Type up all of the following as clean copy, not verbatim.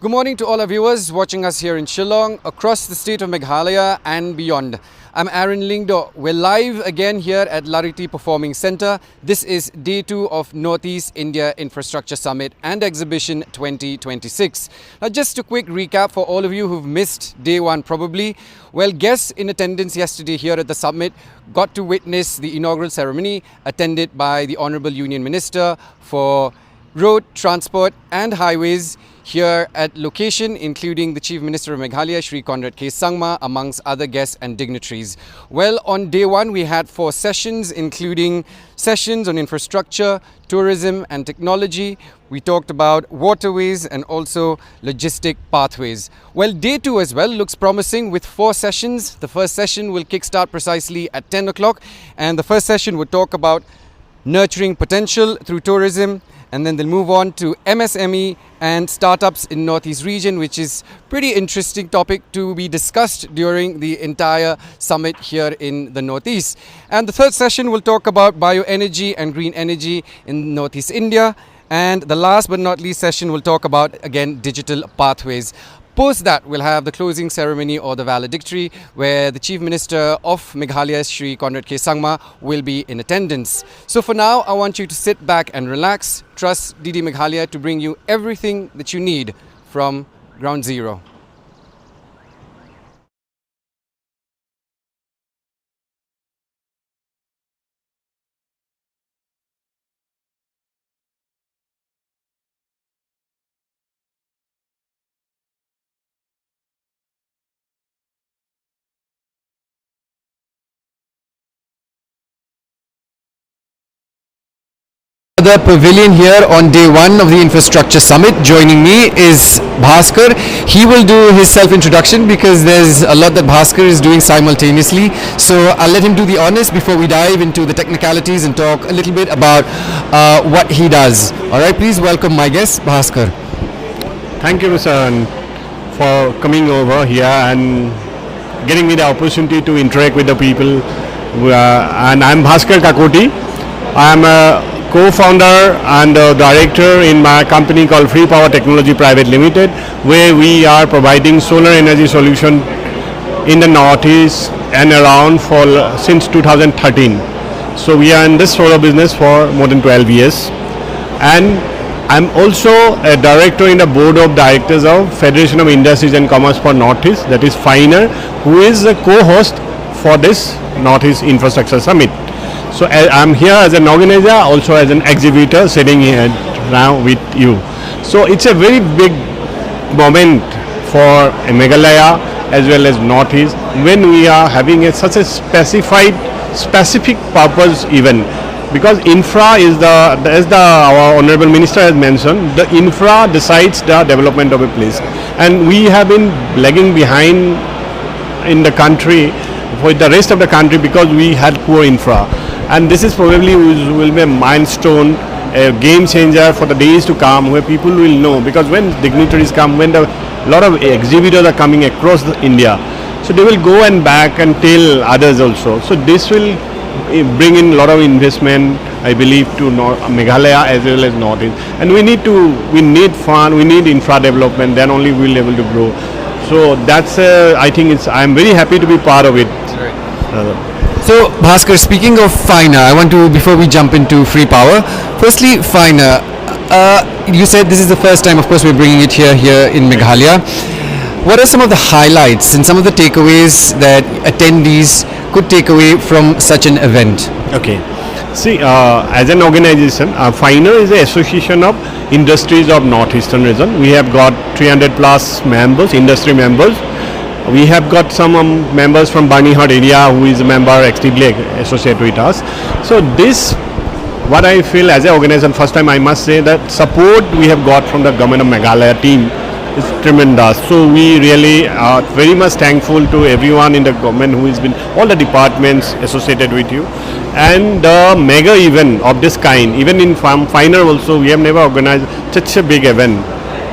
Good morning to all our viewers watching us here in Shillong, across the state of Meghalaya and beyond. I'm Aaron Lingdo. We're live again here at Lariti Performing Centre. This is day 2 of Northeast India Infrastructure Summit and Exhibition 2026. Now just a quick recap for all of you who've missed day 1 probably. Well, guests in attendance yesterday here at the summit got to witness the inaugural ceremony attended by the Honourable Union Minister for Road, Transport and Highways here at location, including the Chief Minister of Meghalaya, Shri Conrad K. Sangma, amongst other guests and dignitaries. Well, on day 1, we had 4 sessions, including sessions on infrastructure, tourism and technology. We talked about waterways and also logistic pathways. Well, day 2 as well looks promising with 4 sessions. The first session will kickstart precisely at 10 o'clock, and the first session will talk about nurturing potential through tourism, and then they'll move on to MSME and startups in Northeast region, which is pretty interesting topic to be discussed during the entire summit here in the Northeast. And the third session will talk about bioenergy and green energy in Northeast India. And the last but not least session will talk about, again, digital pathways. Post that, we'll have the closing ceremony or the valedictory, where the Chief Minister of Meghalaya, Shri Conrad K. Sangma, will be in attendance. So for now, I want you to sit back and relax. Trust DD Meghalaya to bring you everything that you need from ground zero. The pavilion here on day 1 of the Infrastructure Summit. Joining me is Bhaskar. He will do his self-introduction because there's a lot that Bhaskar is doing simultaneously. So I'll let him do the honors before we dive into the technicalities and talk a little bit about what he does. Alright, please welcome my guest, Bhaskar. Thank you, Mr. Aaron, for coming over here and getting me the opportunity to interact with the people. And I'm Bhaskar Kakoti. I'm a co-founder and director in my company called Free Power Technology Private Limited, where we are providing solar energy solution in the Northeast and around for since 2013. So we are in this solar business for more than 12 years. And I'm also a director in the board of directors of Federation of Industries and Commerce for Northeast, that is FINER, who is a co-host for this Northeast Infrastructure Summit. So I'm here as an organizer, also as an exhibitor, sitting here now with you. So it's a very big moment for Meghalaya as well as Northeast when we are having such a specific purpose event. Because infra is our Honorable Minister has mentioned, the infra decides the development of a place. And we have been lagging behind in the country for the rest of the country because we had poor infra. And this is probably will be a milestone, a game changer for the days to come, where people will know, because when dignitaries come, when a lot of exhibitors are coming across India, so they will go and back and tell others also. So this will bring in a lot of investment, I believe, to Meghalaya as well as Northeast. And we need fun, we need infra development, then only we will be able to grow. So that's, I think I'm very happy to be part of it. So, Bhaskar, speaking of FINER, I want to, before we jump into Free Power, firstly, FINER, you said this is the first time, of course, we're bringing it here in Meghalaya. What are some of the highlights and some of the takeaways that attendees could take away from such an event? Okay. See, as an organization, FINER is the Association of Industries of Northeastern Region. We have got 300 plus members, industry members. We have got some members from Barnihart area who is a member actively associated with us. So this, what I feel as an organization, first time I must say that support we have got from the government of Meghalaya team is tremendous. So we really are very much thankful to everyone in the government who has been, all the departments associated with you. And the mega event of this kind, even in FINER also, we have never organized such a big event.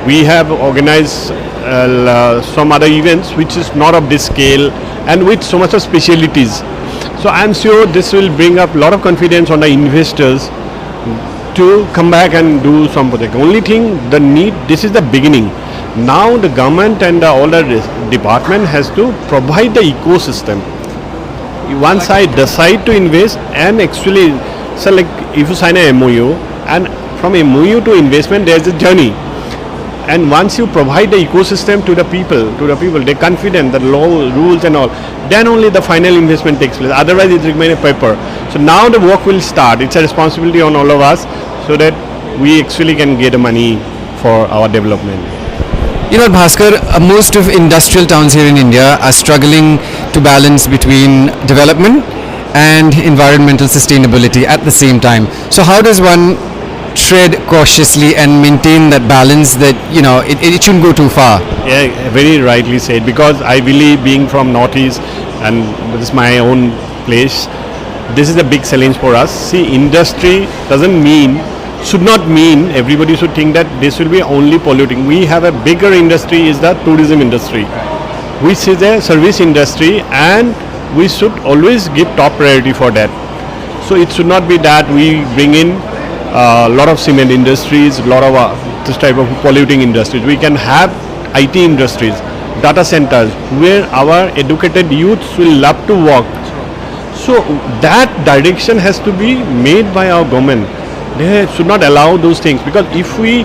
We have organized some other events which is not of this scale and with so much of specialities. So I'm sure this will bring up a lot of confidence on the investors to come back and do some project. Only thing, this is the beginning. Now the government and all the department has to provide the ecosystem. Once I decide to invest and actually, so like if you sign a MOU and from MOU to investment there is a journey. And once you provide the ecosystem to the people, they're confident that law, rules and all, then only the final investment takes place. Otherwise it remains a paper. So now the work will start. It's a responsibility on all of us so that we actually can get money for our development. You know, Bhaskar, most of industrial towns here in India are struggling to balance between development and environmental sustainability at the same time. So how does one tread cautiously and maintain that balance that, you know, it shouldn't go too far? Yeah, very rightly said, because I believe being from Northeast and this is my own place, this is a big challenge for us. See, industry should not mean everybody should think that this will be only polluting. We have a bigger industry is the tourism industry, which is a service industry, and we should always give top priority for that. So it should not be that we bring in a lot of cement industries, a lot of this type of polluting industries. We can have IT industries, data centers, where our educated youths will love to work. So that direction has to be made by our government. They should not allow those things, because if we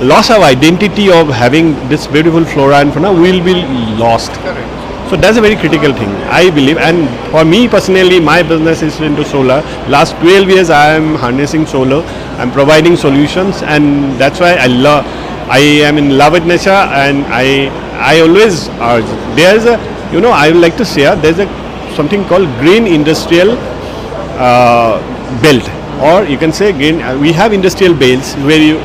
lost our identity of having this beautiful flora and fauna, we will be lost. Correct. So that's a very critical thing, I believe. And for me personally, my business is into solar. Last 12 years I am harnessing solar. I'm providing solutions, and that's why I am in love with nature, and I always urge. There's a, you know, I would like to share, there's a something called green industrial belt. Or you can say green, we have industrial belts where you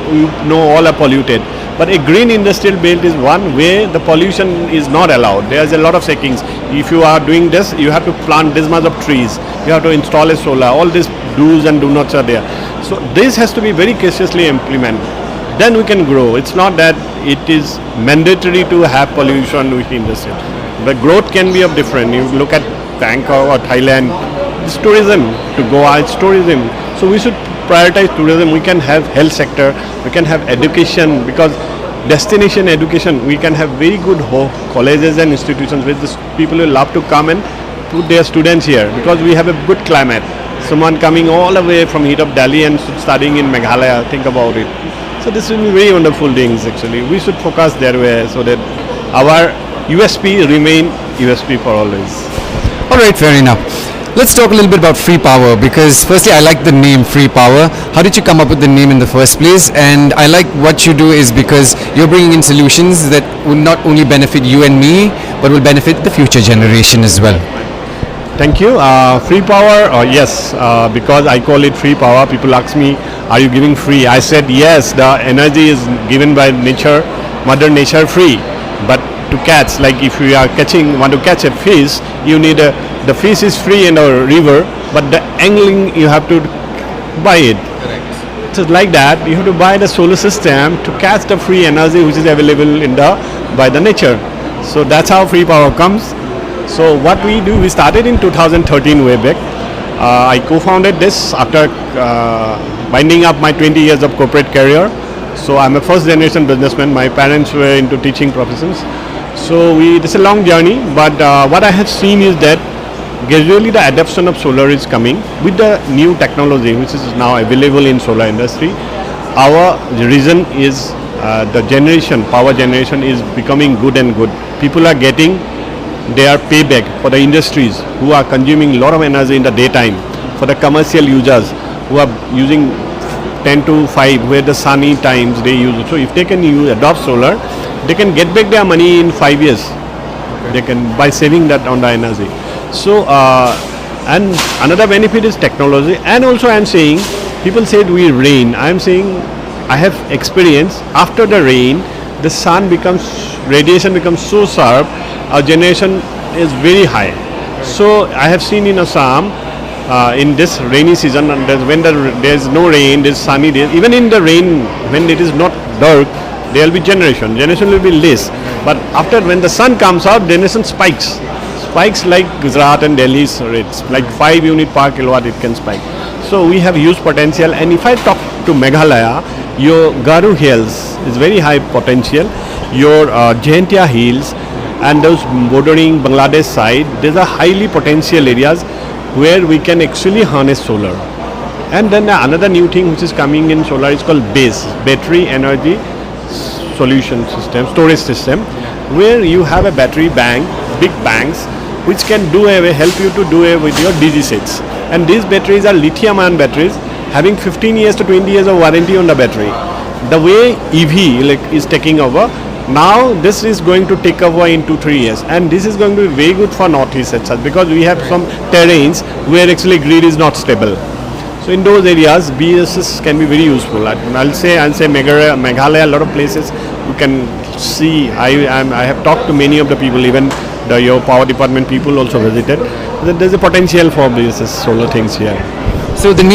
know all are polluted. But a green industrial belt is one where the pollution is not allowed. There's a lot of settings. If you are doing this, you have to plant this much of trees. You have to install a solar. All these do's and do nots are there. So this has to be very cautiously implemented. Then we can grow. It's not that it is mandatory to have pollution with industry. The growth can be of different. You look at Bangkok or Thailand, it's tourism. To Goa, it's tourism. So we should prioritize tourism. We can have health sector, we can have education, because destination education, we can have very good colleges and institutions where the people will love to come and put their students here, because we have a good climate. Someone coming all the way from heat of Delhi and studying in Meghalaya, think about it. So this will be very wonderful things actually. We should focus their way so that our USP remain USP for always. Alright, fair enough. Let's talk a little bit about Free Power, because firstly I like the name Free Power. How did you come up with the name in the first place? And I like what you do is because you're bringing in solutions that will not only benefit you and me, but will benefit the future generation as well. Thank you. Free Power, yes, because I call it Free Power. People ask me, are you giving free? I said yes, the energy is given by nature, Mother Nature free. But to catch, like if you are want to catch a fish, you need the fish is free in a river, but the angling you have to buy it. Correct. So like that, you have to buy the solar system to catch the free energy which is available by the nature. So that's how Free Power comes. So what we do, we started in 2013 way back. I co-founded this after winding up my 20 years of corporate career. So I'm a first generation businessman. My parents were into teaching professions. So it's a long journey, but what I have seen is that gradually the adoption of solar is coming with the new technology which is now available in solar industry. Our reason is the power generation is becoming good and good. People are getting their payback for the industries who are consuming a lot of energy in the daytime, for the commercial users who are using 10 to 5 where the sunny times they use it. So if they can adopt solar, they can get back their money in 5 years. They can by saving that on the energy. So and another benefit is technology. And also I am saying, people said we rain. I am saying I have experience after the rain, the sun radiation becomes so sharp, our generation is very high. So I have seen in Assam in this rainy season, and when there is no rain, there is sunny days, even in the rain when it is not dark, there will be generation will be less. But after when the sun comes out, generation spikes like Gujarat and Delhi's rates, like 5 unit per kilowatt it can spike. So we have huge potential. And if I talk to Meghalaya, your Garu Hills is very high potential. your Jaintia Hills and those bordering Bangladesh side, these are highly potential areas where we can actually harness solar. And then another new thing which is coming in solar is called BESS, Battery Energy Solution System, Storage System, where you have a battery bank, big banks, which can help you to do away with your DG sets. And these batteries are lithium-ion batteries, having 15 years to 20 years of warranty on the battery. The way EV is taking over, now this is going to take over in 2-3 years, and this is going to be very good for Northeast as such, because we have some terrains where actually grid is not stable. So in those areas, BESS can be very useful. I'll say Meghalaya, a lot of places you can see. I have talked to many of the people, even your power department people also visited. There's a potential for BESS solar things here. So there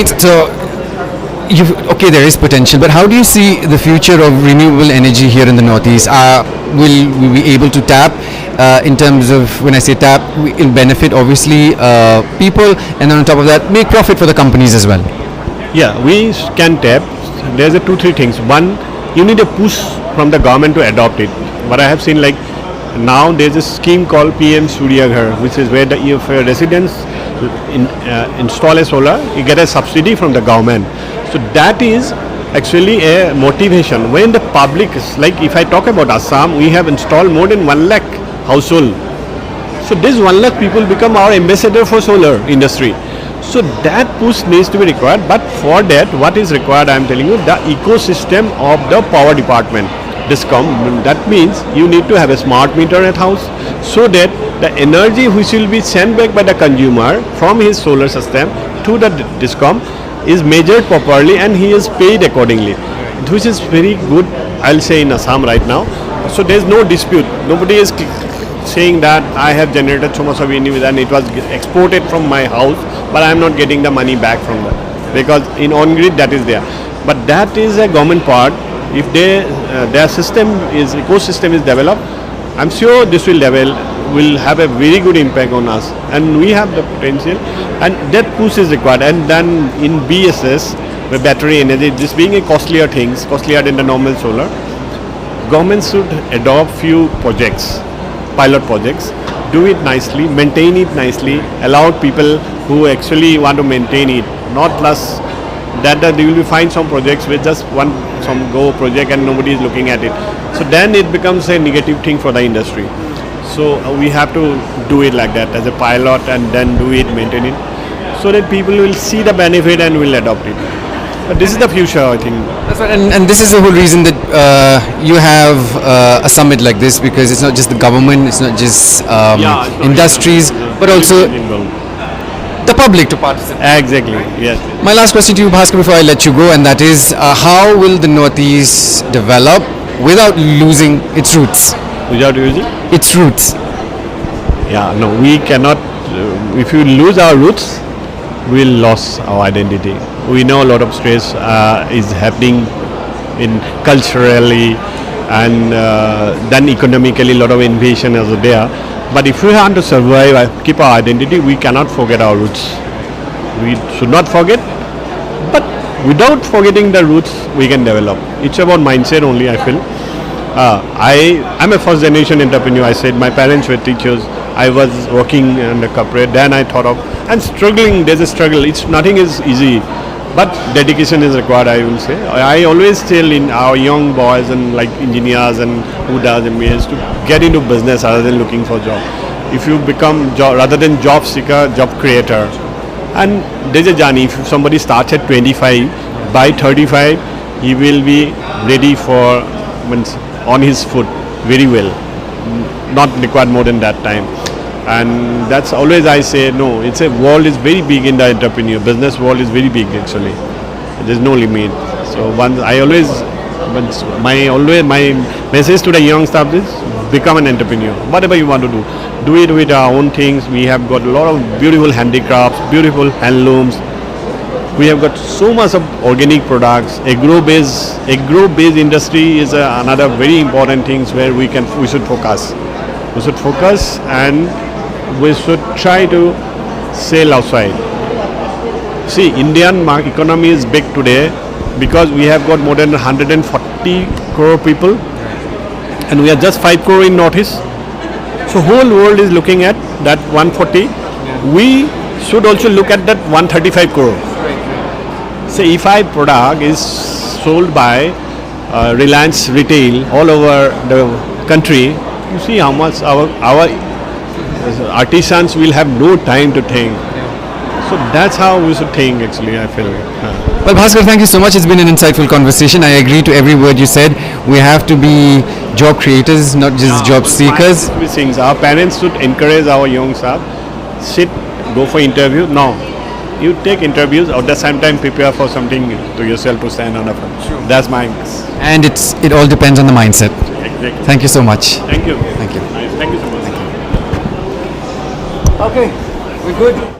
is potential, but how do you see the future of renewable energy here in the Northeast? Will we be able to tap, in terms of, when I say tap, it'll benefit obviously people, and then on top of that make profit for the companies as well? Yeah, we can tap. There's a 2-3 things. One, you need a push from the government to adopt it. But I have seen now there's a scheme called PM Surya Ghar, which is where if residents install a solar, you get a subsidy from the government. So that is actually a motivation. When the public, if I talk about Assam, we have installed more than 1 lakh household. So this 1 lakh people become our ambassador for solar industry. So that push needs to be required. But for that, what is required, I am telling you, the ecosystem of the power department, DISCOM. That means you need to have a smart meter at house, so that the energy which will be sent back by the consumer from his solar system to the DISCOM is measured properly and he is paid accordingly, which is very good, I'll say, in Assam right now. So there's no dispute. Nobody is saying that I have generated so much of energy and it was exported from my house, but I am not getting the money back from that, because in on-grid that is there. But that is a government part. If their ecosystem is developed, I'm sure this will have a very good impact on us, and we have the potential, and that push is required. And then in BESS, the battery energy, this being a costlier than the normal solar, government should adopt few projects, pilot projects, do it nicely, maintain it nicely, allow people who actually want to maintain it, not less that they will find some projects with just some go project and nobody is looking at it. So then it becomes a negative thing for the industry. So we have to do it like that as a pilot, and then do it, maintain it, so that people will see the benefit and will adopt it. But this is the future, I think. That's right, and this is the whole reason that you have a summit like this, because it's not just the government, it's not just industries, but also the public to participate. Exactly, yes. My last question to you, Bhaskar, before I let you go, and that is, how will the Northeast develop without losing its roots? Without using? Its roots. Yeah, no, we cannot. If you lose our roots, we'll lose our identity. We know a lot of stress is happening in culturally, and then economically, a lot of invasion is there. But if we want to survive, keep our identity, we cannot forget our roots. We should not forget, but without forgetting the roots, we can develop. It's about mindset only, I feel. I'm a first generation entrepreneur. I said my parents were teachers. I was working in the corporate. Then I thought of, and struggling. There's a struggle. Nothing is easy, but dedication is required, I will say. I always tell in our young boys and engineers and who does MBAs to get into business rather than looking for job. If you become rather than job seeker, job creator. And there's a journey. If somebody starts at 25, by 35, he will be ready for on his foot very well. Not required more than that time. And that's always I say, no, it's a world is very big in the entrepreneur. Business world is very big actually. There's no limit. So my message to the young staff is become an entrepreneur. Whatever you want to do it with our own things. We have got a lot of beautiful handicrafts, beautiful handlooms. We have got so much of organic products. Agro-based industry is another very important thing where we should focus. We should focus and we should try to sell outside. See, Indian economy is big today because we have got more than 140 crore people. and we are just 5 crore in Northeast. So whole world is looking at that 140. We should also look at that 135 crore. So if our product is sold by Reliance Retail all over the country, you see how much our artisans will have no time to think. So that's how we should think actually, I feel. Well, Bhaskar, thank you so much. It's been an insightful conversation. I agree to every word you said. We have to be job creators, not just job seekers. Our parents should encourage our young staff. Sit, go for interview. No, you take interviews or at the same time prepare for something to yourself to stand on the front. Sure. That's my. And it all depends on the mindset. Exactly. Thank you so much. Thank you. Thank you. Nice. Thank you so much. Okay, we're good.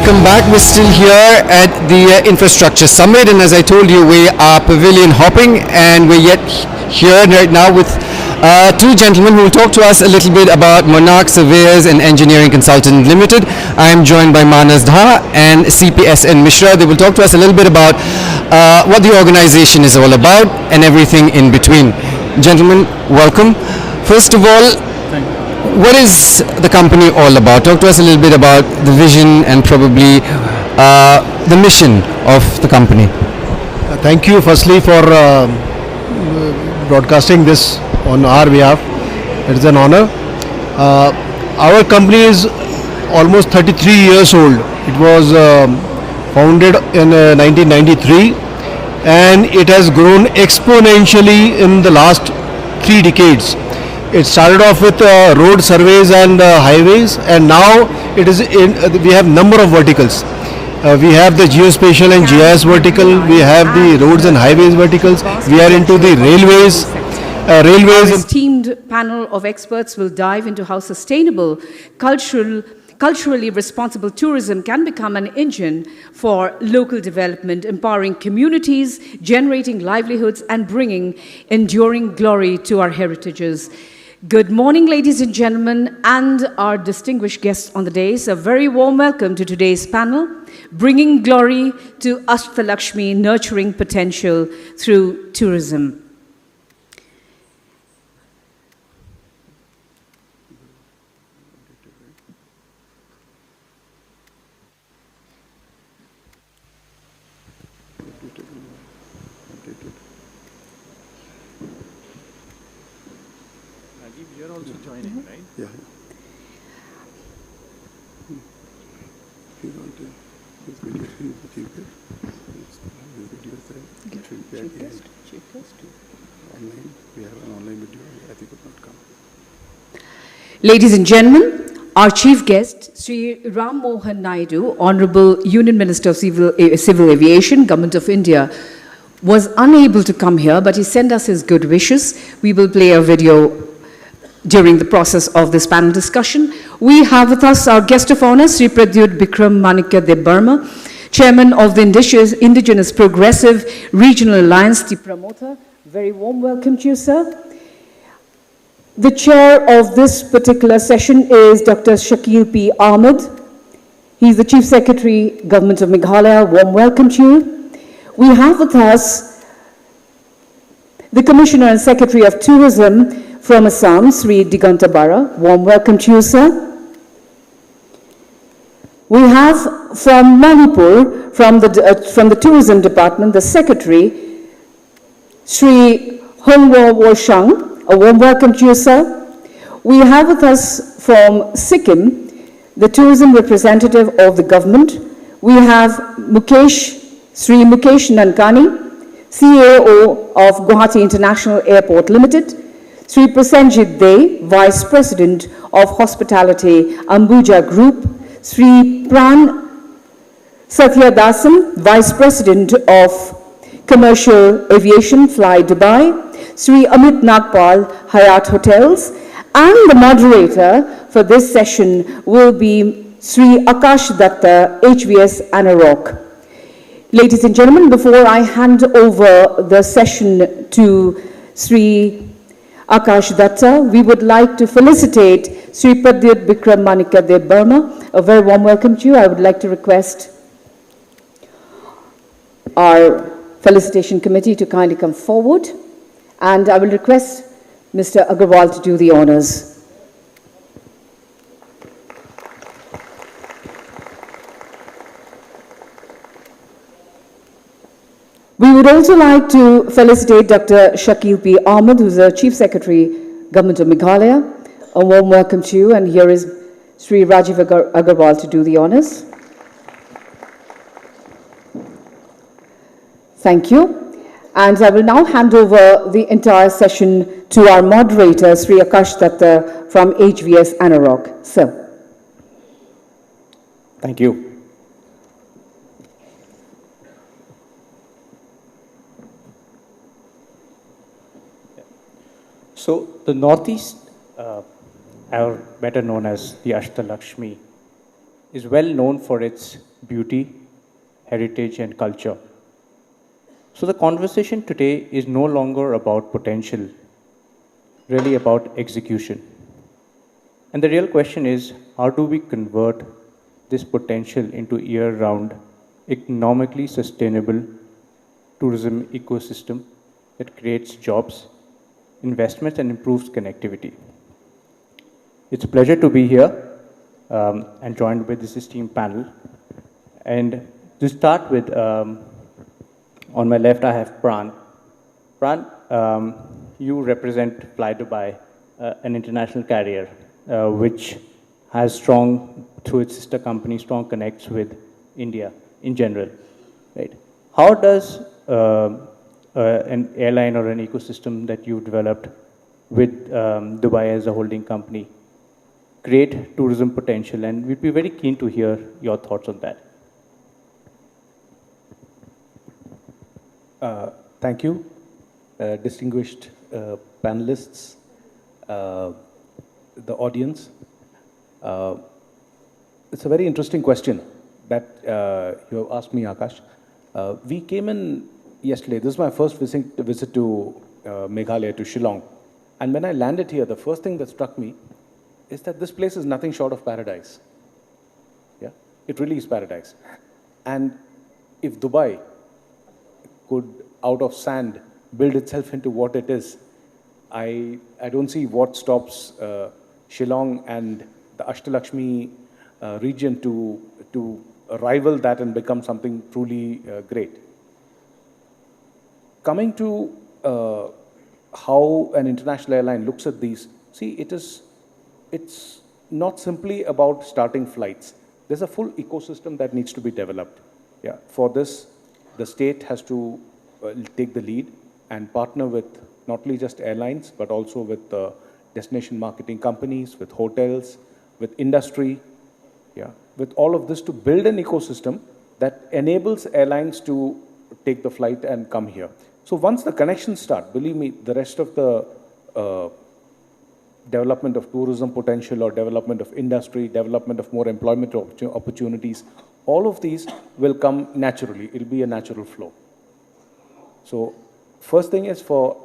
Welcome back. We're still here at the Infrastructure Summit, and as I told you, we are pavilion hopping, and we're yet here right now with two gentlemen who will talk to us a little bit about Monarch Surveyors and Engineering Consultant Limited. I'm joined by Manas Dha and CPSN Mishra. They will talk to us a little bit about what the organization is all about and everything in between. Gentlemen, welcome. First of all, what is the company all about? Talk to us a little bit about the vision and probably the mission of the company. Thank you firstly for broadcasting this on our behalf. It is an honor. Our company is almost 33 years old. It was founded in 1993 and it has grown exponentially in the last 3 decades. It started off with road surveys and highways, and now it is we have number of verticals. We have the geospatial and GIS vertical. We have the roads and highways verticals. We are into the railways. Our esteemed panel of experts will dive into how sustainable, culturally responsible tourism can become an engine for local development, empowering communities, generating livelihoods, and bringing enduring glory to our heritages. Good morning, ladies and gentlemen, and our distinguished guests on the dais. A very warm welcome to today's panel, Bringing Glory to Ashtalakshmi, Nurturing Potential Through Tourism. You're also joining, right? Yeah. You want to this video chief guest? Video there. It will be at the end. Online. We have an online video. I think could not come. Ladies and gentlemen, our chief guest, Sri Ram Mohan Naidu, Honorable Union Minister of Civil Aviation, Government of India, was unable to come here, but he sent us his good wishes. We will play a video during the process of this panel discussion. We have with us our guest of honor, Sri Pradyut Bikram Manikya Debbarma, Chairman of the Indigenous Progressive Regional Alliance, the promoter. Very warm welcome to you, sir. The chair of this particular session is Dr. Shakil P. Ahmed. He's the Chief Secretary, Government of Meghalaya. Warm welcome to you. We have with us the Commissioner and Secretary of Tourism from Assam, Sri Diganta Bara. Warm welcome to you, sir. We have from Manipur, from the Tourism Department, the Secretary, Sri Hongwo Woshang. A warm welcome to you, sir. We have with us from Sikkim, the tourism representative of the government. We have Sri Mukesh Nankani, CAO of Guwahati International Airport Limited. Sri Prasenjit Dey, Vice President of Hospitality, Ambuja Group. Sri Pran Satyadasan, Vice President of Commercial Aviation, Fly Dubai. Sri Amit Nagpal, Hyatt Hotels. And the moderator for this session will be Sri Akash Datta, HVS Anarok. Ladies and gentlemen, before I hand over the session to Sri Akash Datta, we would like to felicitate Sri Pradyut Bikram Manikya Debbarma. A very warm welcome to you. I would like to request our felicitation committee to kindly come forward, and I will request Mr. Agarwal to do the honors. We would also like to felicitate Dr. Shakil P. Ahmed, who is the Chief Secretary, Government of Meghalaya. A warm welcome to you, and here is Sri Rajiv Agarwal to do the honors. Thank you. And I will now hand over the entire session to our moderator, Sri Akash Datta from HVS Anarok. Sir. Thank you. So the Northeast, or better known as the Ashtalakshmi, is well known for its beauty, heritage, and culture. So the conversation today is no longer about potential, really about execution. And the real question is, how do we convert this potential into year-round, economically sustainable tourism ecosystem that creates jobs, investments, and improves connectivity? It's a pleasure to be here and joined with this esteemed panel. And to start with, on my left I have Pran. Pran, you represent Fly Dubai, an international carrier which has strong, through its sister company, strong connects with India in general, right? How does an airline or an ecosystem that you've developed with Dubai as a holding company create tourism potential? And we'd be very keen to hear your thoughts on that. Thank you, distinguished panelists, the audience. It's a very interesting question that you have asked me, Akash. We came in yesterday. This is my first visit to Meghalaya, to Shillong. And when I landed here, the first thing that struck me is that this place is nothing short of paradise. Yeah, it really is paradise. And if Dubai could, out of sand, build itself into what it is, I don't see what stops Shillong and the Ashtalakshmi region to rival that and become something truly great. Coming to how an international airline looks at these, see, it's not simply about starting flights. There's a full ecosystem that needs to be developed. Yeah, for this, the state has to take the lead and partner with not only just airlines, but also with destination marketing companies, with hotels, with industry, yeah, with all of this to build an ecosystem that enables airlines to take the flight and come here. So once the connections start, believe me, the rest of the development of tourism potential or development of industry, development of more employment opportunities, all of these will come naturally. It'll be a natural flow. So first thing is for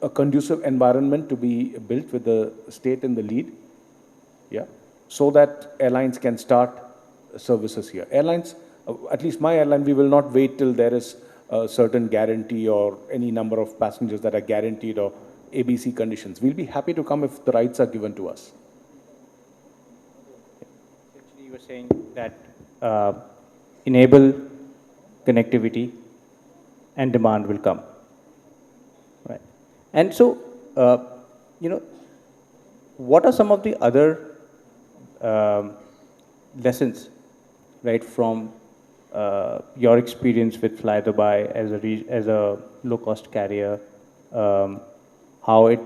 a conducive environment to be built with the state in the lead, yeah, so that airlines can start services here. Airlines, at least my airline, we will not wait till there is a certain guarantee or any number of passengers that are guaranteed or ABC conditions. We'll be happy to come if the rights are given to us. Essentially, you were saying that enable connectivity and demand will come, right? And so, you know, what are some of the other lessons, right, from your experience with Fly Dubai as a low-cost carrier, how it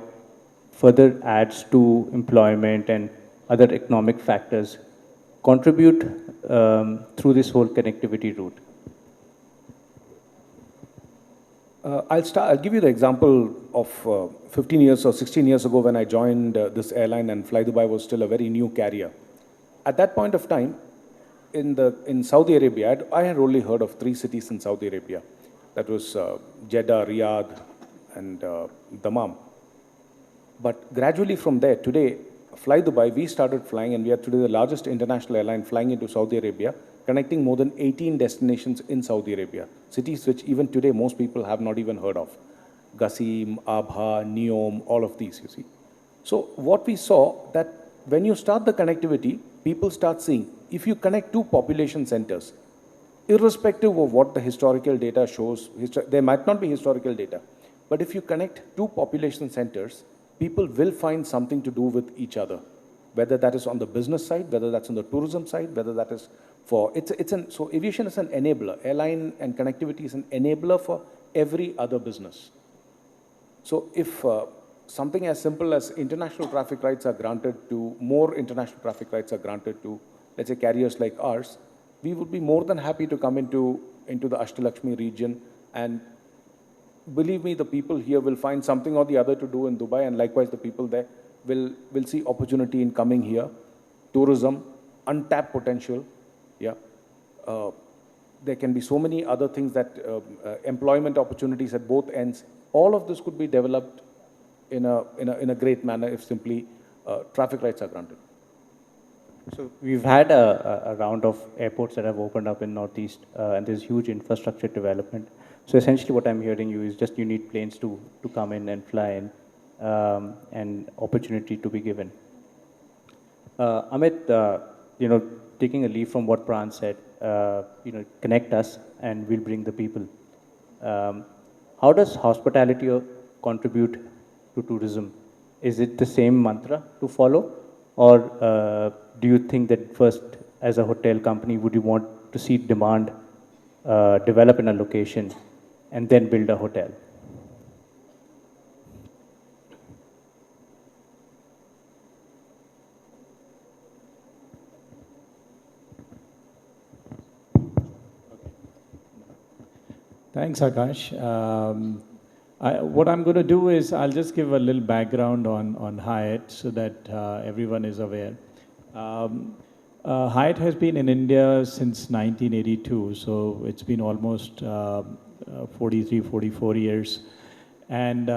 further adds to employment and other economic factors contribute through this whole connectivity route? I'll give you the example of 15 years or 16 years ago when I joined this airline and Fly Dubai was still a very new carrier. At that point of time, in Saudi Arabia, I had only heard of 3 cities in Saudi Arabia. That was Jeddah, Riyadh, and Dammam. But gradually from there, today, Fly Dubai, we started flying, and we are today the largest international airline flying into Saudi Arabia, connecting more than 18 destinations in Saudi Arabia, cities which even today most people have not even heard of. Qasim, Abha, Neom, all of these, you see. So what we saw that when you start the connectivity, people start seeing, if you connect 2 population centers, irrespective of what the historical data shows, there might not be historical data, but if you connect 2 population centers, people will find something to do with each other, whether that is on the business side, whether that's on the tourism side, whether that is for, so aviation is an enabler. Airline and connectivity is an enabler for every other business. So if something as simple as international traffic rights are granted to, more international traffic rights are granted to, let's say, carriers like ours, we would be more than happy to come into the Ashtalakshmi region, and believe me, the people here will find something or the other to do in Dubai, and likewise the people there will see opportunity in coming here. Tourism, untapped potential, yeah. There can be so many other things that, employment opportunities at both ends. All of this could be developed in a great manner if simply traffic rights are granted. So we've had a round of airports that have opened up in Northeast, and there's huge infrastructure development. So essentially what I'm hearing you is just you need planes to come in and fly in, and opportunity to be given. Amit, taking a leaf from what Pran said, connect us and we'll bring the people. How does hospitality contribute to tourism? Is it the same mantra to follow? Or do you think that first, as a hotel company, would you want to see demand develop in a location and then build a hotel? Thanks, Akash. What I'm going to do is I'll just give a little background on Hyatt so that everyone is aware. Hyatt has been in India since 1982, so it's been almost 43, 44 years. And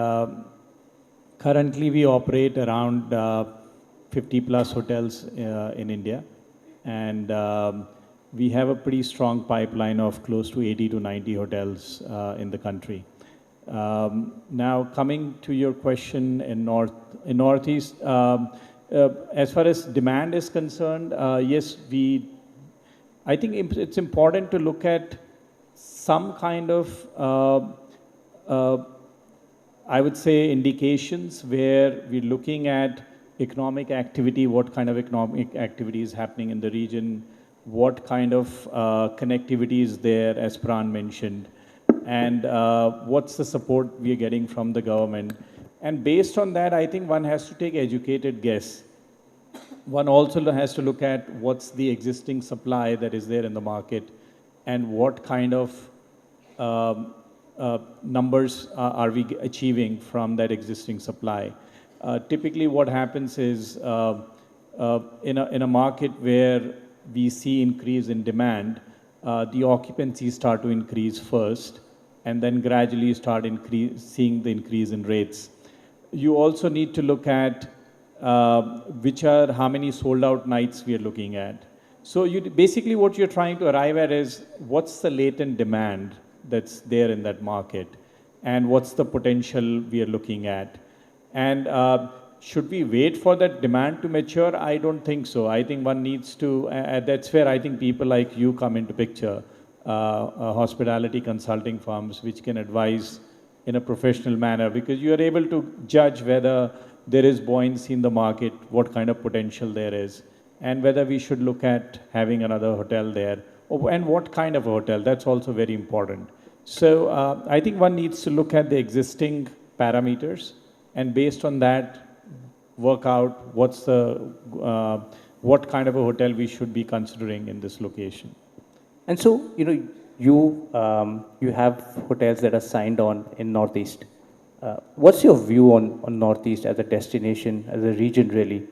currently we operate around 50 plus hotels in India. And we have a pretty strong pipeline of close to 80 to 90 hotels in the country. Now, coming to your question in Northeast, as far as demand is concerned, yes, I think it's important to look at some kind of, I would say, indications where we're looking at economic activity, what kind of economic activity is happening in the region, what kind of connectivity is there, as Pran mentioned, and what's the support we are getting from the government. And based on that, I think one has to take educated guess. One also has to look at what's the existing supply that is there in the market and what kind of numbers are we achieving from that existing supply. Typically what happens is in a market where we see increase in demand, the occupancies start to increase first and then gradually start seeing the increase in rates. You also need to look at how many sold out nights we are looking at. So basically what you're trying to arrive at is what's the latent demand that's there in that market and what's the potential we are looking at. And should we wait for that demand to mature? I don't think so. I think one needs to, that's where I think people like you come into picture, hospitality consulting firms, which can advise in a professional manner, because you are able to judge whether there is buoyancy in the market, what kind of potential there is, and whether we should look at having another hotel there, and what kind of a hotel. That's also very important. So I think one needs to look at the existing parameters, and based on that, work out what kind of a hotel we should be considering in this location. And so, you have hotels that are signed on in Northeast. What's your view on Northeast as a destination, as a region really,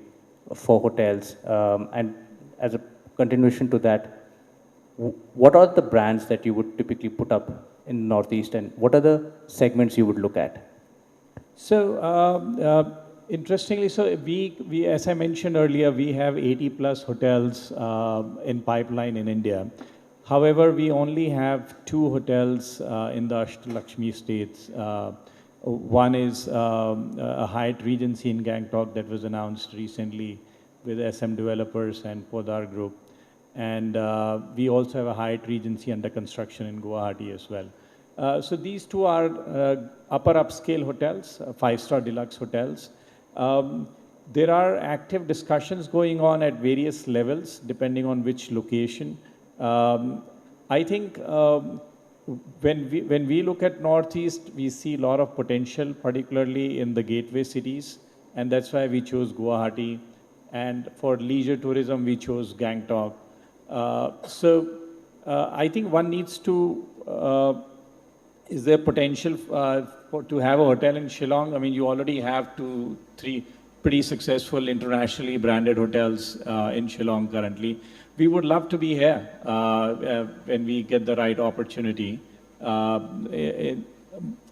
for hotels? And as a continuation to that, what are the brands that you would typically put up in Northeast, and what are the segments you would look at? So, interestingly, so we, as I mentioned earlier, we have 80 plus hotels in pipeline in India. However, we only have 2 hotels in the Ashtalakshmi states. One is a Hyatt Regency in Gangtok that was announced recently with SM Developers and Podar Group. And we also have a Hyatt Regency under construction in Guwahati as well. So these 2 are upper upscale hotels, 5-star deluxe hotels. There are active discussions going on at various levels depending on which location. I think when we look at Northeast, we see a lot of potential, particularly in the gateway cities, and that's why we chose Guwahati. And for leisure tourism, we chose Gangtok. So I think one needs to, is there potential to have a hotel in Shillong? I mean, you already have 2, 3 pretty successful internationally branded hotels in Shillong currently. We would love to be here when we get the right opportunity. Hyatt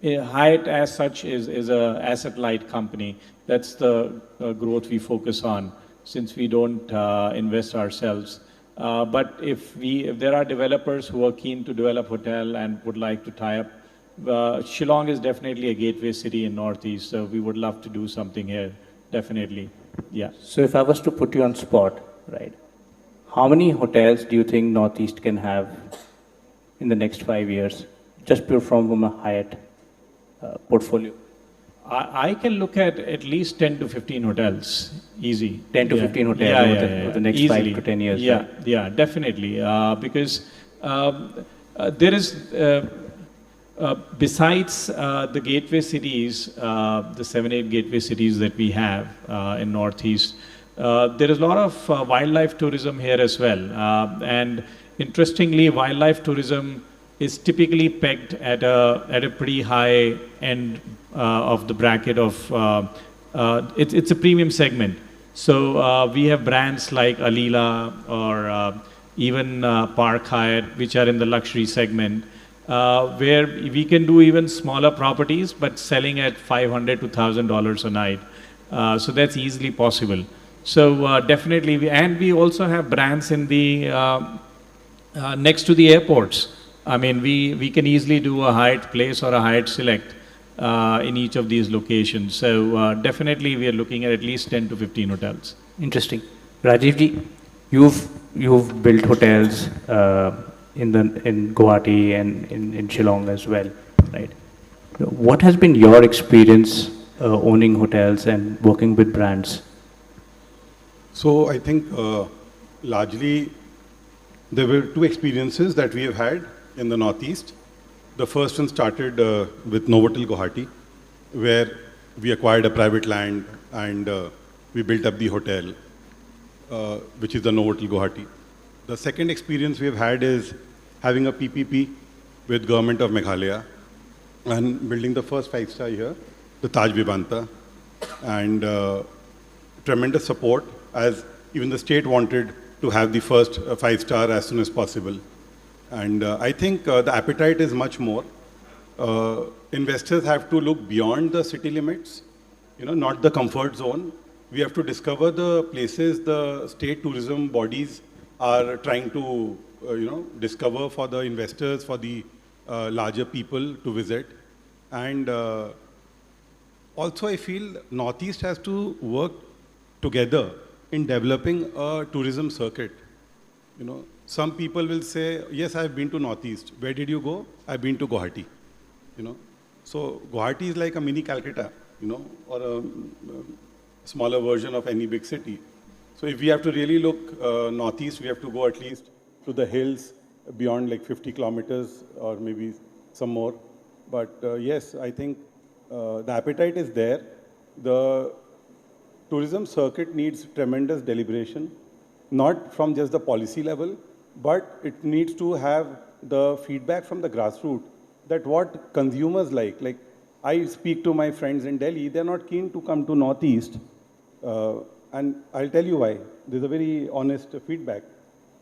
as such is an asset-light company. That's the growth we focus on, since we don't invest ourselves. But if there are developers who are keen to develop hotel and would like to tie up, Shillong is definitely a gateway city in Northeast, so we would love to do something here, definitely. Yeah. So if I was to put you on spot, right, how many hotels do you think Northeast can have in the next 5 years, just pure from a Hyatt portfolio? I can look at least 10 to 15 hotels, easy. 10 to Yeah. 15 hotels Yeah, over, yeah, the, yeah, over the next easily. 5 to 10 years. Yeah, Right? yeah, definitely. Because there is, besides the gateway cities, the 7, 8 gateway cities that we have in Northeast, there is a lot of wildlife tourism here as well. And interestingly, wildlife tourism is typically pegged at a pretty high end of the bracket of it's a premium segment. So we have brands like Alila or even Park Hyatt, which are in the luxury segment, where we can do even smaller properties, but selling at $500 to $1,000 a night. So that's easily possible. So definitely, we also have brands in the next to the airports. I mean, we can easily do a Hyatt Place or a Hyatt Select in each of these locations. So definitely, we are looking at least 10 to 15 hotels. Interesting. Rajiv ji, you've built hotels in Guwahati and in Shillong as well, right? What has been your experience owning hotels and working with brands? So I think largely there were two experiences that we have had in the Northeast. The first one started with Novotel Guwahati, where we acquired a private land and we built up the hotel, which is the Novotel Guwahati. The second experience we have had is having a PPP with Government of Meghalaya and building the first 5-star here, the Taj Vivanta, and tremendous support, as even the state wanted to have the first 5-star as soon as possible. And I think the appetite is much more. Investors have to look beyond the city limits, not the comfort zone. We have to discover the places the state tourism bodies are trying to, discover for the investors, for the larger people to visit. And also I feel Northeast has to work together in developing a tourism circuit. Some people will say, yes, I've been to Northeast. Where did you go? I've been to Guwahati. So Guwahati is like a mini Calcutta, or a smaller version of any big city. So if we have to really look Northeast, we have to go at least to the hills beyond like 50 kilometers or maybe some more. But yes, I think the appetite is there. The tourism circuit needs tremendous deliberation, not from just the policy level, but it needs to have the feedback from the grassroots that what consumers like. Like I speak to my friends in Delhi, they're not keen to come to Northeast. And I'll tell you why. There's a very honest feedback.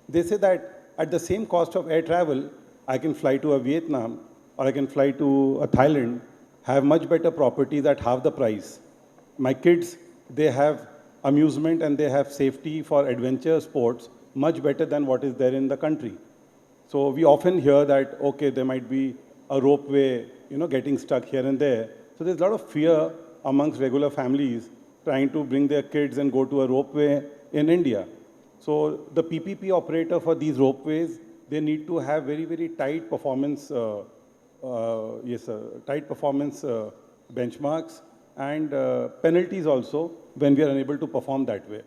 They say that at the same cost of air travel, I can fly to a Vietnam or I can fly to a Thailand, have much better properties at half the price. My kids, they have amusement and they have safety for adventure sports much better than what is there in the country. So we often hear that, okay, there might be a ropeway, getting stuck here and there. So there's a lot of fear amongst regular families trying to bring their kids and go to a ropeway in India. So the PPP operator for these ropeways, they need to have very, very tight performance, tight performance benchmarks and penalties also when we are unable to perform that way.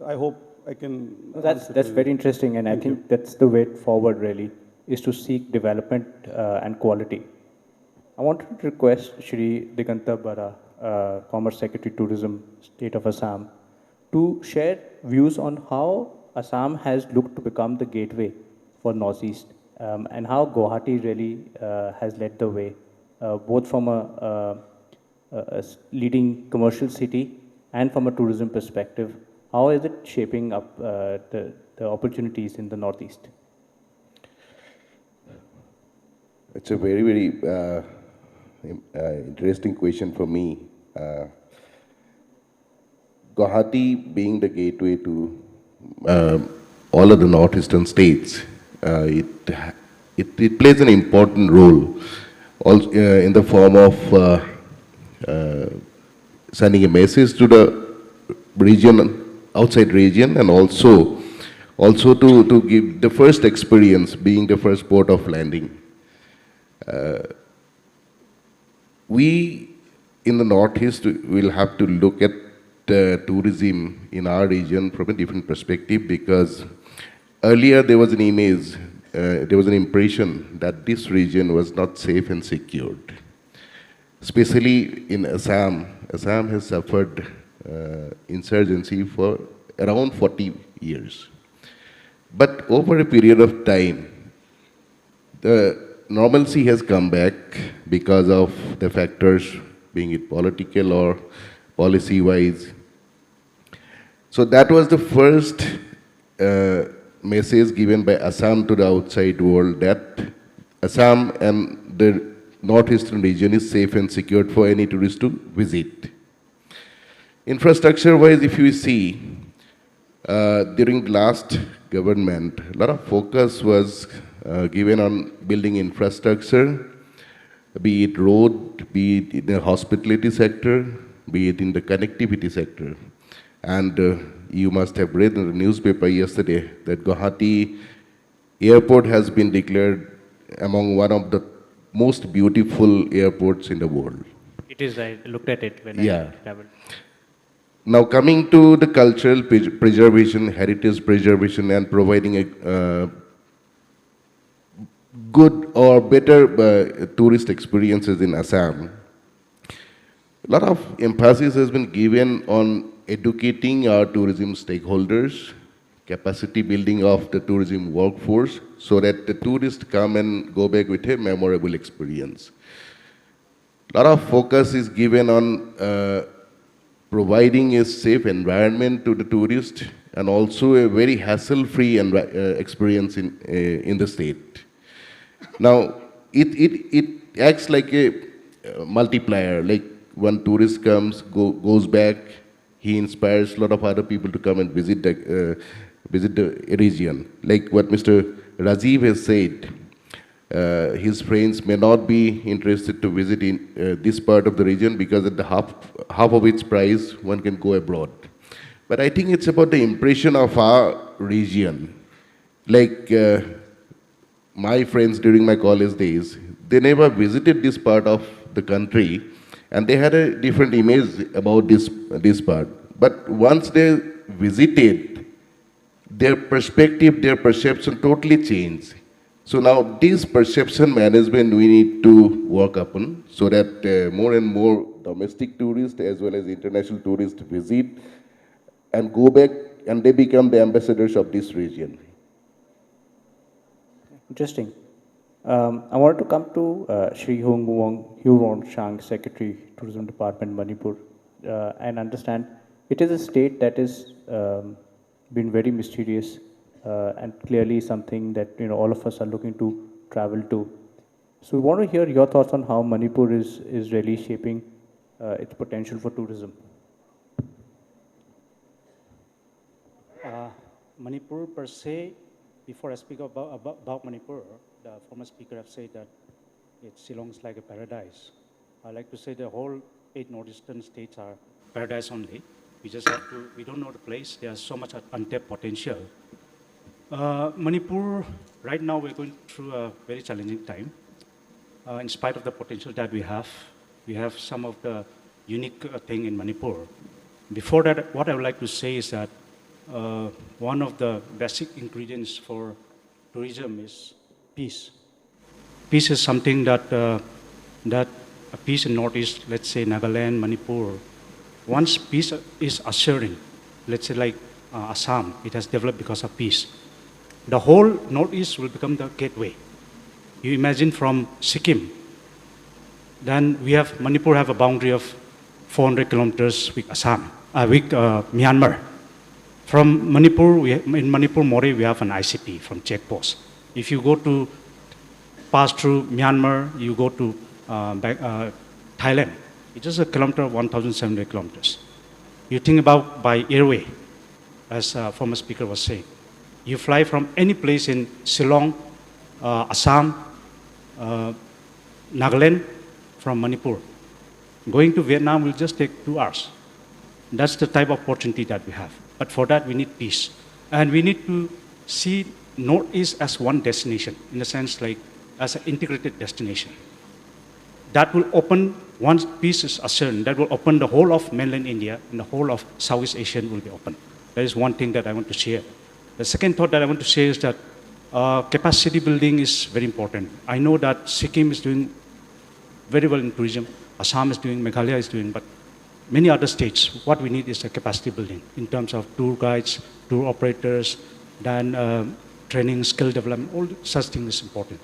I hope I can... That's very interesting, and I think that's the way forward really, is to seek development and quality. I wanted to request Shri Diganta Bara, Commerce Secretary Tourism, State of Assam, to share views on how Assam has looked to become the gateway for Northeast and how Guwahati really has led the way, both from a leading commercial city and from a tourism perspective. How is it shaping up the opportunities in the Northeast? It's a very, very interesting question for me. Guwahati being the gateway to all of the northeastern states, it plays an important role also, in the form of sending a message to the region, outside region, and also to give the first experience, being the first port of landing. We in the Northeast will have to look at tourism in our region from a different perspective, because earlier there was an image, there was an impression that this region was not safe and secured. Especially in Assam. Assam has suffered insurgency for around 40 years. But over a period of time, the normalcy has come back because of the factors, being it political or policy-wise. So that was the first message given by Assam to the outside world, that Assam and the northeastern region is safe and secured for any tourist to visit. Infrastructure-wise, if you see, during the last government, a lot of focus was given on building infrastructure, be it road, be it in the hospitality sector, be it in the connectivity sector. And you must have read in the newspaper yesterday that Guwahati airport has been declared among one of the most beautiful airports in the world. It is, I looked at it when Yeah. I traveled. Now coming to the cultural preservation, heritage preservation, and providing a good or better tourist experiences in Assam, a lot of emphasis has been given on educating our tourism stakeholders, capacity building of the tourism workforce, so that the tourists come and go back with a memorable experience. A lot of focus is given on providing a safe environment to the tourist, and also a very hassle-free experience in the state. Now, it acts like a multiplier. Like when tourist comes, goes back, he inspires a lot of other people to come and visit the region. Like what Mr. Rajiv has said, his friends may not be interested to visit in this part of the region because at the half of its price, one can go abroad. But I think it's about the impression of our region. Like my friends during my college days, they never visited this part of the country, and they had a different image about this part. But once they visited, their perspective, their perception totally changed. So now this perception management we need to work upon, so that more and more domestic tourists as well as international tourists visit and go back, and they become the ambassadors of this region. Interesting. I wanted to come to Shri Huron Shang, Secretary, Tourism Department, Manipur, and understand it is a state that is been very mysterious and clearly something that all of us are looking to travel to. So we want to hear your thoughts on how Manipur is really shaping its potential for tourism. Manipur per se, before I speak about Manipur, the former speaker have said that Shillong's like a paradise. I like to say the whole 8 northeastern states are paradise only. We just have to, we don't know the place. There's so much untapped potential. Manipur, right now we're going through a very challenging time. In spite of the potential that we have some of the unique thing in Manipur. Before that, what I would like to say is that one of the basic ingredients for tourism is peace. Peace is something that peace in Northeast, let's say Nagaland, Manipur, once peace is assuring, let's say like Assam, it has developed because of peace. The whole Northeast will become the gateway. You imagine from Sikkim, then Manipur have a boundary of 400 kilometers with Assam, with Myanmar. From Manipur, in Manipur Mori, we have an ICP from checkpost. If you go to pass through Myanmar, you go to Thailand. It's just a kilometer, 1,700 kilometers. You think about by airway, as former speaker was saying. You fly from any place in Shillong, Assam, Nagaland, from Manipur. Going to Vietnam will just take 2 hours. That's the type of opportunity that we have. But for that, we need peace. And we need to see Northeast as one destination, in the sense like as an integrated destination. That will open, once peace is assured, that will open the whole of mainland India and the whole of Southeast Asia will be open. That is one thing that I want to share. The second thought that I want to share is that capacity building is very important. I know that Sikkim is doing very well in tourism, Assam is doing, Meghalaya is doing, but many other states, what we need is a capacity building in terms of tour guides, tour operators, then training, skill development, all such things is important.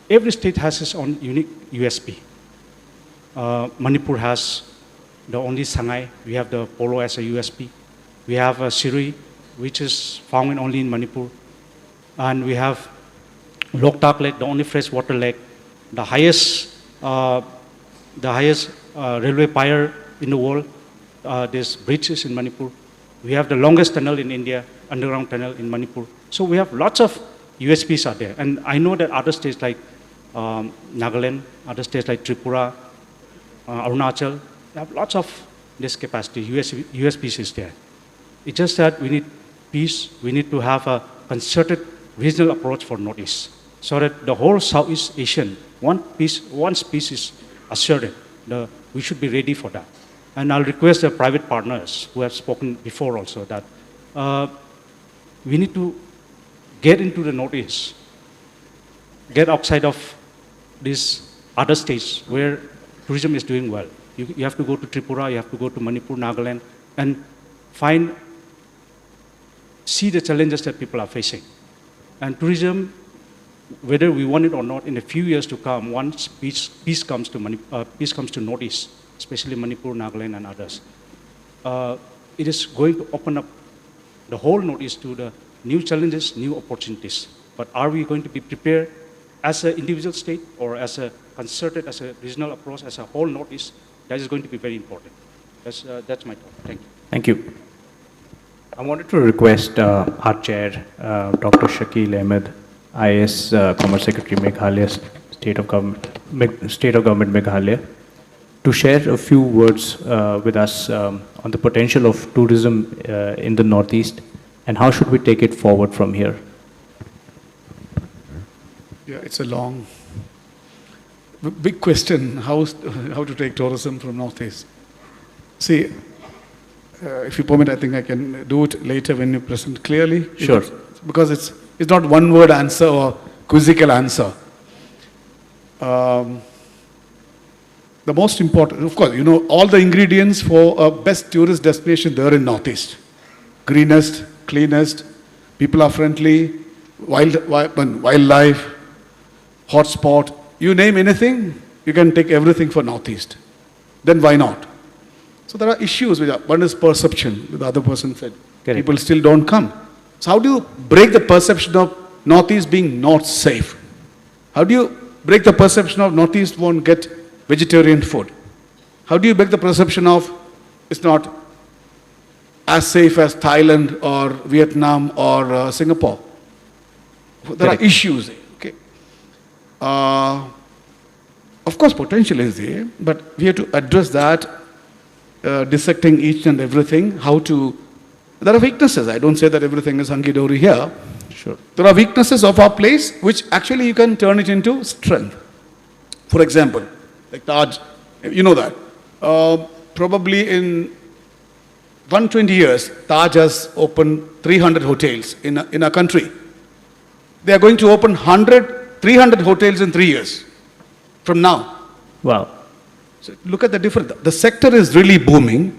Every state has its own unique USP. Manipur has the only Sangay. We have the Polo as a USP. We have Sirui, which is found only in Manipur. And we have Loktak Lake, the only freshwater lake, the highest railway pier in the world. There's bridges in Manipur. We have the longest tunnel in India, underground tunnel in Manipur. So we have lots of USPs out there. And I know that other states like Nagaland, other states like Tripura, Arunachal, they have lots of this capacity. USPs is there. It's just that we need peace. We need to have a concerted regional approach for Northeast, so that the whole Southeast Asian, once peace is assured, we should be ready for that. And I'll request the private partners who have spoken before also that we need to get into the Northeast, get outside of these other states where tourism is doing well. You have to go to Tripura, you have to go to Manipur, Nagaland, and see the challenges that people are facing. And tourism, whether we want it or not, in a few years to come, once peace comes to Northeast, especially Manipur, Nagaland, and others, it is going to open up the whole Northeast to the new challenges, new opportunities. But are we going to be prepared as an individual state or as a concerted, as a regional approach, as a whole Northeast? That is going to be very important. That's my thought. Thank you. Thank you. I wanted to request our chair, Dr. Shakil Ahmed, IAS Commerce Secretary, Meghalaya State of Government Meghalaya, to share a few words with us on the potential of tourism in the Northeast and how should we take it forward from here. Yeah, it's a long, big question, how to take tourism from Northeast. See, if you permit, I think I can do it later when you present clearly. Sure. Because it's not one word answer or quizzical answer. The most important, of course, all the ingredients for a best tourist destination there in Northeast. Greenest, cleanest, people are friendly, wildlife, hotspot, you name anything, you can take everything for Northeast. Then why not? So there are issues with that. One is perception, the other person said. Correct. People still don't come. So how do you break the perception of Northeast being not safe? How do you break the perception of Northeast won't get vegetarian food? How do you break the perception of it's not as safe as Thailand or Vietnam or Singapore? There are issues. Okay. Of course, potential is there, but we have to address that, dissecting each and everything, there are weaknesses. I don't say that everything is hunky-dory here. Sure. There are weaknesses of our place, which actually you can turn it into strength. For example, like Taj, you know that. Probably in 120 years, Taj has opened 300 hotels in a country. They are going to open 300 hotels in 3 years from now. Wow. So look at the difference. The sector is really booming.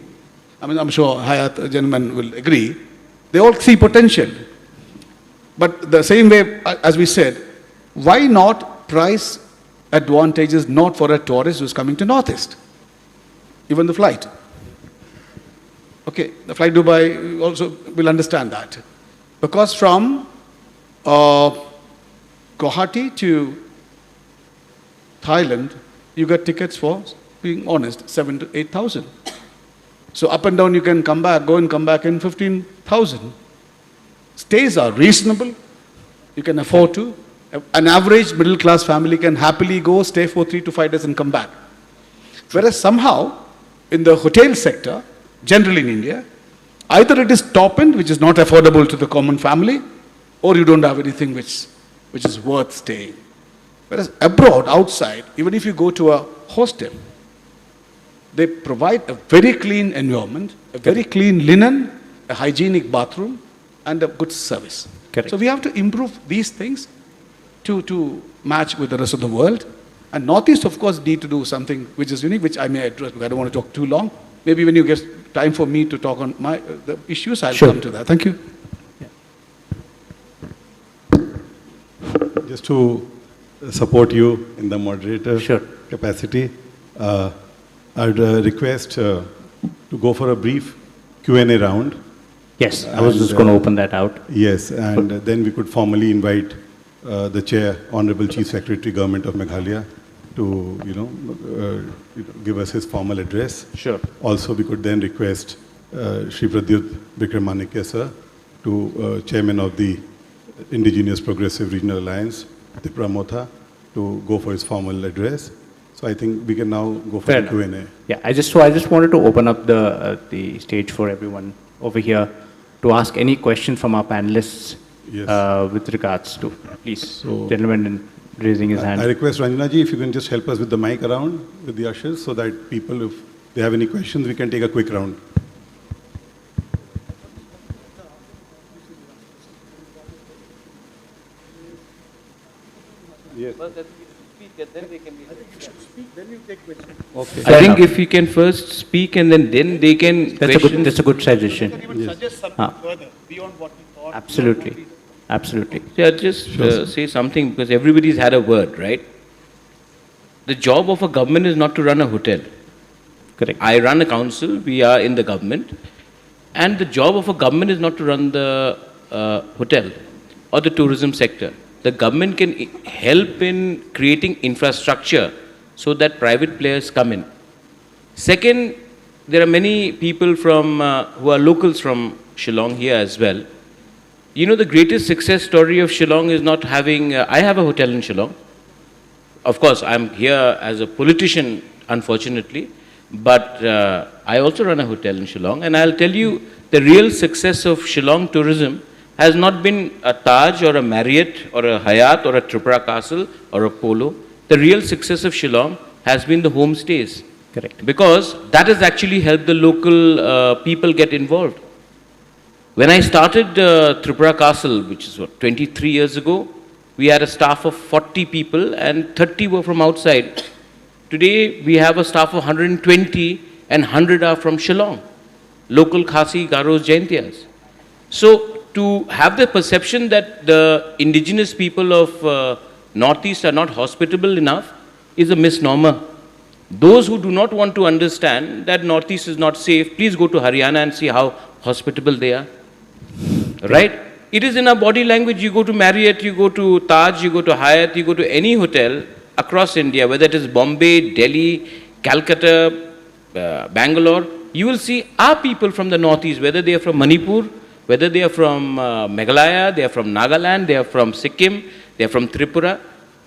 I mean, I'm sure Hayat gentlemen will agree. They all see potential. But the same way, as we said, why not price advantages not for a tourist who's coming to Northeast? Even the flight. Okay, the flight Dubai also will understand that. Because from Guwahati to Thailand, you get tickets for, being honest, 7,000 to 8,000. So up and down you can go and come back in 15,000. Stays are reasonable. You can afford to. An average middle class family can happily go, stay for 3 to 5 days and come back. Whereas somehow, in the hotel sector, generally in India, either it is top end, which is not affordable to the common family, or you don't have anything which is worth staying. Whereas abroad, outside, even if you go to a hostel, they provide a very clean environment, a very clean linen, a hygienic bathroom, and a good service. Correct. So we have to improve these things to match with the rest of the world. And Northeast, of course, need to do something which is unique, which I may address, because I don't want to talk too long. Maybe when you get time for me to talk on the issues, I'll come to that. Thank you. Just to support you in the moderator capacity, I'd request to go for a brief Q&A round. Yes, I was just going to open that out. Yes, and then we could formally invite the Chair, Honorable Chief Secretary, Government of Meghalaya, to give us his formal address. Sure. Also, we could then request Shri Pradyut Vikramanike sir, Chairman of the Indigenous Progressive Regional Alliance, Tripura Motha, to go for his formal address. So I think we can now go for the Q&A. Yeah, I just wanted to open up the stage for everyone over here to ask any question from our panelists with regards to, please, gentleman raising his hand. I request Ranjana ji, if you can just help us with the mic around with the ushers, so that people, if they have any questions, we can take a quick round. Yes. Okay. I think if we can first speak and then they can question. That's a good suggestion. Suggest something further beyond what we thought. Absolutely. Absolutely. Yeah, just say something, because everybody's had a word, right? The job of a government is not to run a hotel. Correct. I run a council, we are in the government, and the job of a government is not to run the hotel or the tourism sector. The government can help in creating infrastructure so that private players come in. Second, there are many people from who are locals from Shillong here as well. You know, the greatest success story of Shillong is not having, I have a hotel in Shillong. Of course, I'm here as a politician, unfortunately, but I also run a hotel in Shillong, and I'll tell you, the real success of Shillong tourism has not been a Taj or a Marriott or a Hyatt or a Tripura Castle or a Polo. The real success of Shillong has been the homestays. Correct. Because that has actually helped the local people get involved. When I started Tripura Castle, which is 23 years ago, we had a staff of 40 people and 30 were from outside. Today, we have a staff of 120 and 100 are from Shillong, local Khasi, Garos, Jaintiyas. So, to have the perception that the indigenous people of Northeast are not hospitable enough is a misnomer. Those who do not want to understand that Northeast is not safe, please go to Haryana and see how hospitable they are. Right? It is in our body language. You go to Marriott, you go to Taj, you go to Hyatt, you go to any hotel across India, whether it is Bombay, Delhi, Calcutta, Bangalore, you will see our people from the Northeast, whether they are from Manipur, whether they are from Meghalaya, they are from Nagaland, they are from Sikkim, they are from Tripura.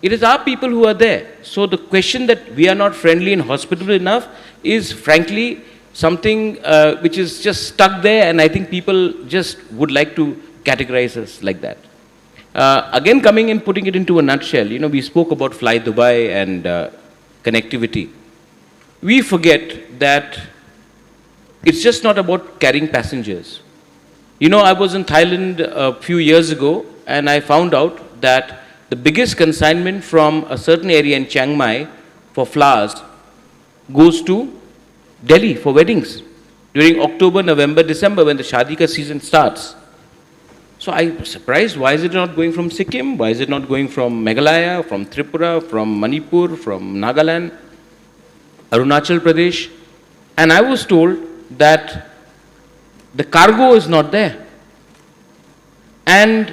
It is our people who are there. So the question that we are not friendly and hospitable enough is frankly something which is just stuck there, and I think people just would like to categorize us like that. Again, coming and putting it into a nutshell, you know, we spoke about Fly Dubai and connectivity. We forget that it's just not about carrying passengers. You know, I was in Thailand a few years ago, and I found out that the biggest consignment from a certain area in Chiang Mai for flowers goes to Delhi for weddings during October, November, December, when the Shadi ka season starts. So I was surprised, why is it not going from Sikkim? Why is it not going from Meghalaya, from Tripura, from Manipur, from Nagaland, Arunachal Pradesh? And I was told that the cargo is not there. And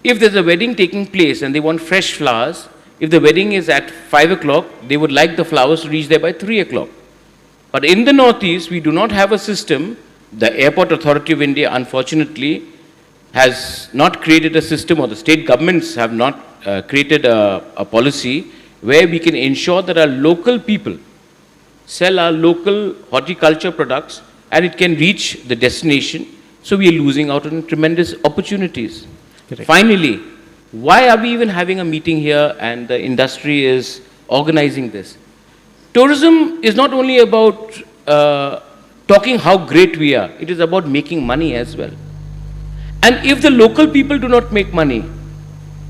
if there's a wedding taking place and they want fresh flowers, if the wedding is at 5 o'clock, they would like the flowers to reach there by 3 o'clock. But in the Northeast, we do not have a system. The Airport Authority of India, unfortunately, has not created a system, or the state governments have not created a policy where we can ensure that our local people sell our local horticulture products, and it can reach the destination. So we are losing out on tremendous opportunities. Correct. Finally, why are we even having a meeting here and the industry is organizing this? Tourism is not only about talking how great we are, it is about making money as well. And if the local people do not make money,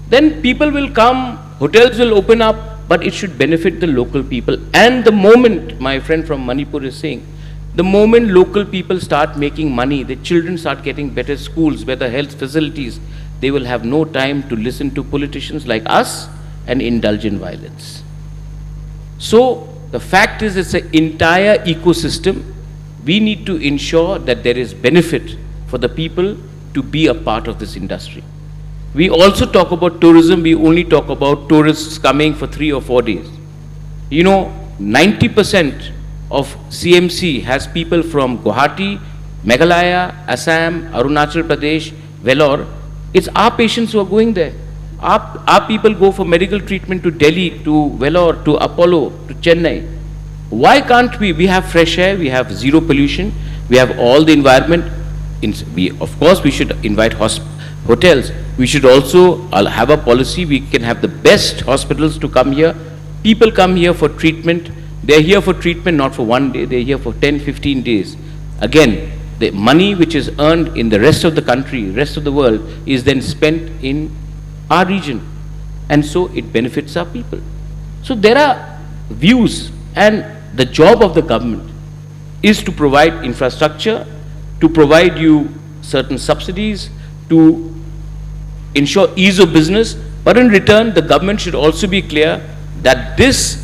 then people will come, hotels will open up, but it should benefit the local people. And the moment, my friend from Manipur is saying, the moment local people start making money, the children start getting better schools, better health facilities, they will have no time to listen to politicians like us and indulge in violence. So the fact is, it's an entire ecosystem. We need to ensure that there is benefit for the people to be a part of this industry. We also talk about tourism, we only talk about tourists coming for 3 or 4 days. You know, 90% of CMC has people from Guwahati, Meghalaya, Assam, Arunachal Pradesh, Vellore. It's our patients who are going there. Our people go for medical treatment to Delhi, to Vellore, to Apollo, to Chennai. Why can't we? We have fresh air, we have zero pollution, we have all the environment. Of course, we should invite hotels. We should also have a policy. We can have the best hospitals to come here. People come here for treatment. They're here for treatment not for 1 day, they're here for 10, 15 days. Again, the money which is earned in the rest of the country, rest of the world, is then spent in our region. And so it benefits our people. So there are views, and the job of the government is to provide infrastructure, to provide you certain subsidies, to ensure ease of business, but in return, the government should also be clear that this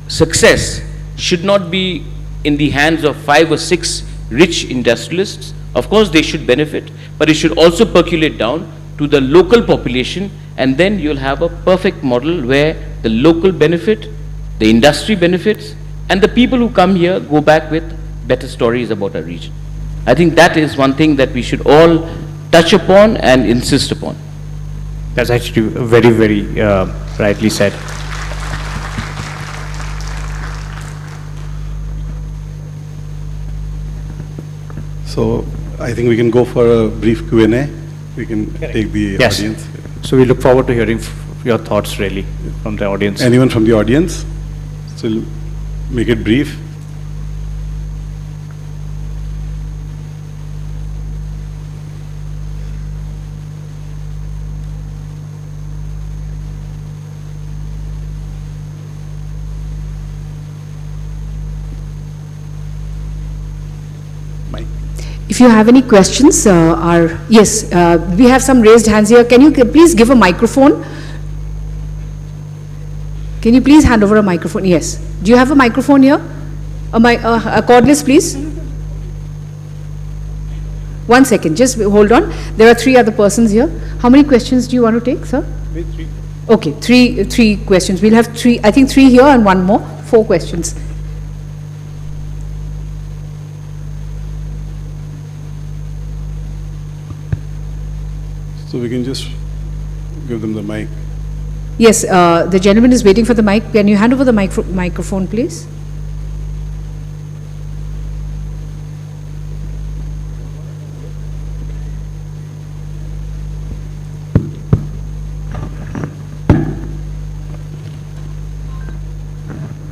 success should not be in the hands of 5 or 6 rich industrialists. Of course, they should benefit, but it should also percolate down to the local population, and then you'll have a perfect model where the local benefit, the industry benefits, and the people who come here go back with better stories about our region. I think that is one thing that we should all touch upon and insist upon. That's actually very, very rightly said. So I think we can go for a brief Q&A. We can take the Yes. audience. So we look forward to hearing your thoughts really from the audience. Anyone from the audience? So make it brief. If you have any questions, yes, we have some raised hands here. Can you please give a microphone? Can you please hand over a microphone? Yes. Do you have a microphone here? A cordless, please. 1 second, just hold on. There are 3 other persons here. How many questions do you want to take, sir? 3. Okay, three questions. We'll have 3, I think 3 here and 1 more, 4 questions. So we can just give them the mic. Yes, the gentleman is waiting for the mic. Can you hand over the microphone, please?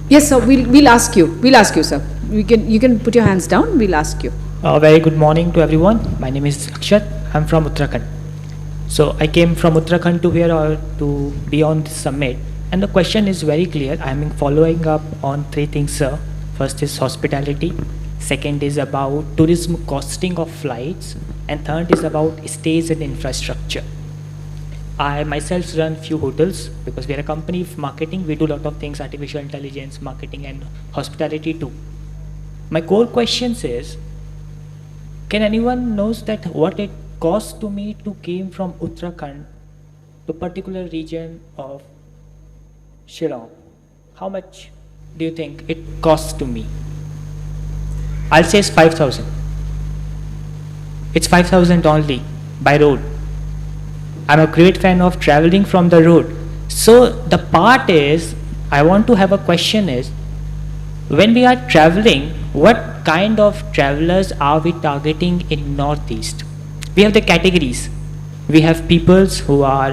Yes, sir, we'll ask you. We'll ask you, sir. You can put your hands down. We'll ask you. Very good morning to everyone. My name is Akshat. I'm from Uttarakhand. So I came from Uttarakhand to here to be on this summit. And the question is very clear. I'm following up on 3 things, sir. First is hospitality. Second is about tourism costing of flights. And third is about stays and infrastructure. I myself run few hotels because we are a company of marketing. We do a lot of things, artificial intelligence, marketing and hospitality too. My core question is, can anyone knows that what it cost to me to came from Uttarakhand to particular region of Shillong? How much do you think it costs to me? I'll say it's 5,000. It's 5,000 only by road. I'm a great fan of traveling from the road. So the part is, I want to have a question is, when we are traveling, what kind of travelers are we targeting in Northeast? We have the categories. We have peoples who are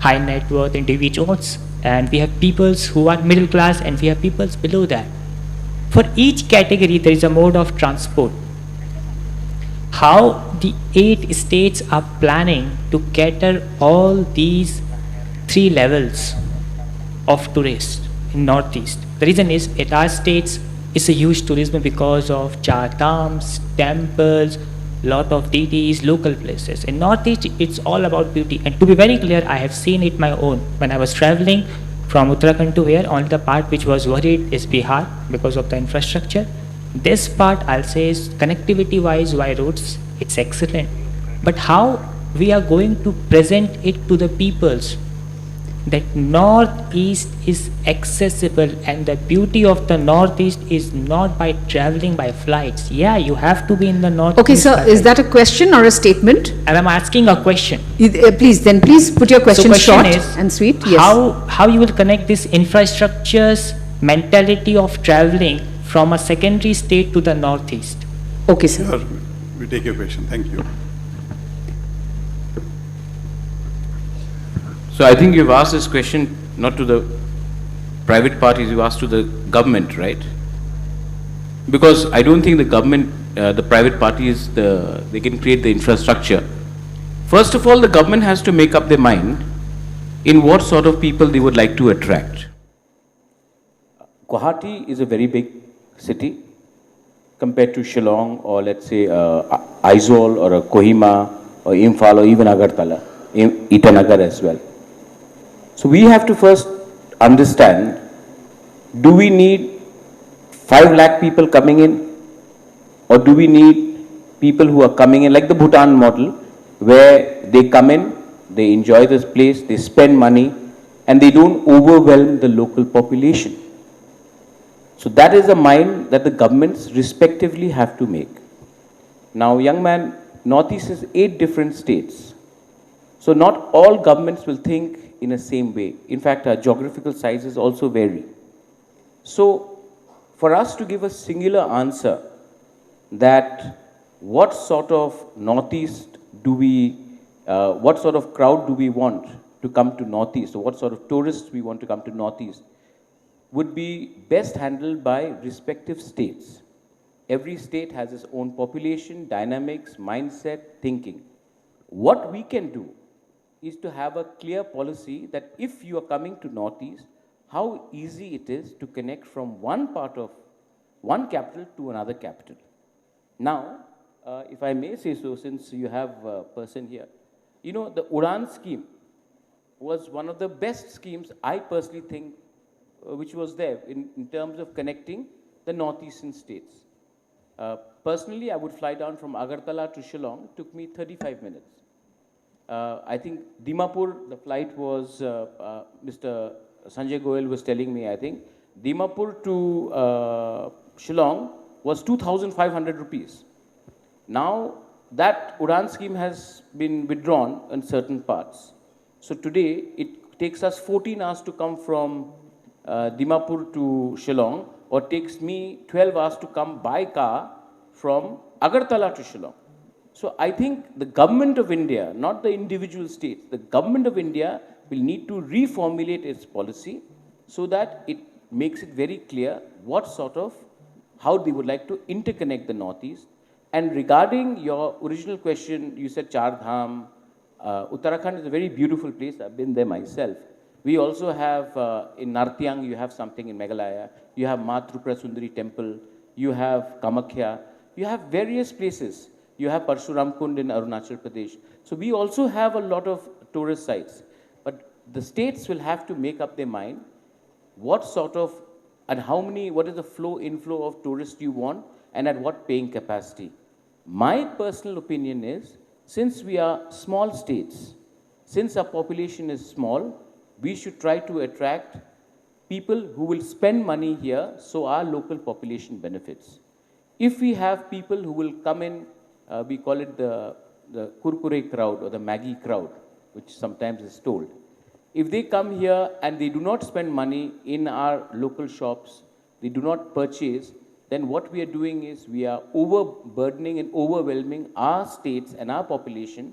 high net worth individuals, and we have peoples who are middle class, and we have peoples below that. For each category, there is a mode of transport. How the 8 states are planning to cater all these 3 levels of tourists in Northeast? The reason is, at our states, it's a huge tourism because of Char Dhams, temples, lot of deities, local places. In Northeast, it's all about beauty. And to be very clear, I have seen it my own. When I was traveling from Uttarakhand to here, only the part which was worried is Bihar because of the infrastructure. This part, I'll say, is connectivity-wise, by roads, it's excellent. But how we are going to present it to the peoples that Northeast is accessible, and the beauty of the Northeast is not by traveling by flights. Yeah, you have to be in the Northeast. Okay, sir, is that a question or a statement? And I'm asking a question. Please put your question, So short is, and sweet. Yes. How you will connect this infrastructure's mentality of traveling from a secondary state to the Northeast? Okay, sir. Sir, we take your question. Thank you. So I think you've asked this question not to the private parties, you asked to the government, right? Because I don't think the government, the private parties, they can create the infrastructure. First of all, the government has to make up their mind in what sort of people they would like to attract. Guwahati is a very big city compared to Shillong, or let's say Aizawl or Kohima or Imphal or even Agartala, Itanagar as well. So we have to first understand, do we need 5 lakh people coming in, or do we need people who are coming in like the Bhutan model, where they come in, they enjoy this place, they spend money, and they don't overwhelm the local population. So that is a mind that the governments respectively have to make. Now, young man, Northeast is 8 different states. So not all governments will think in the same way. In fact, our geographical sizes also vary. So for us to give a singular answer that what sort of Northeast do we, what sort of crowd do we want to come to Northeast, or what sort of tourists we want to come to Northeast, would be best handled by respective states. Every state has its own population, dynamics, mindset, thinking. What we can do is to have a clear policy that if you are coming to Northeast, how easy it is to connect from one part of one capital to another capital. Now, if I may say so, since you have a person here, you know, the Udan scheme was one of the best schemes I personally think which was there in terms of connecting the northeastern states. Personally, I would fly down from Agartala to Shillong. It took me 35 minutes. I think Dimapur, the flight was, Mr. Sanjay Goyal was telling me, I think, Dimapur to Shillong was 2,500 rupees. Now, that Udan scheme has been withdrawn in certain parts. So today, it takes us 14 hours to come from Dimapur to Shillong, or takes me 12 hours to come by car from Agartala to Shillong. So I think the government of India, not the individual states, the government of India will need to reformulate its policy so that it makes it very clear what sort of, how they would like to interconnect the Northeast. And regarding your original question, you said Char Dham, Uttarakhand is a very beautiful place. I've been there myself. We also have, in Nartyang, you have something in Meghalaya. You have Ma Tripura Sundari temple. You have Kamakhya. You have various places. You have Parshuram Kund in Arunachal Pradesh. So we also have a lot of tourist sites. But the states will have to make up their mind what sort of, and how many, what is the flow, inflow of tourists you want, and at what paying capacity. My personal opinion is, since we are small states, since our population is small, we should try to attract people who will spend money here so our local population benefits. If we have people who will come in, we call it the Kurkure crowd or the Maggie crowd, which sometimes is told. If they come here and they do not spend money in our local shops, they do not purchase, then what we are doing is we are overburdening and overwhelming our states and our population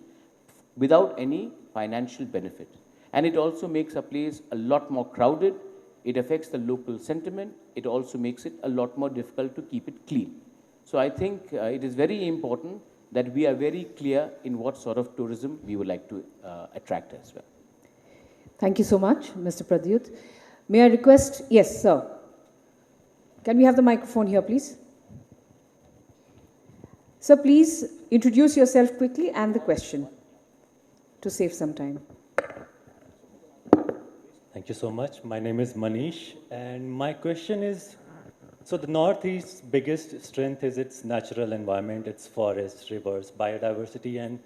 without any financial benefit. And it also makes our place a lot more crowded. It affects the local sentiment. It also makes it a lot more difficult to keep it clean. So I think it is very important that we are very clear in what sort of tourism we would like to attract as well. Thank you so much, Mr. Pradyut. May I request, yes, sir. Can we have the microphone here, please? Sir, please introduce yourself quickly and the question to save some time. Thank you so much. My name is Manish, and my question is, so the Northeast's biggest strength is its natural environment, its forests, rivers, biodiversity, and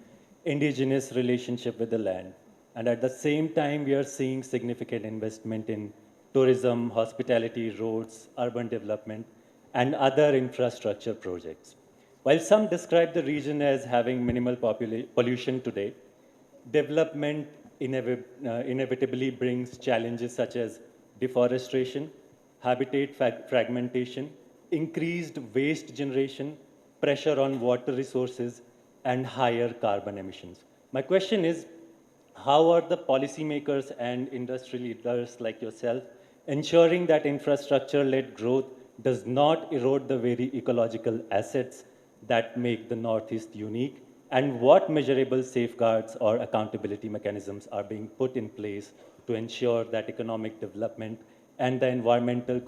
indigenous relationship with the land. And at the same time, we are seeing significant investment in tourism, hospitality, roads, urban development, and other infrastructure projects. While some describe the region as having minimal pollution today, development inevitably brings challenges such as deforestation, habitat fragmentation, increased waste generation, pressure on water resources, and higher carbon emissions. My question is, how are the policymakers and industry leaders like yourself ensuring that infrastructure-led growth does not erode the very ecological assets that make the Northeast unique? And what measurable safeguards or accountability mechanisms are being put in place to ensure that economic development and the environmental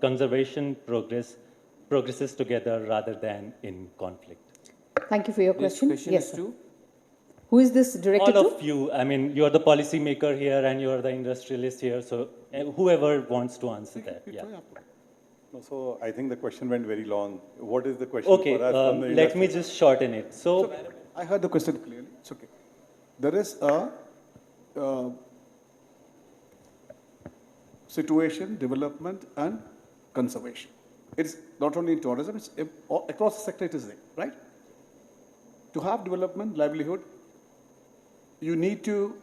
conservation progresses together rather than in conflict? Thank you for your question. This question yes, is to? Who is this directed All to? of you. I mean, you're the policymaker here and you're the industrialist here, so whoever wants to answer that. Yeah. No, so I think the question went very long. What is the question Okay, for us from the let me industry? just shorten it. So I heard the question clearly. It's okay. There is a situation, development, and conservation. It's not only in tourism, it's across the sector it is there, right? To have development, livelihood, you need to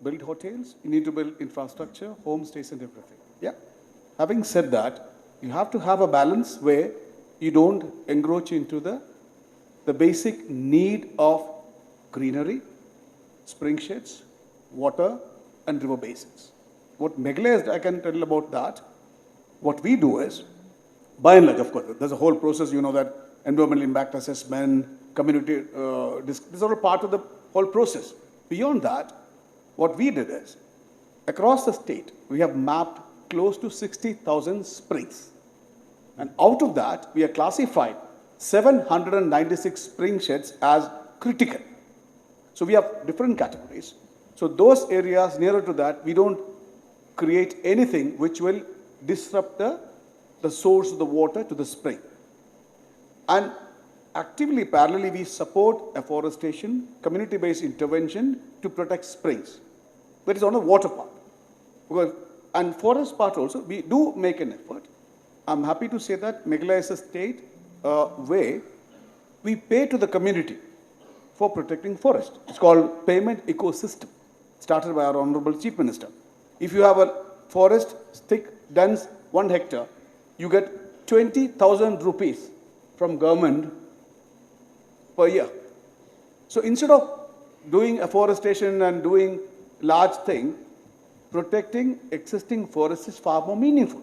build hotels, you need to build infrastructure, homestays and everything. Yeah. Having said that, you have to have a balance where you don't encroach into the basic need of greenery, spring sheds, water, and river basins. What Meghalaya is, I can tell about that. What we do is, by and large, of course, there's a whole process, you know, that environmental impact assessment, community, this is all part of the whole process. Beyond that, what we did is, across the state, we have mapped close to 60,000 springs. And out of that, we have classified 796 spring sheds as critical. So we have different categories. So those areas nearer to that, we don't create anything which will disrupt the source of the water to the spring. And actively, parallelly, we support afforestation, community-based intervention to protect springs. That is on the water part. And forest part also, we do make an effort. I'm happy to say that Meghalaya is a state where we pay to the community for protecting forest. It's called payment ecosystem, started by our Honorable Chief Minister. If you have a forest, thick, dense, 1 hectare, you get 20,000 rupees from government per year. So instead of doing afforestation and doing large thing, protecting existing forests is far more meaningful,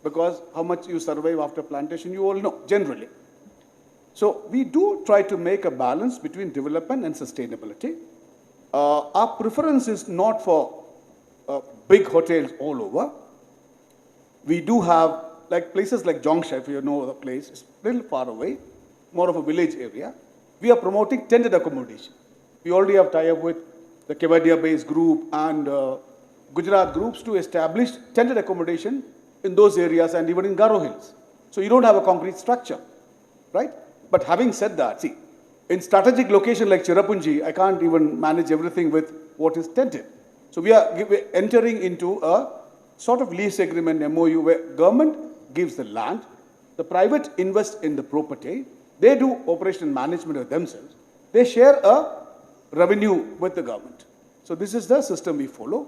because how much you survive after plantation, you all know, generally. So we do try to make a balance between development and sustainability. Our preference is not for big hotels all over. We do have, like places like Jongsha, if you know the place, it's a little far away, more of a village area. We are promoting tented accommodation. We already have tie-up with the Kevadia-based group and Gujarat groups to establish tented accommodation in those areas and even in Garo Hills. So you don't have a concrete structure, right? But having said that, see, in strategic location like Cherrapunji, I can't even manage everything with what is tented. So we are entering into a sort of lease agreement MOU where government gives the land, the private invests in the property, they do operation and management of themselves, they share a revenue with the government. So this is the system we follow.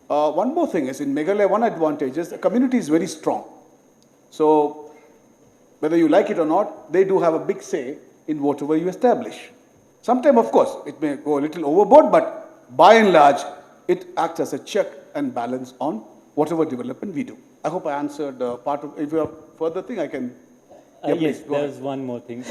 One more thing is in Meghalaya, one advantage is the community is very strong. So whether you like it or not, they do have a big say in whatever you establish. Sometimes, of course, it may go a little overboard, but by and large, it acts as a check and balance on whatever development we do. I hope I answered part of. If you have further thing, I can. Yeah, yes, please, go ahead. there's one more thing.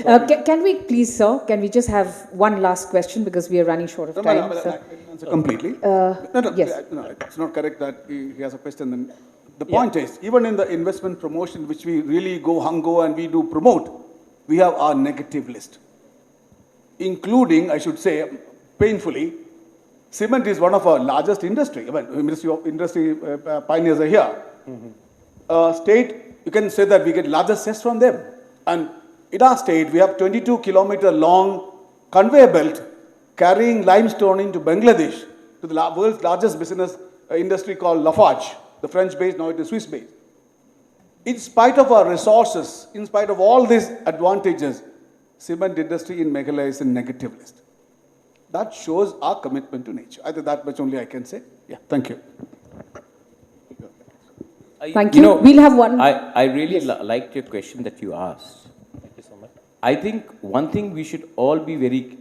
Can we please, sir, can we just have one last question because we are running short of time? No, sir. I can answer completely. Yes. No, it's not correct that he has a question. Then the point is, even in the investment promotion, which we really go hungo and we do promote, we have our negative list, including, I should say, painfully, cement is one of our largest industry. I mean, industry pioneers are here. State, you can say that we get larger cess from them. And in our state, we have 22-kilometer long conveyor belt carrying limestone into Bangladesh to the world's largest business industry called Lafarge, the French-based, now it is Swiss-based. In spite of our resources, in spite of all these advantages, cement industry in Meghalaya is in negative list. That shows our commitment to nature. I think that much only I can say. Yeah, thank you. Thank you. We'll have one. I really liked your question that you asked. Thank you so much. I think one thing we should all be very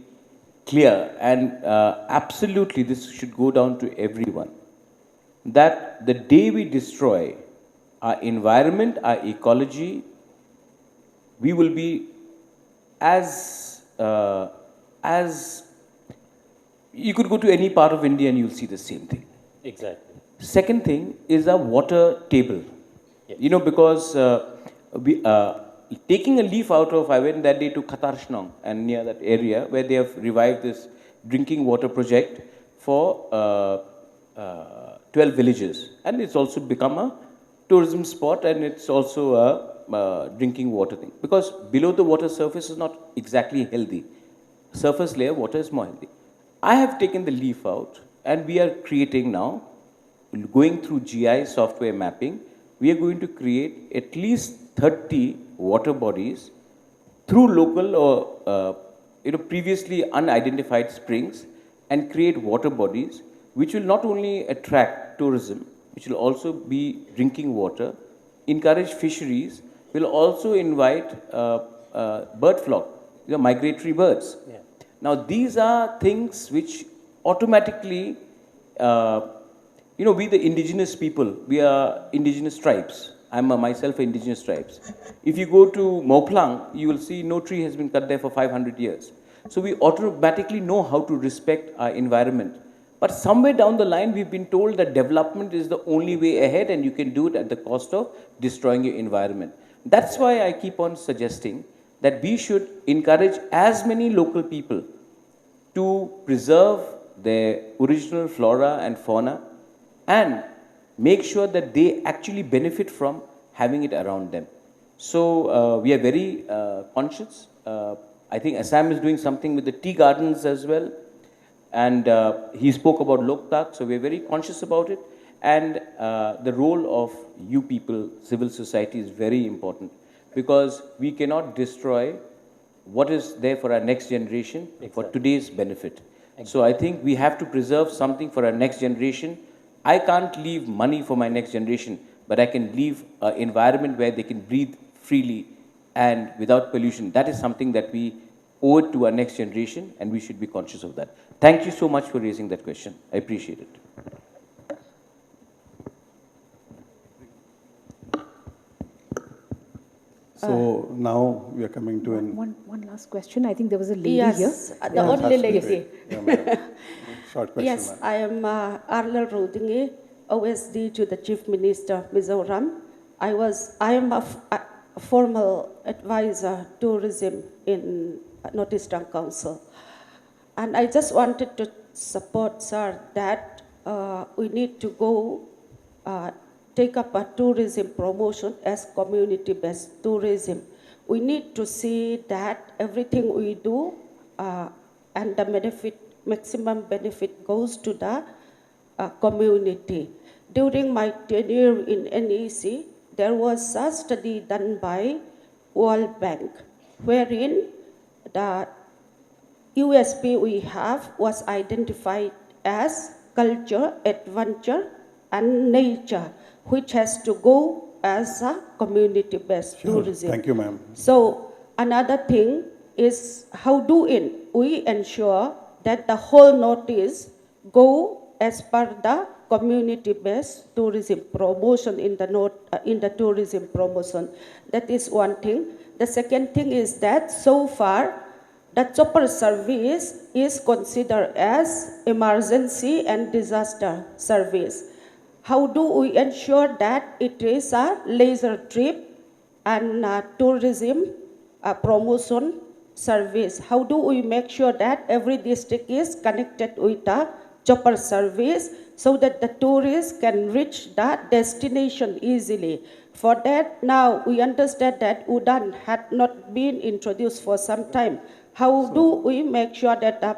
clear, and absolutely this should go down to everyone, that the day we destroy our environment, our ecology, we will be as you could go to any part of India and you'll see the same thing. Exactly. Second thing is a water table. Yes. You know, because we taking a leaf out of, I went that day to Katarshnong and near that area where they have revived this drinking water project for 12 villages. And it's also become a tourism spot, and it's also a drinking water thing. Because below the water surface is not exactly healthy. Surface layer water is more healthy. I have taken the leaf out, and we are creating now, going through GI software mapping, we are going to create at least 30 water bodies through local or previously unidentified springs, and create water bodies which will not only attract tourism, which will also be drinking water, encourage fisheries, will also invite bird flock, migratory birds. Yeah. Now these are things which automatically we the indigenous people, we are indigenous tribes. I'm myself indigenous tribes. If you go to Moplang, you will see no tree has been cut there for 500 years. So we automatically know how to respect our environment. But somewhere down the line, we've been told that development is the only way ahead, and you can do it at the cost of destroying your environment. That's why I keep on suggesting that we should encourage as many local people to preserve their original flora and fauna, and make sure that they actually benefit from having it around them. So we are very conscious. I think Assam is doing something with the tea gardens as well. And he spoke about Loktak, so we are very conscious about it. And the role of you people, civil society, is very important, because we cannot destroy what is there for our next generation, for today's benefit. So I think we have to preserve something for our next generation. I can't leave money for my next generation, but I can leave an environment where they can breathe freely and without pollution. That is something that we owe it to our next generation, and we should be conscious of that. Thank you so much for raising that question. I appreciate it. So now we are coming to one last question. I think there was a lady yes, here. The only lady. Short question. Yes, I am Arlal Rodinge, OSD to the Chief Minister, Mizoram. I am a formal advisor tourism in Northeastern Council. And I just wanted to support, sir, that we need to go take up a tourism promotion as community-based tourism. We need to see that everything we do and the maximum benefit goes to the community. During my tenure in NEC, there was a study done by World Bank, wherein the USP we have was identified as culture, adventure, and nature, which has to go as a community-based tourism. Thank you, ma'am. So another thing is how do we ensure that the whole Northeast go as per the community-based tourism promotion in the tourism promotion. That is one thing. The second thing is that so far the chopper service is considered as emergency and disaster service. How do we ensure that it is a leisure trip and tourism promotion service? How do we make sure that every district is connected with a chopper service so that the tourists can reach the destination easily? For that, now we understand that Udan had not been introduced for some time. How do we make sure that the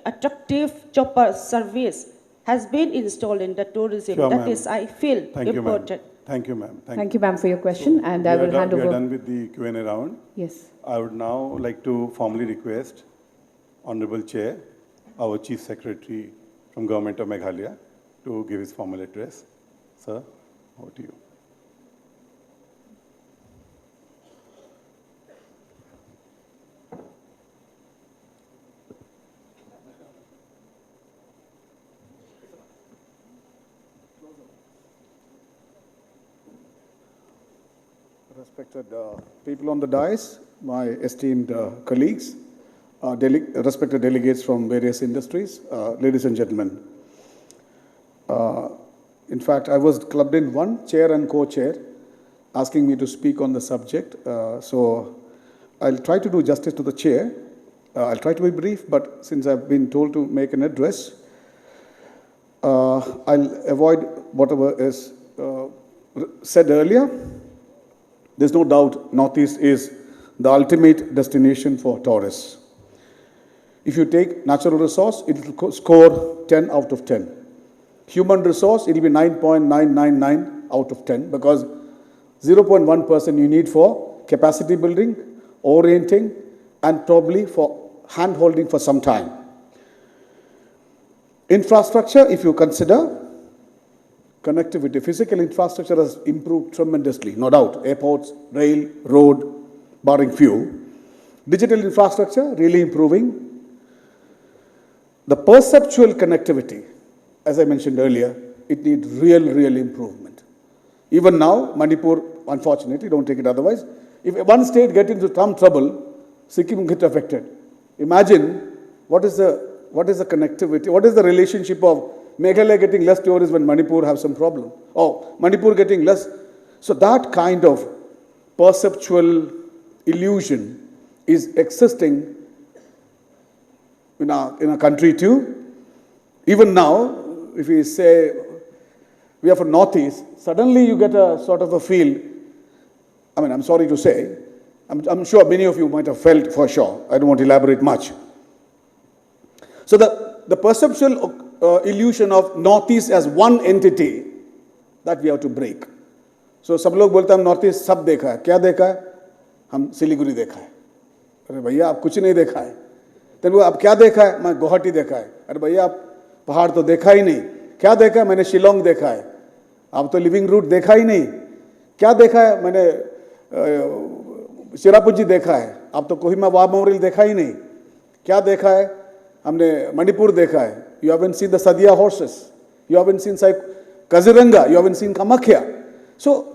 attractive chopper service has been installed in the tourism? Sure, that is, I feel, Thank you, ma'am. important. Thank you, ma'am. Thank you, ma'am, for your question, and I will hand over. We are done with the Q&A round. Yes. I would now like to formally request Honorable Chair, our Chief Secretary from Government of Meghalaya, to give his formal address. Sir, over to you. Respected people on the dais, my esteemed colleagues, respected delegates from various industries, ladies and gentlemen. In fact, I was clubbed in one chair and co-chair asking me to speak on the subject. So I'll try to do justice to the chair. I'll try to be brief, but since I've been told to make an address, I'll avoid whatever is said earlier. There's no doubt Northeast is the ultimate destination for tourists. If you take natural resource, it will score 10 out of 10. Human resource, it will be 9.999 out of 10 because 0.1% you need for capacity building, orienting, and probably for hand-holding for some time. Infrastructure, if you consider, connectivity, physical infrastructure has improved tremendously, no doubt. Airports, rail, road, barring few. Digital infrastructure really improving. The perceptual connectivity, as I mentioned earlier, it needs real improvement. Even now, Manipur, unfortunately, don't take it otherwise. If one state gets into some trouble, Sikkim gets affected. Imagine what is the connectivity, what is the relationship of Meghalaya getting less tourists when Manipur have some problem, or Manipur getting less. So that kind of perceptual illusion is existing in our country too. Even now, if we say we are from Northeast, suddenly you get a sort of a feel, I mean, I'm sorry to say, I'm sure many of you might have felt for sure. I don't want to elaborate much. So the perceptual illusion of Northeast as one entity that we have to break. So सब लोग बोलते हैं हम Northeast सब देखा है, क्या देखा है? हम सिलीगुड़ी देखा है. अरे भैया आप कुछ नहीं देखा है. तेरे को आप क्या देखा है? मैं गुवाहाटी देखा है. अरे भैया आप पहाड़ तो देखा ही नहीं. क्या देखा है? मैंने शिलोंग देखा है. आप तो लिविंग रूट देखा ही नहीं. क्या देखा है? मैंने चिरापुंजी देखा है. आप तो कोहिमा वार मेमोरियल देखा ही नहीं. क्या देखा है? हमने मणिपुर देखा है. You haven't seen the Sadia horses. You haven't seen Kaziranga. You haven't seen Kamakhya. So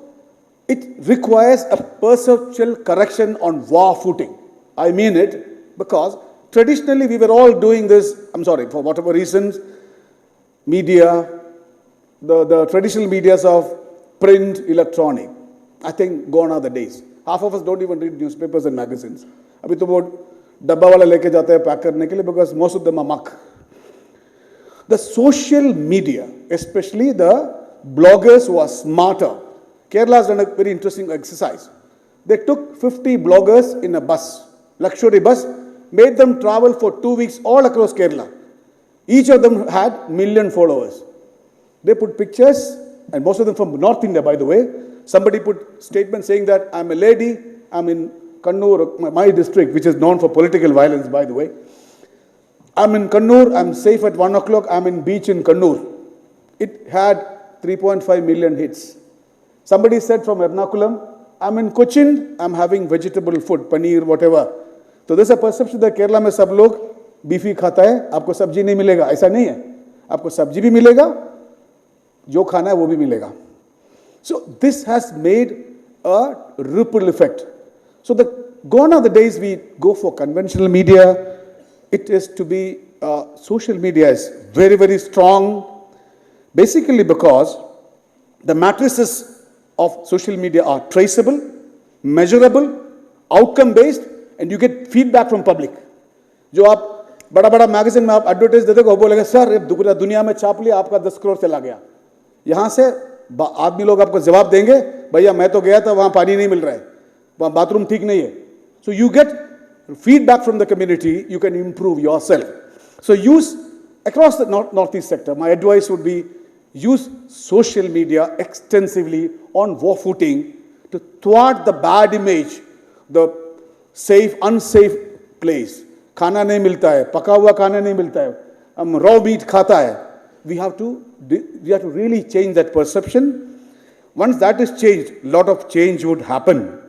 it requires a perceptual correction on war footing. I mean it because traditionally we were all doing this, I'm sorry, for whatever reasons, media, the traditional medias of print, electronic, I think gone are the days. Half of us don't even read newspapers and magazines. अभी तो वो डब्बा वाला लेके जाते हैं pack करने के लिए because most of them are muck. The social media, especially the bloggers who are smarter. Kerala has done a very interesting exercise. They took 50 bloggers in a bus, luxury bus, made them travel for 2 weeks all across Kerala. Each of them had 1 million followers. They put pictures, and most of them from North India, by the way. Somebody put statements saying that I'm a lady, I'm in Kannur, my district, which is known for political violence, by the way. I'm in Kannur, I'm safe at 1 o'clock, I'm in beach in Kannur. It had 3.5 million hits. Somebody said from Ernakulam, I'm in Cochin, I'm having vegetable food, paneer, whatever. So there's a perception that Kerala में सब लोग beefy खाता है, आपको सब्जी नहीं मिलेगा. ऐसा नहीं है. आपको सब्जी भी मिलेगा, जो खाना है वो भी मिलेगा. So this has made a ripple effect. So gone are the days we go for conventional media. It is to be, social media is very, very strong. Basically because the matrices of social media are traceable, measurable, outcome-based, and you get feedback from public. जो आप बड़ा-बड़ा magazine में आप advertise देते हो, बोलेगा sir पूरा दुनिया में छाप लिया, आपका 10 करोड़ चला गया. यहाँ से आदमी लोग आपको जवाब देंगे, भैया मैं तो गया था, वहाँ पानी नहीं मिल रहा है, वहाँ बाथरूम ठीक नहीं है. So you get feedback from the community, you can improve yourself. So use, across the northeast sector, my advice would be, use social media extensively on war footing to thwart the bad image, the safe, unsafe place. खाना नहीं मिलता है, पका हुआ खाना नहीं मिलता है, हम raw meat खाता है. We have to really change that perception. Once that is changed, a lot of change would happen.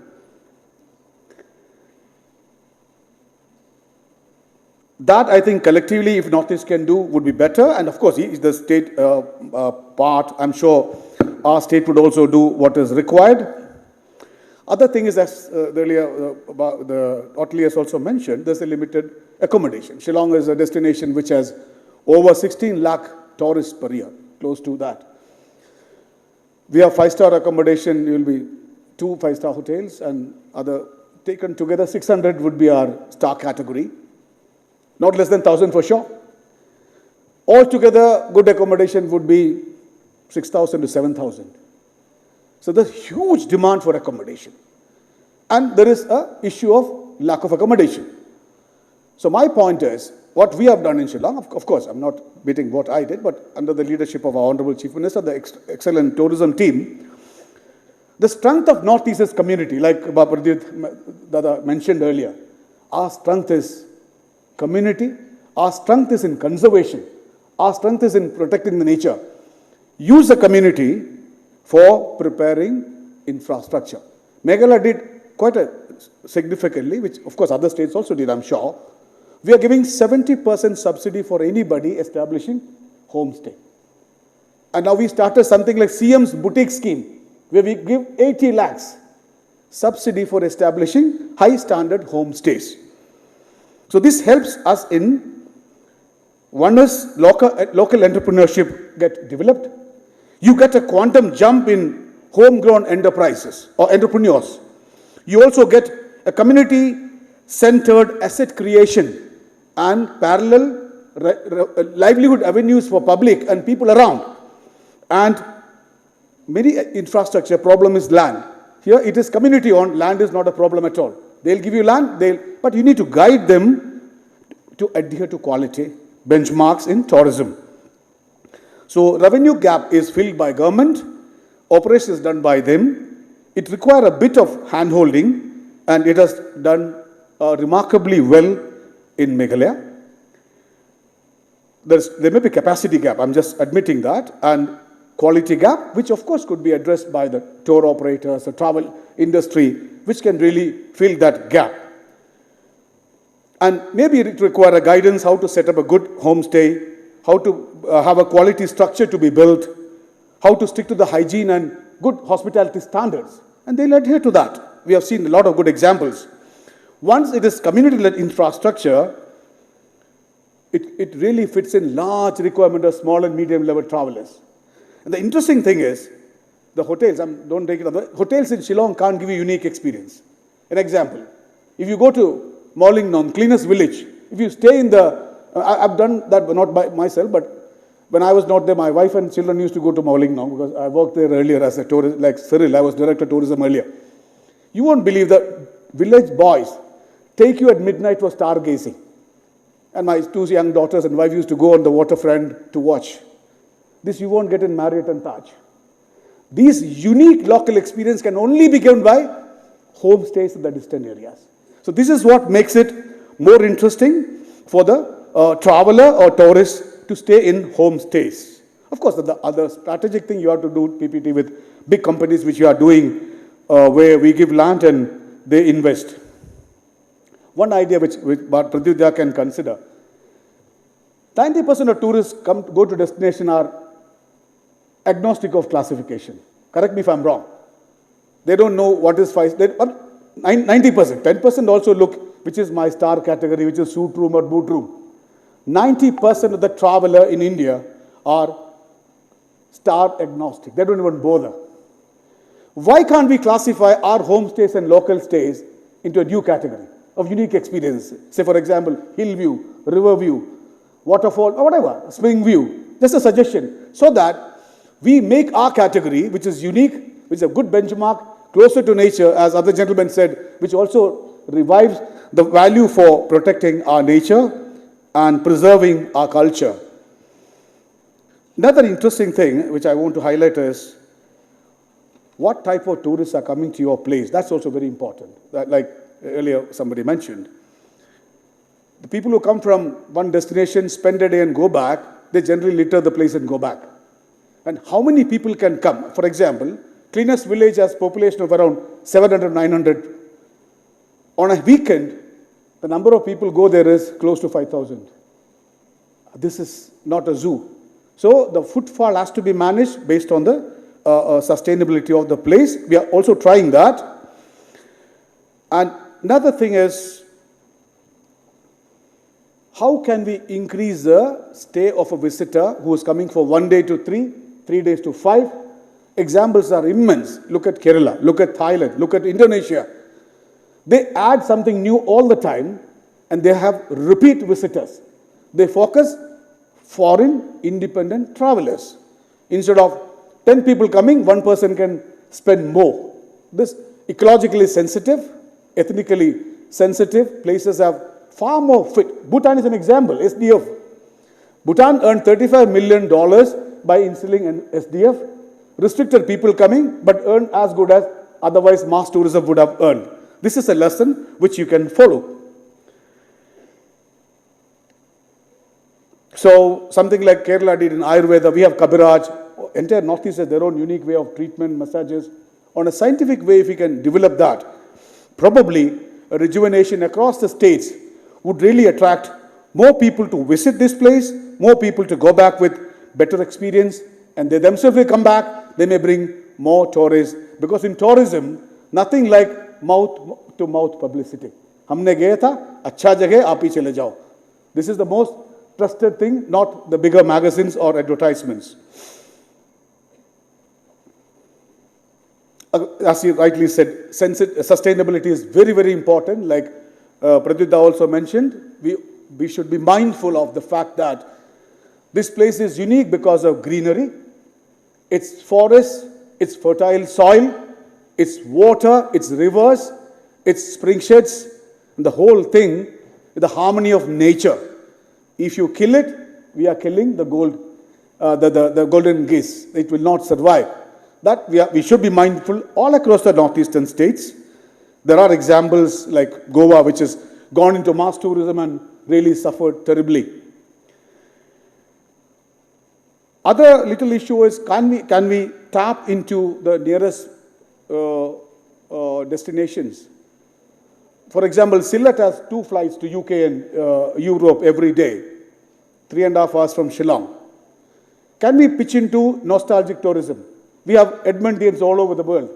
That I think collectively, if Northeast can do, would be better. And of course, the state part, I'm sure our state would also do what is required. Other thing is, as earlier the Otley has also mentioned, there's a limited accommodation. Shillong is a destination which has over 16 lakh tourists per year, close to that. We have 5-star accommodation, it will be 2 5-star hotels, and other taken together 600 would be our star category. Not less than 1,000 for sure. Altogether, good accommodation would be 6,000 to 7,000. So there's huge demand for accommodation. And there is an issue of lack of accommodation. So my point is, what we have done in Shillong, of course, I'm not beating what I did, but under the leadership of our Honorable Chief Minister, the excellent tourism team, the strength of Northeast's community, like Babaradit Dada mentioned earlier, our strength is community, our strength is in conservation, our strength is in protecting the nature. Use the community for preparing infrastructure. Meghalaya did quite significantly, which of course other states also did, I'm sure. We are giving 70% subsidy for anybody establishing homestay. And now we started something like CM's boutique scheme, where we give 80 lakhs subsidy for establishing high standard homestays. So this helps us in, one is local entrepreneurship get developed. You get a quantum jump in homegrown enterprises or entrepreneurs. You also get a community-centered asset creation and parallel livelihood avenues for public and people around. And many infrastructure problem is land. Here it is community-owned, land is not a problem at all. They'll give you land, but you need to guide them to adhere to quality benchmarks in tourism. So revenue gap is filled by government, operations done by them. It requires a bit of hand-holding, and it has done remarkably well in Meghalaya. There may be capacity gap, I'm just admitting that, and quality gap, which of course could be addressed by the tour operators, the travel industry, which can really fill that gap. And maybe it requires a guidance how to set up a good homestay, how to have a quality structure to be built, how to stick to the hygiene and good hospitality standards. And they'll adhere to that. We have seen a lot of good examples. Once it is community-led infrastructure, it really fits in large requirement of small and medium level travelers. And the interesting thing is, the hotels, don't take it away, hotels in Shillong can't give you unique experience. An example, if you go to Mawlyngnaung, cleanest village, if you stay in the, I've done that not by myself, but when I was not there, my wife and children used to go to Mawlyngnaung because I worked there earlier as a tourist, like Cyril, I was director of tourism earlier. You won't believe that village boys take you at midnight for stargazing. And my 2 young daughters and wife used to go on the waterfront to watch. This you won't get in Marriott and Taj. These unique local experience can only be given by homestays in the distant areas. So this is what makes it more interesting for the traveler or tourist to stay in homestays. Of course, the other strategic thing you have to do PPT with big companies which you are doing, where we give land and they invest. One idea which Pradyudha can consider, 90% of tourists go to destination are agnostic of classification. Correct me if I'm wrong. They don't know what is 90%. 10% also look, which is my star category, which is suit room or boot room. 90% of the traveler in India are star agnostic. They don't even bother. Why can't we classify our homestays and local stays into a new category of unique experiences? Say, for example, hill view, river view, waterfall, or whatever, spring view. Just a suggestion. So that we make our category, which is unique, which is a good benchmark, closer to nature, as other gentlemen said, which also revives the value for protecting our nature and preserving our culture. Another interesting thing which I want to highlight is what type of tourists are coming to your place. That's also very important. Like earlier somebody mentioned. The people who come from one destination, spend a day and go back, they generally litter the place and go back. And how many people can come? For example, Cleanest Village has a population of around 700, 900. On a weekend, the number of people go there is close to 5,000. This is not a zoo. So the footfall has to be managed based on the sustainability of the place. We are also trying that. And another thing is, how can we increase the stay of a visitor who is coming for 1 day to 3, 3 days to 5? Examples are immense. Look at Kerala, look at Thailand, look at Indonesia. They add something new all the time and they have repeat visitors. They focus foreign independent travelers. Instead of 10 people coming, 1 person can spend more. This ecologically sensitive, ethnically sensitive places have far more fit. Bhutan is an example, SDF. Bhutan earned $35 million by instilling an SDF. Restricted people coming, but earned as good as otherwise mass tourism would have earned. This is a lesson which you can follow. So something like Kerala did in Ayurveda, we have Kabiraj, entire Northeast has their own unique way of treatment, massages. On a scientific way, if we can develop that, probably a rejuvenation across the states would really attract more people to visit this place, more people to go back with better experience, and they themselves will come back, they may bring more tourists. Because in tourism, nothing like mouth-to-mouth publicity. Humne gaya tha, acha jagah, aap hi chale jao. This is the most trusted thing, not the bigger magazines or advertisements. As you rightly said, sustainability is very, very important. Like Pradyudha also mentioned, we should be mindful of the fact that this place is unique because of greenery, its forests, its fertile soil, its water, its rivers, its spring sheds, and the whole thing, the harmony of nature. If you kill it, we are killing the golden geese. It will not survive. That we should be mindful all across the northeastern states. There are examples like Goa, which has gone into mass tourism and really suffered terribly. Other little issue is, can we tap into the nearest destinations? For example, Sylhet has 2 flights to UK and Europe every day, 3.5 hours from Shillong. Can we pitch into nostalgic tourism? We have Edmondians all over the world.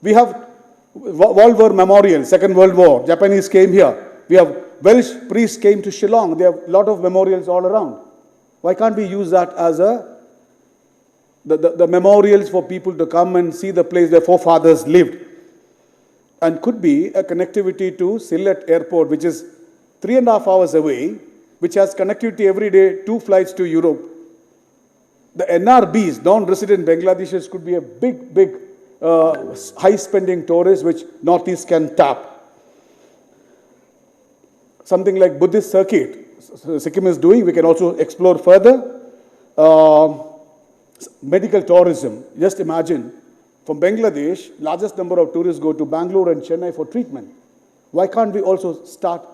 We have World War Memorial, Second World War. Japanese came here. We have Welsh priests came to Shillong. They have a lot of memorials all around. Why can't we use that as the memorials for people to come and see the place their forefathers lived? And could be a connectivity to Sylhet Airport, which is 3.5 hours away, which has connectivity every day, 2 flights to Europe. The NRBs, non-resident Bangladeshis, could be a big high-spending tourists which Northeast can tap. Something like Buddhist circuit, Sikkim is doing, we can also explore further. Medical tourism, just imagine, from Bangladesh, largest number of tourists go to Bangalore and Chennai for treatment. Why can't we also start,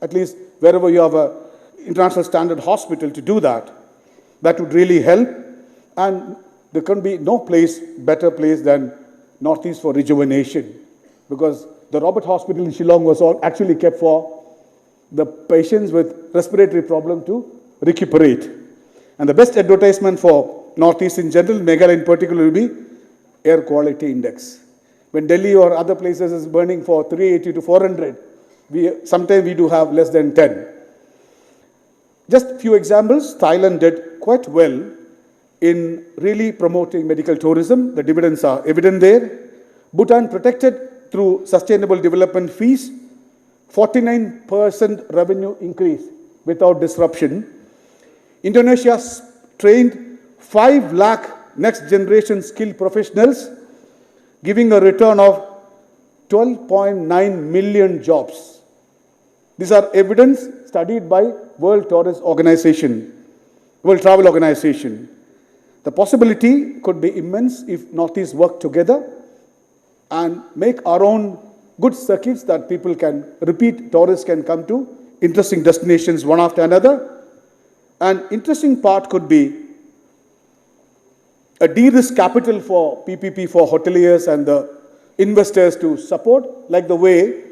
at least wherever you have an international standard hospital, to do that? That would really help. And there can be no place, better place than Northeast for rejuvenation, because the Robert Hospital in Shillong was actually kept for the patients with respiratory problem to recuperate. And the best advertisement for Northeast in general, Meghalaya in particular, will be air quality index. When Delhi or other places is burning for 380 to 400, sometimes we do have less than 10. Just a few examples. Thailand did quite well in really promoting medical tourism. The dividends are evident there. Bhutan protected through sustainable development fees, 49% revenue increase without disruption. Indonesia trained 5 lakh next generation skilled professionals, giving a return of 12.9 million jobs. These are evidence studied by World Travel Organization. The possibility could be immense if Northeast work together and make our own good circuits that people can repeat, tourists can come to, interesting destinations one after another. An interesting part could be a de-risk capital for PPP for hoteliers and the investors to support, like the way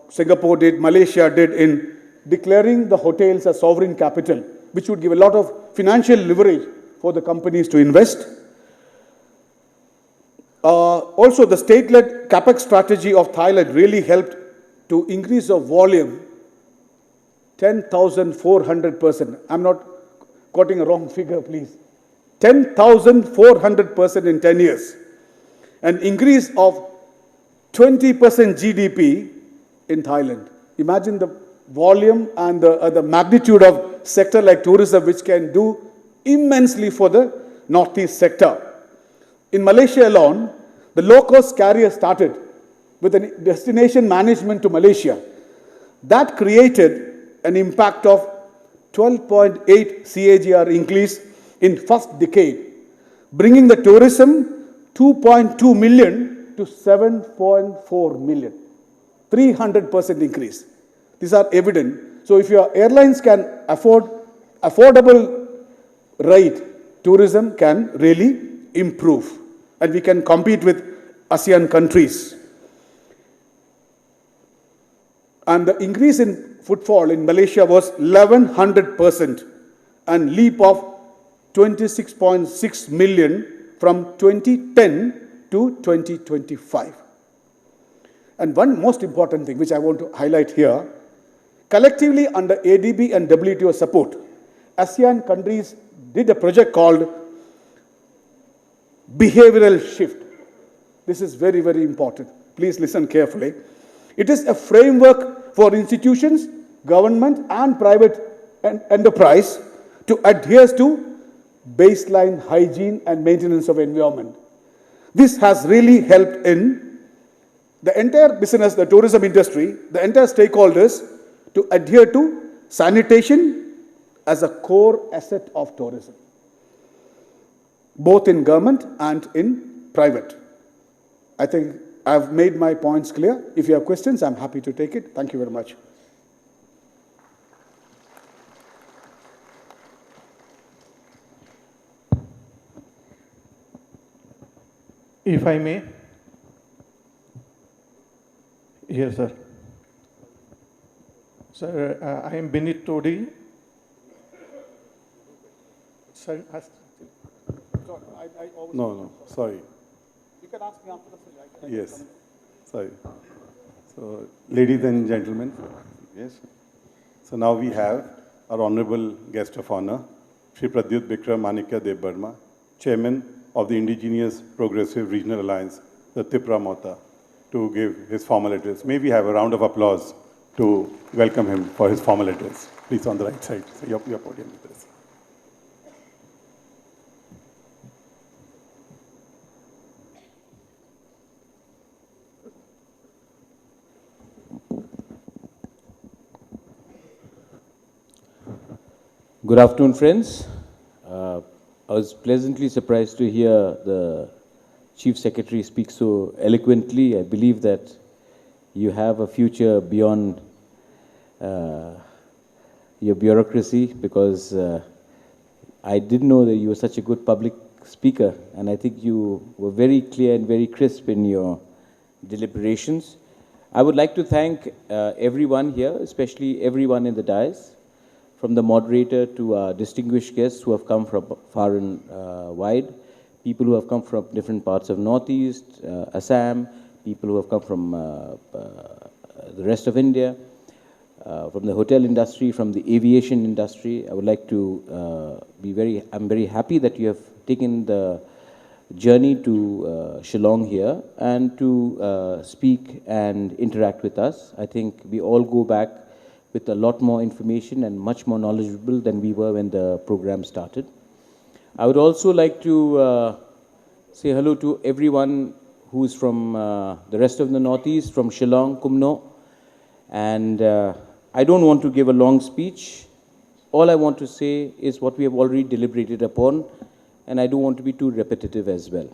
Singapore did, Malaysia did in declaring the hotels as sovereign capital, which would give a lot of financial leverage for the companies to invest. Also, the state-led CapEx strategy of Thailand really helped to increase the volume 10,400%. I'm not quoting a wrong figure, please. 10,400% in 10 years. An increase of 20% GDP in Thailand. Imagine the volume and the magnitude of sector like tourism, which can do immensely for the Northeast sector. In Malaysia alone, the low-cost carrier started with a destination management to Malaysia. That created an impact of 12.8 CAGR increase in first decade, bringing the tourism 2.2 million to 7.4 million. 300% increase. These are evident. So if your airlines can afford affordable rate, tourism can really improve. And we can compete with ASEAN countries. And the increase in footfall in Malaysia was 1100%, and leap of 26.6 million from 2010 to 2025. And one most important thing which I want to highlight here, collectively under ADB and WTO support, ASEAN countries did a project called Behavioral Shift. This is very, very important. Please listen carefully. It is a framework for institutions, government and private enterprise to adhere to baseline hygiene and maintenance of environment. This has really helped in the entire business, the tourism industry, the entire stakeholders to adhere to sanitation as a core asset of tourism, both in government and in private. I think I've made my points clear. If you have questions, I'm happy to take it. Thank you very much. If I may. Yes, sir. Sir, I am Binit Todi. Sir, No, sorry. You can ask me after the Yes, sorry. So, ladies and gentlemen, yes. So now we have our honorable guest of honor, Shri Pradyut Bikram Manikya Dev Burma, Chairman of the Indigenous Progressive Regional Alliance, the Tipra Mota, to give his formal address. May we have a round of applause to welcome him for his formal address. Please, on the right side, so your podium address. Good afternoon, friends. I was pleasantly surprised to hear the Chief Secretary speak so eloquently. I believe that you have a future beyond your bureaucracy, because I didn't know that you were such a good public speaker, and I think you were very clear and very crisp in your deliberations. I would like to thank everyone here, especially everyone in the dais, from the moderator to our distinguished guests who have come from far and wide, people who have come from different parts of Northeast, Assam, people who have come from the rest of India, from the hotel industry, from the aviation industry. I would like to I'm very happy that you have taken the journey to Shillong here and to speak and interact with us. I think we all go back with a lot more information and much more knowledgeable than we were when the program started. I would also like to say hello to everyone who's from the rest of the Northeast, from Shillong, Kumno. And I don't want to give a long speech. All I want to say is what we have already deliberated upon, and I don't want to be too repetitive as well.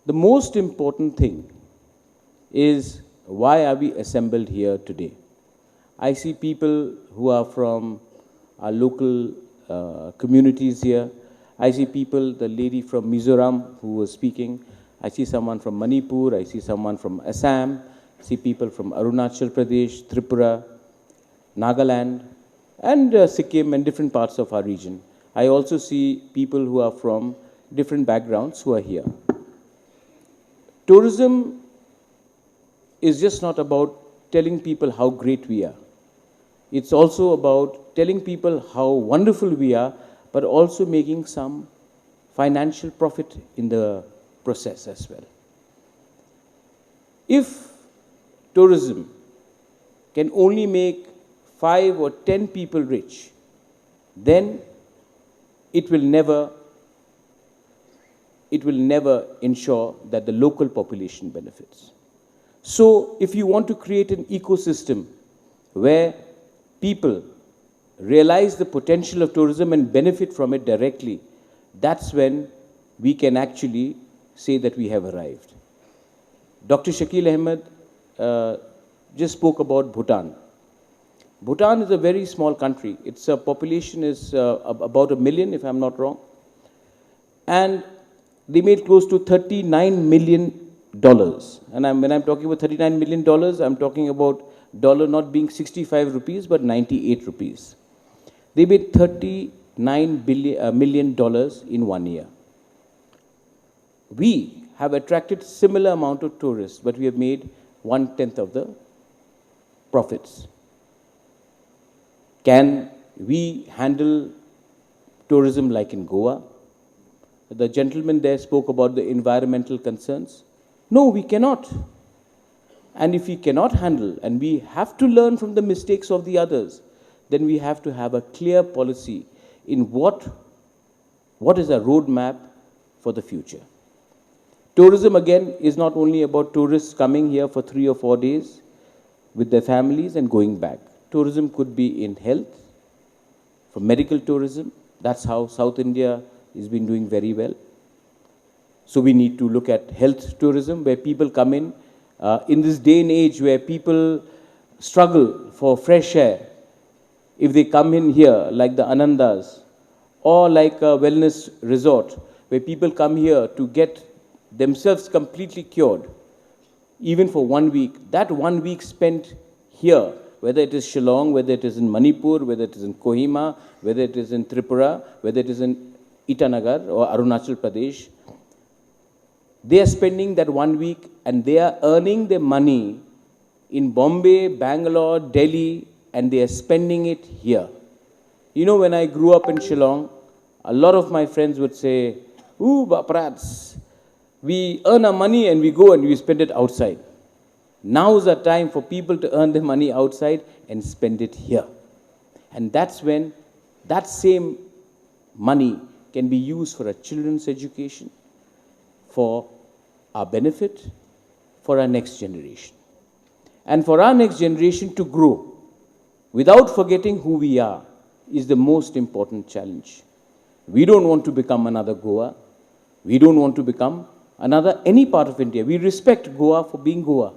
The most important thing is, why are we assembled here today? I see people who are from our local communities here. I see people, the lady from Mizoram who was speaking. I see someone from Manipur. I see someone from Assam. I see people from Arunachal Pradesh, Tripura, Nagaland, and Sikkim and different parts of our region. I also see people who are from different backgrounds who are here. Tourism is just not about telling people how great we are. It's also about telling people how wonderful we are, but also making some financial profit in the process as well. If tourism can only make 5 or 10 people rich, then it will never ensure that the local population benefits. So if you want to create an ecosystem where people realize the potential of tourism and benefit from it directly, that's when we can actually say that we have arrived. Dr. Shakil Ahmed just spoke about Bhutan. Bhutan is a very small country. Its population is about 1 million, if I'm not wrong. And they made close to $39 million. And when I'm talking about $39 million, I'm talking about dollar not being 65 rupees, but 98 rupees. They made $39 million in 1 year. We have attracted similar amount of tourists, but we have made 1/10 of the profits. Can we handle tourism like in Goa? The gentleman there spoke about the environmental concerns. No, we cannot. And if we cannot handle, and we have to learn from the mistakes of the others, then we have to have a clear policy in what is a roadmap for the future. Tourism, again, is not only about tourists coming here for 3 or 4 days with their families and going back. Tourism could be in health, for medical tourism. That's how South India has been doing very well. So we need to look at health tourism, where people come in this day and age where people struggle for fresh air. If they come in here like the Anandas or like a wellness resort, where people come here to get themselves completely cured, even for 1 week, that 1 week spent here, whether it is Shillong, whether it is in Manipur, whether it is in Kohima, whether it is in Tripura, whether it is in Itanagar or Arunachal Pradesh, they are spending that 1 week and they are earning their money in Bombay, Bangalore, Delhi, and they are spending it here. You know, when I grew up in Shillong, a lot of my friends would say, "Ooh, Baprats, we earn our money and we go and we spend it outside." Now is the time for people to earn their money outside and spend it here. And that's when that same money can be used for our children's education, for our benefit, for our next generation. And for our next generation to grow without forgetting who we are is the most important challenge. We don't want to become another Goa. We don't want to become any part of India. We respect Goa for being Goa.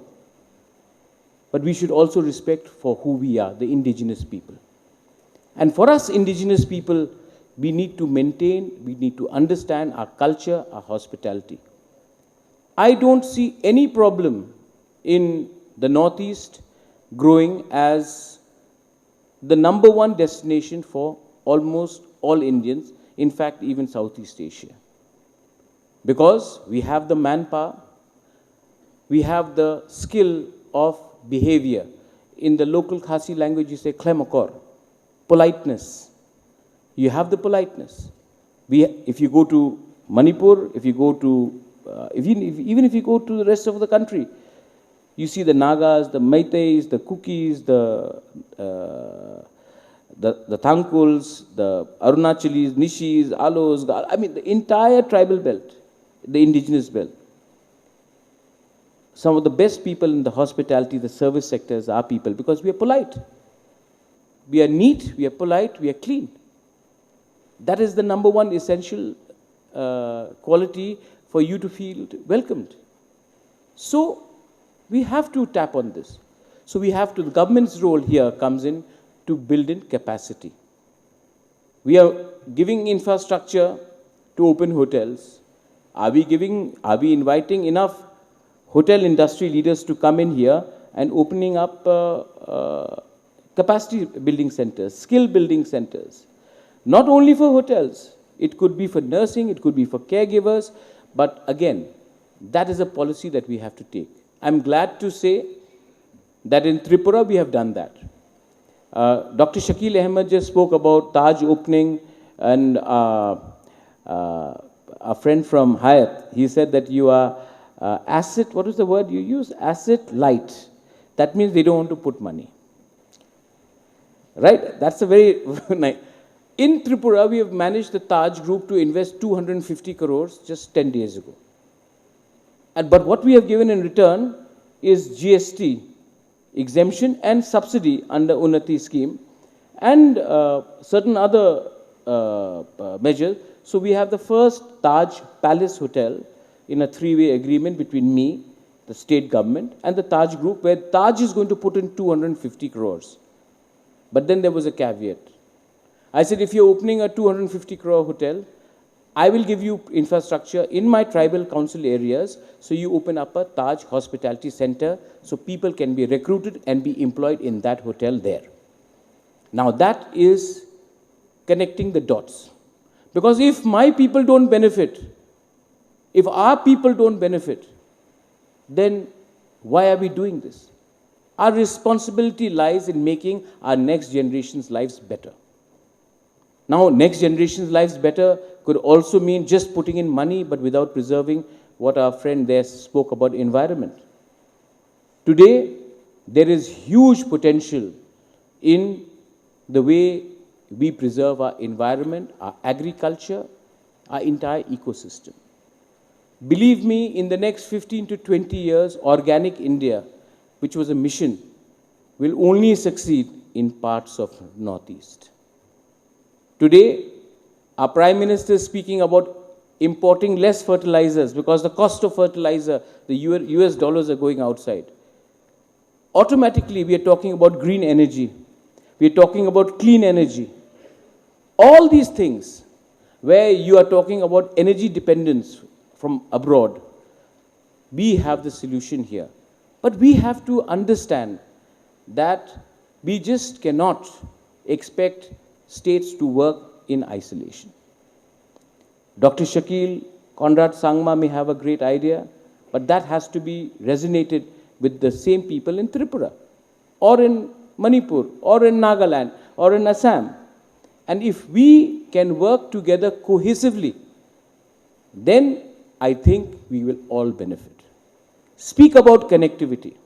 But we should also respect for who we are, the indigenous people. And for us indigenous people, we need to maintain, we need to understand our culture, our hospitality. I don't see any problem in the Northeast growing as the number one destination for almost all Indians, in fact, even Southeast Asia. Because we have the manpower, we have the skill of behavior. In the local Khasi language, you say klemakor, politeness. You have the politeness. If you go to Manipur, if you go to, even if you go to the rest of the country, you see the Nagas, the Meiteis, the Kukis, the Thankuls, the Arunachalis, Nishis, Alos, I mean the entire tribal belt, the indigenous belt. Some of the best people in the hospitality, the service sectors are people because we are polite. We are neat, we are polite, we are clean. That is the number one essential quality for you to feel welcomed. So we have to tap on this. So we have to, the government's role here comes in to build in capacity. We are giving infrastructure to open hotels. Are we inviting enough hotel industry leaders to come in here and opening up capacity building centers, skill building centers? Not only for hotels, it could be for nursing, it could be for caregivers, but again, that is a policy that we have to take. I'm glad to say that in Tripura we have done that. Dr. Shakil Ahmed just spoke about Taj opening, and a friend from Hyatt, he said that you are asset, what is the word you use? Asset light. That means they don't want to put money. Right? That's a very nice. In Tripura, we have managed the Taj Group to invest 250 crores just 10 days ago. But what we have given in return is GST exemption and subsidy under Unnati scheme and certain other measures. So we have the first Taj Palace Hotel in a three-way agreement between me, the state government, and the Taj Group, where Taj is going to put in 250 crores. But then there was a caveat. I said, if you're opening a 250 crore hotel, I will give you infrastructure in my tribal council areas, so you open up a Taj Hospitality Center so people can be recruited and be employed in that hotel there. Now that is connecting the dots. Because if my people don't benefit, if our people don't benefit, then why are we doing this? Our responsibility lies in making our next generation's lives better. Now, next generation's lives better could also mean just putting in money, but without preserving what our friend there spoke about, environment. Today, there is huge potential in the way we preserve our environment, our agriculture, our entire ecosystem. Believe me, in the next 15 to 20 years, Organic India, which was a mission, will only succeed in parts of Northeast. Today, our Prime Minister is speaking about importing less fertilizers because the cost of fertilizer, the US dollars are going outside. Automatically, we are talking about green energy. We are talking about clean energy. All these things where you are talking about energy dependence from abroad, we have the solution here. But we have to understand that we just cannot expect states to work in isolation. Dr. Shakil, Conrad Sangma may have a great idea, but that has to be resonated with the same people in Tripura, or in Manipur, or in Nagaland, or in Assam. And if we can work together cohesively, then I think we will all benefit. Speak about connectivity.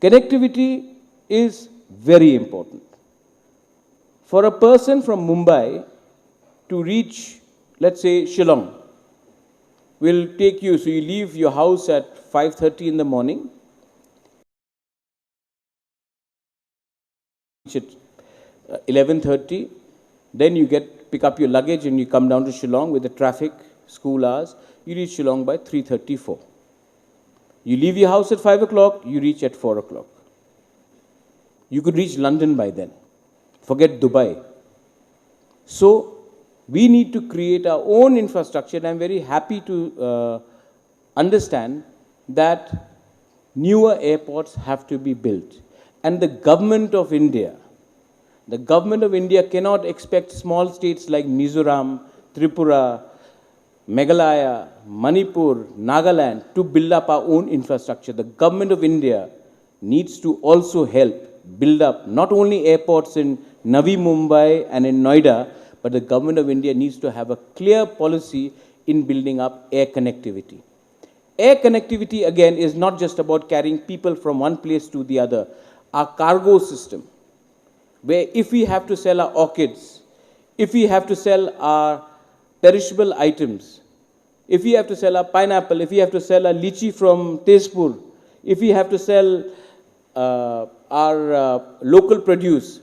Connectivity is very important. For a person from Mumbai to reach, let's say, Shillong, will take you, so you leave your house at 5:30 in the morning, reach at 11:30, then you pick up your luggage and you come down to Shillong with the traffic, school hours, you reach Shillong by 3:34. You leave your house at 5 o'clock, you reach at 4 o'clock. You could reach London by then. Forget Dubai. So we need to create our own infrastructure, and I'm very happy to understand that newer airports have to be built. And the government of India cannot expect small states like Mizoram, Tripura, Meghalaya, Manipur, Nagaland to build up our own infrastructure. The government of India needs to also help build up not only airports in Navi Mumbai and in Noida, but the government of India needs to have a clear policy in building up air connectivity. Air connectivity, again, is not just about carrying people from one place to the other. Our cargo system, where if we have to sell our orchids, if we have to sell our perishable items, if we have to sell our pineapple, if we have to sell our lychee from Tezpur, if we have to sell our local produce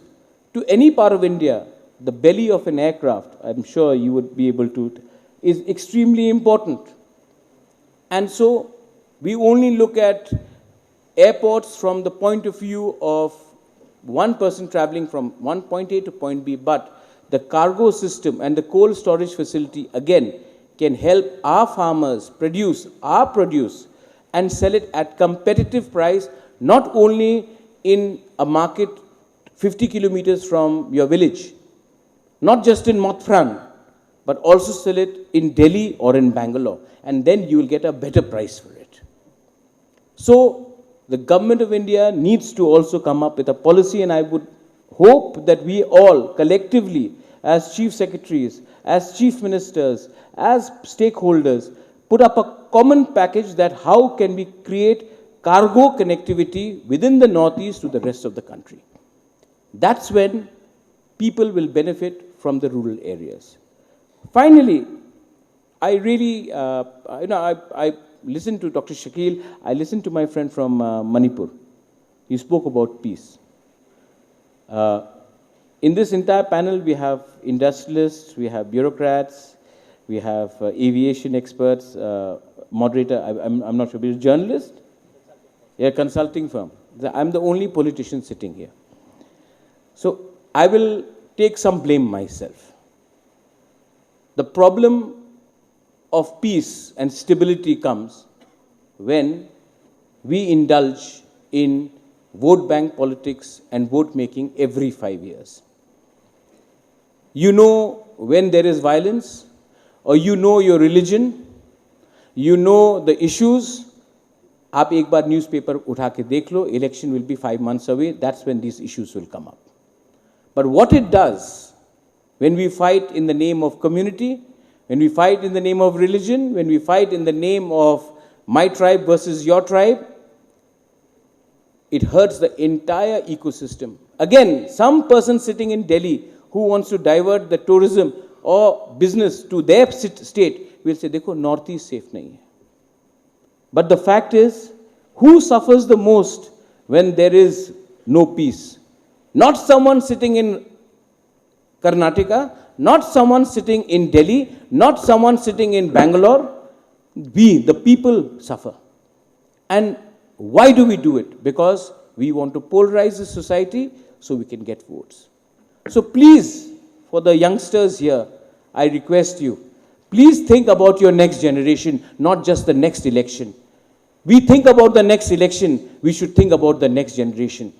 to any part of India, the belly of an aircraft, I'm sure you would be able to, is extremely important. And so we only look at airports from the point of view of one person traveling from one point A to point B, but the cargo system and the cold storage facility, again, can help our farmers produce our produce and sell it at competitive price, not only in a market 50 kilometers from your village, not just in Mathran, but also sell it in Delhi or in Bangalore, and then you will get a better price for it. So the government of India needs to also come up with a policy, and I would hope that we all collectively, as chief secretaries, as chief ministers, as stakeholders, put up a common package that how can we create cargo connectivity within the Northeast to the rest of the country. That's when people will benefit from the rural areas. Finally, I really, I listened to Dr. Shakil, I listened to my friend from Manipur. He spoke about peace. In this entire panel, we have industrialists, we have bureaucrats, we have aviation experts, moderator, I'm not sure, but a journalist? Yeah, consulting firm. I'm the only politician sitting here. So I will take some blame myself. The problem of peace and stability comes when we indulge in vote bank politics and vote making every 5 years. You know when there is violence, or you know your religion, you know the issues. आप एक बार newspaper उठा के देख लो, election will be 5 months away, that's when these issues will come up. But what it does, when we fight in the name of community, when we fight in the name of religion, when we fight in the name of my tribe versus your tribe, it hurts the entire ecosystem. Again, some person sitting in Delhi who wants to divert the tourism or business to their state will say, देखो, Northeast safe नहीं है. But the fact is, who suffers the most when there is no peace? Not someone sitting in Karnataka, not someone sitting in Delhi, not someone sitting in Bangalore. We, the people, suffer. And why do we do it? Because we want to polarize the society so we can get votes. So please, for the youngsters here, I request you, please think about your next generation, not just the next election. We think about the next election, we should think about the next generation.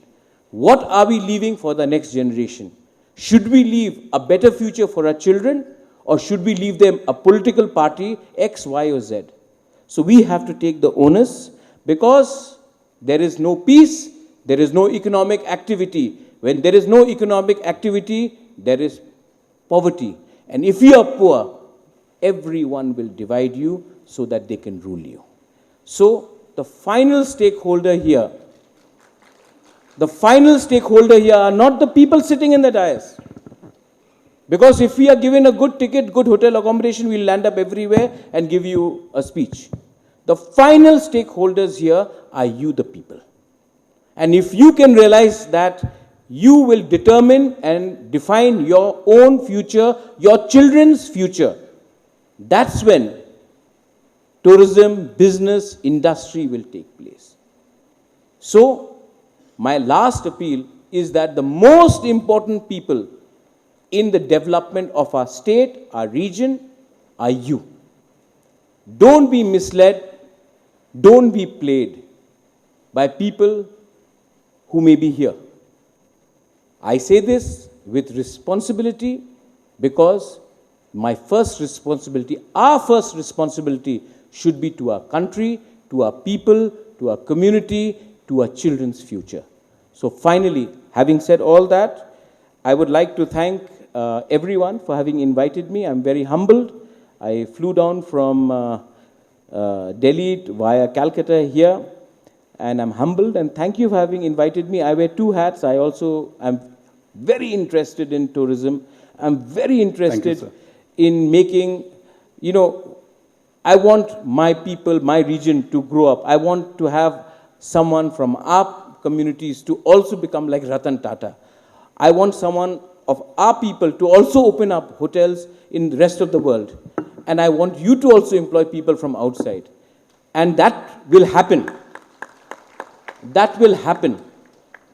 What are we leaving for the next generation? Should we leave a better future for our children, or should we leave them a political party, X, Y, or Z? So we have to take the onus, because there is no peace, there is no economic activity. When there is no economic activity, there is poverty. And if you are poor, everyone will divide you so that they can rule you. So the final stakeholder here are not the people sitting in the dais. Because if we are given a good ticket, good hotel accommodation, we'll land up everywhere and give you a speech. The final stakeholders here are you, the people. And if you can realize that you will determine and define your own future, your children's future, that's when tourism, business, industry will take place. So, my last appeal is that the most important people in the development of our state, our region, are you. Don't be misled, don't be played by people who may be here. I say this with responsibility because my first responsibility, our first responsibility should be to our country, to our people, to our community, to our children's future. So finally, having said all that, I would like to thank everyone for having invited me. I'm very humbled. I flew down from Delhi via Calcutta here, and I'm humbled, and thank you for having invited me. I wear two hats. I also am very interested in tourism. I'm very interested in making, you know, I want my people, my region to grow up. I want to have someone from our communities to also become like Ratan Tata. I want someone of our people to also open up hotels in the rest of the world. And I want you to also employ people from outside. And that will happen. That will happen.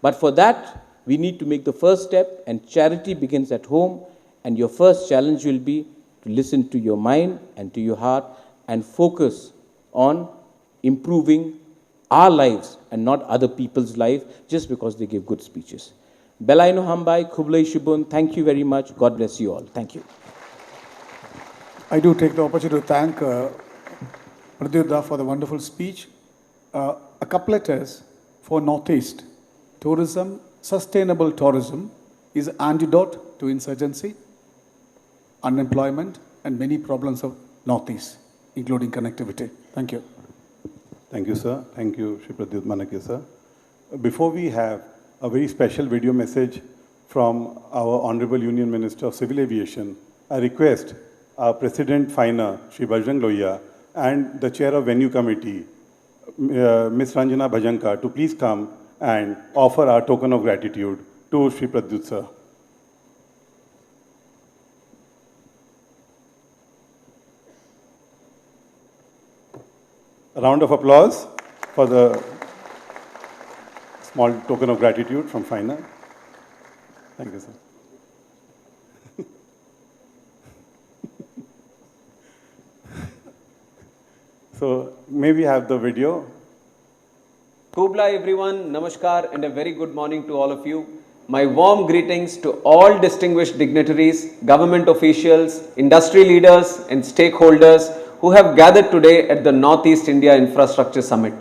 But for that, we need to make the first step, and charity begins at home. And your first challenge will be to listen to your mind and to your heart and focus on improving our lives and not other people's lives just because they give good speeches. Belaino Hambai, Khublai Shibun, thank you very much. God bless you all. Thank you. I do take the opportunity to thank Pradyuta for the wonderful speech. A couplet is for Northeast. Tourism, sustainable tourism is antidote to insurgency, unemployment, and many problems of Northeast, including connectivity. Thank you. Thank you, sir. Thank you, Shri Pradyut Manakia, sir. Before we have a very special video message from our Honorable Union Minister of Civil Aviation, I request our President FINA, Shri Bajrang Lohia, and the Chair of Venue Committee, Ms. Ranjana Bhajanka, to please come and offer our token of gratitude to Shri Pradyut, sir. A round of applause for the small token of gratitude from FINA. Thank you, sir. So, may we have the video? Kubla everyone, Namaskar, and a very good morning to all of you. My warm greetings to all distinguished dignitaries, government officials, industry leaders and stakeholders who have gathered today at the Northeast India Infrastructure Summit.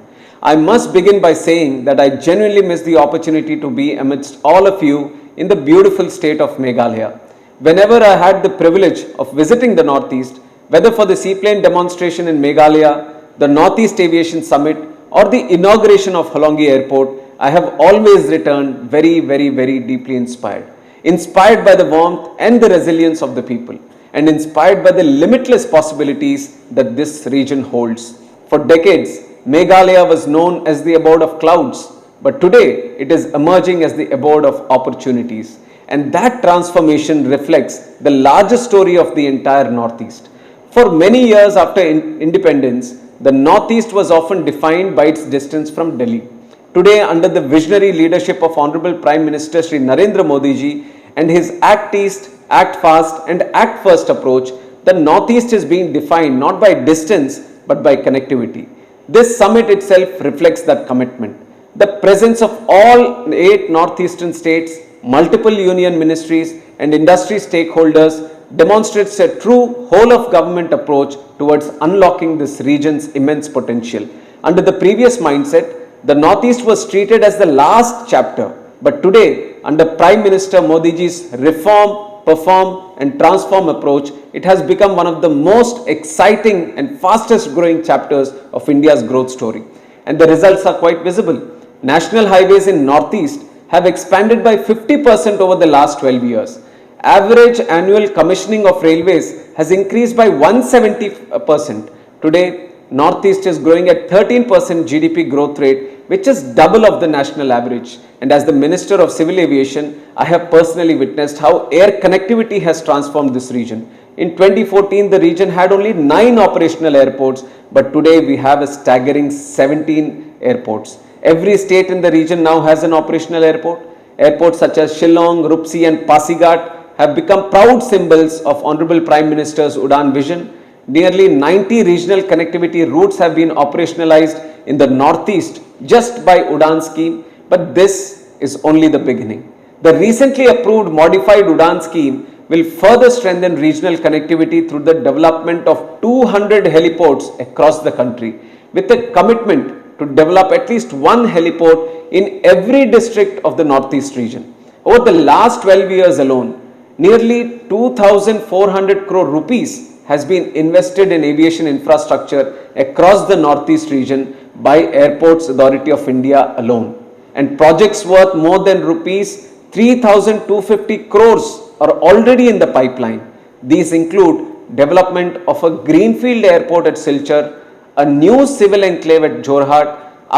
I must begin by saying that I genuinely miss the opportunity to be amidst all of you in the beautiful state of Meghalaya. Whenever I had the privilege of visiting the Northeast, whether for the seaplane demonstration in Meghalaya, the Northeast Aviation Summit, or the inauguration of Holongi Airport, I have always returned very deeply inspired. Inspired by the warmth and the resilience of the people, and inspired by the limitless possibilities that this region holds. For decades, Meghalaya was known as the abode of clouds, but today it is emerging as the abode of opportunities. And that transformation reflects the larger story of the entire Northeast. For many years after independence, the Northeast was often defined by its distance from Delhi. Today, under the visionary leadership of Honorable Prime Minister Shri Narendra Modi ji and his Act East, Act Fast and Act First approach, the Northeast is being defined not by distance but by connectivity. This summit itself reflects that commitment. The presence of all 8 northeastern states, multiple union ministries and industry stakeholders demonstrates a true whole-of-government approach towards unlocking this region's immense potential. Under the previous mindset, the Northeast was treated as the last chapter, but today, under Prime Minister Modi ji's reform, perform and transform approach, it has become one of the most exciting and fastest growing chapters of India's growth story. And the results are quite visible. National highways in Northeast have expanded by 50% over the last 12 years. Average annual commissioning of railways has increased by 170%. Today, Northeast is growing at 13% GDP growth rate, which is double of the national average. And as the Minister of Civil Aviation, I have personally witnessed how air connectivity has transformed this region. In 2014, the region had only 9 operational airports, but today we have a staggering 17 airports. Every state in the region now has an operational airport. Airports such as Shillong, Rupsi and Pasighat have become proud symbols of Honorable Prime Minister's Udan vision. Nearly 90 regional connectivity routes have been operationalized in the Northeast just by Udan scheme, but this is only the beginning. The recently approved modified Udan scheme will further strengthen regional connectivity through the development of 200 heliports across the country, with a commitment to develop at least one heliport in every district of the Northeast region. Over the last 12 years alone, nearly 2,400 crore rupees has been invested in aviation infrastructure across the Northeast region by Airports Authority of India alone. And projects worth more than rupees 3,250 crores are already in the pipeline. These include development of a greenfield airport at Silchar, a new civil enclave at Jorhat,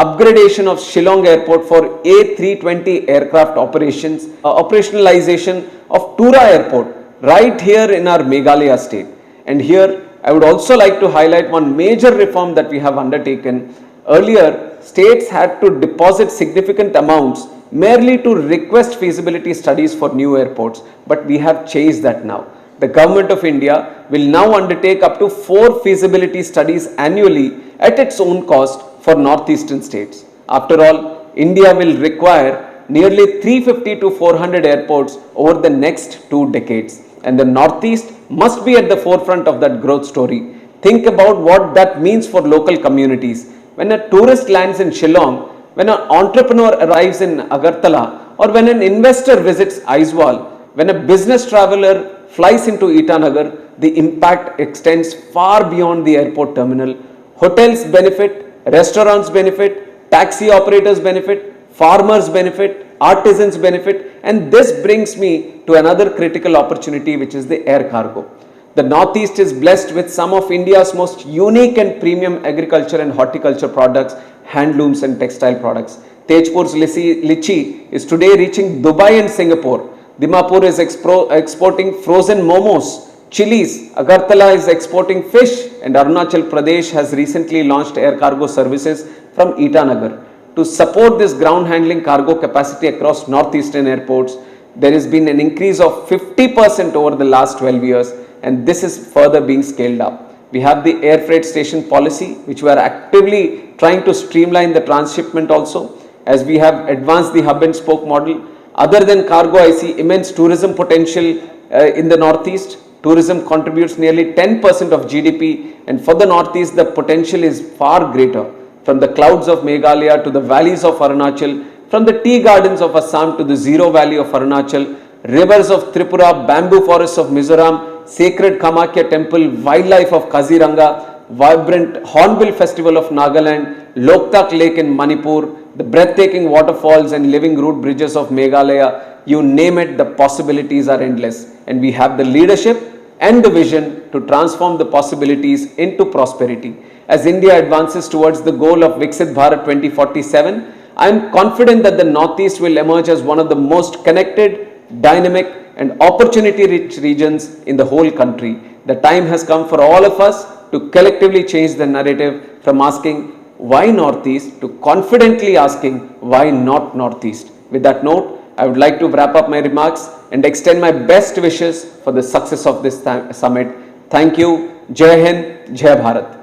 upgradation of Shillong Airport for A320 aircraft operations, operationalization of Tura Airport right here in our Meghalaya state. And here I would also like to highlight one major reform that we have undertaken. Earlier, states had to deposit significant amounts merely to request feasibility studies for new airports, but we have changed that now. The Government of India will now undertake up to 4 feasibility studies annually at its own cost for northeastern states. After all, India will require nearly 350 to 400 airports over the next 2 decades, and the Northeast must be at the forefront of that growth story. Think about what that means for local communities. When a tourist lands in Shillong, when an entrepreneur arrives in Agartala, or when an investor visits Aizawl, when a business traveler flies into Itanagar, the impact extends far beyond the airport terminal. Hotels benefit, restaurants benefit, taxi operators benefit, farmers benefit, artisans benefit, and this brings me to another critical opportunity, which is the air cargo. The Northeast is blessed with some of India's most unique and premium agriculture and horticulture products, handlooms and textile products. Tejpur's lychee is today reaching Dubai and Singapore. Dimapur is exporting frozen momos, chilies. Agartala is exporting fish, and Arunachal Pradesh has recently launched air cargo services from Itanagar. To support this ground handling cargo capacity across northeastern airports, there has been an increase of 50% over the last 12 years, and this is further being scaled up. We have the air freight station policy, which we are actively trying to streamline the transshipment also, as we have advanced the hub and spoke model. Other than cargo, I see immense tourism potential in the Northeast. Tourism contributes nearly 10% of GDP, and for the Northeast, the potential is far greater. From the clouds of Meghalaya to the valleys of Arunachal, from the tea gardens of Assam to the Zero Valley of Arunachal, rivers of Tripura, bamboo forests of Mizoram, sacred Kamakya temple, wildlife of Kaziranga, vibrant Hornbill festival of Nagaland, Loktak Lake in Manipur, the breathtaking waterfalls and living root bridges of Meghalaya, you name it, the possibilities are endless. And we have the leadership and the vision to transform the possibilities into prosperity. As India advances towards the goal of Viksit Bharat 2047, I am confident that the Northeast will emerge as one of the most connected, dynamic and opportunity-rich regions in the whole country. The time has come for all of us to collectively change the narrative from asking why Northeast to confidently asking why not Northeast. With that note, I would like to wrap up my remarks and extend my best wishes for the success of this summit. Thank you. Jai Hind, Jai Bharat.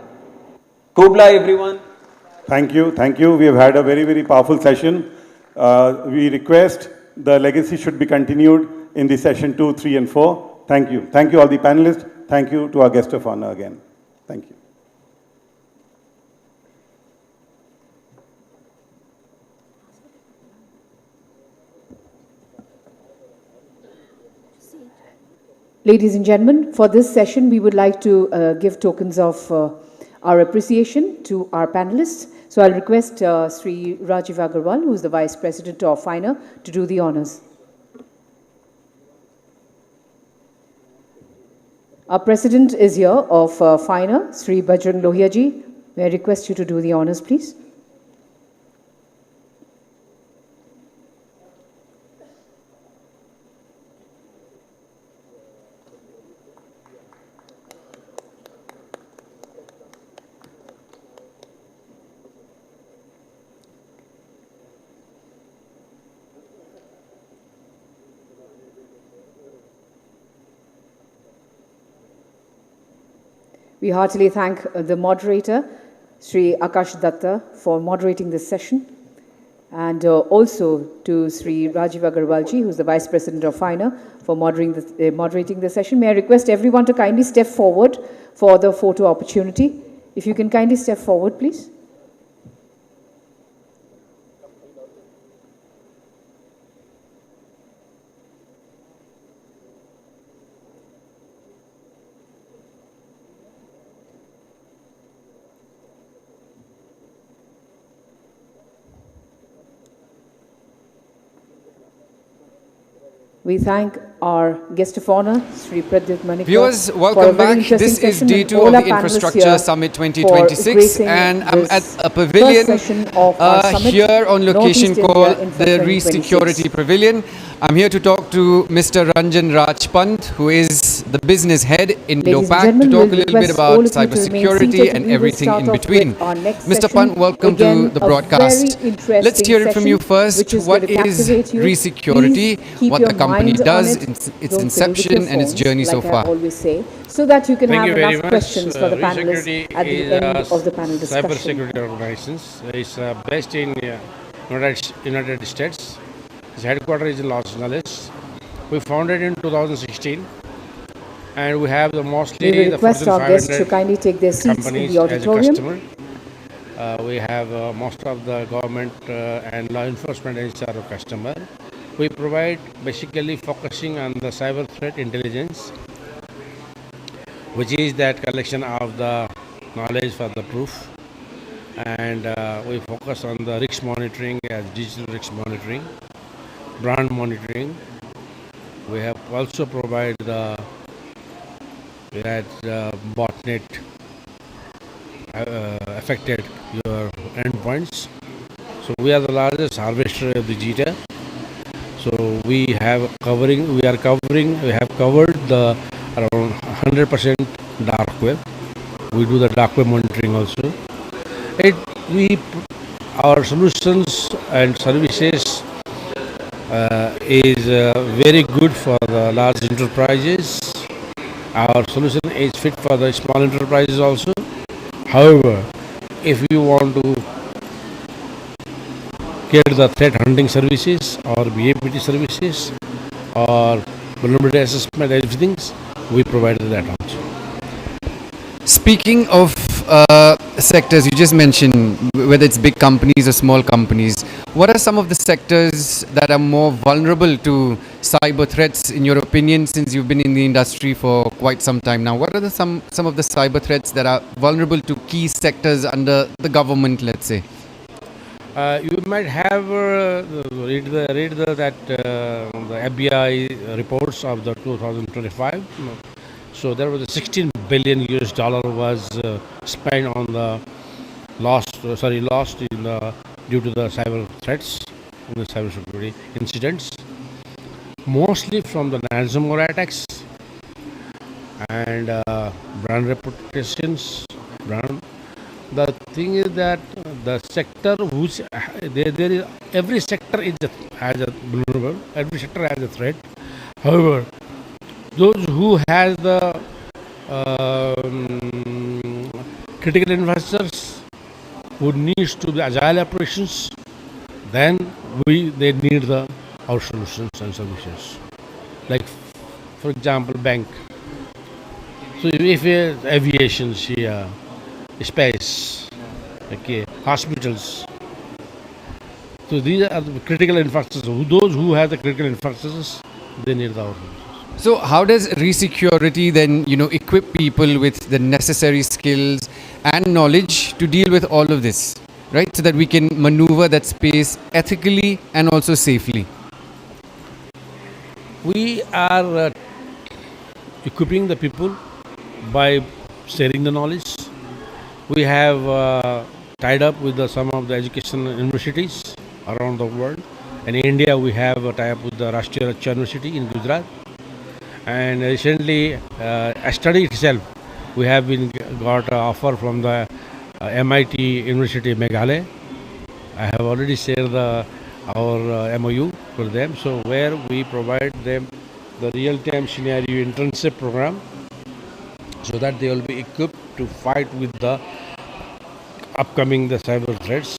Kubla, everyone. Thank you. Thank you. We have had a very, very powerful session. We request the legacy should be continued in the session 2, 3 and 4. Thank you. Thank you all the panelists. Thank you to our guest of honor again. Thank you. Ladies and gentlemen, for this session, we would like to give tokens of our appreciation to our panelists. So I'll request Sri Rajiv Agarwal, who is the Vice President of FINA, to do the honors. Our President is here of FINA, Sri Bajrang Lohia ji. May I request you to do the honors, please? We heartily thank the moderator, Sri Akash Datta, for moderating this session, and also to Sri Rajiv Agarwalji, who's the Vice President of FINA, for moderating the session. May I request everyone to kindly step forward for the photo opportunity. If you can kindly step forward, please. We thank our guest of honor, Sri Pradyut Manikya. Viewers, for a welcome very back. interesting This is session, day and 2 all of our the panelists Infrastructure here Summit for 2026, gracing and I'm at this a pavilion first session of our summit, here on location Northeast India called Infra the 2026. Resecurity Pavilion. I'm here to talk to Mr. Ranjan Rajpant, who is the business head in Ladies and Indopac, to gentlemen, talk a we'll little bit request all about of you to remain cybersecurity seated, and we will everything start in off between. with our next Mr. session. Pant, welcome Again, to the a broadcast. very interesting Let's hear it from you session, first. which is What going to is captivate you. Resecurity, Please keep what your the company mind on does, it. its Don't fiddle with your inception and its phones, journey so like far. I always say, so that you can Thank have you very enough much. questions for the panelists Resecurity at the is end of the panel discussion. cybersecurity organizations. It's based in United States. Its headquarters is in Los Angeles. We founded in 2016, and we have mostly We will the request Fortune our guests to 500 kindly take their seats in companies the as a auditorium. customer. We have most of the government and law enforcement as our customer. We provide basically focusing on the cyber threat intelligence, which is that collection of the knowledge for the proof, and we focus on the risk monitoring as digital risk monitoring, brand monitoring. We have also provide the botnet affected your endpoints. So we are the largest harvester of the data. So we have covered the around 100% dark web. We do the dark web monitoring also. Our solutions and services is very good for the large enterprises. Our solution is fit for the small enterprises also. However, if you want to get the threat hunting services or BAPT services or vulnerability assessment, everything, we provide that also. Speaking of sectors, you just mentioned whether it's big companies or small companies. What are some of the sectors that are more vulnerable to cyber threats, in your opinion, since you've been in the industry for quite some time now? What are some of the cyber threats that are vulnerable to key sectors under the government, let's say? You might have read the FBI reports of the 2025. So there was a $16 billion was spent on the lost in due to the cyber threats and the cyber security incidents, mostly from the ransomware attacks and brand reputations. The thing is that the sector which there is every sector has a vulnerable. Every sector has a threat. However, those who has the critical infrastructures, who needs to be agile operations, then they need our solutions and services. Like, for example, bank. So if aviation, space, okay, hospitals. So these are the critical infrastructures. Those who have the critical infrastructures, they need our solutions. So how does Resecurity then, equip people with the necessary skills and knowledge to deal with all of this, right? So that we can maneuver that space ethically and also safely. We are equipping the people by sharing the knowledge. We have tied up with some of the educational universities around the world. In India, we have a tie-up with the Rashtriya Raksha University in Gujarat. And recently, a study itself, we have got an offer from the MIT University of Meghalaya. I have already shared our MOU for them. So where we provide them the real-time scenario internship program, so that they will be equipped to fight with the upcoming the cyber threats.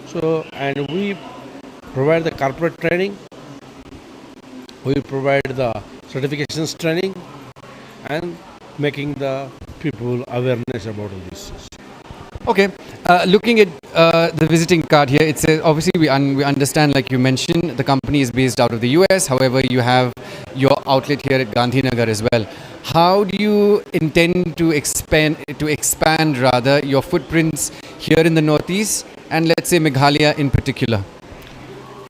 So, and we provide the corporate training, we provide the certifications training, and making the people awareness about all this. Okay, looking at the visiting card here, it says obviously we understand, like you mentioned, the company is based out of the US. However, you have your outlet here at Gandhinagar as well. How do you intend to expand rather your footprints here in the Northeast and let's say Meghalaya in particular?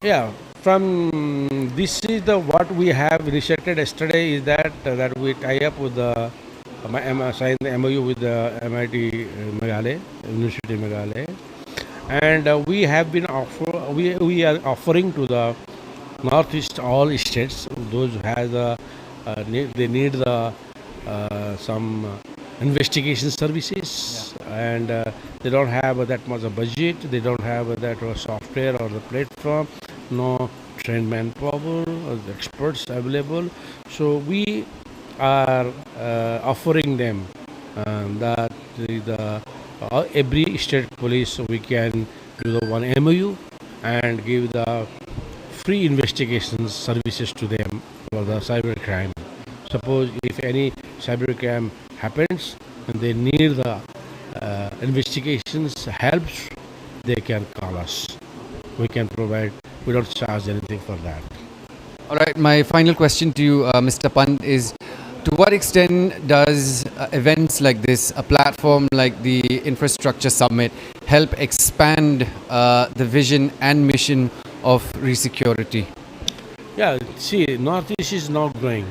Yeah, from this is the what we have initiated yesterday is that we tie up with the signed the MOU with the MIT Meghalaya, University of Meghalaya, and we have been we are offering to the Northeast all states those who has they need the some investigation services, and they don't have that much of budget, they don't have that software or the platform, no trained manpower or the experts available. So we are offering them that every state police we can do the one MOU and give the free investigation services to them for the cyber crime. Suppose if any cyber crime happens and they need the investigations helps, they can call us. We can provide, we don't charge anything for that. All right, my final question to you, Mr. Pant, is to what extent does events like this, a platform like the Infrastructure Summit, help expand the vision and mission of resecurity? Yeah, see, Northeast is now growing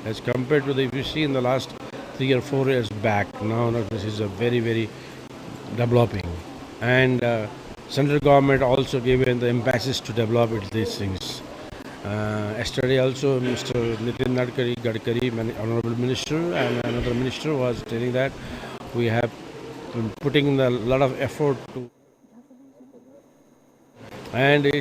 as compared to if you see in the last 3 or 4 years back. Now Northeast is a very, very developing, and central government also given the emphasis to develop these things. Yesterday also Mr. Nitin Gadkari, Honorable Minister, and another minister was telling that we have been putting a lot of effort to, and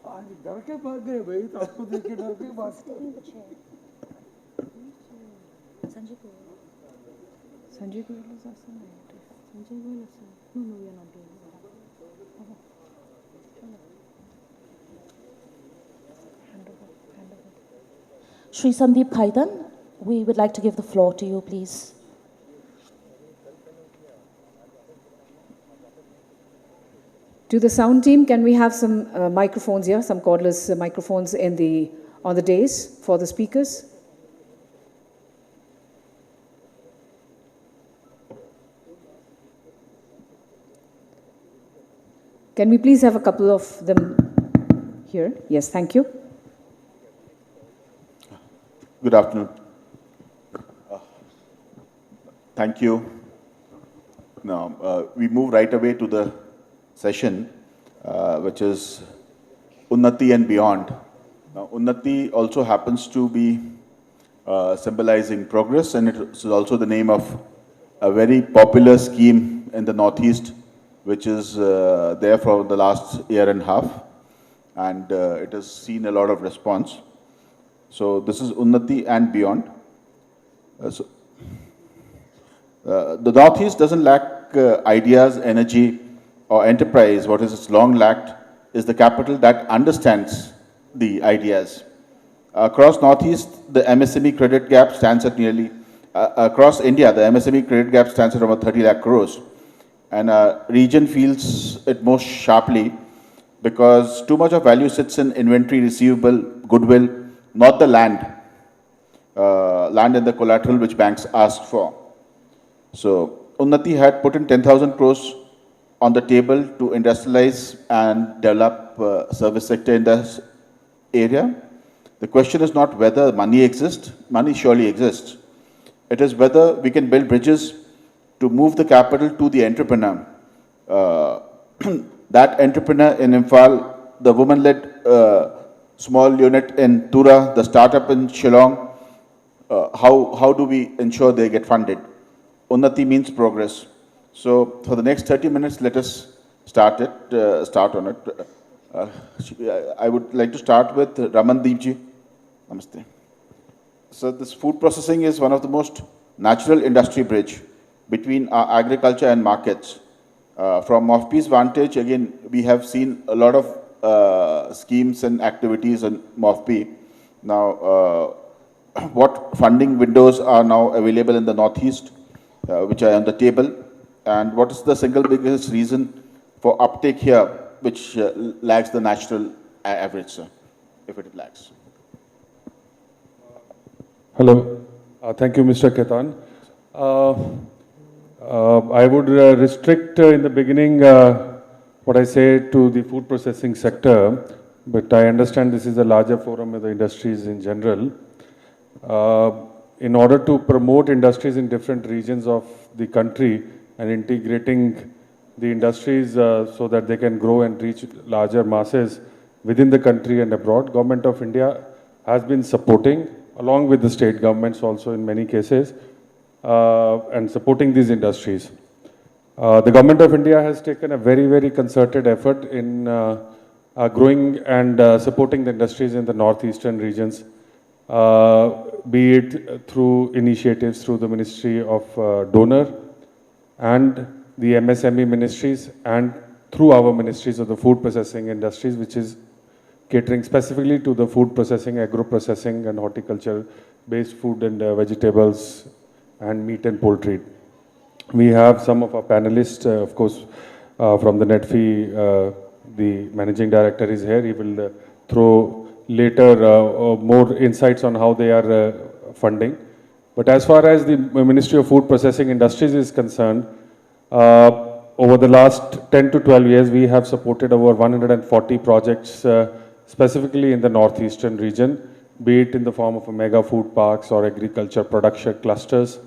आज डर के भाग गए भाई, तो आपको देख के डर के भाग Sanjay Goyal is also an actor. Sanjay Goyal is no, we are not doing that. Shri Sandeep Khaitan, we would like to give the floor to you, please. To the sound team, can we have some microphones here, some cordless microphones on the dais for the speakers? Can we please have a couple of them here? Yes, thank you. Good afternoon. Thank you. Now, we move right away to the session, which is Unnati and beyond. Now, Unnati also happens to be symbolizing progress, and it is also the name of a very popular scheme in the Northeast, which is there for the last year and a half, and it has seen a lot of response. So this is Unnati and beyond. The Northeast doesn't lack ideas, energy, or enterprise. What is it's long lacked is the capital that understands the ideas. Across Northeast, the MSME credit gap stands at nearly, across India, the MSME credit gap stands at about 30 lakh crores. And our region feels it most sharply because too much of value sits in inventory, receivable, goodwill, not the land. Land and the collateral which banks ask for. So Unnati had put in 10,000 crores on the table to industrialize and develop service sector in this area. The question is not whether money exists. Money surely exists. It is whether we can build bridges to move the capital to the entrepreneur. That entrepreneur in Imphal the woman-led small unit in Tura, the startup in Shillong, how do we ensure they get funded? Unnati means progress. So for the next 30 minutes, let us start on it. I would like to start with Ramandeep ji. Namaste. So this food processing is one of the most natural industry bridge between our agriculture and markets. From MOFP's vantage, again, we have seen a lot of schemes and activities on MOFP. Now, what funding windows are now available in the Northeast, which are on the table, and what is the single biggest reason for uptake here, which lags the national average, sir, if it lags? Hello. Thank you, Mr. Ketan. I would restrict in the beginning what I say to the food processing sector, but I understand this is a larger forum of the industries in general. In order to promote industries in different regions of the country and integrating the industries so that they can grow and reach larger masses within the country and abroad, Government of India has been supporting, along with the state governments also in many cases, and supporting these industries. The Government of India has taken a very, very concerted effort in growing and supporting the industries in the northeastern regions, be it through initiatives through the Ministry of Donor and the MSME ministries, and through our ministries of the food processing industries, which is catering specifically to the food processing, agro-processing and horticulture-based food and vegetables and meat and poultry. We have some of our panelists, of course, from the NETFI, the managing director is here. He will throw later more insights on how they are funding. But as far as the Ministry of Food Processing Industries is concerned, over the last 10 to 12 years, we have supported over 140 projects, specifically in the northeastern region, be it in the form of a mega food parks or agriculture production clusters,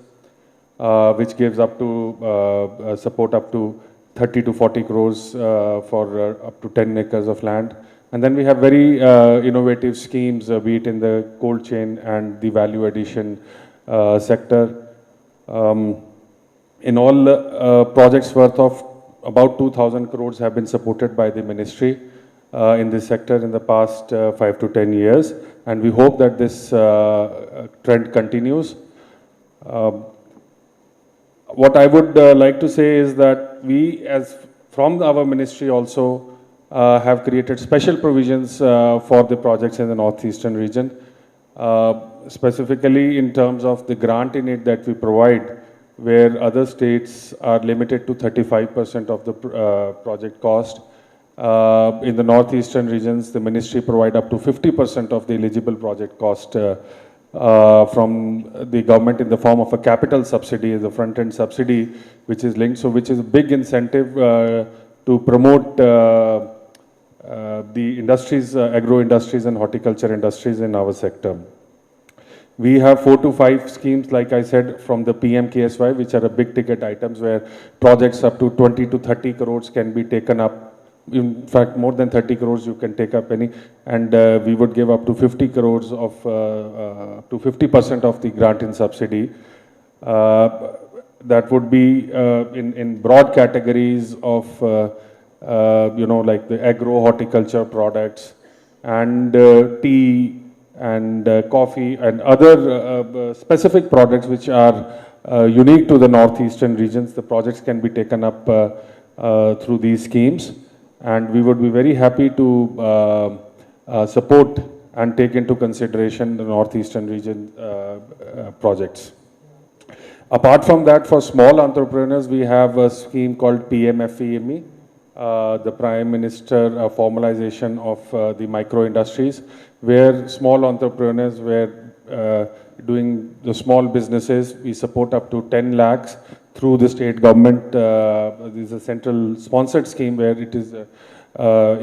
which gives up to support up to 30 to 40 crores for up to 10 acres of land. And then we have very innovative schemes, be it in the cold chain and the value addition sector. In all, projects worth of about 2,000 crores have been supported by the ministry in this sector in the past 5 to 10 years. And we hope that this trend continues. What I would like to say is that we, as from our ministry also, have created special provisions for the projects in the northeastern region, specifically in terms of the grant in it that we provide, where other states are limited to 35% of the project cost. In the northeastern regions, the ministry provide up to 50% of the eligible project cost from the government in the form of a capital subsidy, the front-end subsidy, which is linked, so which is a big incentive to promote the industries, agro-industries and horticulture industries in our sector. We have 4 to 5 schemes, like I said, from the PM-KSY, which are a big ticket items where projects up to 20 to 30 crores can be taken up. In fact, more than 30 crores you can take up any, and we would give up to 50 crores of, to 50% of the grant in subsidy. That would be in broad categories of, like the agro-horticulture products and tea, and coffee and other specific products which are unique to the northeastern regions. The projects can be taken up through these schemes, and we would be very happy to support and take into consideration the northeastern region projects. Apart from that, for small entrepreneurs, we have a scheme called PMFEME, the Prime Minister formalization of the micro industries, where small entrepreneurs were doing the small businesses. We support up to 10 lakhs through the state government. This is a central sponsored scheme where it is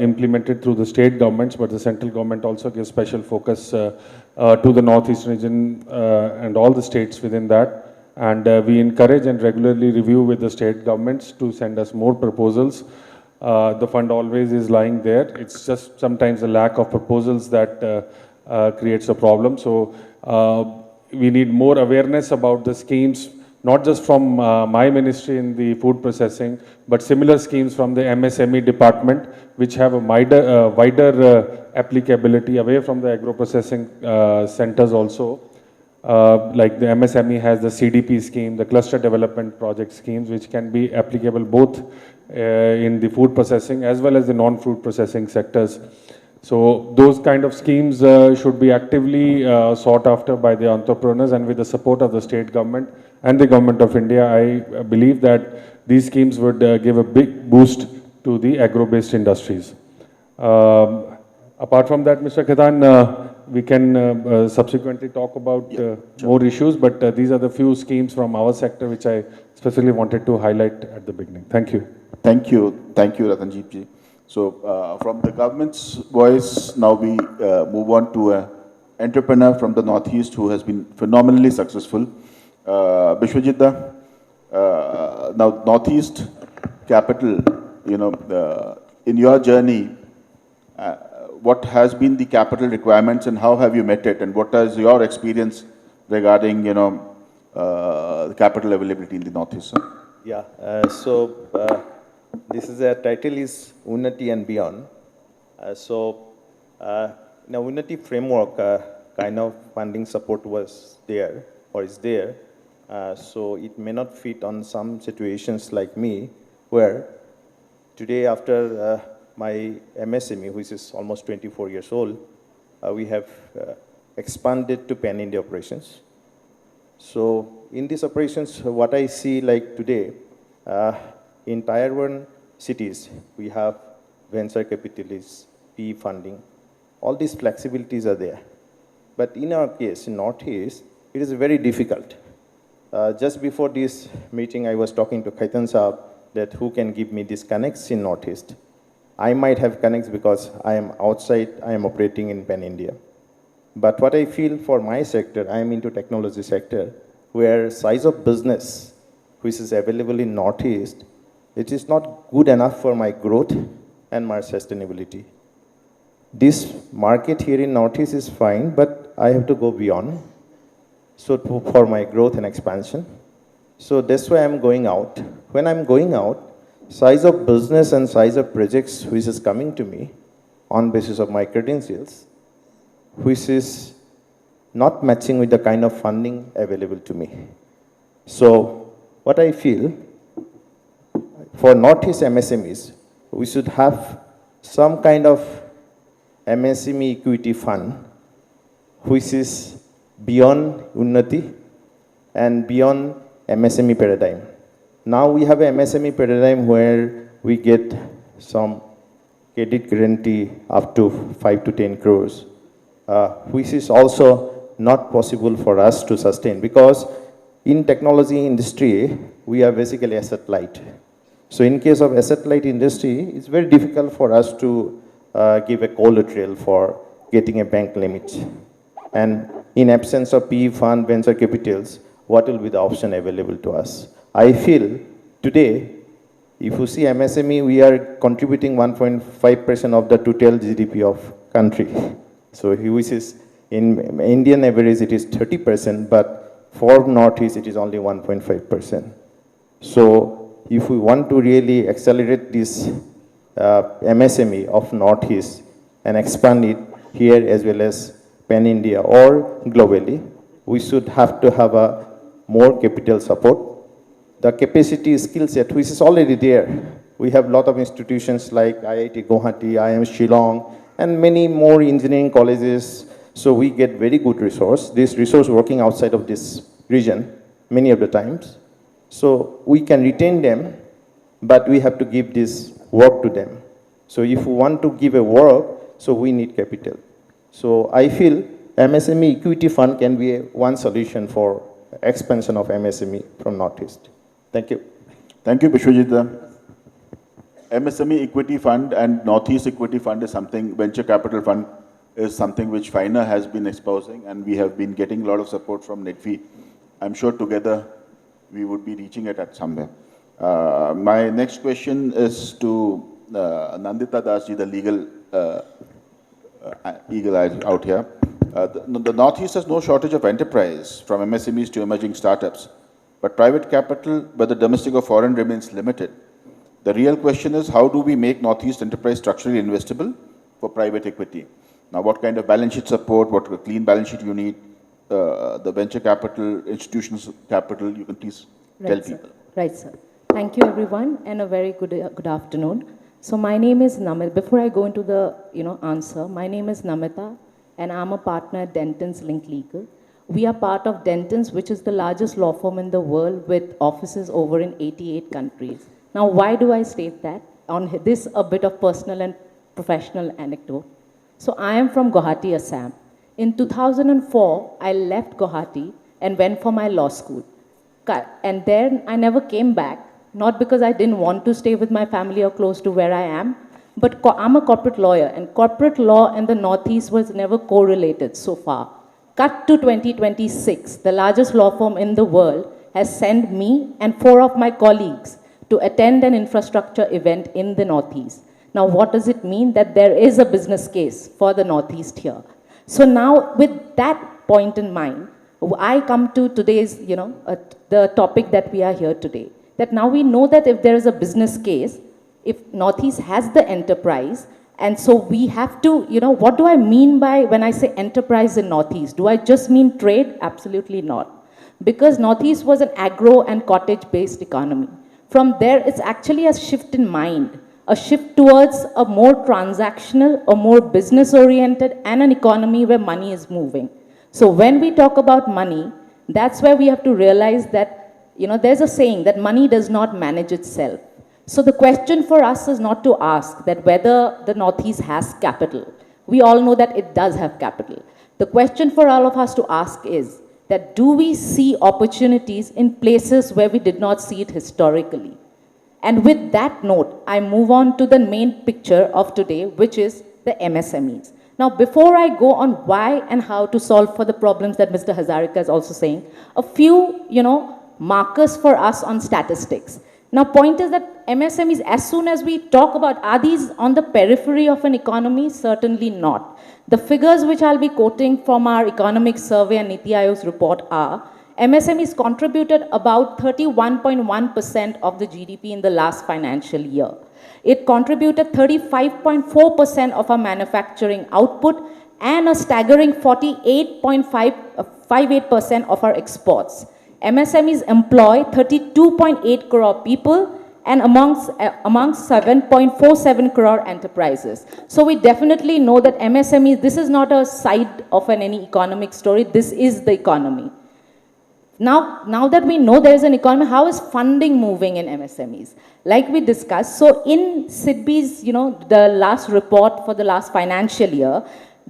implemented through the state governments, but the central government also gives special focus to the northeastern region and all the states within that. And we encourage and regularly review with the state governments to send us more proposals The fund always is lying there. It's just sometimes the lack of proposals that creates a problem. So we need more awareness about the schemes, not just from my ministry in the food processing, but similar schemes from the MSME department, which have a wider applicability away from the agro-processing centers also. Like the MSME has the CDP scheme, the cluster development project schemes, which can be applicable both in the food processing as well as the non-food processing sectors. So those kind of schemes should be actively sought after by the entrepreneurs, and with the support of the state government and the government of India, I believe that these schemes would give a big boost to the agro-based industries. Apart from that, Mr. Khaitan, we can subsequently talk about more issues, but these are the few schemes from our sector which I specifically wanted to highlight at the beginning. Thank you. Thank you, Ratanjeet ji. So from the government's voice, now we move on to an entrepreneur from the Northeast who has been phenomenally successful. Bishwajit da, now Northeast capital, in your journey, what has been the capital requirements and how have you met it, and what is your experience regarding, the capital availability in the Northeast? Sir? Yeah, this is a title is Unnati and Beyond. In a Unnati framework, kind of funding support was there or is there. So it may not fit on some situations like me, where today after my MSME, which is almost 24 years old, we have expanded to pan-India operations. So in these operations, what I see like today, in Tier 1 cities, we have venture capitalists, PE funding. All these flexibilities are there. But in our case, in Northeast, it is very difficult. Just before this meeting, I was talking to Khaitan Saab that who can give me these connects in Northeast. I might have connects because I am outside, I am operating in Pan-India. But what I feel for my sector, I am into technology sector, where size of business, which is available in Northeast, it is not good enough for my growth and my sustainability. This market here in Northeast is fine, but I have to go beyond. So for my growth and expansion. So that's why I'm going out. When I'm going out, size of business and size of projects which is coming to me on basis of my credentials, which is not matching with the kind of funding available to me. So what I feel, for Northeast MSMEs, we should have some kind of MSME equity fund which is beyond Unnati and beyond MSME paradigm. Now we have a MSME paradigm where we get some credit guarantee up to 5 to 10 crores, which is also not possible for us to sustain, because in technology industry, we are basically asset light. So in case of asset light industry, it's very difficult for us to give a collateral for getting a bank limit. And in absence of PE fund, venture capitals, what will be the option available to us? I feel today, if you see MSME, we are contributing 1.5% of the total GDP of country. So which is, in Indian average, it is 30%, but for Northeast, it is only 1.5%. So if we want to really accelerate this MSME of Northeast and expand it here as well as pan-India or globally, we should have to have a more capital support. The capacity skill set, which is already there. We have a lot of institutions like IIT Guwahati, IIM Shillong, and many more engineering colleges. So we get very good resource. This resource working outside of this region many of the times. So we can retain them, but we have to give this work to them. So if we want to give a work, so we need capital. So I feel MSME equity fund can be one solution for expansion of MSME from Northeast. Thank you. Thank you, Bishwajit. MSME equity fund and Northeast equity fund is something, venture capital fund is something which FINA has been espousing, and we have been getting a lot of support from NEDFI. I'm sure together we would be reaching it at somewhere. My next question is to Nandita Dasji, the legal eagle eye out here. The Northeast has no shortage of enterprise, from MSMEs to emerging startups. But private capital, whether domestic or foreign, remains limited. The real question is, how do we make Northeast enterprise structurally investable for private equity? Now, what kind of balance sheet support, what clean balance sheet you need, the venture capital, institutions capital, you can please tell people. Right, sir. Thank you, everyone, and a very good afternoon. So my name is Namita. Before I go into the answer, my name is Namita, and I'm a partner at Dentons Link Legal. We are part of Dentons, which is the largest law firm in the world with offices over in 88 countries. Now, why do I state that? On this, a bit of personal and professional anecdote. So I am from Guwahati, Assam. In 2004, I left Guwahati and went for my law school. And then I never came back, not because I didn't want to stay with my family or close to where I am, but I'm a corporate lawyer, and corporate law and the Northeast was never correlated so far. Cut to 2026, the largest law firm in the world has sent me and 4 of my colleagues to attend an infrastructure event in the Northeast. Now, what does it mean? That there is a business case for the Northeast here. So now, with that point in mind, I come to today's, the topic that we are here today. That now we know that if there is a business case, if Northeast has the enterprise, and so we have to, what do I mean by when I say enterprise in Northeast? Do I just mean trade? Absolutely not. Because Northeast was an agro and cottage-based economy. From there, it's actually a shift in mind, a shift towards a more transactional, a more business-oriented, and an economy where money is moving. So when we talk about money, that's where we have to realize that, there's a saying that money does not manage itself. So the question for us is not to ask that whether the Northeast has capital. We all know that it does have capital. The question for all of us to ask is that do we see opportunities in places where we did not see it historically? And with that note, I move on to the main picture of today, which is the MSMEs. Now, before I go on why and how to solve for the problems that Mr. Hazarika is also saying, a few, markers for us on statistics. Now, point is that MSMEs, as soon as we talk about, are these on the periphery of an economy? Certainly not. The figures which I'll be quoting from our economic survey and Niti Aayog's report are, MSMEs contributed about 31.1% of the GDP in the last financial year. It contributed 35.4% of our manufacturing output and a staggering 48.58% of our exports. MSMEs employ 32.8 crore people and amongst 7.47 crore enterprises. So we definitely know that MSMEs, this is not a side of any economic story, this is the economy. Now that we know there is an economy, how is funding moving in MSMEs? Like we discussed, so in SIDBI's, the last report for the last financial year,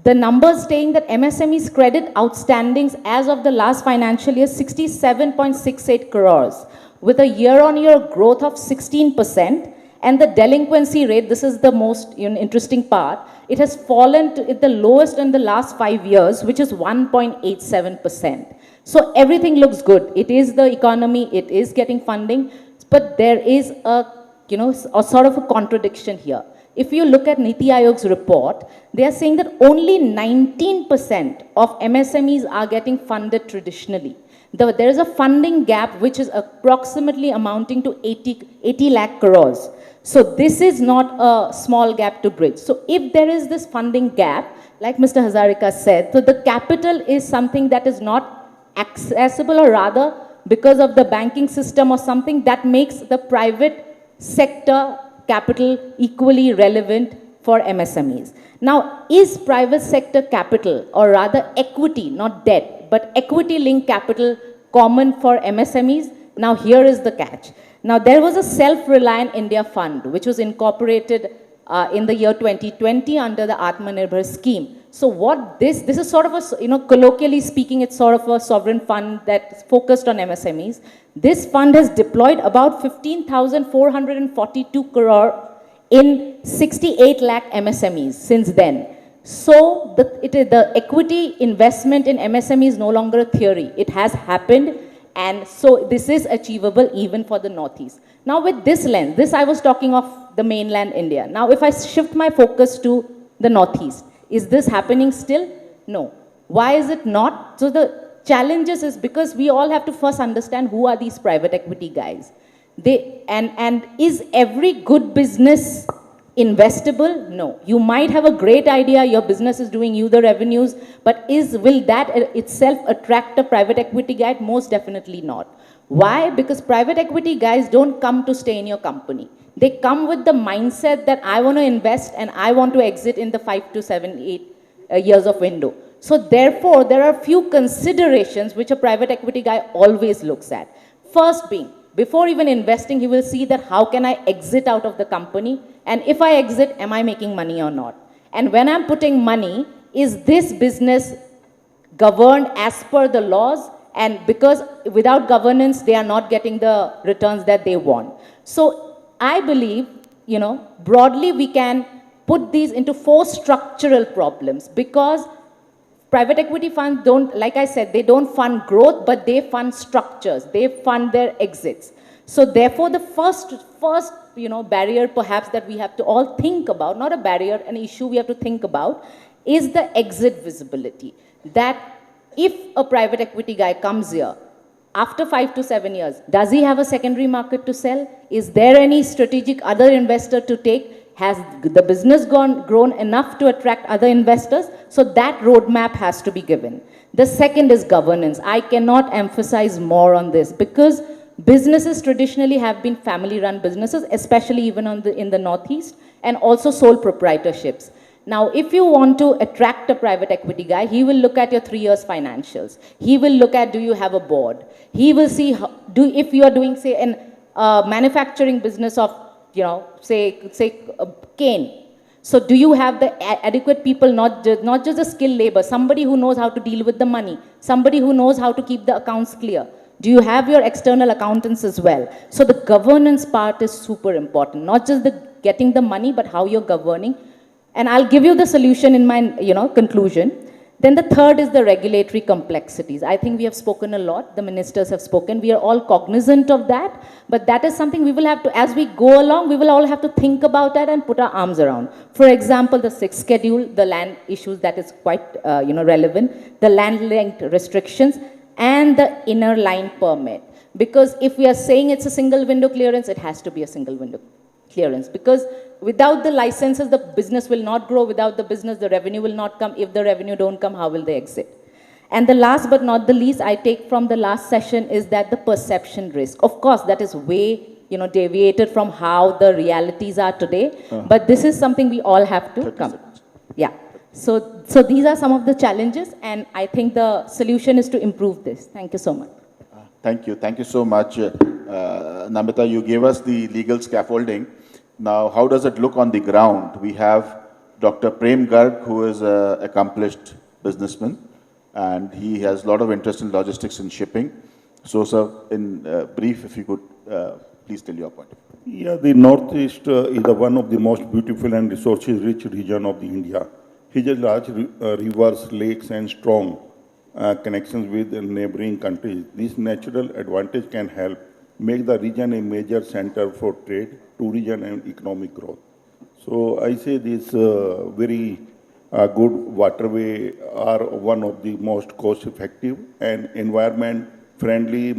the numbers saying that MSMEs credit outstandings as of the last financial year, 67.68 crores, with a year-on-year growth of 16%, and the delinquency rate, this is the most interesting part, it has fallen to the lowest in the last 5 years, which is 1.87%. So everything looks good. It is the economy, it is getting funding, but there is a sort of a contradiction here. If you look at Niti Aayog's report, they are saying that only 19% of MSMEs are getting funded traditionally. There is a funding gap which is approximately amounting to 80 lakh crores. So this is not a small gap to bridge. So if there is this funding gap, like Mr. Hazarika said, so the capital is something that is not accessible, or rather because of the banking system or something that makes the private sector capital equally relevant for MSMEs. Now, is private sector capital, or rather equity, not debt, but equity linked capital common for MSMEs? Now, here is the catch. Now, there was a Self-Reliant India Fund, which was incorporated in the year 2020 under the Atmanirbhar scheme. So what this is sort of a, colloquially speaking, it's sort of a sovereign fund that's focused on MSMEs. This fund has deployed about 15,442 crore in 68 lakh MSMEs since then. So the equity investment in MSME is no longer a theory. It has happened, and so this is achievable even for the Northeast. Now with this lens, I was talking of the mainland India. Now, if I shift my focus to the Northeast, is this happening still? No. Why is it not? So the challenges is because we all have to first understand who are these private equity guys. And is every good business investable? No. You might have a great idea, your business is doing you the revenues, but will that itself attract a private equity guy? Most definitely not. Why? Because private equity guys don't come to stay in your company. They come with the mindset that I want to invest and I want to exit in the 5 to 7, 8 years of window. So therefore, there are few considerations which a private equity guy always looks at. First being, before even investing, he will see that how can I exit out of the company, and if I exit, am I making money or not? And when I'm putting money, is this business governed as per the laws? And because without governance, they are not getting the returns that they want. So I believe, broadly we can put these into 4 structural problems, because private equity funds don't, like I said, they don't fund growth, but they fund structures. They fund their exits. So therefore, the first barrier perhaps that we have to all think about, not a barrier, an issue we have to think about, is the exit visibility. That if a private equity guy comes here, after 5 to 7 years, does he have a secondary market to sell? Is there any strategic other investor to take? Has the business grown enough to attract other investors? So that roadmap has to be given. The second is governance. I cannot emphasize more on this, because businesses traditionally have been family-run businesses, especially even in the Northeast, and also sole proprietorships. Now, if you want to attract a private equity guy, he will look at your 3 years financials. He will look at, do you have a board? He will see, if you are doing, say, a manufacturing business of, say cane. So do you have the adequate people, not just the skilled labor, somebody who knows how to deal with the money, somebody who knows how to keep the accounts clear? Do you have your external accountants as well? So the governance part is super important, not just getting the money, but how you're governing. And I'll give you the solution in my conclusion. Then the third is the regulatory complexities. I think we have spoken a lot. The ministers have spoken. We are all cognizant of that. But that is something we will have to, as we go along, we will all have to think about that and put our arms around. For example, the 6th schedule, the land issues, that is quite relevant. The land length restrictions and the inner line permit. Because if we are saying it's a single window clearance, it has to be a single window clearance. Because without the licenses, the business will not grow. Without the business, the revenue will not come. If the revenue don't come, how will they exit? And the last but not the least, I take from the last session is that the perception risk. Of course, that is way, deviated from how the realities are today. But this is something we all have to come. Yeah. So these are some of the challenges, and I think the solution is to improve this. Thank you so much. Thank you. Thank you so much. Namita, you gave us the legal scaffolding. Now, how does it look on the ground? We have Dr. Prem Garg, who is an accomplished businessman, and he has a lot of interest in logistics and shipping. So, sir, in brief, if you could please tell your point. Yeah, the Northeast is one of the most beautiful and resources-rich region of the India. It has large rivers, lakes, and strong connections with neighboring countries. This natural advantage can help make the region a major center for trade, tourism, and economic growth. So I say this very good waterway are one of the most cost-effective and environment-friendly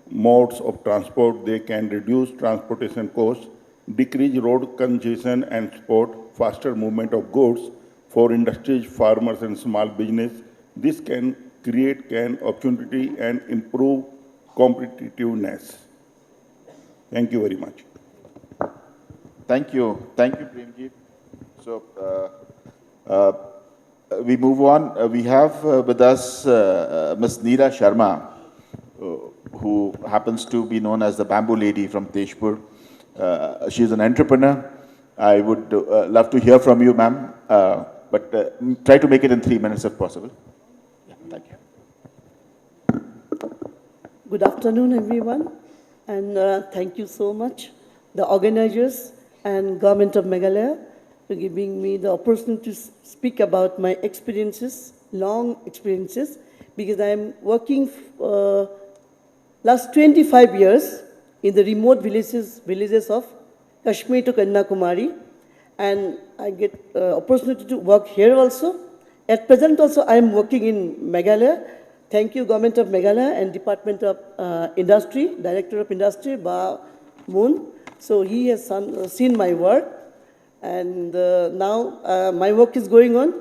modes of transport. They can reduce transportation costs, decrease road congestion, and support faster movement of goods for industries, farmers, and small business. This can create an opportunity and improve competitiveness. Thank you very much. Thank you. Thank you, Premji. So, we move on. We have with us Ms. Neera Sharma, who happens to be known as the Bamboo Lady from Tezpur. She is an entrepreneur. I would love to hear from you, ma'am, but try to make it in 3 minutes if possible. Yeah, thank you. Good afternoon, everyone, and thank you so much, the organizers and Government of Meghalaya, for giving me the opportunity to speak about my experiences, long experiences, because I'm working last 25 years in the remote villages of Kashmir to Kanyakumari, and I get opportunity to work here also. At present also, I am working in Meghalaya. Thank you, Government of Meghalaya and Department of Industry, Director of Industry, Ba Moon. So he has seen my work, and now my work is going on.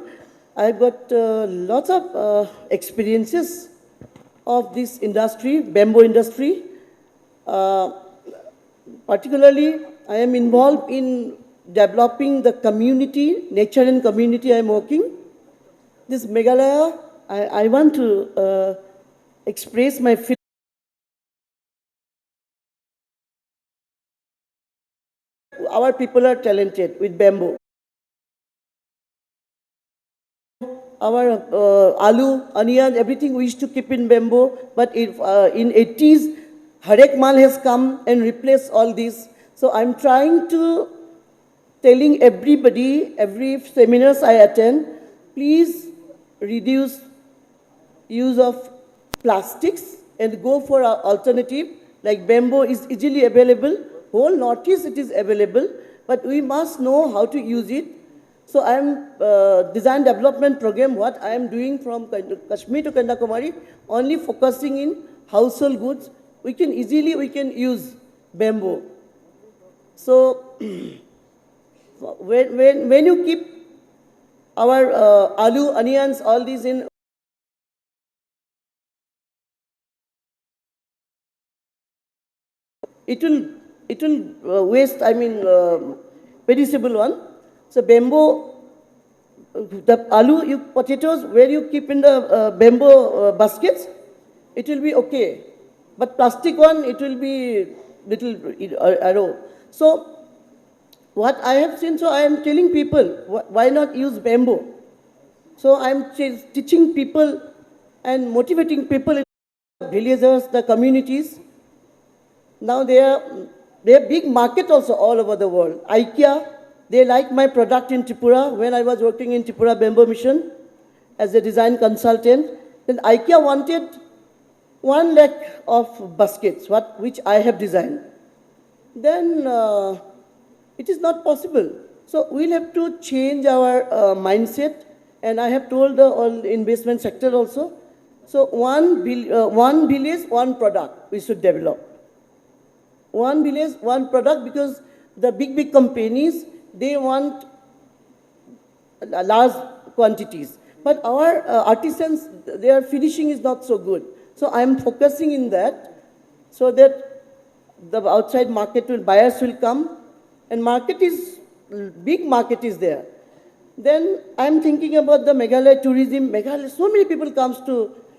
I've got lots of experiences of this industry, bamboo industry. Particularly, I am involved in developing the community, nature and community I am working. This Meghalaya, I want to express my feeling. Our people are talented with bamboo. Our aloo, onion, everything we used to keep in bamboo, but in 80s, Harek Mal has come and replaced all this. So I'm trying to telling everybody, every seminars I attend, please reduce use of plastics and go for an alternative. Like bamboo is easily available. Whole Northeast it is available, but we must know how to use it. So I am design development program, what I am doing from Kashmir to Kanyakumari, only focusing in household goods. We can use bamboo. So when you keep our aloo, onions, all these in it will waste, I mean, perishable one. So bamboo, the aloo, potatoes, where you keep in the bamboo baskets, it will be okay. But plastic one, it will be little arrow. So what I have seen, so I am telling people, why not use bamboo? So I am teaching people and motivating people in the villages, the communities. Now they are big market also all over the world. IKEA, they like my product in Tripura. When I was working in Tripura Bamboo Mission as a design consultant, then IKEA wanted 1 lakh of baskets, which I have designed. Then it is not possible. So we'll have to change our mindset, and I have told the all investment sector also. So one village, one product we should develop. One village, one product, because the big companies, they want large quantities. But our artisans, their finishing is not so good. So I am focusing in that, so that the outside market buyers will come, and big market is there. Then I am thinking about the Meghalaya tourism. Meghalaya, so many people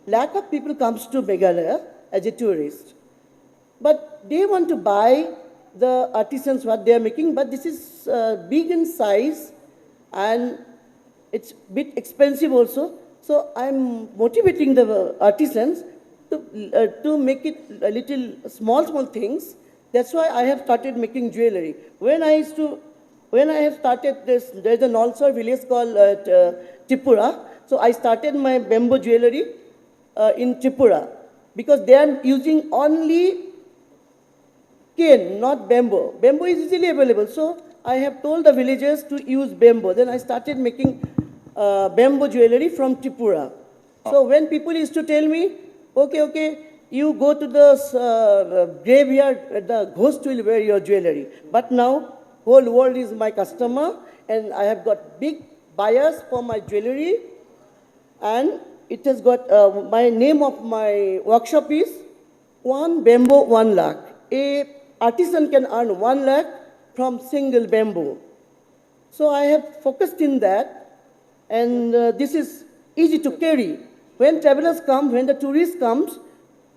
lakh of people comes to Meghalaya as a tourist. But they want to buy the artisans what they are making, but this is big in size and it's a bit expensive also. So I'm motivating the artisans to make it a little small things. That's why I have started making jewelry. When I have started this, there's a Nalsar village called Tripura. So I started my bamboo jewelry in Tripura, because they are using only cane, not bamboo. Bamboo is easily available. So I have told the villagers to use bamboo. Then I started making bamboo jewelry from Tripura. So when people used to tell me, okay, you go to the graveyard, the ghost will wear your jewelry. But now, whole world is my customer, and I have got big buyers for my jewelry, and it has got, my name of my workshop is One Bamboo, 1 lakh. A artisan can earn 1 lakh from single bamboo. So I have focused in that, and this is easy to carry. When travelers come, when the tourist comes,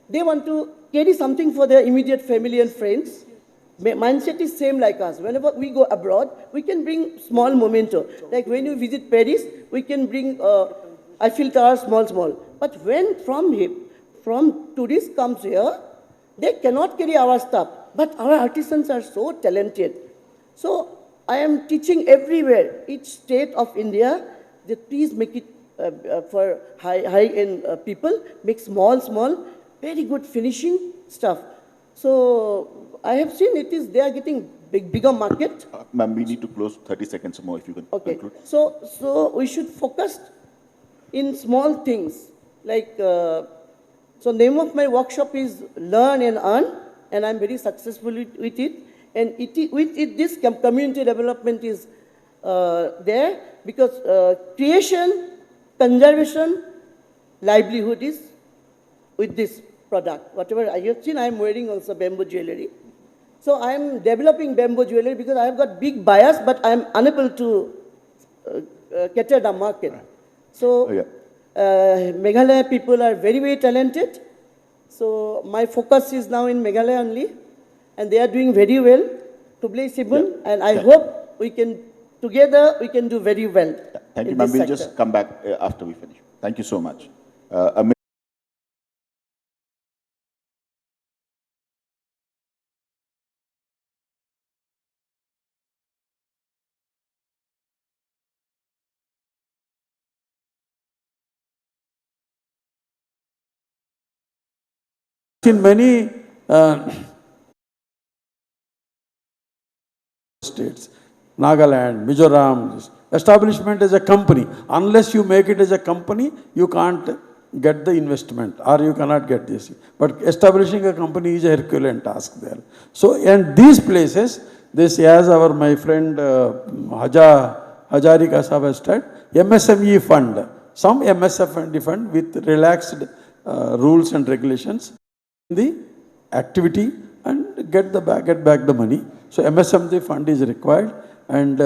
they want to carry something for their immediate family and friends. Mindset is same like us. Whenever we go abroad, we can bring small memento. Like when you visit Paris, we can bring Eiffel Tower, small. But when from tourists comes here, they cannot carry our stuff. But our artisans are so talented. So I am teaching everywhere, each state of India, that please make it for high-end people, make small, very good finishing stuff. So I have seen they are getting bigger market. Ma'am, we need to close 30 seconds more if you can conclude. So we should focus in small things like, so name of my workshop is Learn and Earn, and I'm very successful with it. And this community development is there because creation, conservation, livelihood is with this product. Whatever I have seen, I'm wearing also bamboo jewelry. So I'm developing bamboo jewelry because I have got big buyers, but I'm unable to cater the market. So Meghalaya people are very, very talented. So my focus is now in Meghalaya only, and they are doing very well. Tublai Sibun, and I hope we can, together, we can do very well. Thank you, ma'am. We'll just come back after we finish. Thank you so much. In many states, Nagaland, Mizoram, establishment as a company. Unless you make it as a company, you can't get the investment or you cannot get this. But establishing a company is a Herculean task there. So, and these places, this as my friend Hajarika Sahab has said, MSME fund, some MSME fund with relaxed rules and regulations, the activity and get back the money. So MSME fund is required. And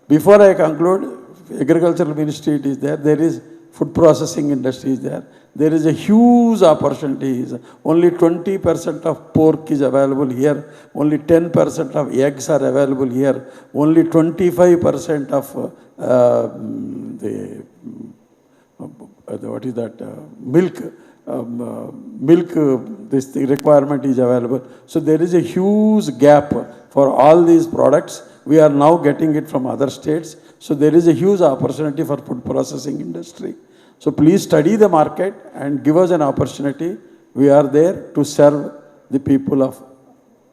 before I conclude, agricultural ministry it is there. There is food processing industry is there. There is a huge opportunity. Only 20% of pork is available here. Only 10% of eggs are available here. Only 25% of what is that milk. This requirement is available. So there is a huge gap for all these products. We are now getting it from other states. So there is a huge opportunity for food processing industry. So please study the market and give us an opportunity. We are there to serve the people of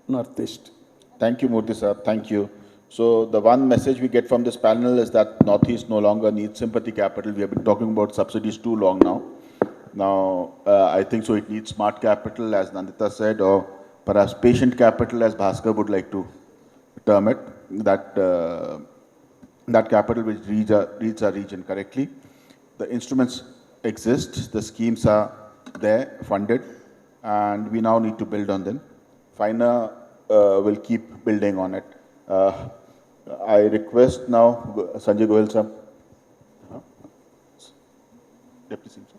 Northeast. Thank you, Murthy sir. Thank you. So the one message we get from this panel is that Northeast no longer needs sympathy capital. We have been talking about subsidies too long now. Now, I think so it needs smart capital, as Nandita said, or perhaps patient capital, as Bhaskar would like to term it, that capital which reads our region correctly. The instruments exist, the schemes are there, funded, and we now need to build on them. FINA will keep building on it. I request now Sanjay Goyal sir. Deputy Singh sir.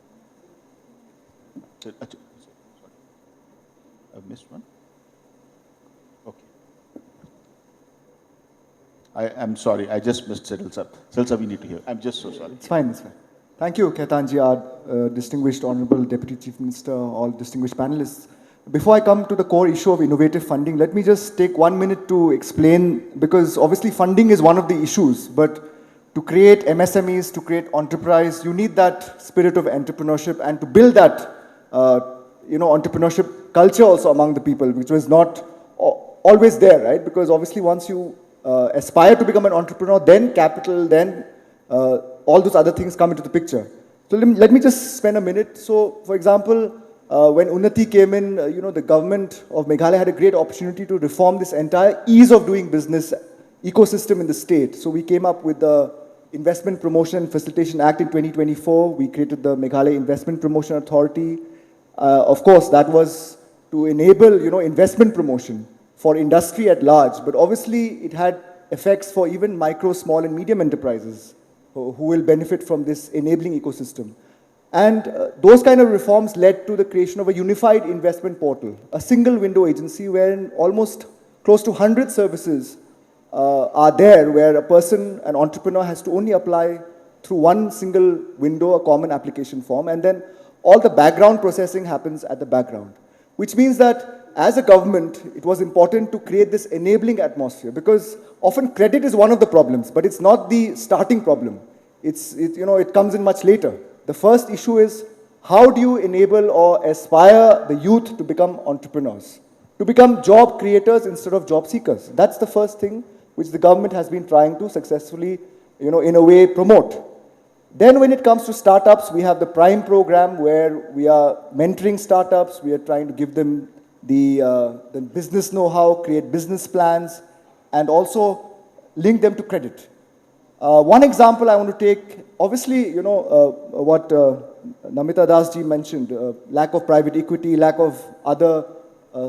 I've missed one. Okay. I am sorry, I just missed Cyril sir. Cyril sir, we need to hear. I'm just so sorry. It's fine, it's fine. Thank you, Ketanji, our distinguished Honorable Deputy Chief Minister, all distinguished panelists. Before I come to the core issue of innovative funding, let me just take 1 minute to explain, because obviously funding is one of the issues, but to create MSMEs, to create enterprise, you need that spirit of entrepreneurship and to build that entrepreneurship culture also among the people, which was not always there, right? Because obviously once you aspire to become an entrepreneur, then capital, then all those other things come into the picture. So let me just spend a minute. So for example, when Unnati came in, the government of Meghalaya had a great opportunity to reform this entire ease of doing business ecosystem in the state. So we came up with the Investment Promotion and Facilitation Act in 2024. We created the Meghalaya Investment Promotion Authority. Of course, that was to enable, investment promotion for industry at large. But obviously, it had effects for even micro, small, and medium enterprises who will benefit from this enabling ecosystem. And those kind of reforms led to the creation of a unified investment portal, a single window agency wherein almost close to 100 services are there, where a person, an entrepreneur, has to only apply through one single window, a common application form, and then all the background processing happens at the background. Which means that as a government, it was important to create this enabling atmosphere, because often credit is one of the problems, but it's not the starting problem. It comes in much later. The first issue is, how do you enable or aspire the youth to become entrepreneurs? to become job creators instead of job seekers. That's the first thing which the government has been trying to successfully, in a way, promote. Then when it comes to startups, we have the Prime program where we are mentoring startups. We are trying to give them the business know-how, create business plans, and also link them to credit. One example I want to take, obviously, what Namita Das ji mentioned, lack of private equity, lack of other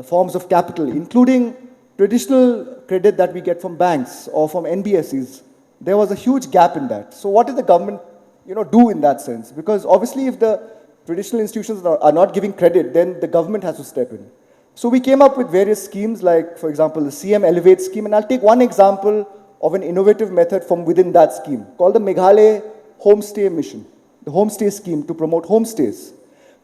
forms of capital, including traditional credit that we get from banks or from NBFCs. There was a huge gap in that. So what did the government do in that sense? Because obviously if the traditional institutions are not giving credit, then the government has to step in. So we came up with various schemes like, for example, the CM Elevate scheme. And I'll take one example of an innovative method from within that scheme called the Meghalaya Homestay Mission, the homestay scheme to promote homestays.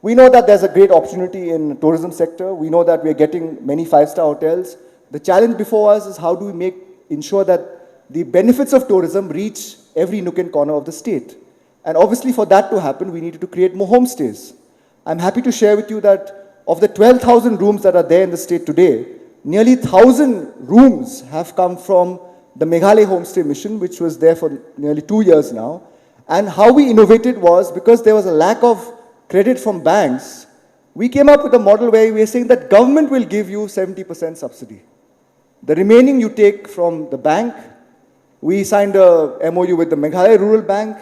We know that there's a great opportunity in the tourism sector. We know that we're getting many five-star hotels. The challenge before us is how do we ensure that the benefits of tourism reach every nook and corner of the state. And obviously for that to happen, we needed to create more homestays. I'm happy to share with you that of the 12,000 rooms that are there in the state today, nearly 1,000 rooms have come from the Meghalaya Homestay Mission, which was there for nearly 2 years now. And how we innovated was, because there was a lack of credit from banks, we came up with a model where we are saying that government will give you 70% subsidy. The remaining you take from the bank. We signed a MOU with the Meghalaya Rural Bank.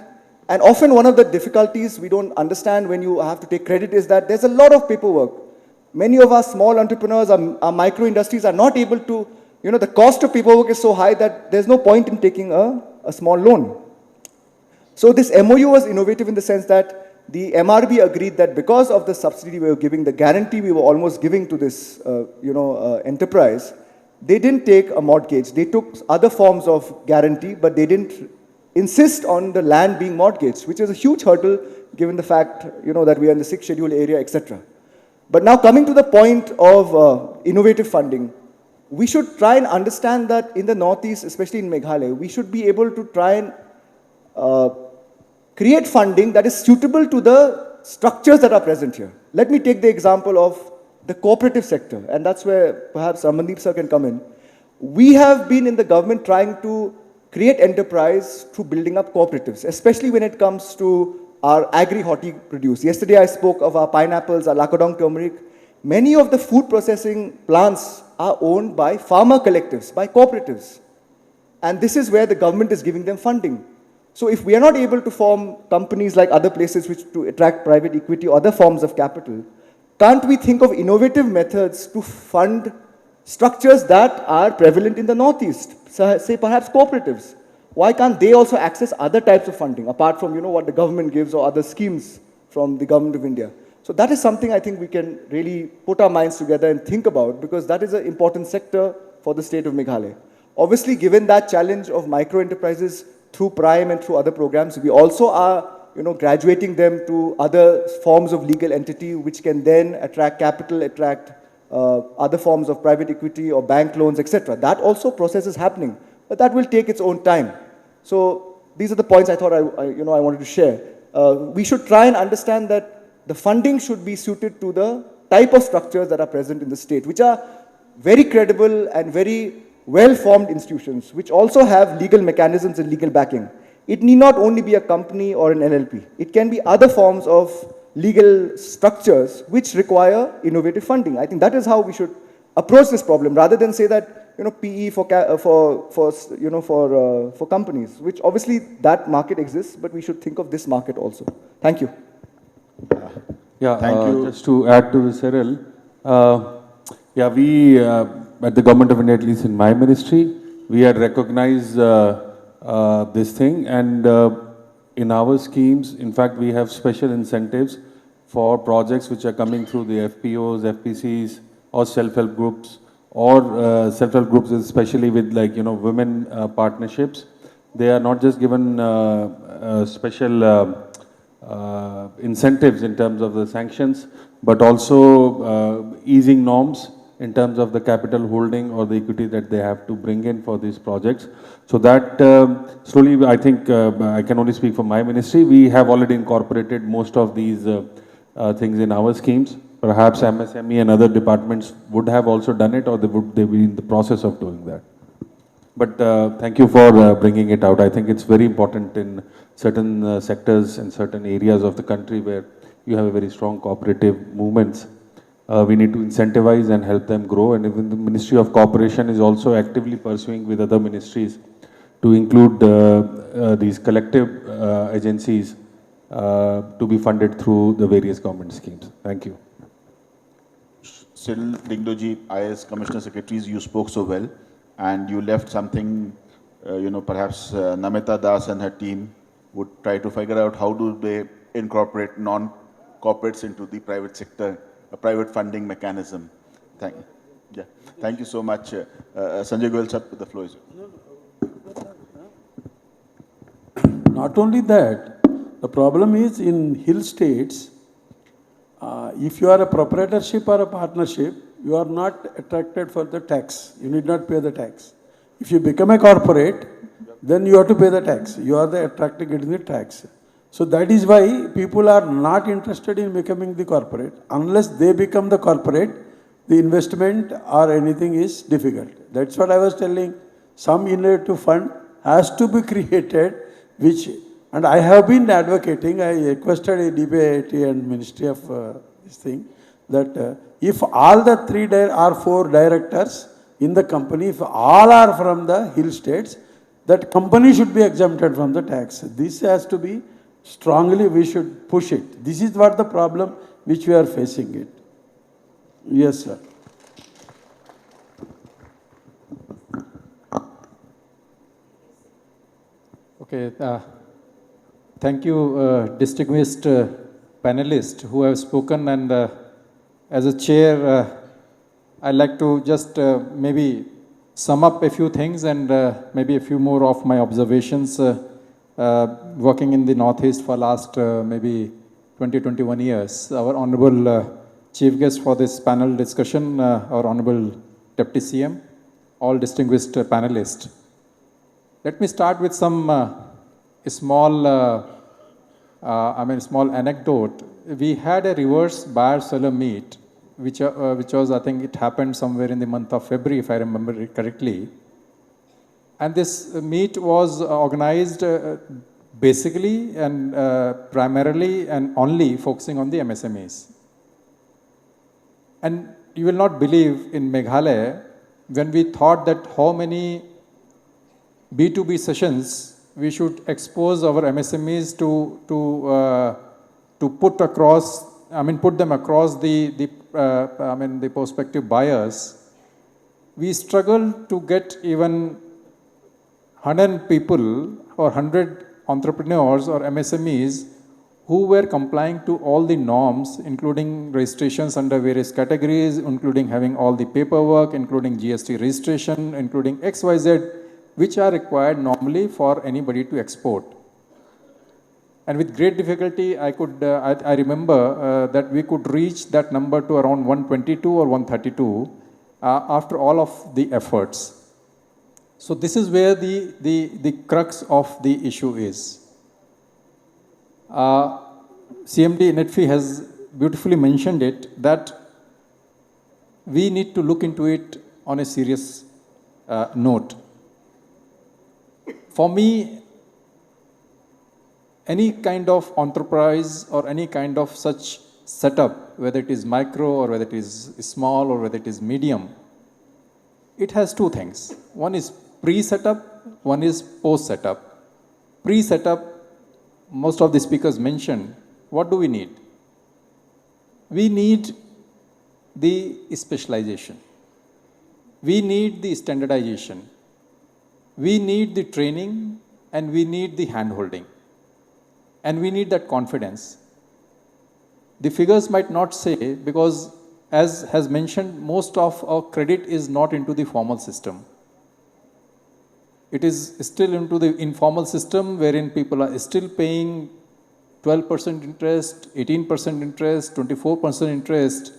And often one of the difficulties we don't understand when you have to take credit is that there's a lot of paperwork. Many of our small entrepreneurs, our micro industries are not able to, the cost of paperwork is so high that there's no point in taking a small loan. So this MOU was innovative in the sense that the MRB agreed that because of the subsidy we were giving, the guarantee we were almost giving to this, enterprise, they didn't take a mortgage. They took other forms of guarantee, but they didn't insist on the land being mortgaged, which is a huge hurdle given the fact, that we are in the 6th schedule area, etc. But now coming to the point of innovative funding, we should try and understand that in the Northeast, especially in Meghalaya, we should be able to try and create funding that is suitable to the structures that are present here. Let me take the example of the cooperative sector, and that's where perhaps Ramandeep sir can come in. We have been in the government trying to create enterprise through building up cooperatives, especially when it comes to our agri-horti produce. Yesterday I spoke of our pineapples, our Lakodong turmeric. Many of the food processing plants are owned by farmer collectives, by cooperatives. And this is where the government is giving them funding. So if we are not able to form companies like other places which to attract private equity or other forms of capital, can't we think of innovative methods to fund structures that are prevalent in the Northeast? So, say perhaps cooperatives. Why can't they also access other types of funding apart from what the government gives or other schemes from the government of India? So that is something I think we can really put our minds together and think about, because that is an important sector for the state of Meghalaya. Obviously, given that challenge of micro enterprises through Prime and through other programs, we also are graduating them to other forms of legal entity which can then attract capital, attract other forms of private equity or bank loans, etc. That also process is happening, but that will take its own time. So these are the points I thought I wanted to share. We should try and understand that the funding should be suited to the type of structures that are present in the state, which are very credible and very well-formed institutions, which also have legal mechanisms and legal backing. It need not only be a company or an LLP. It can be other forms of legal structures which require innovative funding. I think that is how we should approach this problem, rather than say that PE for companies, which obviously that market exists, but we should think of this market also. Thank you. Yeah, Thank you. just to add to this, Cyril, we at the Government of India, at least in my ministry, we had recognized this thing, and in our schemes, in fact, we have special incentives for projects which are coming through the FPOs, FPCs, or self-help groups, or self-help groups, especially with women partnerships. They are not just given special incentives in terms of the sanctions, but also easing norms in terms of the capital holding or the equity that they have to bring in for these projects. So that slowly, I think, I can only speak for my ministry, we have already incorporated most of these things in our schemes. perhaps MSME and other departments would have also done it, or they be in the process of doing that. But thank you for bringing it out. I think it's very important in certain sectors and certain areas of the country where you have a very strong cooperative movements. We need to incentivize and help them grow, and even the Ministry of Cooperation is also actively pursuing with other ministries to include these collective agencies to be funded through the various government schemes. Thank you. Still, Lingdoji, IS Commissioner Secretaries, you spoke so well, and you left something, perhaps Namita Das and her team would try to figure out how do they incorporate non-corporates into the private sector, a private funding mechanism. Thank you so much. Sanjay Goyal sir, the floor is yours. Not only that, the problem is in hill states, if you are a proprietorship or a partnership, you are not attracted for the tax. You need not pay the tax. If you become a corporate, then you have to pay the tax. You are the attracted getting the tax. So that is why people are not interested in becoming the corporate. Unless they become the corporate, the investment or anything is difficult. That's what I was telling. Some innovative fund has to be created, and I have been advocating, I requested a DPIIT and Ministry of this thing, that if all the 3 or 4 directors in the company, if all are from the hill states, that company should be exempted from the tax. This has to be strongly, we should push it. This is what the problem which we are facing it. Yes, sir. Okay. Thank you, distinguished panelists who have spoken, and as a chair, I'd like to just maybe sum up a few things and maybe a few more of my observations working in the Northeast for last maybe 20-21 years. Our Honorable Chief Guest for this panel discussion, our Honorable Deputy CM, all distinguished panelists. Let me start with some small anecdote. We had a reverse buyer-seller meet, which was, I think it happened somewhere in the month of February, if I remember it correctly. And this meet was organized basically and primarily and only focusing on the MSMEs. And you will not believe, in Meghalaya, when we thought that how many B2B sessions we should expose our MSMEs to put them across the prospective buyers, we struggled to get even 100 people or 100 entrepreneurs or MSMEs who were complying to all the norms, including registrations under various categories, including having all the paperwork, including GST registration, including XYZ, which are required normally for anybody to export. And with great difficulty, I remember that we could reach that number to around 122 or 132 after all of the efforts. So this is where the crux of the issue is. CMD NETFI has beautifully mentioned it, that we need to look into it on a serious note. For me, any kind of enterprise or any kind of such setup, whether it is micro or whether it is small or whether it is medium, it has two things. One is pre-setup, one is post-setup. Pre-setup, most of the speakers mentioned, what do we need? We need the specialization. We need the standardization. We need the training, and we need the hand-holding. And we need that confidence. The figures might not say, because as has mentioned, most of our credit is not into the formal system. It is still into the informal system, wherein people are still paying 12% interest, 18% interest, 24% interest.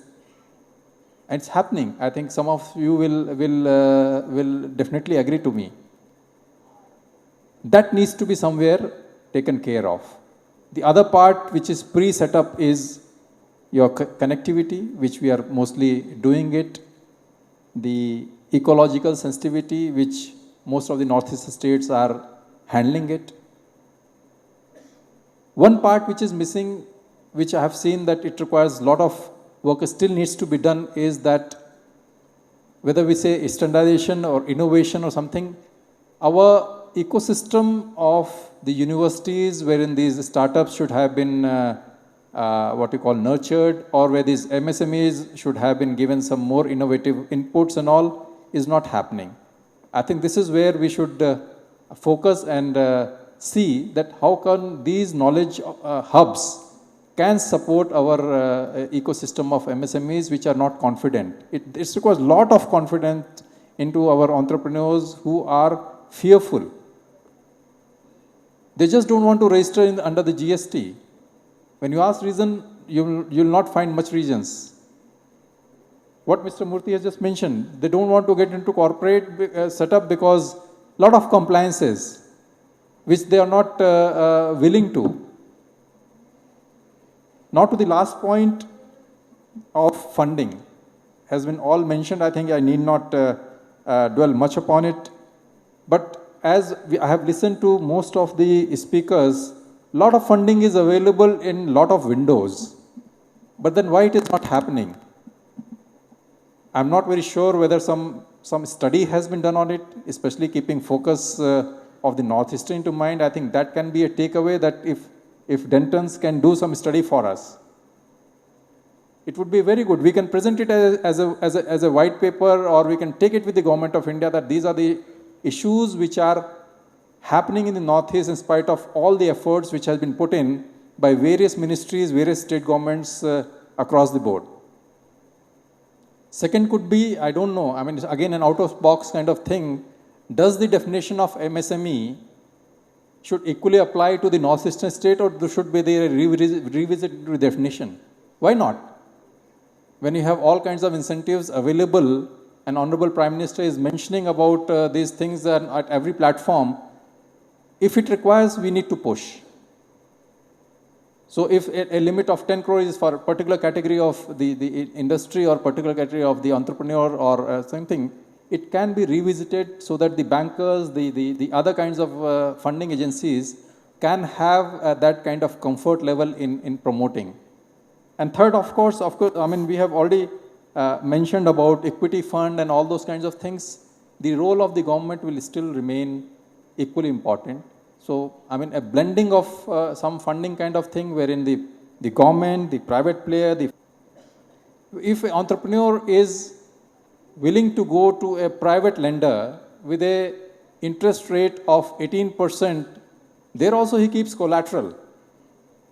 And it's happening. I think some of you will definitely agree to me. That needs to be somewhere taken care of. The other part, which is pre-setup, is your connectivity, which we are mostly doing it, the ecological sensitivity, which most of the Northeast states are handling it. One part which is missing, which I have seen that it requires a lot of work still needs to be done, is that whether we say standardization or innovation or something, our ecosystem of the universities wherein these startups should have been what you call nurtured, or where these MSMEs should have been given some more innovative inputs and all, is not happening. I think this is where we should focus and see that how can these knowledge hubs can support our ecosystem of MSMEs which are not confident. It requires a lot of confidence into our entrepreneurs who are fearful. They just don't want to register under the GST. When you ask reason, you'll not find much reasons. What Mr. Murthy has just mentioned, they don't want to get into corporate setup because a lot of compliances, which they are not willing to. Now to the last point of funding, has been all mentioned. I think I need not dwell much upon it. But as I have listened to most of the speakers, a lot of funding is available in a lot of windows. But then why it is not happening? I'm not very sure whether some study has been done on it, especially keeping focus of the Northeastern into mind. I think that can be a takeaway, that if Dentons can do some study for us, it would be very good. We can present it as a white paper, or we can take it with the Government of India that these are the issues which are happening in the Northeast in spite of all the efforts which has been put in by various ministries, various state governments across the board. Second could be, I don't know, I mean, again, an out-of-box kind of thing. Does the definition of MSME should equally apply to the Northeastern state, or should be there a revisited definition? Why not? When you have all kinds of incentives available, and Honorable Prime Minister is mentioning about these things at every platform, if it requires, we need to push. So if a limit of 10 crore is for a particular category of the industry or particular category of the entrepreneur or something, it can be revisited so that the bankers, the other kinds of funding agencies can have that kind of comfort level in promoting. And third, of course, I mean, we have already mentioned about equity fund and all those kinds of things. The role of the government will still remain equally important. So, I mean, a blending of some funding kind of thing wherein the government, the private player, if an entrepreneur is willing to go to a private lender with a interest rate of 18%, there also he keeps collateral.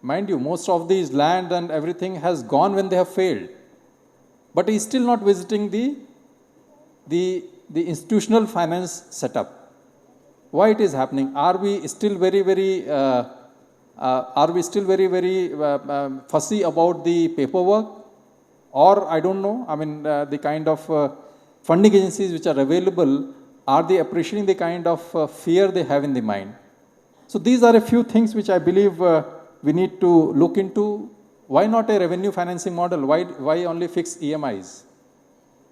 Mind you, most of these land and everything has gone when they have failed. But he is still not visiting the institutional finance setup. Why it is happening? Are we still very fussy about the paperwork? Or I don't know, I mean, the kind of funding agencies which are available, are they appreciating the kind of fear they have in the mind? So these are a few things which I believe we need to look into. Why not a revenue financing model? Why only fix EMIs?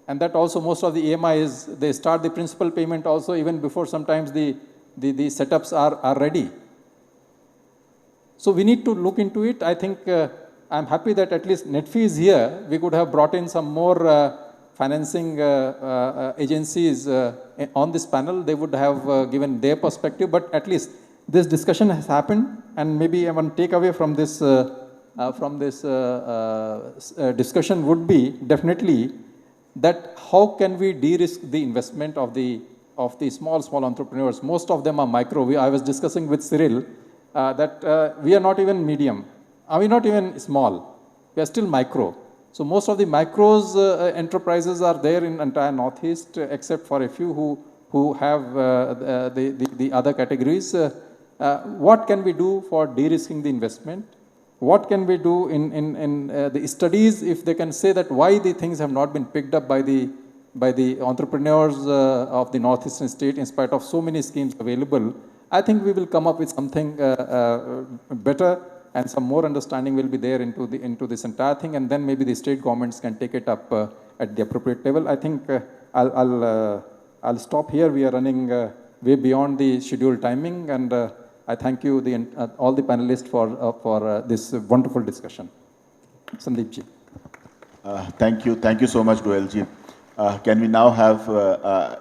And that also most of the EMIs, they start the principal payment also even before sometimes the setups are ready. So we need to look into it. I think I'm happy that at least NETFI is here. We could have brought in some more financing agencies on this panel. They would have given their perspective, but at least this discussion has happened, and maybe one takeaway from this discussion would be definitely that how can we de-risk the investment of the small entrepreneurs. Most of them are micro. I was discussing with Cyril that we are not even medium. Are we not even small? We are still micro. So most of the micros enterprises are there in entire Northeast, except for a few who have the other categories. What can we do for de-risking the investment? What can we do in the studies, if they can say that why the things have not been picked up by the entrepreneurs of the Northeastern state in spite of so many schemes available? I think we will come up with something better and some more understanding will be there into this entire thing, and then maybe the state governments can take it up at the appropriate level. I think I'll stop here. We are running way beyond the scheduled timing, and I thank you, all the panelists, for this wonderful discussion. Sandeep ji. Thank you so much, Goel ji. Can we now have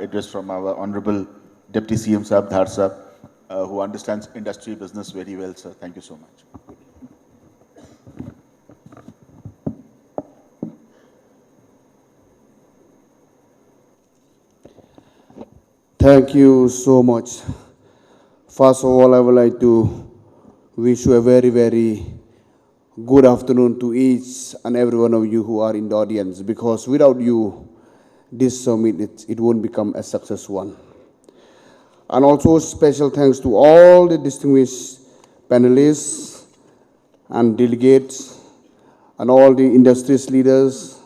address from our Honorable Deputy CM Sahab, Dhar Sahab, who understands industry business very well, sir. Thank you so much. Thank you so much. First of all, I would like to wish you a very, very good afternoon to each and every one of you who are in the audience, because without you, this summit, it won't become a successful one. And also special thanks to all the distinguished panelists and delegates and all the industries leaders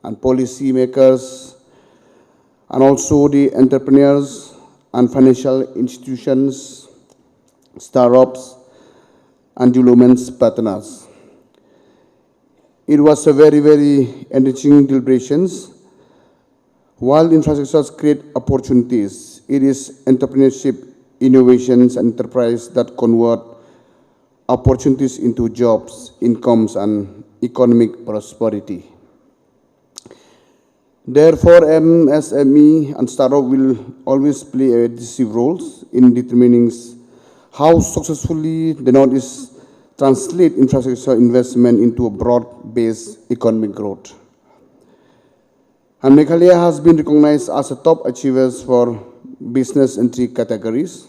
and policy makers and also the entrepreneurs and financial institutions, startups and development partners. It was a very, very enriching deliberations. While infrastructures create opportunities, it is entrepreneurship, innovations, and enterprise that convert opportunities into jobs, incomes, and economic prosperity. Therefore, MSME and startup will always play a decisive role in determining how successfully the Northeast translate infrastructure investment into a broad-based economic growth. And Meghalaya has been recognized as a top achievers for business in 3 categories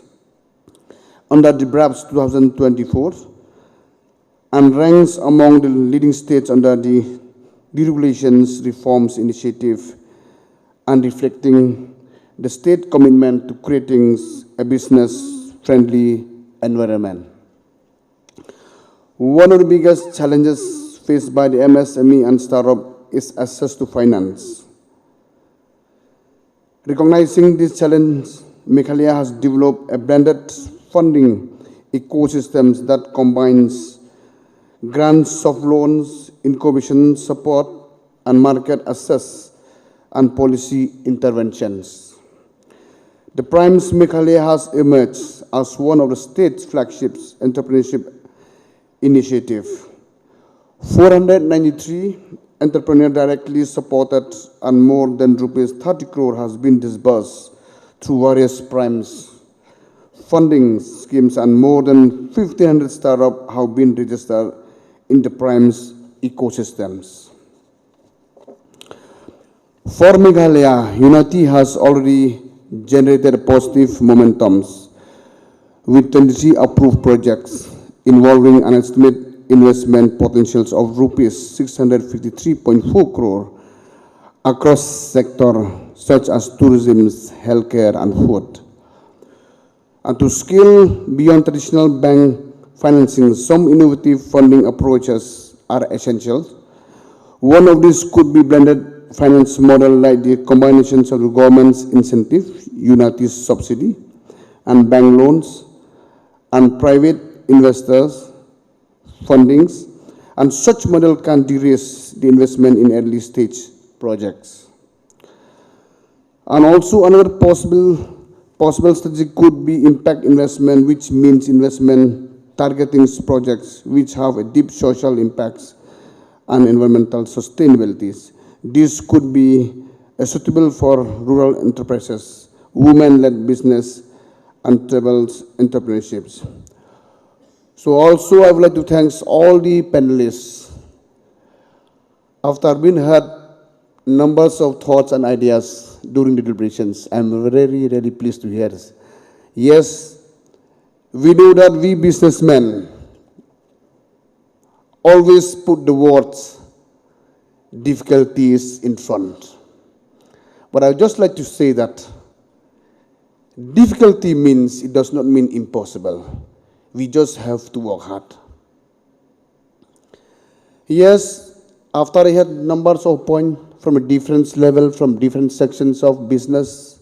under the BRAPS 2024 and ranks among the leading states under the Deregulations Reforms Initiative and reflecting the state commitment to creating a business-friendly environment. One of the biggest challenges faced by the MSME and startup is access to finance. Recognizing this challenge, Meghalaya has developed a blended funding ecosystem that combines grants, soft loans, incubation support, and market access and policy interventions. The Primes Meghalaya has emerged as one of the state's flagships entrepreneurship initiative. 493 entrepreneurs directly supported and more than rupees 30 crore has been disbursed through various Primes funding schemes, and more than 1,500 startups have been registered in the Primes ecosystems. For Meghalaya, Unity has already generated positive momentum with 23 approved projects involving an estimated investment potentials of rupees 653.4 crore across sectors such as tourism, healthcare, and food. And to scale beyond traditional bank financing, some innovative funding approaches are essential. One of these could be blended finance model like the combinations of the government's incentive, Unity's subsidy, and bank loans, and private investors fundings, and such model can de-risk the investment in early stage projects. And also another possible strategy could be impact investment, which means investment targeting projects which have a deep social impacts and environmental sustainability. This could be suitable for rural enterprises, women-led business, and travel entrepreneurships. So also I would like to thank all the panelists. After having heard numbers of thoughts and ideas during the deliberations, I'm very, very pleased to hear this. Yes, we know that we businessmen always put the words difficulties in front. But I would just like to say that difficulty means, it does not mean impossible. We just have to work hard. Yes, after I had numbers of points from a different level, from different sections of business,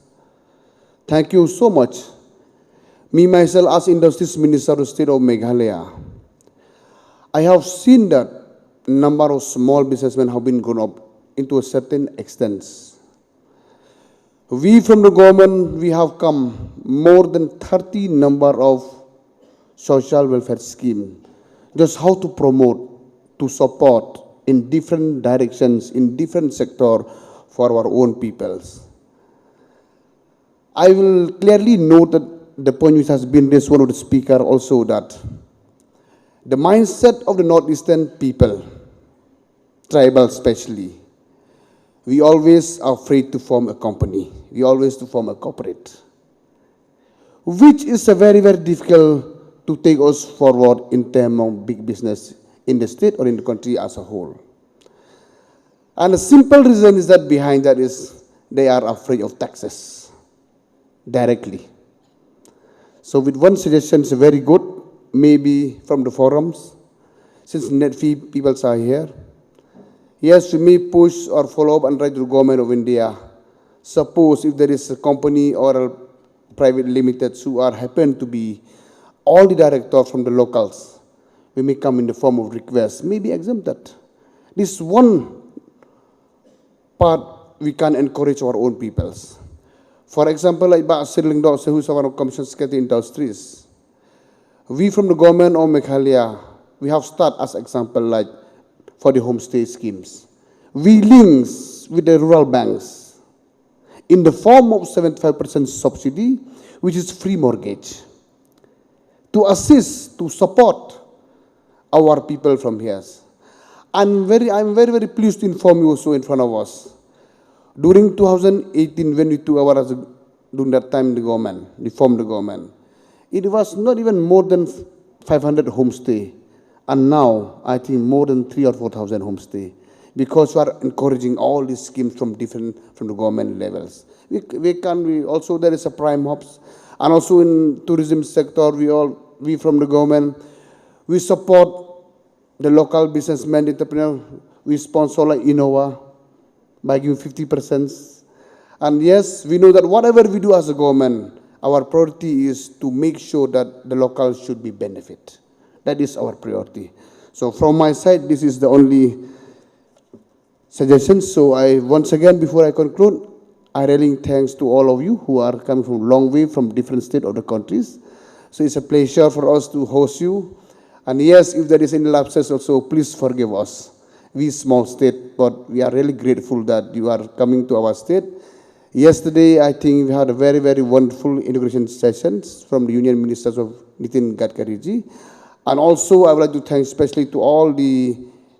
thank you so much. Me, myself, as Industries Minister of the State of Meghalaya, I have seen that number of small businessmen have been grown up into a certain extent. We from the government, we have come more than 30 number of social welfare scheme. Just how to promote, to support in different directions, in different sector for our own peoples. I will clearly note that the point which has been raised one of the speaker also, that the mindset of the northeastern people, tribal especially, we always are afraid to form a company. We always to form a corporate, which is a very, very difficult to take us forward in terms of big business in the state or in the country as a whole. And the simple reason is that behind that is they are afraid of taxes directly. So with one suggestion is very good, maybe from the forums, since net fee people are here. Yes, we may push or follow up and write to the government of India. Suppose if there is a company or a private limited who are happen to be all the directors from the locals, we may come in the form of request, maybe exempt that. This one part we can encourage our own peoples. For example, like Sri Lingdo, who is our Commission Secretary Industries, we from the government of Meghalaya, we have started as example like for the homestay schemes. We links with the rural banks in the form of 75% subsidy, which is free mortgage, to assist, to support our people from here. I'm very, very pleased to inform you also in front of us. During 2018, when we took our, during that time the government, reformed the government, it was not even more than 500 homestay. And now, I think more than 3,000 or 4,000 homestay, because we are encouraging all these schemes from the government levels. We also, there is a prime hubs, and also in tourism sector, we from the government, we support the local businessmen, entrepreneur. We sponsor like Innova by giving 50%. And yes, we know that whatever we do as a government, our priority is to make sure that the locals should be benefit. That is our priority. So from my side, this is the only suggestion. So I, once again, before I conclude, I really thanks to all of you who are coming from long way from different states of the countries. So it's a pleasure for us to host you. And yes, if there is any lapses also, please forgive us. We small state, but we are really grateful that you are coming to our state. Yesterday, I think we had a very, very wonderful inauguration sessions from the Union Ministers of Nitin Gadkari ji. And also, I would like to thank especially to all the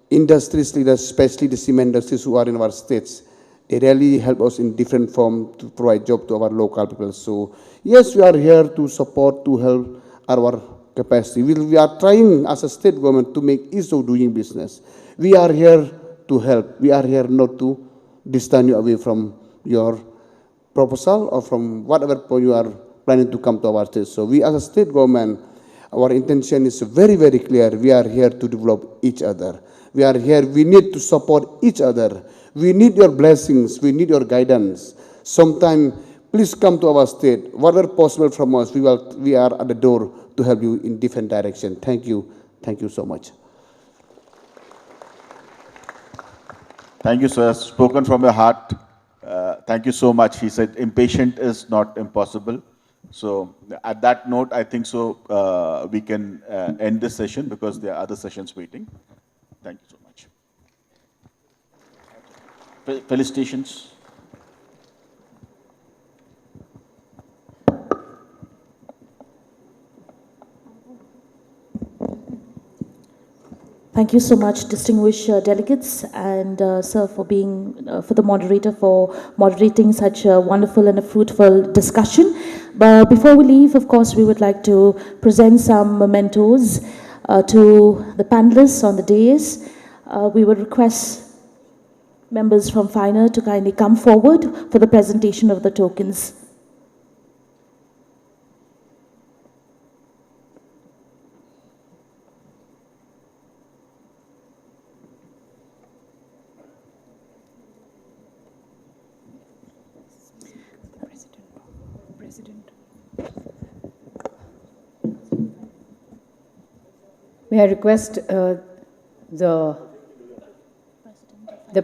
industries leaders, especially the cement industries who are in our states. They really help us in different form to provide job to our local people. So, yes, we are here to support, to help our capacity. We are trying as a state government to make ease of doing business. We are here to help. We are here not to distance you away from your proposal or from whatever point you are planning to come to our state. So we as a state government, our intention is very, very clear. We are here to develop each other. We are here, we need to support each other. We need your blessings, we need your guidance. Sometime, please come to our state. Whatever possible from us, we are at the door to help you in different direction. Thank you. Thank you so much. Thank you, sir. Spoken from your heart. Thank you so much. He said, impatient is not impossible. So at that note, I think so we can end this session because there are other sessions waiting. Thank you so much. Felicitations. Thank you so much, distinguished delegates, and sir, for being, for the moderator, for moderating such a wonderful and a fruitful discussion. But before we leave, of course, we would like to present some mementos to the panelists on the dais. We would request members from FINA to kindly come forward for the presentation of the tokens. May I request the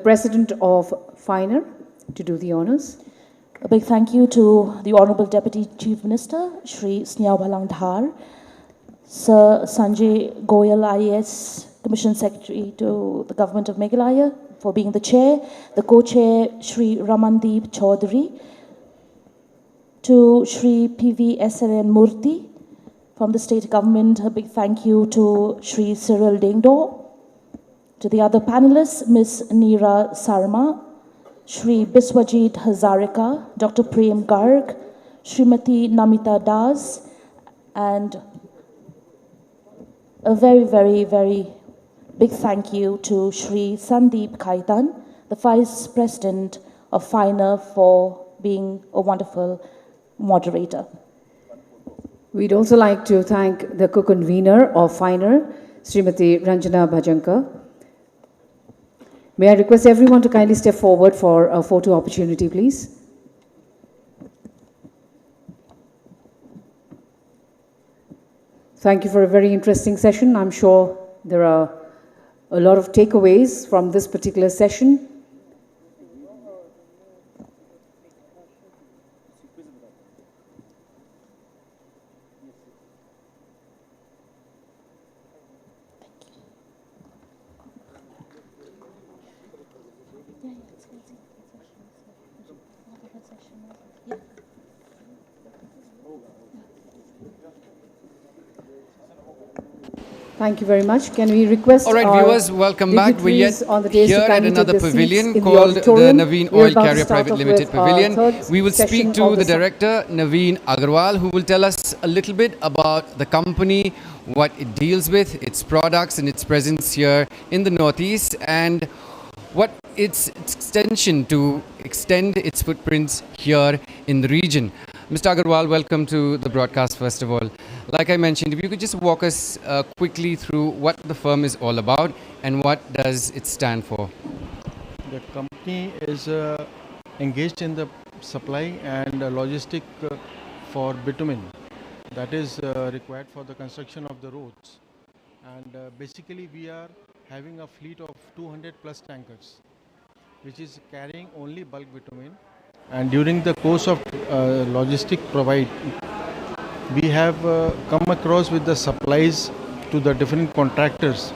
President of FINER to do the honours. A big thank you to the Honourable Deputy Chief Minister, Shri Sneha Bhalang Dhar, Sir Sanjay Goyal, IAS Commission Secretary to the Government of Meghalaya for being the chair, the co-chair Shri Ramandeep Chaudhary, to Shri P.V. SLN Murthy from the state government. A big thank you to Shri Cyril Dengdo. To the other panelists, Ms. Neera Sarma, Shri Biswajit Hazarika, Dr. Prem Garg, Srimati Namita Das, and a very, very, very big thank you to Shri Sandeep Khaitan, the Vice President of FINER, for being a wonderful moderator. We'd also like to thank the co-convener of FINER, Srimati Ranjana Bhajankar. May I request everyone to kindly step forward for a photo opportunity, please. Thank you for a very interesting session. I'm sure there are a lot of takeaways from this particular session. Thank you very much. Can we request All right, viewers, welcome back. We're here at another pavilion called the Naveen Oil Carrier Private Limited Pavilion. We will speak to the director, Naveen Agarwal, who will tell us a little bit about the company, what it deals with, its products and its presence here in the Northeast, and what its extension to extend its footprints here in the region. Mr. Agarwal, welcome to the broadcast, first of all. Like I mentioned, if you could just walk us quickly through what the firm is all about and what does it stand for. The company is engaged in the supply and logistic for bitumen that is required for the construction of the roads. And basically we are having a fleet of 200 plus tankers which is carrying only bulk bitumen. And during the course of logistic provide, we have come across with the supplies to the different contractors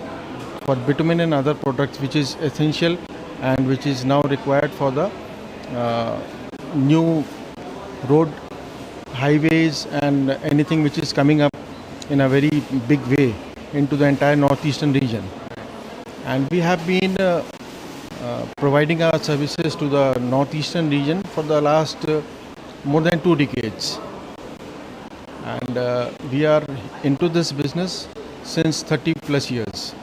for bitumen and other products which is essential and which is now required for the new road, highways and anything which is coming up in a very big way into the entire northeastern region. And we have been providing our services to the northeastern region for the last more than 2 decades. And we are into this business since 30 plus years.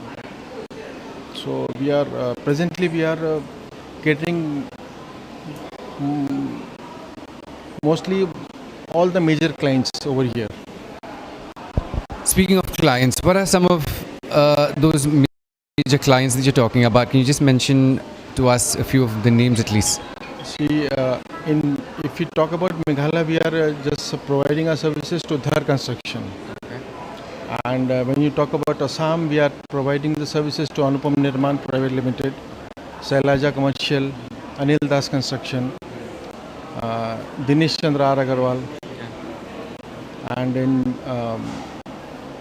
So we are presently we are catering mostly all the major clients over here. Speaking of clients, what are some of those major clients that you're talking about? Can you just mention to us a few of the names at least? See, if we talk about Meghalaya, we are just providing our services to Dhar Construction. Okay. And when you talk about Assam, we are providing the services to Anupam Nirman Private Limited, Sailaja Commercial, Anil Das Construction, Dinesh Chandra R. Agarwal. And in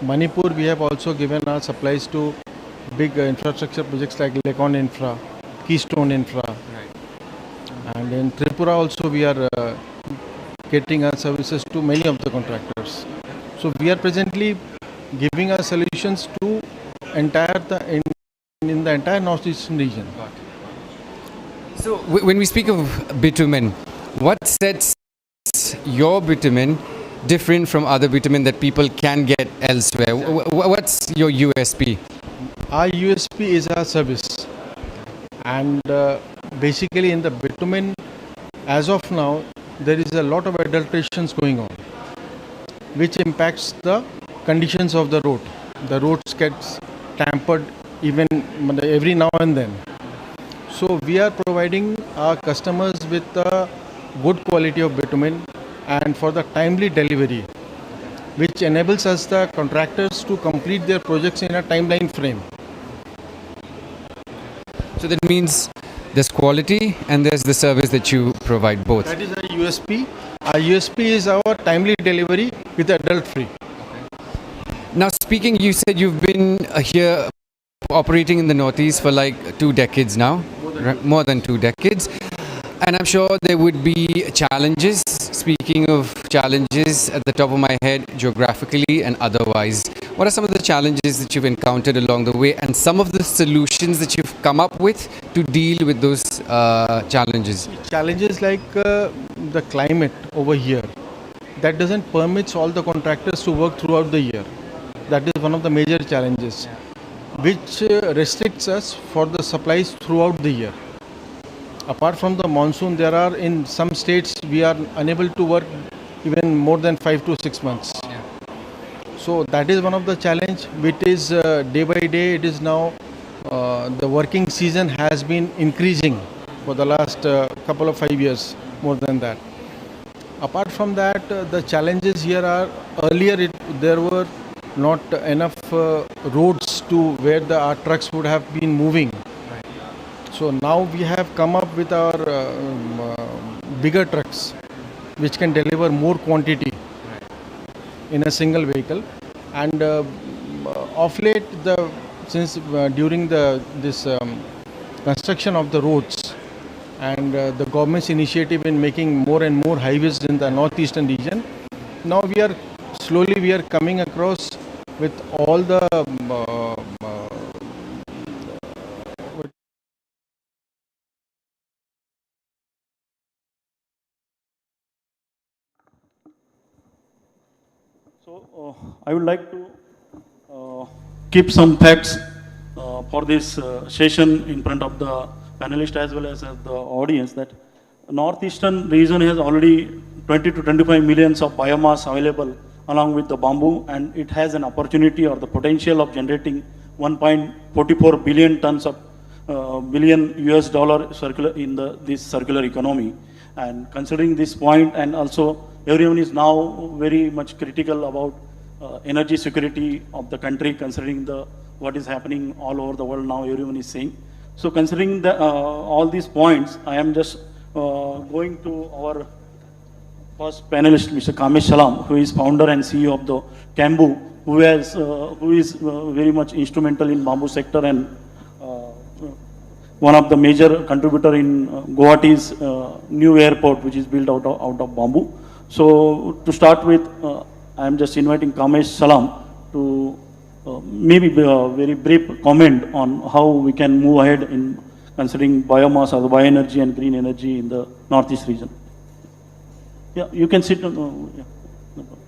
Manipur, we have also given our supplies to big infrastructure projects like Lekon Infra, Keystone Infra. Right. And in Tripura also we are catering our services to many of the contractors. So we are presently giving our solutions to in the entire northeastern region. So when we speak of bitumen, what sets your bitumen different from other bitumen that people can get elsewhere? What's your USP? Our USP is our service, and basically in the bitumen, as of now, there is a lot of adulterations going on, which impacts the conditions of the road. The roads gets tampered even every now and then. So we are providing our customers with a good quality of bitumen and for the timely delivery. which enables us, the contractors, to complete their projects in a timeline frame. So that means there's quality and there's the service that you provide both. That is our USP. Our USP is our timely delivery with adult free. Now speaking, you said you've been here operating in the Northeast for like 2 decades now, more than 2 decades. And I'm sure there would be challenges. Speaking of challenges, at the top of my head, geographically and otherwise, what are some of the challenges that you've encountered along the way and some of the solutions that you've come up with to deal with those challenges? Challenges like the climate over here, that doesn't permit all the contractors to work throughout the year. That is one of the major challenges, which restricts us for the supplies throughout the year. Apart from the monsoon, there are in some states we are unable to work even more than 5 to 6 months. So that is one of the challenge, which is day by day. It is now the working season has been increasing for the last couple of 5 years, more than that. Apart from that, the challenges here are earlier there were not enough roads to where our trucks would have been moving. So now we have come up with our bigger trucks, which can deliver more quantity in a single vehicle. And of late, since during this construction of the roads and the government's initiative in making more and more highways in the northeastern region, now we are coming across with all the I would like to keep some facts for this session in front of the panelists as well as the audience, that northeastern region has already 20 to 25 millions of biomass available along with the bamboo, and it has an opportunity or the potential of generating 1.44 billion tons of billion US dollar circular in this circular economy. And considering this point, and also everyone is now very much critical about energy security of the country, considering what is happening all over the world now, everyone is saying. So considering all these points, I am just going to our first panelist, Mr. Kamesh Salam, who is founder and CEO of the Cambu, who is very much instrumental in bamboo sector and one of the major contributor in Guwahati's new airport, which is built out of bamboo. So to start with, I am just inviting Kamesh Salam to maybe a very brief comment on how we can move ahead in considering biomass or the bioenergy and green energy in the northeast region. Yeah, you can sit. Yeah, no problem.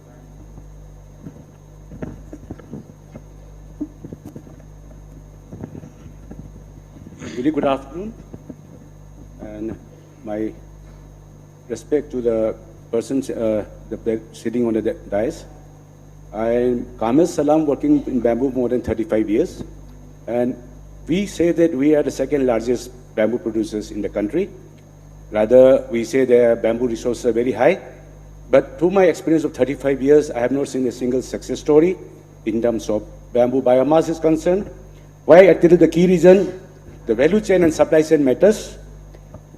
Very good afternoon, and my respect to the persons sitting on the dais. I am Kamesh Salam, working in bamboo more than 35 years, and we say that we are the second largest bamboo producers in the country. Rather, we say their bamboo resources are very high, but through my experience of 35 years, I have not seen a single success story in terms of bamboo biomass is concerned. Why? I tell you the key reason: the value chain and supply chain matters.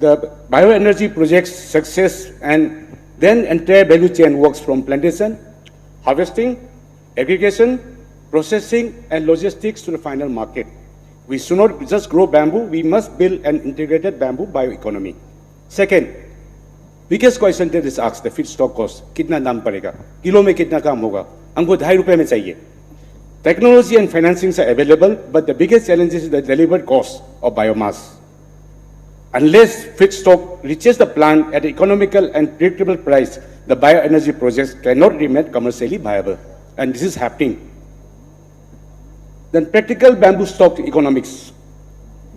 The bioenergy project's success, and then entire value chain works from plantation, harvesting, aggregation, processing, and logistics to the final market. We should not just grow bamboo, we must build an integrated bamboo bioeconomy. Second, biggest question that is asked, the feedstock cost, कितना दाम पड़ेगा, kilo में कितना काम होगा, हमको ₹2.5 में चाहिए. Technology and financings are available, but the biggest challenge is the delivered cost of biomass. Unless feedstock reaches the plant at an economical and predictable price, the bioenergy projects cannot remain commercially viable. And this is happening. Then practical bamboo stock economics.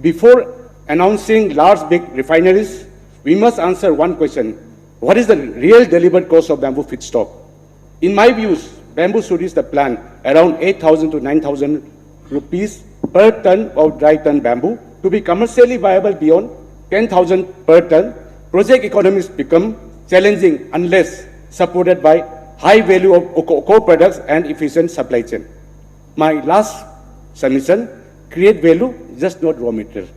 Before announcing large big refineries, we must answer one question: what is the real delivered cost of bamboo feedstock? In my views, bamboo should reach the plant around 8,000 to 9,000 rupees per ton of dry ton bamboo. To be commercially viable beyond 10,000 per ton, project economics become challenging unless supported by high value of core products and efficient supply chain. My last submission, create value, just not raw material.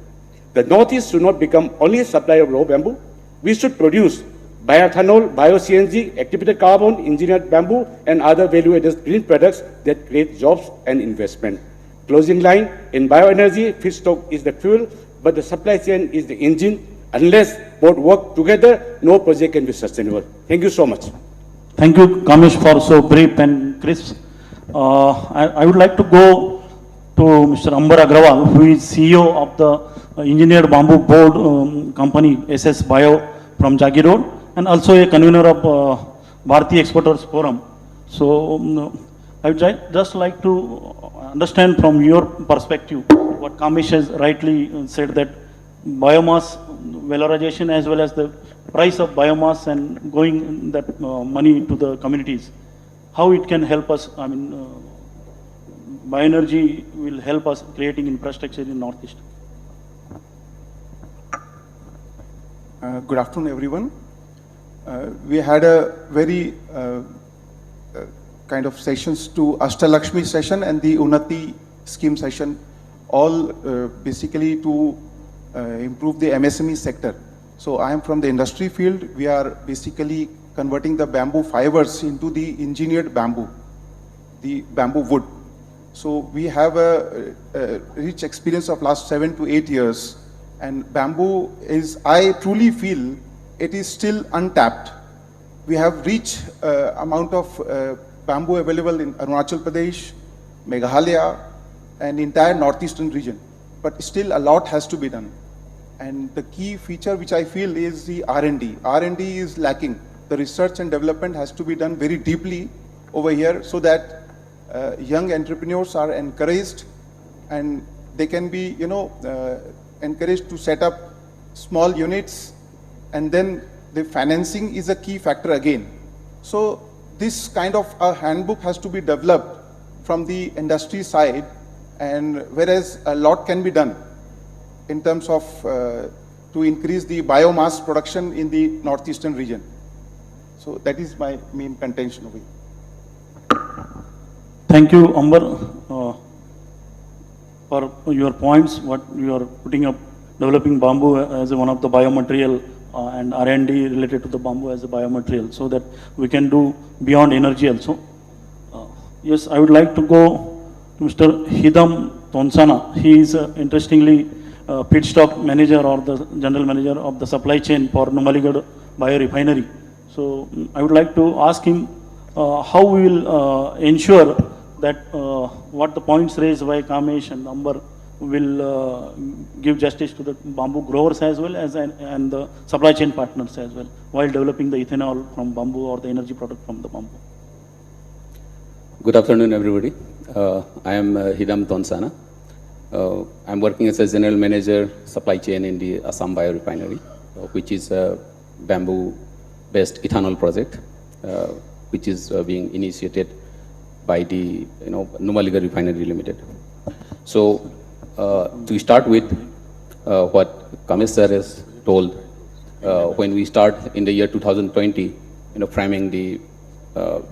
The Northeast should not become only a supplier of raw bamboo. We should produce bioethanol, bio-CNG, activated carbon, engineered bamboo, and other value-added green products that create jobs and investment. Closing line, in bioenergy, feedstock is the fuel, but the supply chain is the engine. Unless both work together, no project can be sustainable. Thank you so much. Thank you, Kamesh, for so brief and crisp. I would like to go to Mr. Ambar Agrawal, who is CEO of the Engineered Bamboo Board company, SS Bio from Jagi Road, and also a convener of Bharati Exporters Forum. So I would just like to understand from your perspective what Kamesh has rightly said, that biomass valorization as well as the price of biomass and going that money to the communities, how it can help us. I mean, bioenergy will help us creating infrastructure in Northeast. Good afternoon, everyone. We had a very kind of sessions to Ashtalakshmi session and the Unnati scheme session, all basically to improve the MSME sector. So I am from the industry field. We are basically converting the bamboo fibers into the engineered bamboo, the bamboo wood. So we have a rich experience of last 7 to 8 years, and bamboo is, I truly feel, it is still untapped. We have rich amount of bamboo available in Arunachal Pradesh, Meghalaya, and entire northeastern region. But still a lot has to be done. And the key feature which I feel is the R&D. R&D is lacking. The research and development has to be done very deeply over here so that young entrepreneurs are encouraged and they can be, encouraged to set up small units, and then the financing is a key factor again. So this kind of a handbook has to be developed from the industry side, and whereas a lot can be done in terms of to increase the biomass production in the northeastern region. So that is my main contention over here. Thank you, Ambar, for your points, what you are putting up, developing bamboo as one of the biomaterial and R&D related to the bamboo as a biomaterial, so that we can do beyond energy also. Yes, I would like to go to Mr. Hidam Tonsana. He is interestingly feedstock manager or the general manager of the supply chain for Numaligarh biorefinery. So I would like to ask him how we will ensure that what the points raised by Kamesh and Ambar will give justice to the bamboo growers as well as and the supply chain partners as well, while developing the ethanol from bamboo or the energy product from the bamboo. Good afternoon, everybody. I am Hidam Tonsana. I'm working as a general manager supply chain in the Assam biorefinery, which is a bamboo-based ethanol project, which is being initiated by the Numaligarh Refinery Limited. So to start with, what Kamesh sir has told, when we start in the year 2020, framing the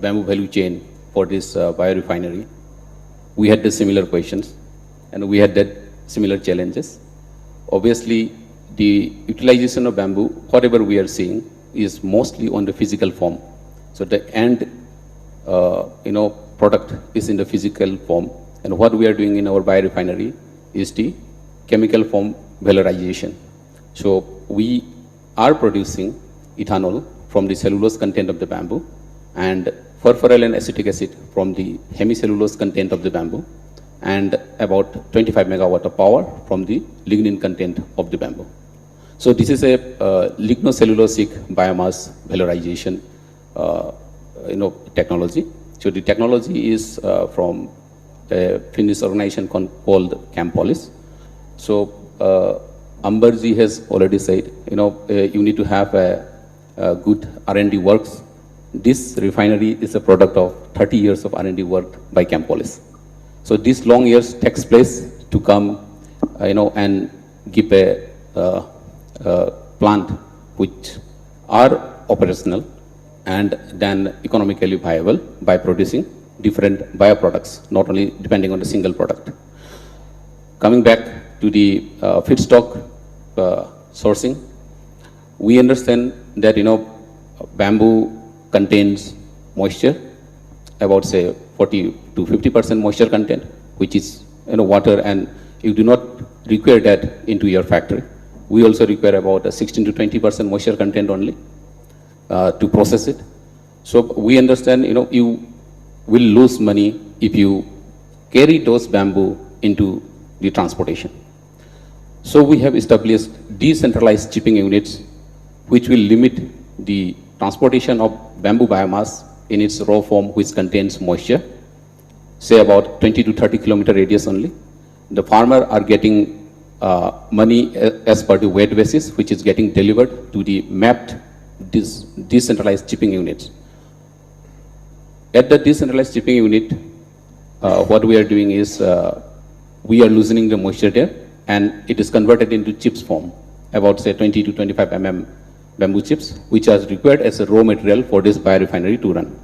bamboo value chain for this biorefinery, we had the similar questions and we had that similar challenges. Obviously, the utilization of bamboo, whatever we are seeing, is mostly on the physical form. So the end, product is in the physical form, and what we are doing in our biorefinery is the chemical form valorization. So we are producing ethanol from the cellulose content of the bamboo and furfural and acetic acid from the hemicellulose content of the bamboo, and about 25 megawatt of power from the lignin content of the bamboo. So this is a lignocellulosic biomass valorization technology. So the technology is from a Finnish organization called Campolis. So Ambarji has already said, you need to have a good R&D works. This refinery is a product of 30 years of R&D work by Campolis. So this long years takes place to come, and give a plant which are operational, and then economically viable by producing different bioproducts, not only depending on a single product. Coming back to the feedstock sourcing, we understand that, bamboo contains moisture, about say 40 to 50% moisture content, which is, water, and you do not require that into your factory. We also require about a 16 to 20% moisture content only to process it. So we understand, you will lose money if you carry those bamboo into the transportation. So we have established decentralized chipping units which will limit the transportation of bamboo biomass in its raw form, which contains moisture, say about 20 to 30 kilometer radius only. The farmer are getting money as per the weight basis, which is getting delivered to the mapped decentralized chipping units. At the decentralized chipping unit, what we are doing is we are loosening the moisture there, and it is converted into chips form, about say 20 to 25 mm bamboo chips, which are required as a raw material for this biorefinery to run.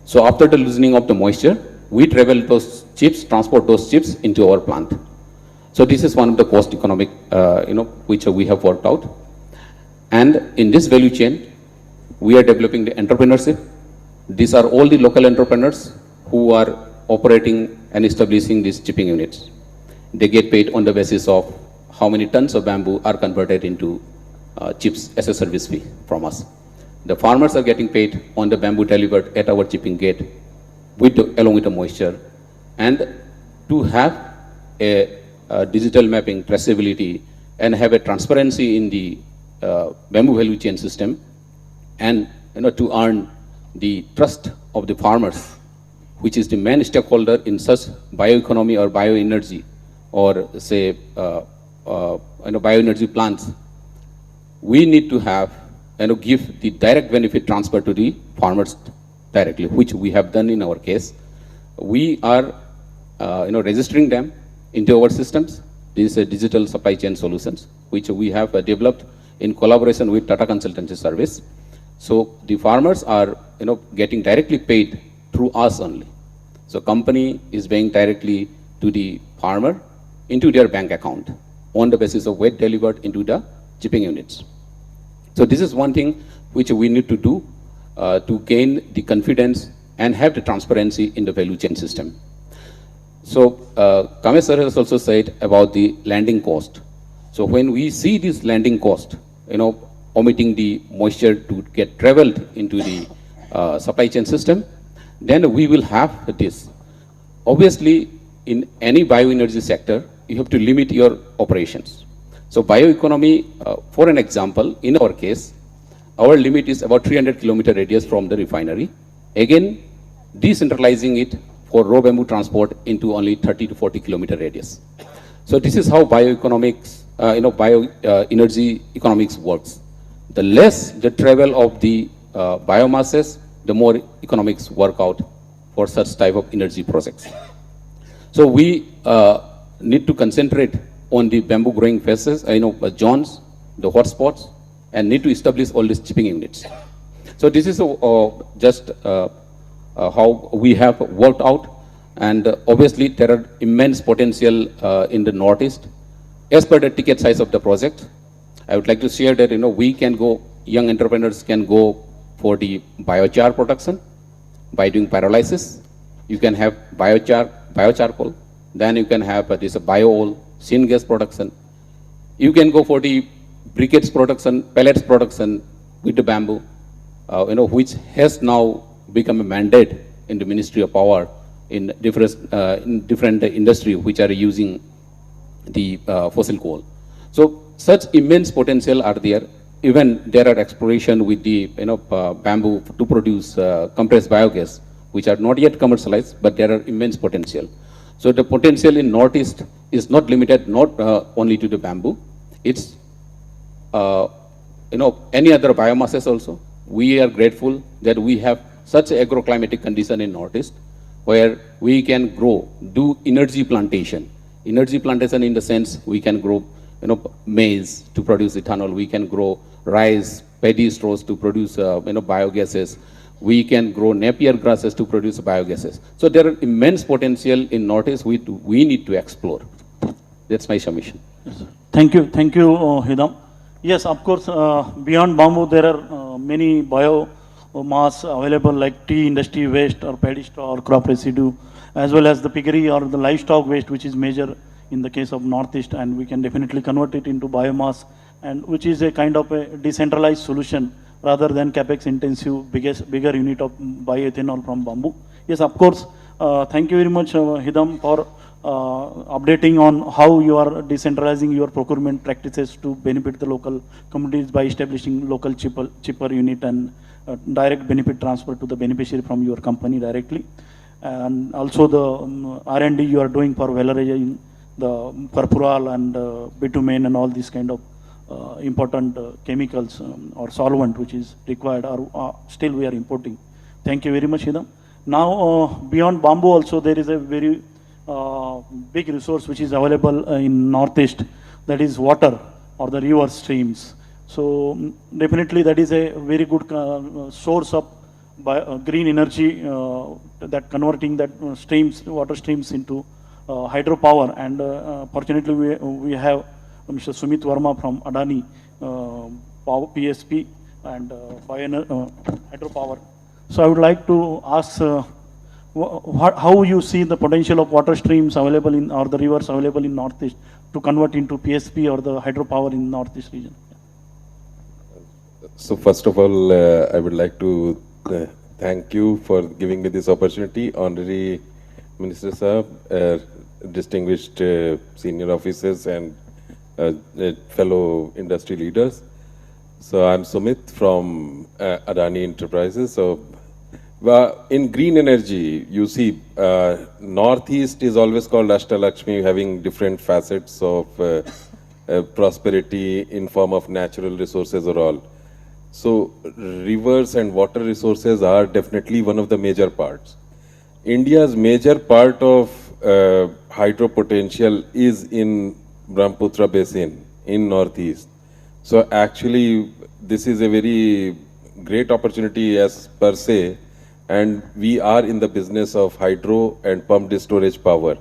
So after the loosening of the moisture, we travel those chips, transport those chips into our plant. So this is one of the cost economic, which we have worked out. And in this value chain, we are developing the entrepreneurship. These are all the local entrepreneurs who are operating and establishing these chipping units. They get paid on the basis of how many tons of bamboo are converted into chips as a service fee from us. The farmers are getting paid on the bamboo delivered at our chipping gate along with the moisture. And to have a digital mapping, traceability, and have a transparency in the bamboo value chain system, and to earn the trust of the farmers, which is the main stakeholder in such bioeconomy or bioenergy, or say bioenergy plants, we need to have give the direct benefit transfer to the farmers directly, which we have done in our case. We are registering them into our systems. This is a digital supply chain solutions, which we have developed in collaboration with Tata Consultancy Service. So the farmers are getting directly paid through us only. So company is paying directly to the farmer into their bank account on the basis of weight delivered into the chipping units. So this is one thing which we need to do to gain the confidence and have the transparency in the value chain system. So Kamesh sir has also said about the landing cost. So when we see this landing cost, omitting the moisture to get traveled into the supply chain system, then we will have this. Obviously, in any bioenergy sector, you have to limit your operations. So bioeconomy, for an example, in our case, our limit is about 300 kilometer radius from the refinery. Again, decentralizing it for raw bamboo transport into only 30 to 40 kilometer radius. So this is how bioeconomics, bioenergy economics works. The less the travel of the biomasses, the more economics work out for such type of energy projects. So we need to concentrate on the bamboo growing phases, zones, the hotspots, and need to establish all these chipping units. So this is just how we have worked out, and obviously there are immense potential in the Northeast. As per the ticket size of the project, I would like to share that we can go, young entrepreneurs can go for the biochar production by doing pyrolysis. You can have biocharcoal, then you can have this bio-oil, syngas production. You can go for the briquettes production, pellets production with the bamboo, which has now become a mandate in the Ministry of Power in different industry which are using the fossil coal. So such immense potential are there. Even there are exploration with the bamboo to produce compressed biogas, which are not yet commercialized, but there are immense potential. So the potential in Northeast is not limited only to the bamboo. It's any other biomasses also. We are grateful that we have such an agroclimatic condition in Northeast where we can do energy plantation. Energy plantation in the sense we can grow maize to produce ethanol. We can grow rice, paddy straws to produce, biogases. We can grow Napier grasses to produce biogases. So there are immense potential in Northeast we need to explore. That's my submission. Yes. Thank you, Hidam. Yes, of course, beyond bamboo, there are many biomass available like tea industry waste or paddy straw or crop residue, as well as the piggery or the livestock waste, which is major in the case of Northeast, and we can definitely convert it into biomass, and which is a kind of a decentralized solution rather than capex intensive bigger unit of bioethanol from bamboo. Yes, of course. Thank you very much, Hidam, for updating on how you are decentralizing your procurement practices to benefit the local communities by establishing local cheaper unit and direct benefit transfer to the beneficiary from your company directly. And also the R&D you are doing for valorizing the purpural and bitumen and all these kind of important chemicals or solvent which is required or still we are importing. Thank you very much, Hidam. Now, beyond bamboo also there is a very big resource which is available in Northeast, that is water or the river streams. So definitely that is a very good source of green energy, that converting that water streams into hydropower. And fortunately we have Mr. Sumit Verma from Adani PSP and hydropower. So I would like to ask how you see the potential of water streams available in, or the rivers available in Northeast to convert into PSP or the hydropower in Northeast region. So first of all, I would like to thank you for giving me this opportunity. Honorary Minister Sahab, distinguished senior officers and fellow industry leaders. So I'm Sumit from Adani Enterprises. So in green energy, you see, Northeast is always called Ashtalakshmi, having different facets of prosperity in form of natural resources or all. So rivers and water resources are definitely one of the major parts. India's major part of hydro potential is in Brahmaputra Basin in Northeast. So actually, this is a very great opportunity as per se, and we are in the business of hydro and pumped storage power.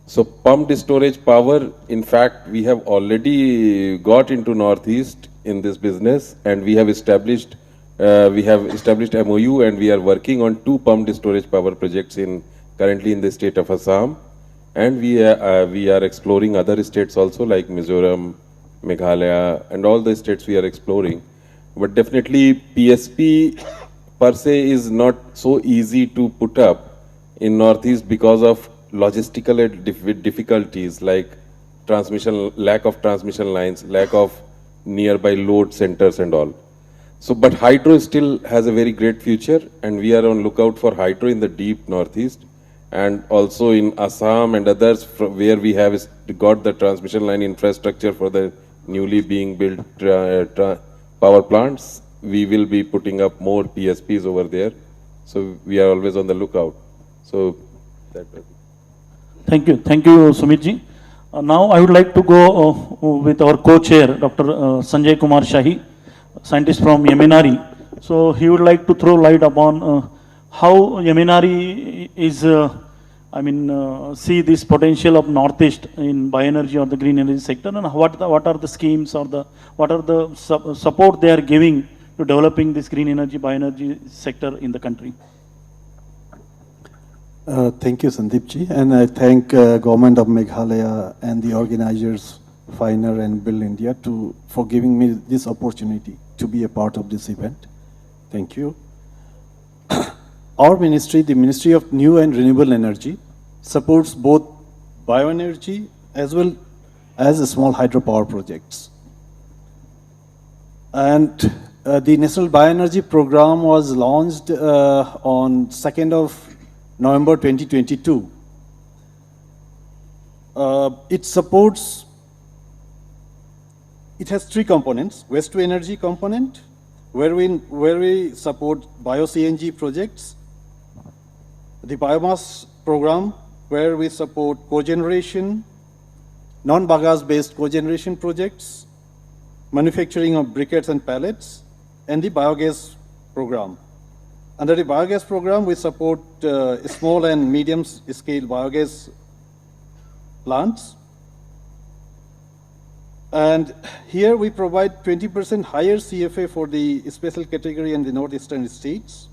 So pumped storage power, in fact, we have already got into Northeast in this business, and we have established MOU, and we are working on 2 pumped storage power projects currently in the state of Assam, and we are exploring other states also like Mizoram, Meghalaya, and all the states we are exploring. But definitely PSP per se is not so easy to put up in Northeast because of logistical difficulties like lack of transmission lines, lack of nearby load centers and all. So, but hydro still has a very great future, and we are on lookout for hydro in the deep Northeast, and also in Assam and others where we have got the transmission line infrastructure for the newly being built power plants. We will be putting up more PSPs over there. So we are always on the lookout. So that. Thank you, Sumitji. Now I would like to go with our co-chair, Dr. Sanjay Kumar Shahi, scientist from Yemenari. So he would like to throw light upon how Yemenari is, see this potential of Northeast in bioenergy or the green energy sector, and what are the schemes or what are the support they are giving to developing this green energy, bioenergy sector in the country. Thank you, Sandeepji, and I thank Government of Meghalaya and the organizers, FINER and Build India, for giving me this opportunity to be a part of this event. Thank you. Our ministry, the Ministry of New and Renewable Energy, supports both bioenergy as well as small hydropower projects. And the National Bioenergy Program was launched on 2nd of November 2022. It has 3 components: waste to energy component, where we support bio-CNG projects, the biomass program, where we support cogeneration, non-bagasse based cogeneration projects, manufacturing of briquettes and pallets, and the biogas program. Under the biogas program, we support small and medium scale biogas plants. And here we provide 20% higher CFA for the special category in the northeastern states.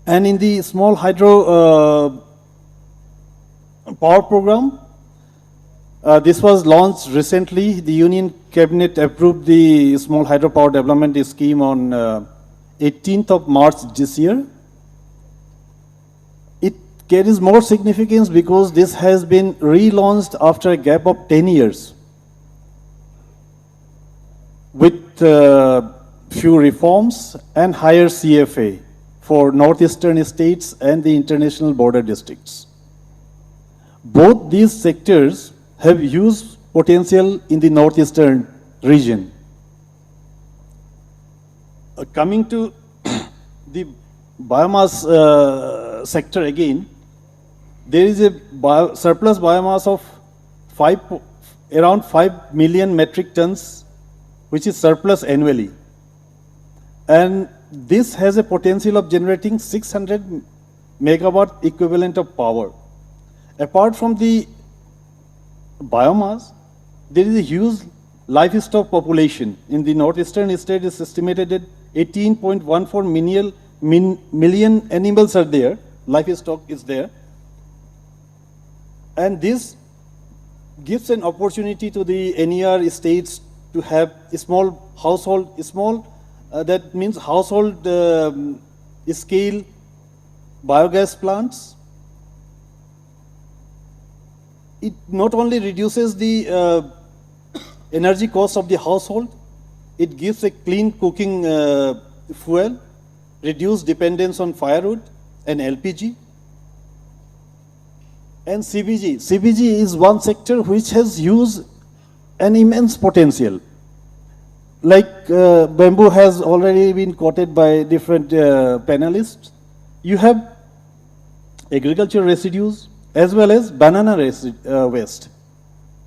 And in the small hydro power program, this was launched recently. The Union Cabinet approved the small hydropower development scheme on 18th of March this year. It carries more significance because this has been relaunched after a gap of 10 years with few reforms and higher CFA for northeastern states and the international border districts. Both these sectors have huge potential in the northeastern region. Coming to the biomass sector again, there is a surplus biomass of around 5 million metric tons, which is surplus annually. And this has a potential of generating 600 megawatt equivalent of power. Apart from the biomass, there is a huge livestock population. In the northeastern state, it's estimated that 18.14 million animals are there, livestock is there. And this gives an opportunity to the NER states to have a small household, that means household scale biogas plants. It not only reduces the energy cost of the household, it gives a clean cooking fuel, reduce dependence on firewood and LPG. And CBG. CBG is one sector which has huge and immense potential. Like bamboo has already been quoted by different panelists. You have agricultural residues as well as banana waste.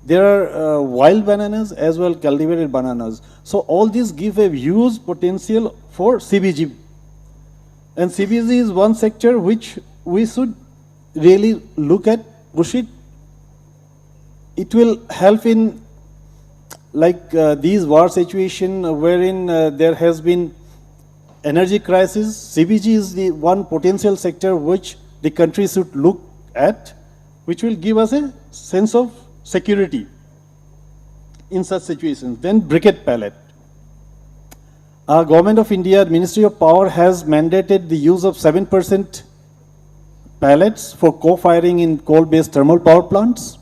There are wild bananas as well cultivated bananas. So all these give a huge potential for CBG. And CBG is one sector which we should really look at, push it. It will help in like these war situation wherein there has been energy crisis. CBG is the one potential sector which the country should look at, which will give us a sense of security in such situations. Then briquette pellet. Government of India, Ministry of Power has mandated the use of 7% pellets for co-firing in coal-based thermal power plants.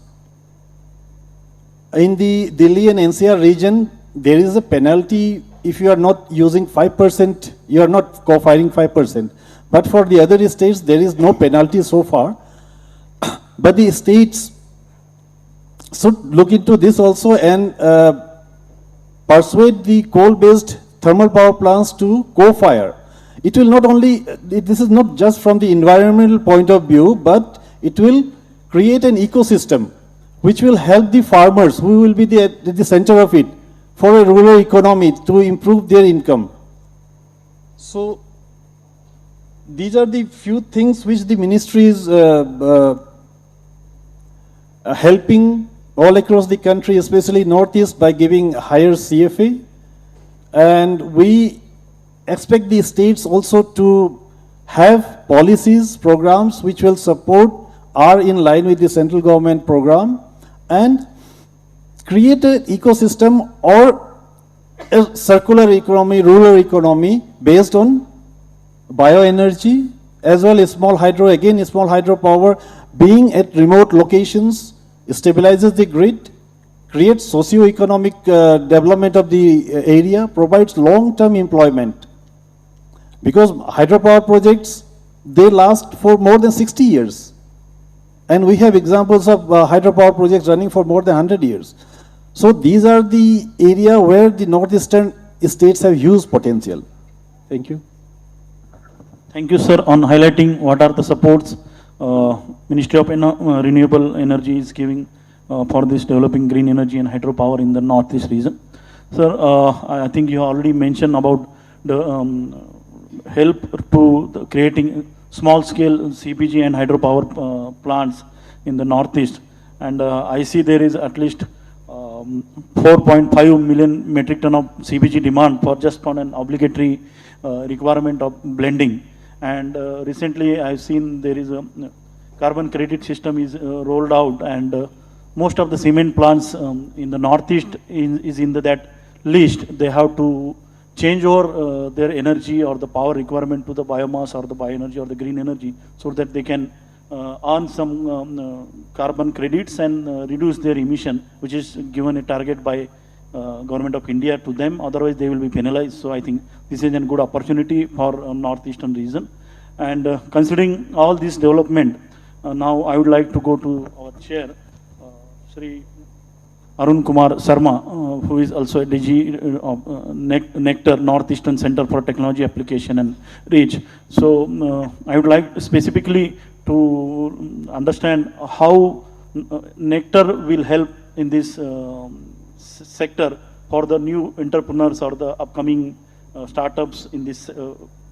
In the Delhi and NCR region, there is a penalty if you are not using 5%, you are not co-firing 5%. But for the other states, there is no penalty so far. But the states should look into this also and persuade the coal-based thermal power plants to co-fire. It will not only, this is not just from the environmental point of view, but it will create an ecosystem which will help the farmers who will be at the center of it for a rural economy to improve their income. So these are the few things which the ministry is helping all across the country, especially Northeast, by giving higher CFA. And we expect the states also to have policies, programs which will support, are in line with the central government program, and create an ecosystem or a circular economy, rural economy based on bioenergy as well as small hydro. Again, small hydropower being at remote locations stabilizes the grid, creates socio-economic development of the area, provides long-term employment. Because hydropower projects, they last for more than 60 years. And we have examples of hydropower projects running for more than 100 years. So these are the area where the northeastern states have huge potential. Thank you. Thank you, sir, on highlighting what are the supports Ministry of Renewable Energy is giving for this developing green energy and hydropower in the northeast region. Sir, I think you already mentioned about the help to creating small-scale CPG and hydropower plants in the Northeast. And I see there is at least 4.5 million metric ton of CBG demand for just on an obligatory requirement of blending. And recently I've seen there is a carbon credit system is rolled out, and most of the cement plants in the Northeast is in that list. They have to change over their energy or the power requirement to the biomass or the bioenergy or the green energy, so that they can earn some carbon credits and reduce their emission, which is given a target by Government of India to them. Otherwise they will be penalized. So I think this is a good opportunity for Northeastern region. And considering all this development, now I would like to go to our chair, Sri Arun Kumar Sharma, who is also a DG of Nectar Northeastern Center for Technology Application and Reach. So I would like specifically to understand how Nectar will help in this sector for the new entrepreneurs or the upcoming startups in this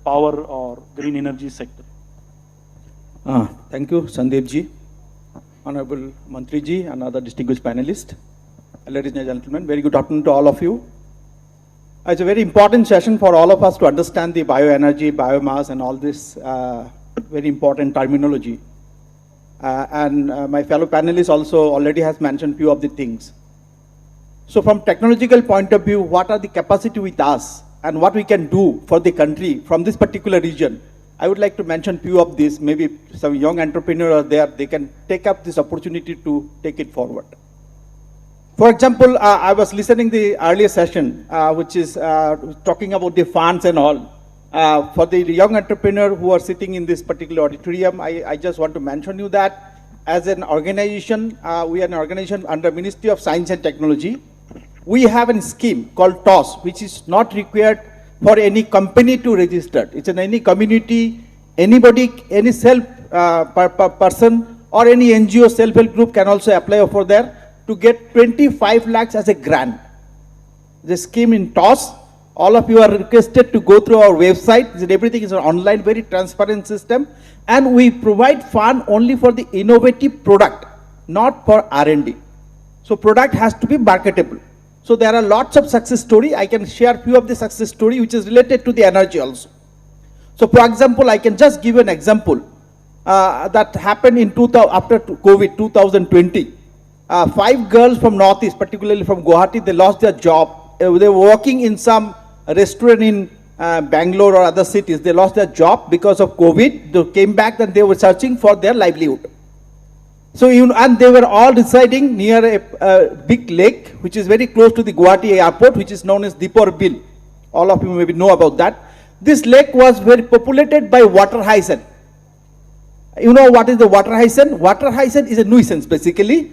power or green energy sector. Thank you, Sandeep ji, Honorable Mantri ji, and other distinguished panelists. Ladies and gentlemen, very good afternoon to all of you. It's a very important session for all of us to understand the bioenergy, biomass, and all this very important terminology. My fellow panelists also already has mentioned few of the things. So from technological point of view, what are the capacity with us and what we can do for the country from this particular region? I would like to mention few of these. Maybe some young entrepreneurs are there, they can take up this opportunity to take it forward. For example, I was listening the earlier session, which is talking about the funds and all. For the young entrepreneur who are sitting in this particular auditorium, I just want to mention you that as an organization, we are an organization under Ministry of Science and Technology. We have a scheme called TOS, which is not required for any company to register. It's in any community, anybody, any person or any NGO self-help group can also apply for there to get 25 lakhs as a grant. The scheme in TOS, all of you are requested to go through our website. Everything is an online, very transparent system. And we provide fund only for the innovative product, not for R&D. So product has to be marketable. So there are lots of success story. I can share few of the success story which is related to the energy also. So for example, I can just give you an example that happened in after COVID 2020. 5 girls from Northeast, particularly from Guwahati, they lost their job. They were working in some restaurant in Bangalore or other cities. They lost their job because of COVID. They came back and they were searching for their livelihood. So, and they were all residing near a big lake, which is very close to the Guwahati airport, which is known as Deepar Bill. All of you maybe know about that. This lake was very populated by water hyacinth. You know what is the water hyacinth? Water hyacinth is a nuisance basically.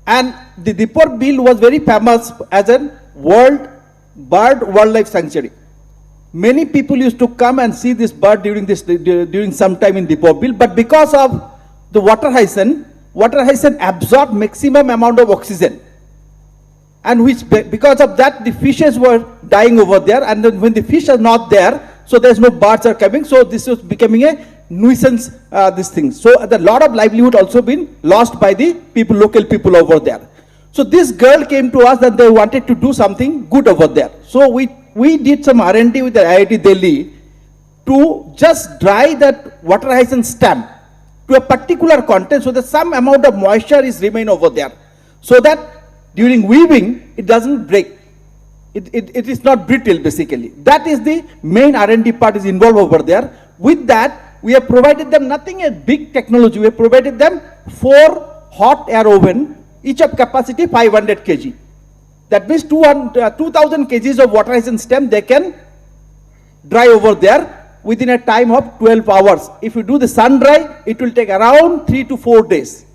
And the Deepar Bill was very famous as a world bird wildlife sanctuary. Many people used to come and see this bird during some time in Deepar Bill, but because of the water hyacinth absorbed maximum amount of oxygen, and which because of that the fishes were dying over there, and then when the fish are not there, so there's no birds are coming, so this was becoming a nuisance, this thing. So a lot of livelihood also been lost by the people, local people over there. So this girl came to us that they wanted to do something good over there. So we did some R&D with the IIT Delhi to just dry that water hyacinth stem to a particular content so that some amount of moisture is remain over there, so that during weaving it doesn't break. It is not brittle basically. That is the main R&D part is involved over there. With that, we have provided them nothing a big technology. We have provided them 4 hot air oven, each of capacity 500 kg. That means 2000 kgs of water hyacinth stem they can dry over there within a time of 12 hours. If you do the sun dry, it will take around 3 to 4 days.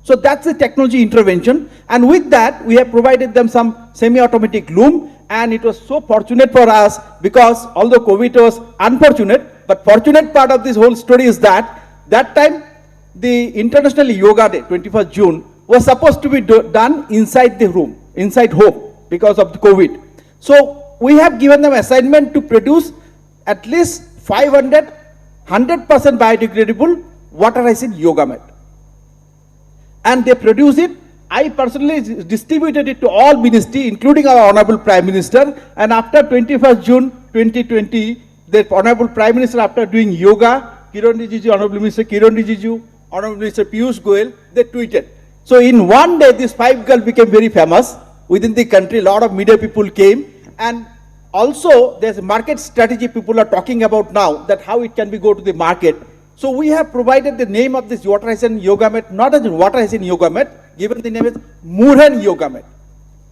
So that's the technology intervention. And with that, we have provided them some semi-automatic loom. And it was so fortunate for us because although COVID was unfortunate, but fortunate part of this whole story is that time the International Yoga Day, 21st June, was supposed to be done inside the room, inside home because of the COVID. So we have given them assignment to produce at least 500, 100% biodegradable water-hyacinth yoga mat. And they produce it. I personally distributed it to all ministry, including our Honorable Prime Minister. And after 21st June 2020, the Honorable Prime Minister, after doing yoga, Kiran Rijiju, Honorable Minister Kiran Rijiju, Honorable Minister Piyush Goyal, they tweeted. So in one day, these 5 girls became very famous within the country. A lot of media people came. And also, there's a market strategy people are talking about now, that how it can be go to the market. So we have provided the name of this water-hyacinth yoga mat, not as a water-hyacinth yoga mat, given the name is Moorhen yoga mat.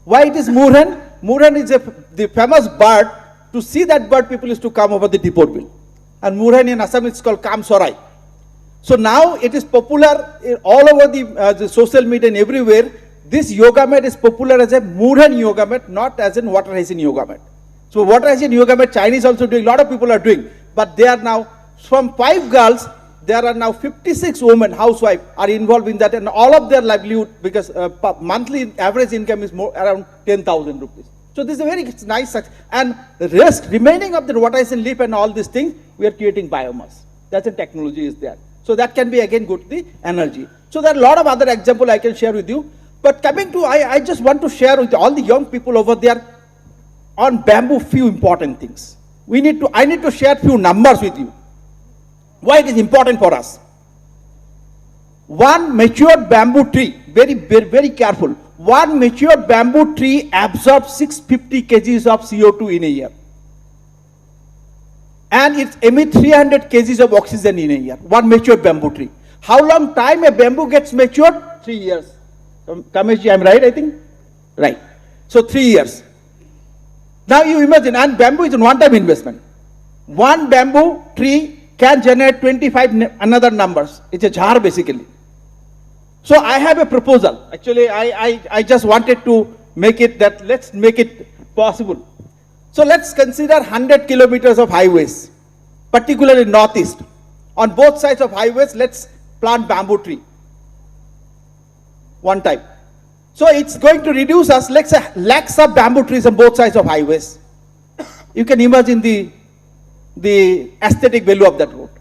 Why it is Moorhen? Moorhen is the famous bird. To see that bird, people used to come over the Deepor Bill. And Moorhen in Assam is called Kamsorai. So now it is popular all over the social media and everywhere. This yoga mat is popular as a Moorhen yoga mat, not as in water-hyacinth yoga mat. So water-hyacinth yoga mat, Chinese also doing, a lot of people are doing. But they are now, from 5 girls, there are now 56 women, housewives, are involved in that, and all of their livelihood, because monthly average income is more around 10,000 rupees. So this is a very nice success. And the rest, remaining of the water-hyacinth leaf and all these things, we are creating biomass. That's the technology is there. So that can be again good to the energy. So there are a lot of other examples I can share with you. But coming to, I just want to share with all the young people over there on bamboo few important things. I need to share few numbers with you. Why it is important for us. One matured bamboo tree, very careful. One matured bamboo tree absorbs 650 kgs of CO2 in a year. And it emits 300 kgs of oxygen in a year. One matured bamboo tree. How long time a bamboo gets matured? 3 years. Kameshji, I'm right, I think? Right. So 3 years. Now you imagine, and bamboo is a one-time investment. One bamboo tree can generate 25 another numbers. It's a jar basically. So I have a proposal. Actually, I just wanted to make it that, let's make it possible. So let's consider 100 kilometers of highways, particularly northeast. On both sides of highways, let's plant bamboo tree. One time. So it's going to reduce us, let's say, lakhs of bamboo trees on both sides of highways. You can imagine the aesthetic value of that road.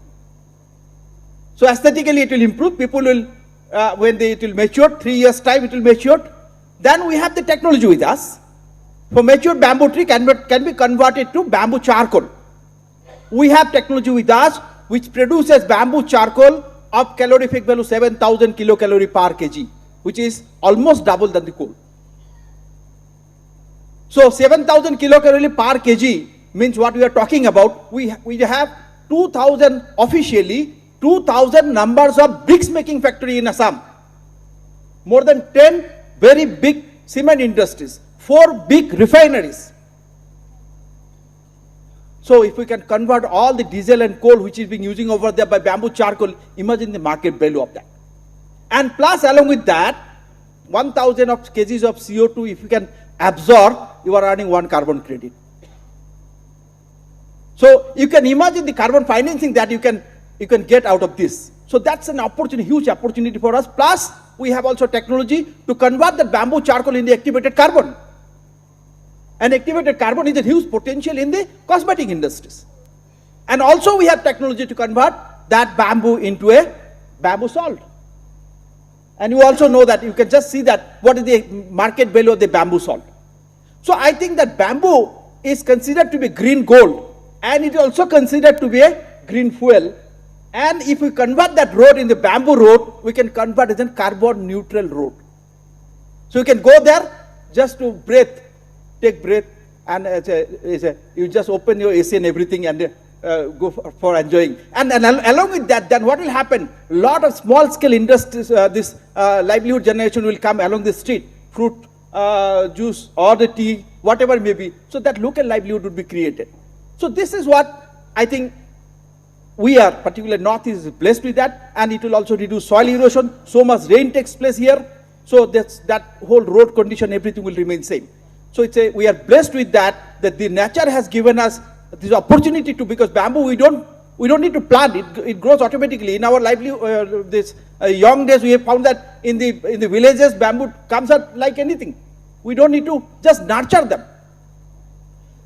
So aesthetically it will improve. People will, it will mature, 3 years time it will mature. Then we have the technology with us. For matured bamboo tree can be converted to bamboo charcoal. We have technology with us which produces bamboo charcoal of calorific value 7,000 kilocalorie per kg, which is almost double than the coal. So 7,000 kilocalorie per kg means what we are talking about. We have 2,000 officially, 2,000 numbers of bricks making factory in Assam. More than 10 very big cement industries, 4 big refineries. So if we can convert all the diesel and coal which is being using over there by bamboo charcoal, imagine the market value of that. And plus along with that, 1,000 of kgs of CO2, if you can absorb, you are earning 1 carbon credit. So you can imagine the carbon financing that you can get out of this. So that's an opportunity, huge opportunity for us. Plus, we have also technology to convert the bamboo charcoal into activated carbon. And activated carbon is a huge potential in the cosmetic industries. And also we have technology to convert that bamboo into a bamboo salt. And you also know that you can just see that what is the market value of the bamboo salt. So I think that bamboo is considered to be green gold, and it is also considered to be a green fuel. And if we convert that road in the bamboo road, we can convert it in carbon neutral road. So you can go there just to breathe, take breath, and you just open your AC and everything and go for enjoying. And along with that, then what will happen? A lot of small scale industries, this livelihood generation will come along the street, fruit, juice, or the tea, whatever it may be. So that local livelihood would be created. So this is what I think we are, particularly Northeast, is blessed with that, and it will also reduce soil erosion. So much rain takes place here. So that whole road condition, everything will remain same. So we are blessed with that the nature has given us this opportunity to, because bamboo we don't need to plant it grows automatically. In our livelihood, young days, we have found that in the villages, bamboo comes out like anything. We don't need to just nurture them.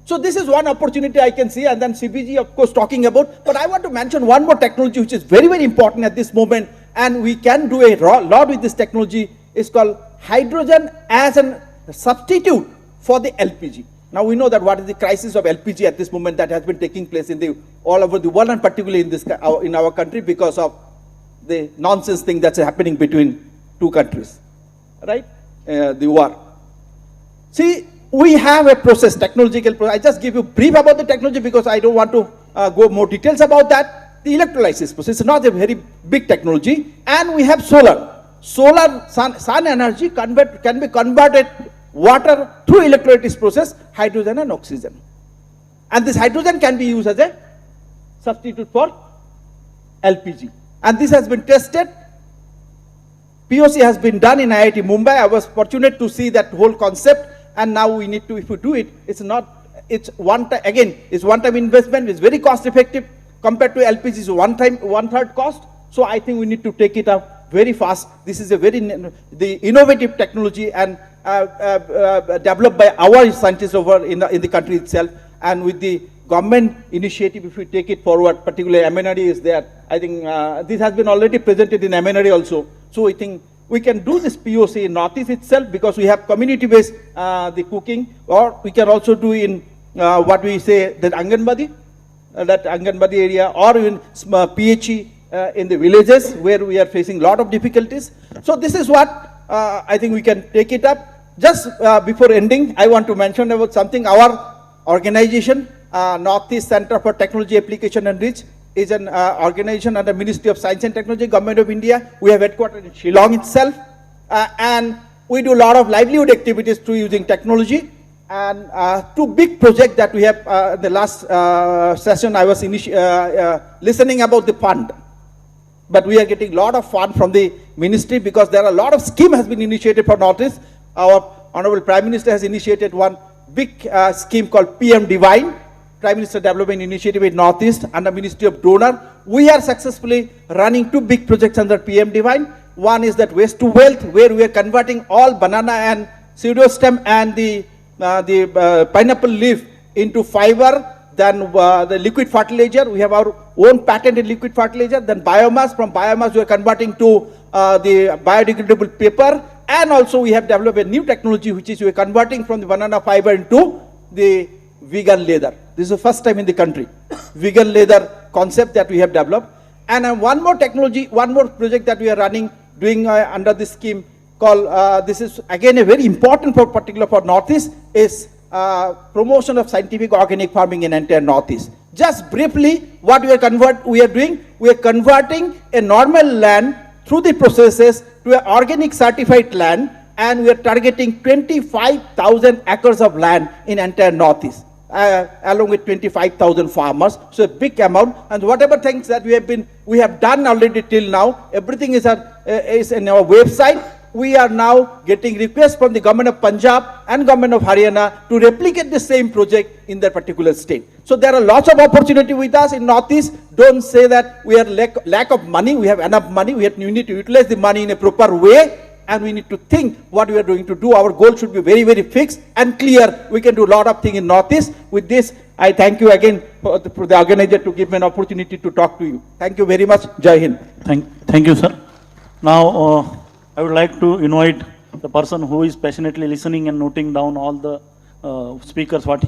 So this is one opportunity I can see, and then CBG, of course, talking about. But I want to mention one more technology which is very, very important at this moment, and we can do a lot with this technology. It's called hydrogen as a substitute for the LPG. Now we know that what is the crisis of LPG at this moment that has been taking place in all over the world, and particularly in our country, because of the nonsense thing that's happening between two countries, right? The war. See, we have a process, technological process. I just give you brief about the technology because I don't want to go more details about that. The electrolysis process is not a very big technology, and we have solar. Solar sun energy can be converted water through electrolysis process, hydrogen and oxygen. And this hydrogen can be used as a substitute for LPG. And this has been tested. POC has been done in IIT Mumbai. I was fortunate to see that whole concept. And now we need to, if we do it, it's one-time investment. It's very cost effective compared to LPG. Is one-third cost. So I think we need to take it up very fast. This is a the innovative technology and developed by our scientists over in the country itself. And with the government initiative, if we take it forward, particularly MNRE is there. I think this has been already presented in MNRE also. So I think we can do this POC in Northeast itself because we have community-based the cooking, or we can also do in what we say that Anganwadi area, or in PHE in the villages where we are facing a lot of difficulties. So this is what I think we can take it up. Just before ending, I want to mention about something. Our organization, Northeast Center for Technology Application and Reach, is an organization under Ministry of Science and Technology, Government of India. We have headquartered in Shillong itself, and we do a lot of livelihood activities through using technology. And two big projects that we have, the last session I was listening about the fund. But we are getting a lot of fund from the ministry because there are a lot of scheme has been initiated for Northeast. Our Honorable Prime Minister has initiated one big scheme called PM Divine, Prime Minister Development Initiative in Northeast under Ministry of Donor. We are successfully running two big projects under PM Divine. One is that Waste to Wealth, where we are converting all banana and pseudo stem and the pineapple leaf into fiber, then the liquid fertilizer. We have our own patented liquid fertilizer. Then biomass. From biomass, we are converting to the biodegradable paper. And also we have developed a new technology, which is we are converting from the banana fiber into the vegan leather. This is the first time in the country. Vegan leather concept that we have developed. And one more technology, one more project that we are running, doing under this scheme called, this is again a very important for particular for Northeast, is promotion of scientific organic farming in entire Northeast. Just briefly, what we are doing, we are converting a normal land through the processes to an organic certified land, and we are targeting 25,000 acres of land in entire Northeast, along with 25,000 farmers. So a big amount, and whatever things that we have done already till now, everything is in our website. We are now getting requests from the government of Punjab and government of Haryana to replicate the same project in that particular state. So there are lots of opportunity with us in Northeast. Don't say that we are lack of money. We have enough money. We need to utilize the money in a proper way, and we need to think what we are going to do. Our goal should be very, very fixed and clear. We can do a lot of things in Northeast. With this, I thank you again for the organizer to give me an opportunity to talk to you. Thank you very much. Jai Hind. Thank you, sir. Now, I would like to invite the person who is passionately listening and noting down all the speakers, what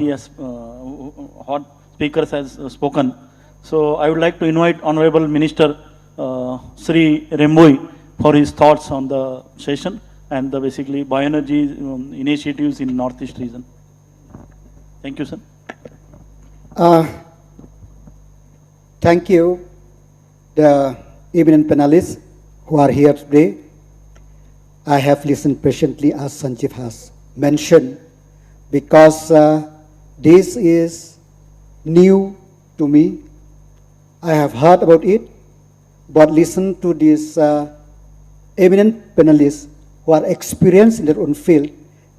speakers has spoken. So I would like to invite Honorable Minister Sri Remboi for his thoughts on the session and the basically bioenergy initiatives in Northeast region. Thank you, sir. Thank you, the eminent panelists who are here today. I have listened patiently, as Sanjeev has mentioned, because this is new to me. I have heard about it, but listen to these eminent panelists who are experienced in their own field.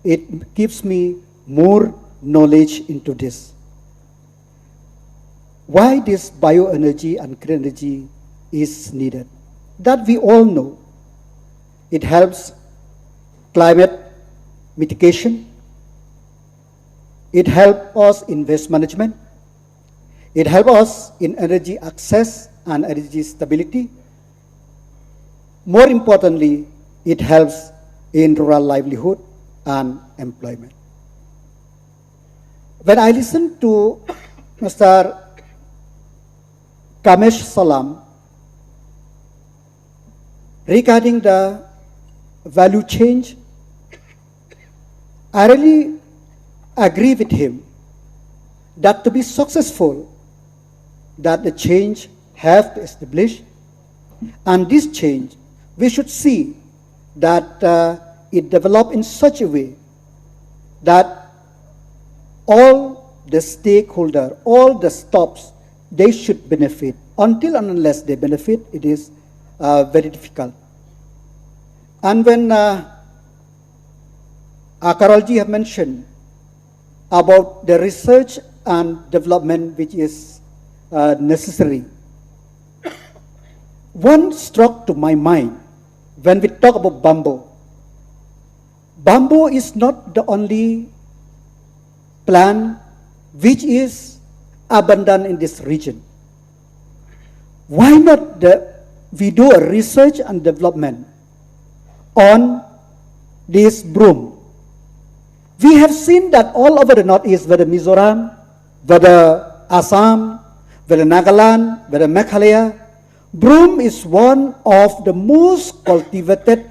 It gives me more knowledge into this. Why this bioenergy and green energy is needed? That we all know. It helps climate mitigation. It helps us in waste management. It helps us in energy access and energy stability. More importantly, it helps in rural livelihood and employment. When I listened to Mr. Kamesh Salam regarding the value change, I really agree with him that to be successful, that the change have to establish, and this change, we should see that it develop in such a way that all the stakeholder, all the stops, they should benefit. Until and unless they benefit, it is very difficult. And when Karolji have mentioned about the research and development which is necessary, one struck to my mind when we talk about bamboo. Bamboo is not the only plant which is abundant in this region. Why not we do a research and development on this broom? We have seen that all over the Northeast, whether Mizoram, whether Assam, whether Nagaland, whether Meghalaya, broom is one of the most cultivated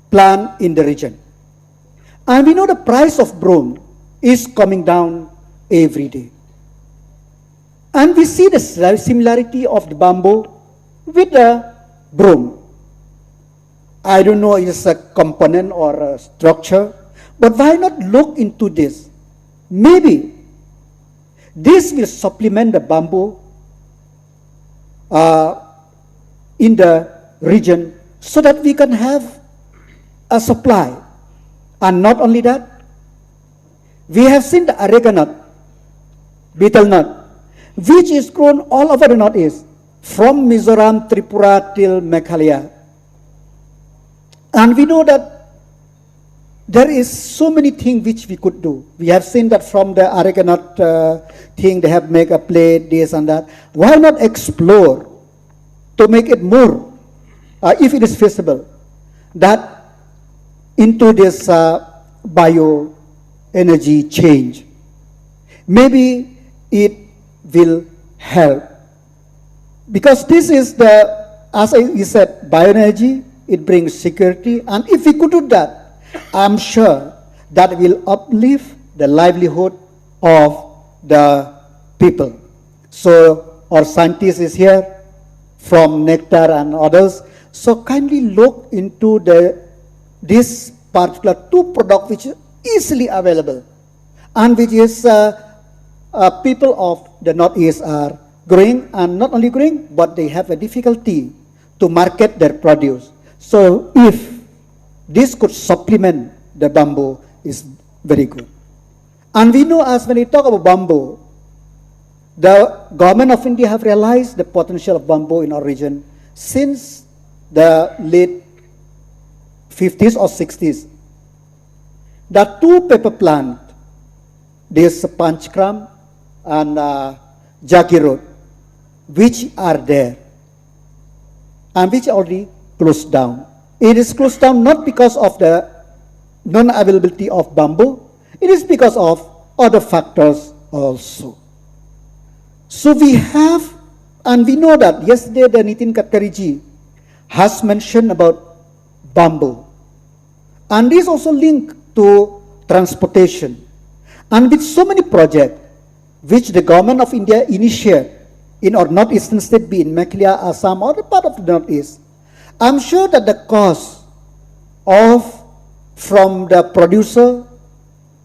plant in the region. And we know the price of broom is coming down every day. And we see the similarity of the bamboo with the broom. I don't know if it's a component or a structure, but why not look into this? Maybe this will supplement the bamboo in the region so that we can have a supply. And not only that, we have seen the areca nut, betel nut, which is grown all over the Northeast, from Mizoram, Tripura till Meghalaya. And we know that there is so many things which we could do. We have seen that from the areca nut thing, they have made a plate, this and that. Why not explore to make it more, if it is feasible, that into this bioenergy change? Maybe it will help. Because this is the, as I said, bioenergy, it brings security. And if we could do that, I'm sure that will uplift the livelihood of the people. So our scientist is here from Nectar and others. So kindly look into this particular two product which is easily available and which is people of the Northeast are growing, and not only growing, but they have a difficulty to market their produce. So if this could supplement the bamboo, is very good. And we know, as when we talk about bamboo, the government of India have realized the potential of bamboo in our region since the late 50s or 60s. The two paper plants, this Panchkram and Jagi Road, which are there and which already closed down. It is closed down not because of the non-availability of bamboo, it is because of other factors also. So we have, and we know that yesterday the Nitin Gadkari ji has mentioned about bamboo. And this also linked to transportation. And with so many projects which the government of India initiated in our northeastern state, be in Meghalaya, Assam, or the part of the northeast, I'm sure that the cost of from the producer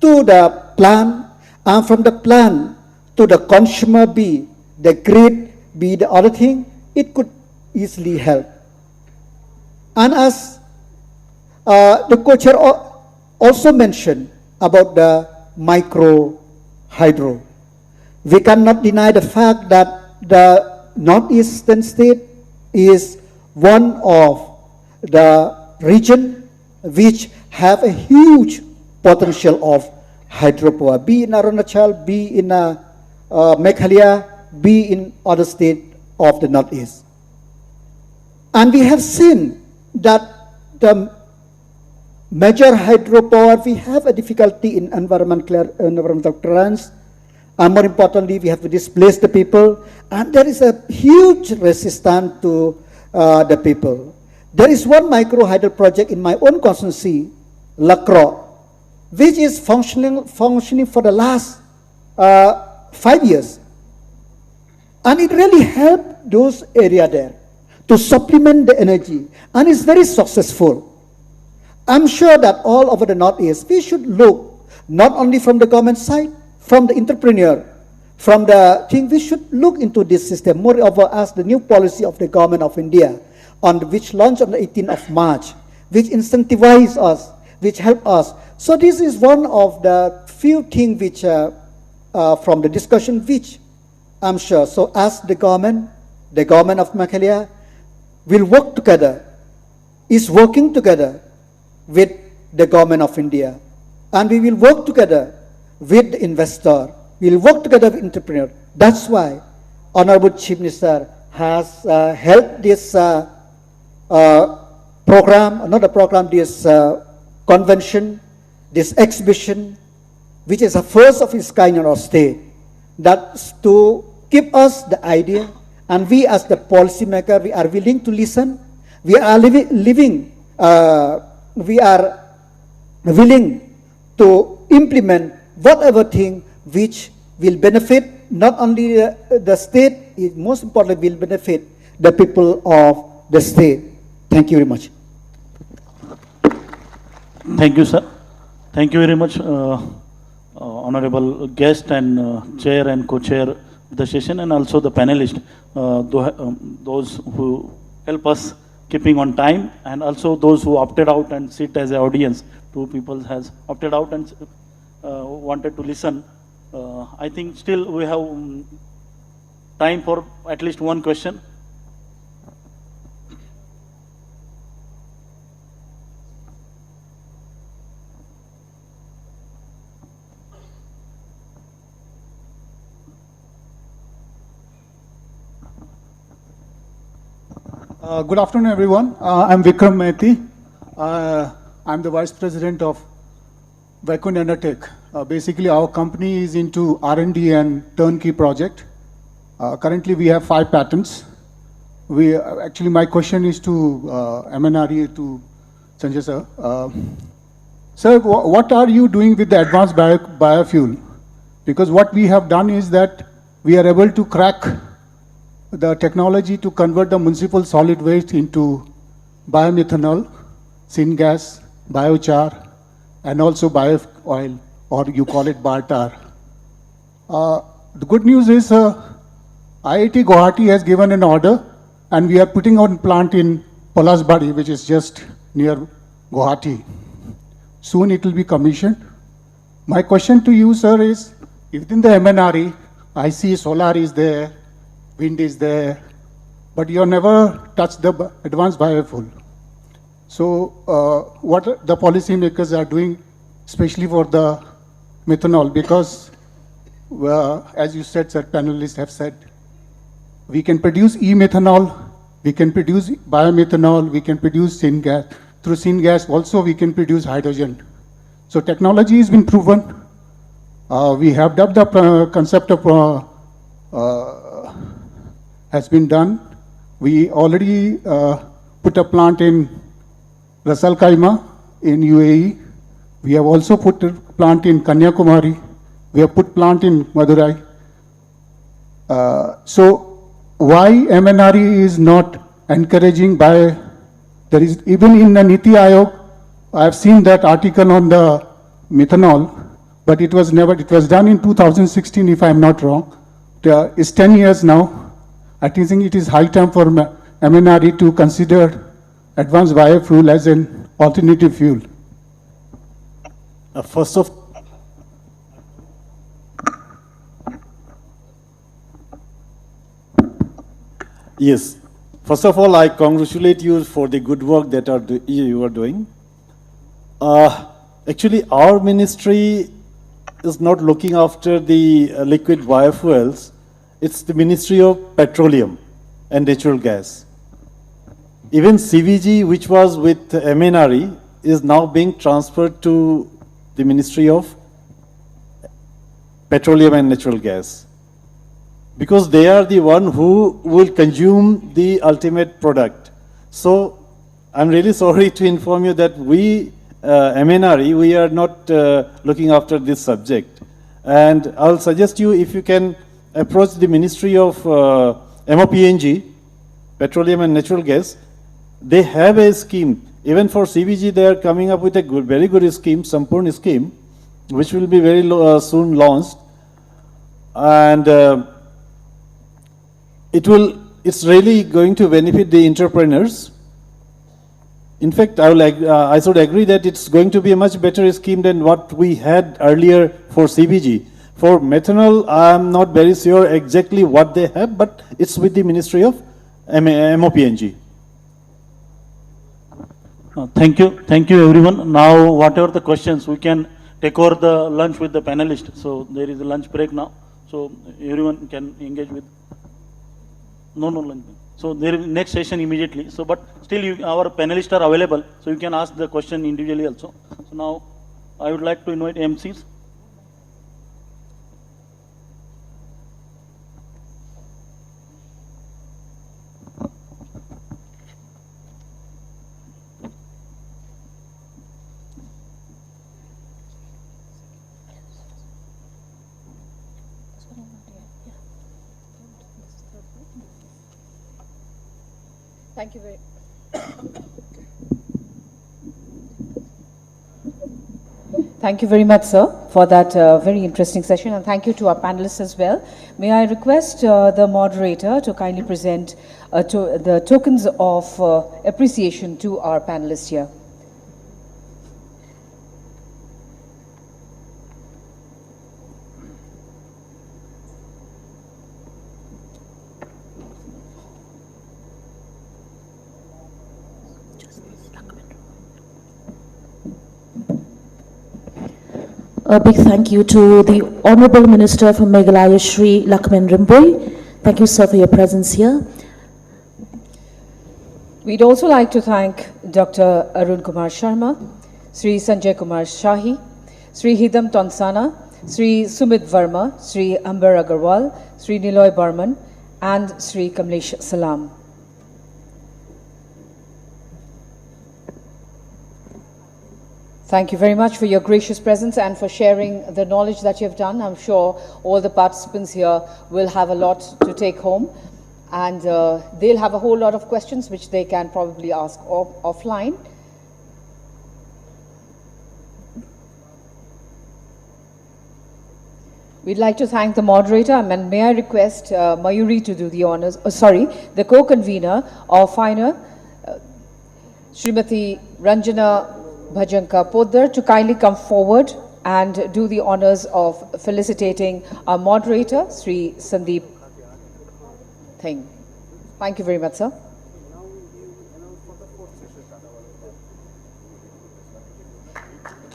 to the plant, and from the plant to the consumer, be the grid, be the other thing, it could easily help. And as the co-chair also mentioned about the micro hydro, we cannot deny the fact that the northeastern state is one of the region which have a huge potential of hydropower, be in Arunachal, be in Meghalaya, be in other states of the Northeast. And we have seen that the major hydropower, we have a difficulty in environmental clearance, and more importantly, we have to displace the people, and there is a huge resistance to the people. There is one micro hydro project in my own constituency, Lakro, which is functioning for the last 5 years. And it really helped those areas there to supplement the energy, and it's very successful. I'm sure that all over the Northeast, we should look not only from the government side, from the entrepreneur, from the thing, we should look into this system. Moreover, as the new policy of the government of India, on which launched on the 18th of March, which incentivize us, which help us. So this is one of the few things which, from the discussion, which I'm sure, so as the government of Meghalaya will work together, is working together with the government of India. And we will work together with the investor. We will work together with entrepreneur. That's why Honorable Chief Minister has held this program, not a program, this convention, this exhibition, which is the first of its kind in our state. That's to give us the idea, and we as the policymaker, we are willing to listen. We are we are willing to implement whatever thing which will benefit not only the state, it most importantly will benefit the people of the state. Thank you very much. Thank you, sir. Thank you very much, honorable guest and chair and co-chair of the session, and also the panelists, those who help us keeping on time, and also those who opted out and sit as an audience. 2 people has opted out and wanted to listen. I think still we have time for at least one question. Good afternoon, everyone. I'm Vikram Mehti. I'm the Vice President of Vaikund Undertake. Basically, our company is into R&D and turnkey project. Currently, we have 5 patents. Actually, my question is to MNRE, to Sanjay sir. Sir, what are you doing with the advanced biofuel? Because what we have done is that we are able to crack the technology to convert the municipal solid waste into biomethanol, syngas, biochar, and also bio-oil, or you call it biotar. The good news is IIT Guwahati has given an order, and we are putting on plant in Palasbari, which is just near Guwahati. Soon it will be commissioned. My question to you, sir, is within the MNRE, I see solar is there, wind is there, but you have never touched the advanced biofuel. So what the policymakers are doing, especially for the methanol, because as you said, sir, panelists have said, we can produce e-methanol, we can produce biomethanol, we can produce syngas. Through syngas also we can produce hydrogen. So technology has been proven. We have developed the concept of has been done. We already put a plant in Ras Al Khaimah in UAE. We have also put a plant in Kanyakumari. We have put plant in Madurai. So why MNRE is not encouraging there is, even in the Niti Aayog, I have seen that article on the methanol, but it was done in 2016 if I am not wrong. It's 10 years now. I think it is high time for MNRE to consider advanced biofuel as an alternative fuel. Yes. First of all, I congratulate you for the good work that you are doing. Actually, our ministry is not looking after the liquid biofuels. It's the Ministry of Petroleum and Natural Gas. Even CVG, which was with MNRE, is now being transferred to the Ministry of Petroleum and Natural Gas, because they are the one who will consume the ultimate product. So I'm really sorry to inform you that we, MNRE, we are not looking after this subject. And I'll suggest you, if you can approach the Ministry of MOPNG, Petroleum and Natural Gas, they have a scheme. Even for CVG, they are coming up with a good, very good scheme, Sampurn scheme, which will be very soon launched. And it's really going to benefit the entrepreneurs. In fact, I should agree that it's going to be a much better scheme than what we had earlier for CBG. For methanol, I'm not very sure exactly what they have, but it's with the Ministry of MOPNG. Thank you everyone. Now, whatever the questions, we can take over the lunch with the panelists. So there is a lunch break now. So everyone can engage with. No lunch. So there is next session immediately. So, but still, our panelists are available, so you can ask the question individually also. So now, I would like to invite MCs. Thank you very Thank you very much, sir, for that very interesting session, and thank you to our panelists as well. May I request the moderator to kindly present the tokens of appreciation to our panelists here. A big thank you to the Honorable Minister from Meghalaya, Shri Lakshman Rimboy. Thank you, sir, for your presence here. We'd also like to thank Dr. Arun Kumar Sharma, Sri Sanjay Kumar Shahi, Sri Hidam Tonsana, Sri Sumit Verma, Sri Amber Agarwal, Sri Niloy Barman, and Sri Kamlesh Salam. Thank you very much for your gracious presence and for sharing the knowledge that you have done. I'm sure all the participants here will have a lot to take home, and they'll have a whole lot of questions which they can probably ask offline. We'd like to thank the moderator, and may I request Mayuri to do the honors, the co-convener of FINER, Srimati Ranjana Bhajanka Poddar, to kindly come forward and do the honors of felicitating our moderator, Sri Sandeep Thing. Thank you very much, sir.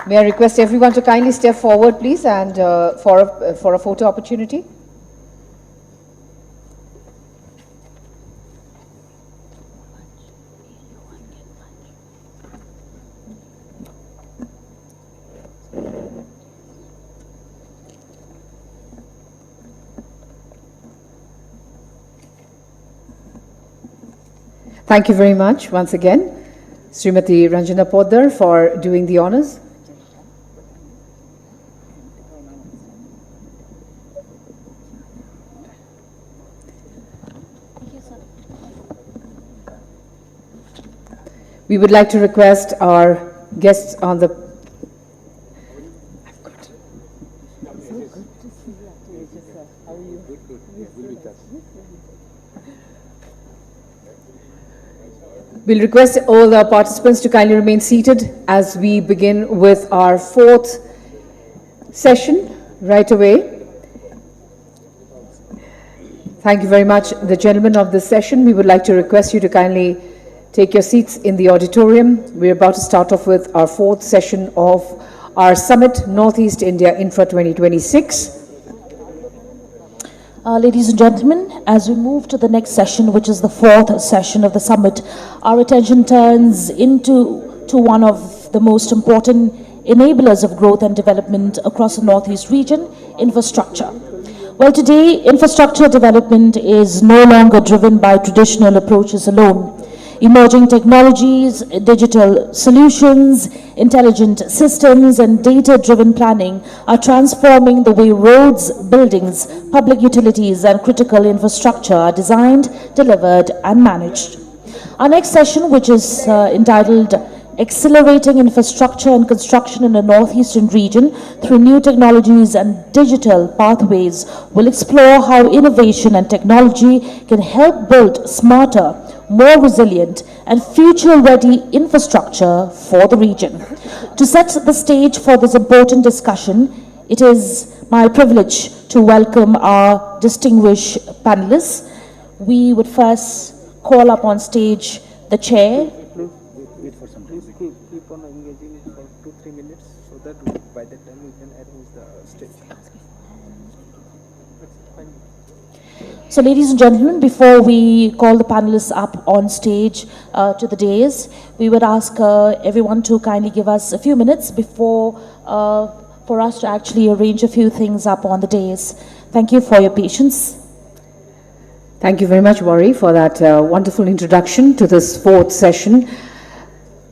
May I request everyone to kindly step forward, please, and for a photo opportunity. Thank you very much once again, Srimati Ranjana Poddar, for doing the honors. We would like to request our guests on the We'll request all the participants to kindly remain seated as we begin with our fourth session right away. Thank you very much, the gentlemen of this session. We would like to request you to kindly take your seats in the auditorium. We're about to start off with our fourth session of our summit, Northeast India Infra 2026. Ladies and gentlemen, as we move to the next session, which is the fourth session of the summit, our attention turns into one of the most important enablers of growth and development across the Northeast region, infrastructure. Well, today, infrastructure development is no longer driven by traditional approaches alone. Emerging technologies, digital solutions, intelligent systems, and data-driven planning are transforming the way roads, buildings, public utilities, and critical infrastructure are designed, delivered, and managed. Our next session, which is entitled Accelerating Infrastructure and Construction in the Northeastern Region Through New Technologies and Digital Pathways, will explore how innovation and technology can help build smarter, more resilient and future-ready infrastructure for the region. To set the stage for this important discussion, it is my privilege to welcome our distinguished panelists. We would first call up on stage the chair. Keep on engaging for 2-3 minutes so that by the time we can arrange the stage. So, ladies and gentlemen, before we call the panelists up on stage to the dais, we would ask everyone to kindly give us a few minutes before for us to actually arrange a few things up on the dais. Thank you for your patience. Thank you very much, Wari, for that wonderful introduction to this fourth session.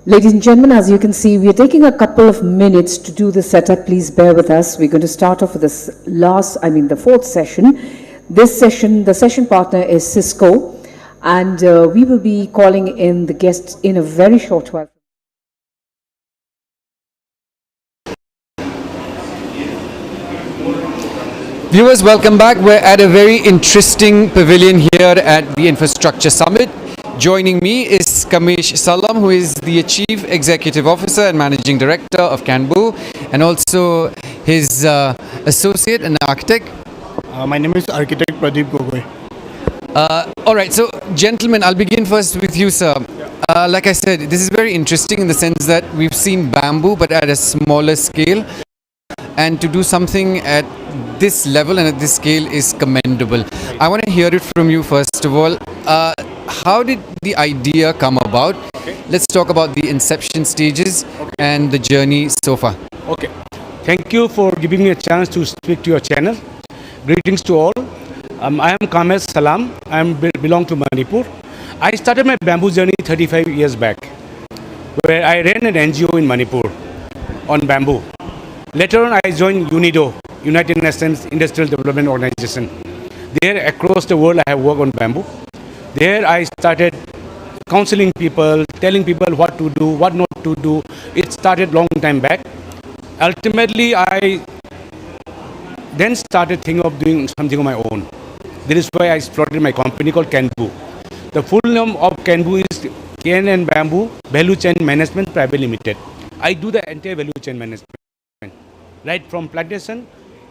Ladies and gentlemen, as you can see, we are taking a couple of minutes to do the setup. Please bear with us. We're going to start off with this the fourth session. This session, the session partner is Cisco, and we will be calling in the guests in a very short while. Viewers, welcome back. We're at a very interesting pavilion here at the Infrastructure Summit. Joining me is Kamesh Salam, who is the Chief Executive Officer and Managing Director of Canbu, and also his associate and architect. My name is Architect Pradeep Gogoi. All right, so gentlemen, I'll begin first with you, sir. Like I said, this is very interesting in the sense that we've seen bamboo, but at a smaller scale. And to do something at this level and at this scale is commendable. I want to hear it from you first of all. How did the idea come about? Let's talk about the inception stages and the journey so far. Okay. Thank you for giving me a chance to speak to your channel. Greetings to all. I am Kamesh Salam. I belong to Manipur. I started my bamboo journey 35 years back, where I ran an NGO in Manipur on bamboo. Later on, I joined UNIDO, United Nations Industrial Development Organization. There, across the world, I have worked on bamboo. There, I started counseling people, telling people what to do, what not to do. It started long time back. Ultimately, I then started thinking of doing something on my own. That is why I started my company called Canbu. The full name of Canbu is Cane and Bamboo Value Chain Management Private Limited. I do the entire value chain management, right from plantation,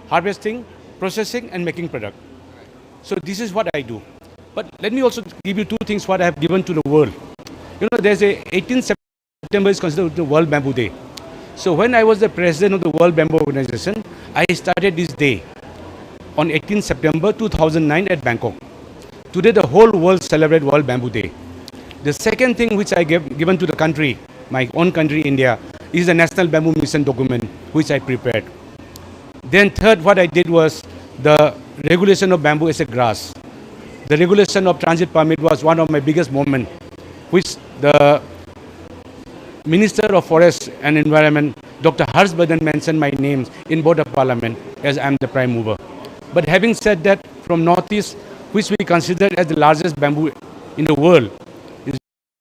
harvesting, processing and making product. So this is what I do. But let me also give you two things what I have given to the world. You know, there's a 18th September is considered the World Bamboo Day. So when I was the president of the World Bamboo Organization, I started this day on 18 September 2009 at Bangkok. Today the whole world celebrates World Bamboo Day. The second thing which I given to the country, my own country India, is the National Bamboo Mission document which I prepared. Then third what I did was the regulation of bamboo as a grass. The regulation of transit permit was one of my biggest moments, which the Minister of Forest and Environment, Dr. Harshvardhan, mentioned my name in board of parliament as I am the prime mover. But having said that, from Northeast, which we consider as the largest bamboo in the world, it's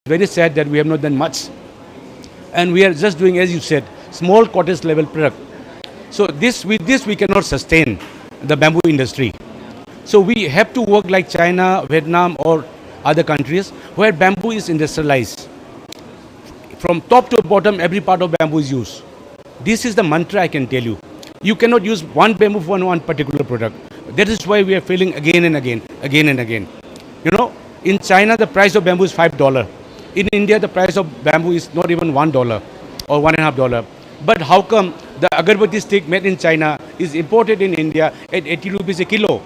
very sad that we have not done much. And we are just doing, as you said, small cottage level product. So with this we cannot sustain the bamboo industry. So we have to work like China, Vietnam or other countries where bamboo is industrialized. From top to bottom, every part of bamboo is used. This is the mantra I can tell you. You cannot use one bamboo for one particular product. That is why we are failing again and again. You know, in China, the price of bamboo is $5. In India, the price of bamboo is not even $1 or $1.50. But how come The agarbatti stick made in China is imported in India at 80 rupees a kilo.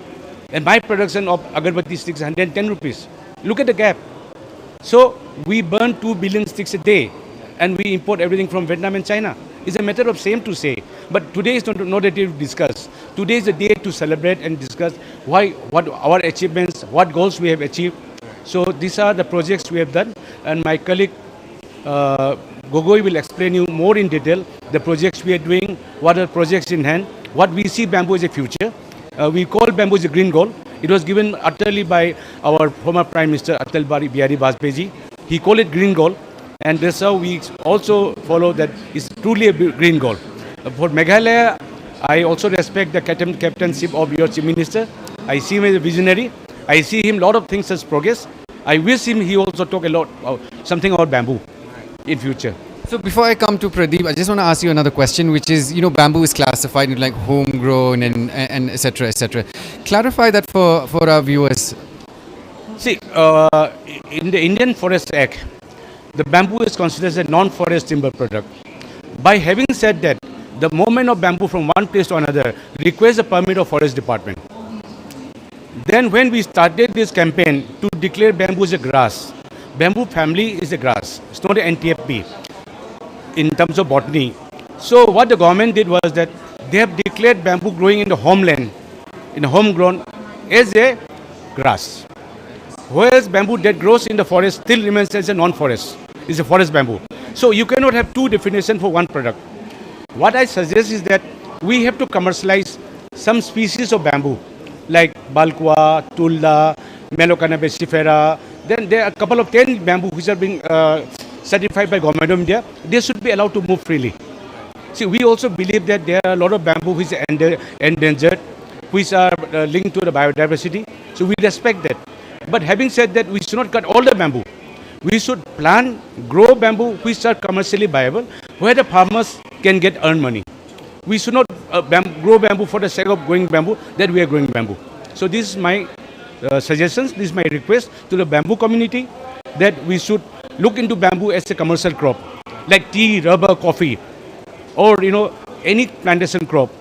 And my production of agarbatti sticks is 110 rupees. Look at the gap. So we burn 2 billion sticks a day and we import everything from Vietnam and China. It's a matter of shame to say. But today is not a day to discuss. Today is a day to celebrate and discuss what our achievements, what goals we have achieved. So these are the projects we have done, and my colleague Gogoi will explain you more in detail the projects we are doing, what are projects in hand, what we see bamboo as a future. We call bamboo as a green gold. It was given utterly by our former Prime Minister Atal Bihari Vajpayee. He called it green gold, and that's how we also follow that it's truly a green gold. For Meghalaya, I also respect the captainship of your Chief Minister. I see him as a visionary. I see him a lot of things as progress. I wish he also talk a lot something about bamboo in future. So before I come to Pradeep, I just want to ask you another question, which is, bamboo is classified in like homegrown and etc. etc. Clarify that for our viewers. See, in the Indian Forest Act, the bamboo is considered as a non-forest timber product. By having said that, the movement of bamboo from one place to another requires a permit of Forest Department. Then when we started this campaign to declare bamboo as a grass, bamboo family is a grass. It's not an NTFP in terms of botany. So what the government did was that they have declared bamboo growing in the homeland, in the homegrown, as a grass. Whereas bamboo that grows in the forest still remains as a non-forest. It's a forest bamboo. So you cannot have two definitions for one product. What I suggest is that we have to commercialize some species of bamboo, like Balqua, Tulda, Melocanna basifera. Then there are a couple of 10 bamboo which are being certified by Government of India. They should be allowed to move freely. See, we also believe that there are a lot of bamboo which are endangered, which are linked to the biodiversity. So we respect that. But having said that, we should not cut all the bamboo. We should plant, grow bamboo which are commercially viable, where the farmers can get earn money. We should not grow bamboo for the sake of growing bamboo, that we are growing bamboo. So this is my suggestions, this is my request to the bamboo community, that we should look into bamboo as a commercial crop, like tea, rubber, coffee, or any plantation crop.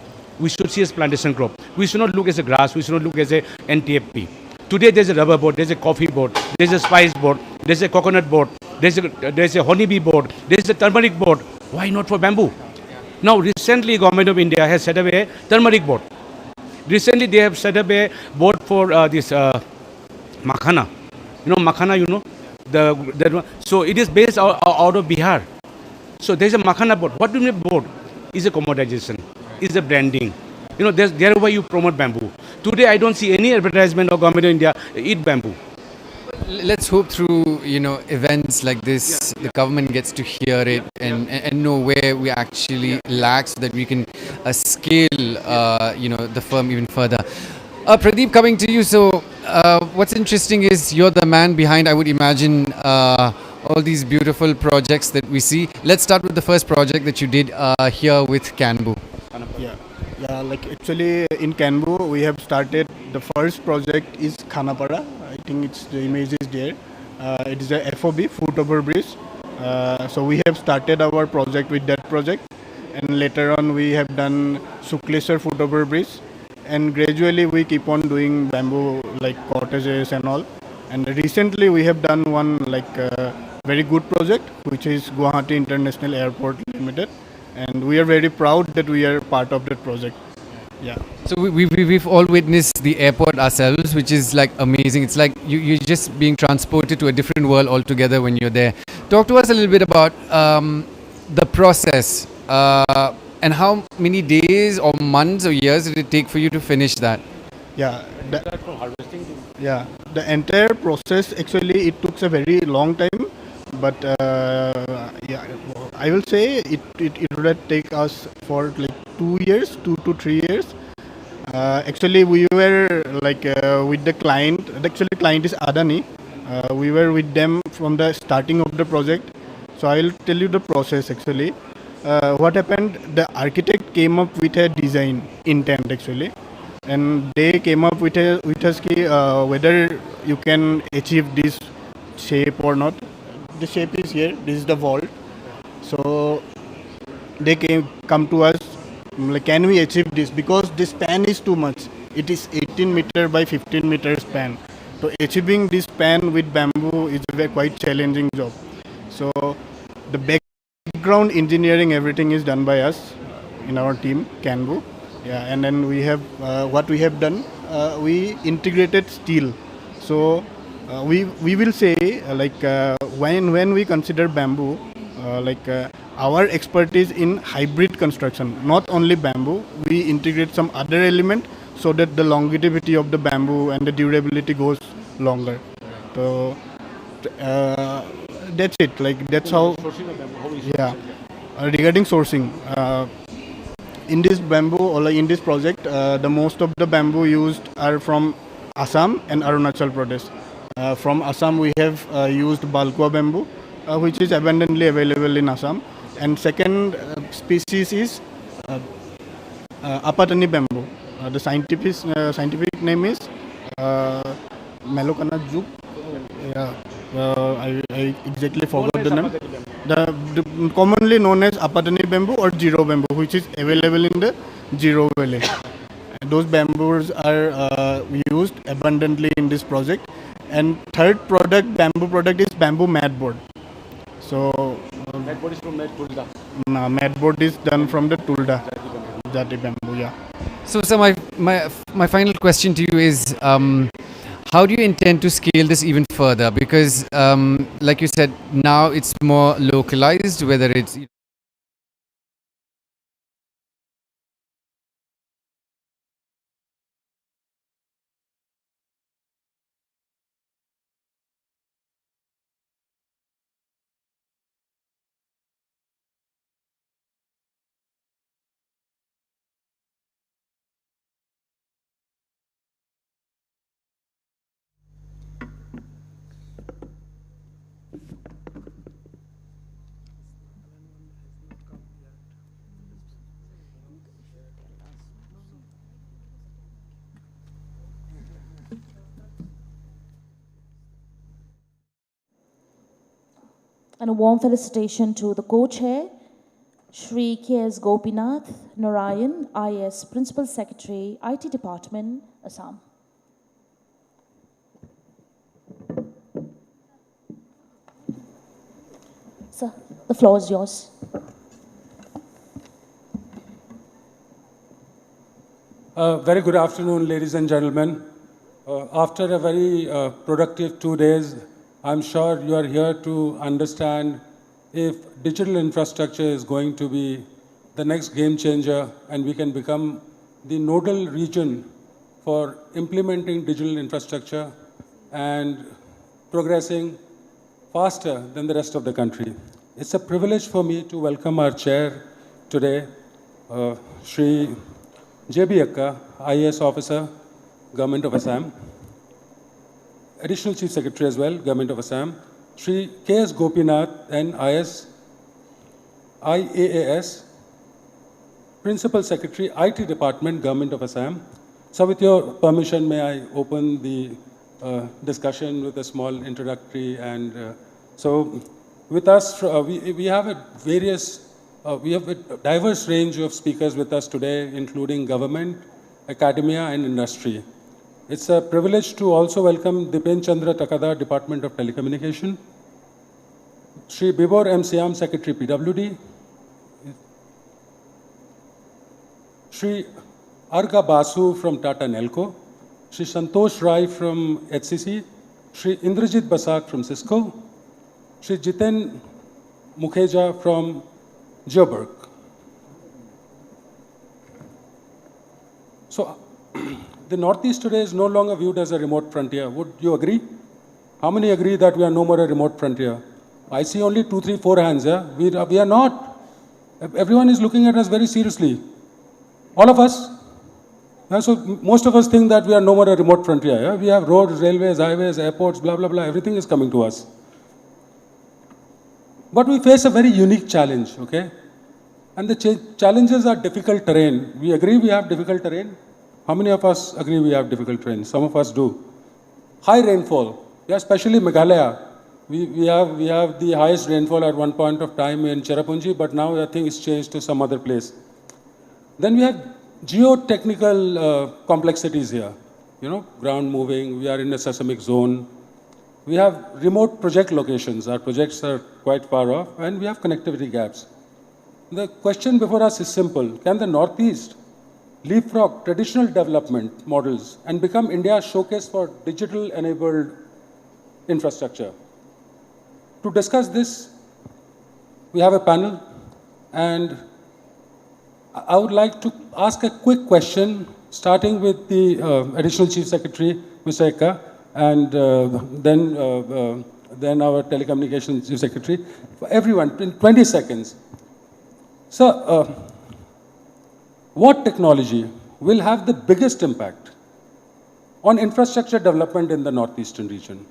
We should see as plantation crop. We should not look as a grass, we should not look as a NTFP. Today there's a rubber board, there's a coffee board, there's a spice board, there's a coconut board, there's a honeybee board, there's a turmeric board. Why not for bamboo? Now recently Government of India has set up a turmeric board. Recently they have set up a board for this makhana. Makhana, so it is based out of Bihar. So there's a makhana board. What do you mean board? Is a commoditization, is a branding. Thereby you promote bamboo. Today I don't see any advertisement of Government of India eat bamboo. Let's hope through events like this, the government gets to hear it and know where we actually lack, so that we can scale the firm even further. Pradeep, coming to you. So what's interesting is you're the man behind, I would imagine, all these beautiful projects that we see. Let's start with the first project that you did here with Canbu. Yeah, like actually in Canbu we have started, the first project is Khanapara. I think the image is there. It is a FOB, foot over bridge. So we have started our project with that project, and later on we have done Sukleswar foot over bridge, and gradually we keep on doing bamboo like cottages and all. And recently we have done one very good project, which is Guwahati International Airport Limited. And we are very proud that we are part of that project. Yeah. So we've all witnessed the airport ourselves, which is like amazing. It's like you're just being transported to a different world altogether when you're there. Talk to us a little bit about the process and how many days or months or years did it take for you to finish that? Yeah. The entire process, actually it took a very long time. But I will say it would take us for like 2 years, 2 to 3 years. Actually, we were with the client. Actually, client is Adani. We were with them from the starting of the project. So I will tell you the process actually. What happened? The architect came up with a design intent actually, and they came up with us whether you can achieve this shape or not. The shape is here. This is the vault. So they come to us like, can we achieve this? Because this span is too much. It is 18 meter by 15 meter span. So achieving this span with bamboo is a quite challenging job. So the background engineering, everything is done by us in our team, Canbu. Yeah, and then we have what we have done. We integrated steel. So we will say when we consider bamboo, our expertise in hybrid construction, not only bamboo, we integrate some other element so that the longevity of the bamboo and the durability goes longer. So that's it. Like that's how. Yeah. Regarding sourcing, in this bamboo or like in this project, the most of the bamboo used are from Assam and Arunachal Pradesh. From Assam, we have used Balqua bamboo, which is abundantly available in Assam. And second species is Apatani bamboo. The scientific name is Melocana jup. Yeah, I exactly forgot the name. The commonly known as Apatani bamboo or Zero bamboo, which is available in the Zero Valley. Those bamboos are used abundantly in this project. And third bamboo product is bamboo mat board. So mat board is from Tulda. No, mat board is done from the Tulda Jati bamboo. Yeah. So, sir, my final question to you is, how do you intend to scale this even further? Because, like you said, now it's more localized, whether it's And a warm felicitation to the co-chair, Shri K.S. Gopinath Narayan, IS Principal Secretary, IT Department, Assam. Sir, the floor is yours. Very good afternoon, ladies and gentlemen. After a very productive 2 days, I'm sure you are here to understand if digital infrastructure is going to be the next game changer and we can become the nodal region for implementing digital infrastructure and progressing faster than the rest of the country. It's a privilege for me to welcome our chair today, Shri J.B. Akka, IAS officer, Government of Assam. Additional Chief Secretary as well, Government of Assam, Shri K.S. Gopinath, and IAAS, Principal Secretary, IT Department, Government of Assam. So with your permission, may I open the discussion with a small introductory. And so with us, we have a diverse range of speakers with us today, including government, academia, and industry. It's a privilege to also welcome Dipen Chandra Takada, Department of Telecommunication, Shri Bibor M. Siam, Secretary, PWD, Shri Arga Basu from Tata Nelco, Shri Santosh Rai from HCC, Shri Indrajit Basak from Cisco, Shri Jiten Mukheja from Joburg. So, the Northeast today is no longer viewed as a remote frontier. Would you agree? How many agree that we are no more a remote frontier? I see only 2, 3, 4 hands. Yeah? We are not. Everyone is looking at us very seriously. All of us. Yeah? So most of us think that we are no more a remote frontier. Yeah? We have roads, railways, highways, airports, blah, blah, blah. Everything is coming to us. But we face a very unique challenge, okay? And the challenges are difficult terrain. We agree we have difficult terrain. How many of us agree we have difficult terrain? Some of us do. High rainfall, yeah, especially Meghalaya. We have the highest rainfall at one point of time in Cherrapunji, but now I think it's changed to some other place. Then we have geotechnical complexities here. You know, ground moving, we are in a seismic zone. We have remote project locations. Our projects are quite far off, and we have connectivity gaps. The question before us is simple. Can the Northeast leapfrog traditional development models and become India's showcase for digital-enabled infrastructure? To discuss this, we have a panel, and I would like to ask a quick question, starting with the Additional Chief Secretary, Mr. Ekka, and then our Telecommunications Chief Secretary. For everyone, in 20 seconds. Sir, what technology will have the biggest impact on infrastructure development in the northeastern region?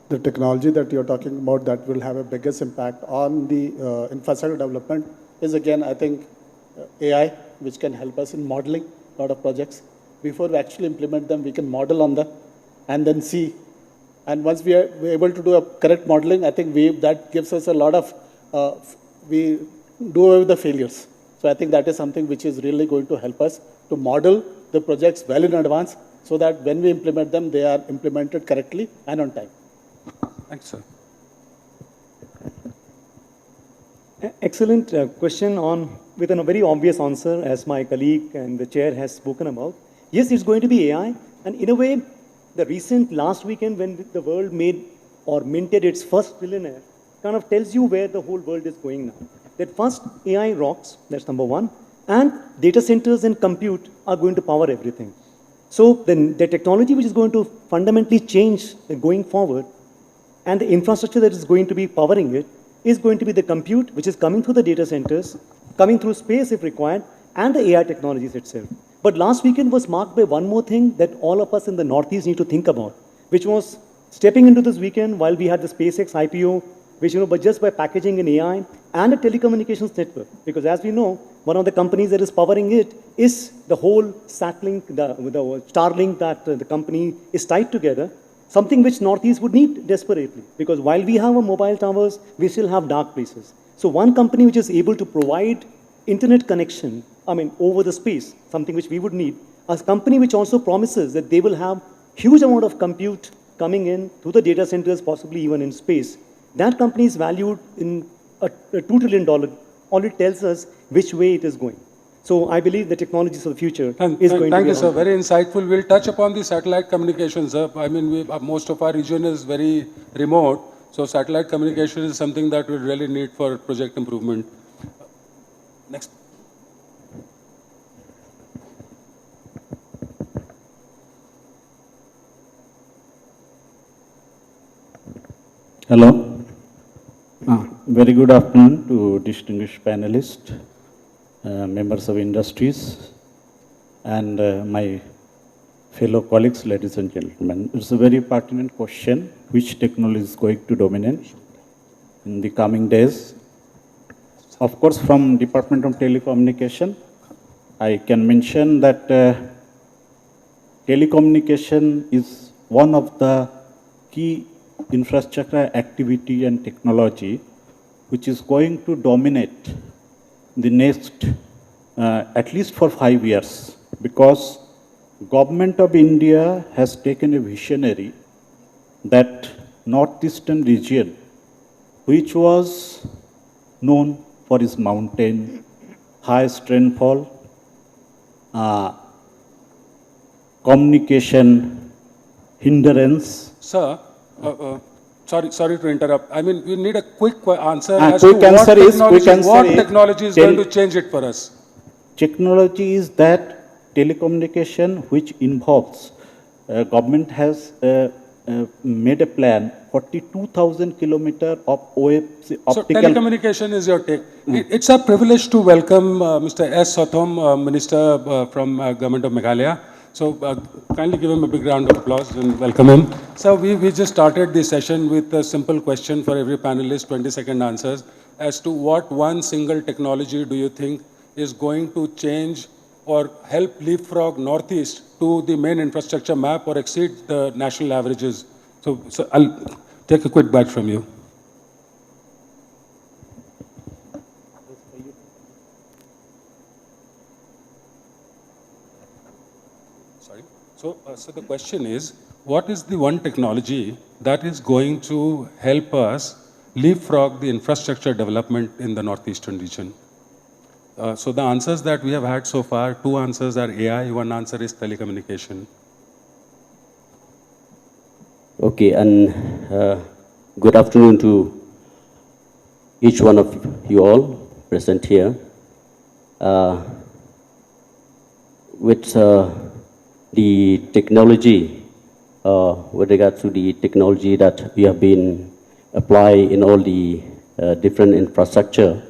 The technology that you're talking about that will have a biggest impact on the infrastructure development is, again, I think, AI, which can help us in modeling a lot of projects. Before we actually implement them, we can model on them and then see. And once we are able to do a correct modeling, I think that gives us a lot of, we do away with the failures. So I think that is something which is really going to help us to model the projects well in advance so that when we implement them, they are implemented correctly and on time. Thanks, sir. Excellent question with a very obvious answer, as my colleague and the chair has spoken about. Yes, it's going to be AI, and in a way, the recent last weekend when the world minted its first trillionaire kind of tells you where the whole world is going now. That first AI rocks, that's number one, and data centers and compute are going to power everything. So then the technology which is going to fundamentally change going forward, and the infrastructure that is going to be powering it, is going to be the compute which is coming through the data centers, coming through space if required, and the AI technologies itself. But last weekend was marked by one more thing that all of us in the Northeast need to think about, which was stepping into this weekend while we had the SpaceX IPO, which, but just by packaging an AI and a telecommunications network, because as we know, one of the companies that is powering it is the whole Starlink, the Starlink that the company is tied together, something which Northeast would need desperately, because while we have our mobile towers, we still have dark places. So one company which is able to provide internet connection, over the space, something which we would need, a company which also promises that they will have huge amount of compute coming in through the data centers, possibly even in space. That company is valued in a $2 trillion, already tells us which way it is going. So I believe the technologies of the future is going to be. Thank you, sir. Very insightful. We'll touch upon the satellite communications. Most of our region is very remote, so satellite communication is something that we really need for project improvement. Next. Hello. Very good afternoon to distinguished panelists, members of industries, and my fellow colleagues, ladies and gentlemen. It's a very pertinent question, which technology is going to dominate in the coming days. Of course, from Department of Telecommunication, I can mention that telecommunication is one of the key infrastructure activity and technology which is going to dominate the next at least for 5 years, because Government of India has taken a visionary that northeastern region, which was known for its mountain, highest rainfall, communication hindrance. Sir, sorry to interrupt. We need a quick answer as to what technology is going to change it for us. Technology is that telecommunication which involves, government has made a plan, 42,000 kilometers of optical. So telecommunication is your take. It's a privilege to welcome Mr. S. Sothom, Minister from Government of Meghalaya. So kindly give him a big round of applause and welcome him. So we just started the session with a simple question for every panelist, 20-second answers, as to what one single technology do you think is going to change or help leapfrog Northeast to the main infrastructure map or exceed the national averages. So I'll take a quick bite from you. Sorry. So the question is, what is the one technology that is going to help us leapfrog the infrastructure development in the northeastern region? So the answers that we have had so far, two answers are AI, one answer is telecommunication. Okay, and good afternoon to each one of you all present here. With the technology, with regard to the technology that we have been applying in all the different infrastructure.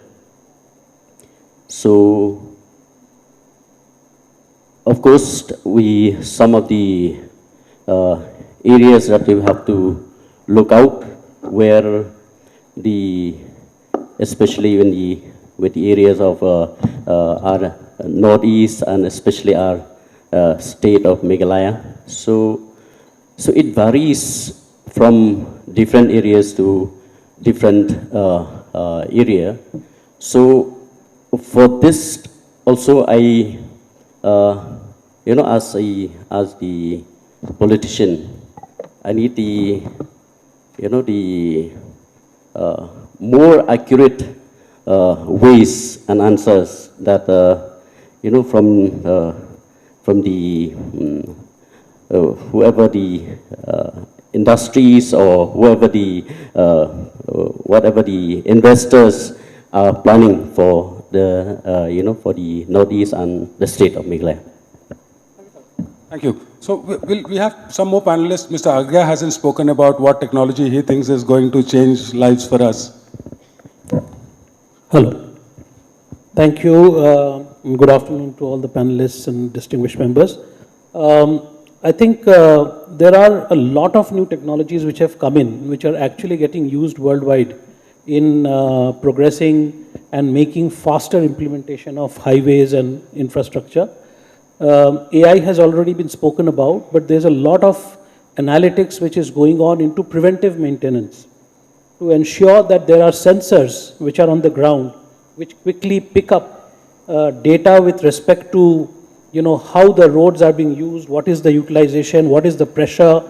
So, of course, some of the areas that we have to look out where especially with the areas of our northeast and especially our state of Meghalaya. So it varies from different areas to different area. So for this also I, as the politician, I need the more accurate ways and answers that from the whoever the industries or whoever the whatever the investors are planning for the for the northeast and the state of Meghalaya. Thank you. So we have some more panelists. Mr. Agya hasn't spoken about what technology he thinks is going to change lives for us. Hello. Thank you. Good afternoon to all the panelists and distinguished members. I think there are a lot of new technologies which have come in, which are actually getting used worldwide in progressing and making faster implementation of highways and infrastructure. AI has already been spoken about, but there's a lot of analytics which is going on into preventive maintenance to ensure that there are sensors which are on the ground which quickly pick up data with respect to how the roads are being used, what is the utilization, what is the pressure,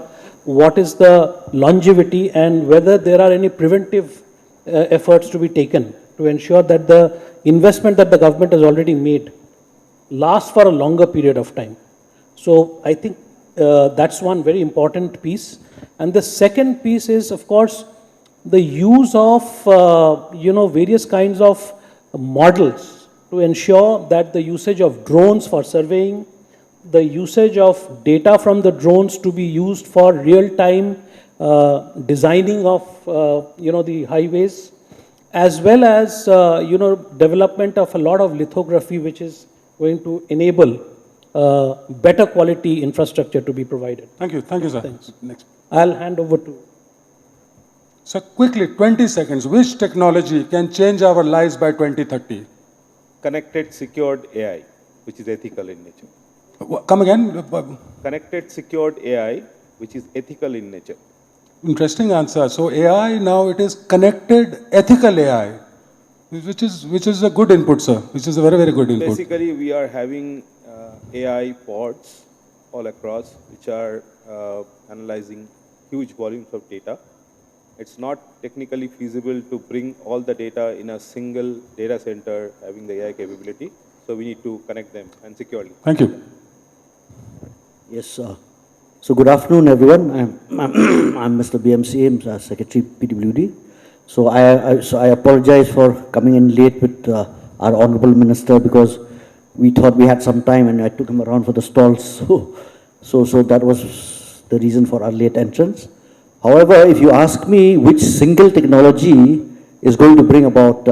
what is the longevity, and whether there are any preventive efforts to be taken to ensure that the investment that the government has already made lasts for a longer period of time. So I think that's one very important piece. And the second piece is, of course, the use of various kinds of models to ensure that the usage of drones for surveying, the usage of data from the drones to be used for real-time designing of the highways, as well as development of a lot of lithography, which is going to enable better quality infrastructure to be provided. Thank you, sir. Thanks. Next. I'll hand over to. So quickly, 20 seconds. Which technology can change our lives by 2030? Connected, secured AI, which is ethical in nature. Come again? Connected, secured AI, which is ethical in nature. Interesting answer. So AI now it is connected ethical AI, which is a good input, sir. Which is a very, very good input. Basically, we are having AI pods all across, which are analyzing huge volumes of data. It's not technically feasible to bring all the data in a single data center having the AI capability. So we need to connect them and securely. Thank you. Yes, sir. So good afternoon, everyone. I'm Mr. BMC, I'm Secretary PWD. So I apologize for coming in late with our Honorable Minister because we thought we had some time and I took him around for the stalls. So that was the reason for our late entrance. However, if you ask me which single technology is going to bring about,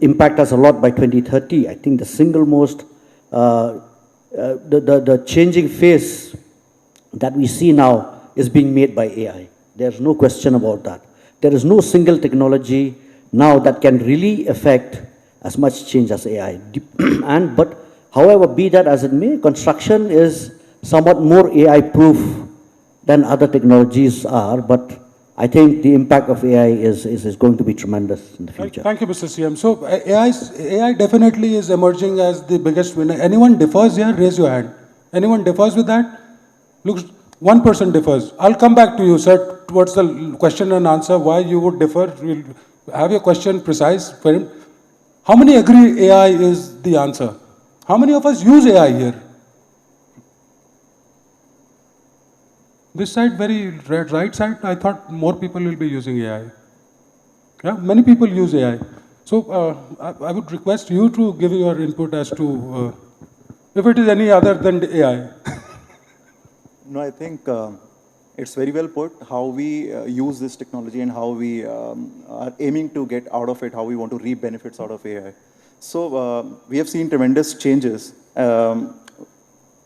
impact us a lot by 2030, I think the single most, the changing face that we see now is being made by AI. There's no question about that. There is no single technology now that can really affect as much change as AI. But however, be that as it may, construction is somewhat more AI-proof than other technologies are, but I think the impact of AI is going to be tremendous in the future. Thank you, Mr. CM. So AI definitely is emerging as the biggest winner. Anyone differs here? Raise your hand. Anyone differs with that? Looks, one person differs. I'll come back to you, sir, towards the question and answer, why you would differ. We'll have your question precise for him. How many agree AI is the answer? How many of us use AI here? This side, very right side, I thought more people will be using AI. Yeah, many people use AI. So I would request you to give your input as to if it is any other than AI. No, I think it's very well put how we use this technology and how we are aiming to get out of it, how we want to reap benefits out of AI. So we have seen tremendous changes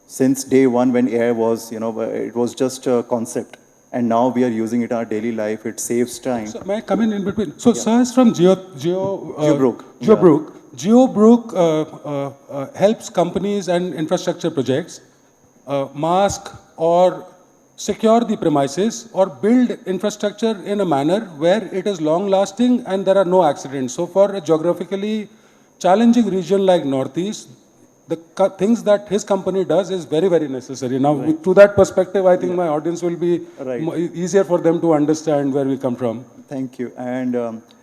since day one when AI was, it was just a concept. And now we are using it in our daily life. It saves time. So may I come in between? So sir is from GeoBrook. GeoBrook. GeoBrook helps companies and infrastructure projects mask or secure the premises or build infrastructure in a manner where it is long lasting and there are no accidents. So for a geographically challenging region like Northeast, the things that his company does is very, very necessary. Now, to that perspective, I think my audience will be easier for them to understand where we come from. Thank you. And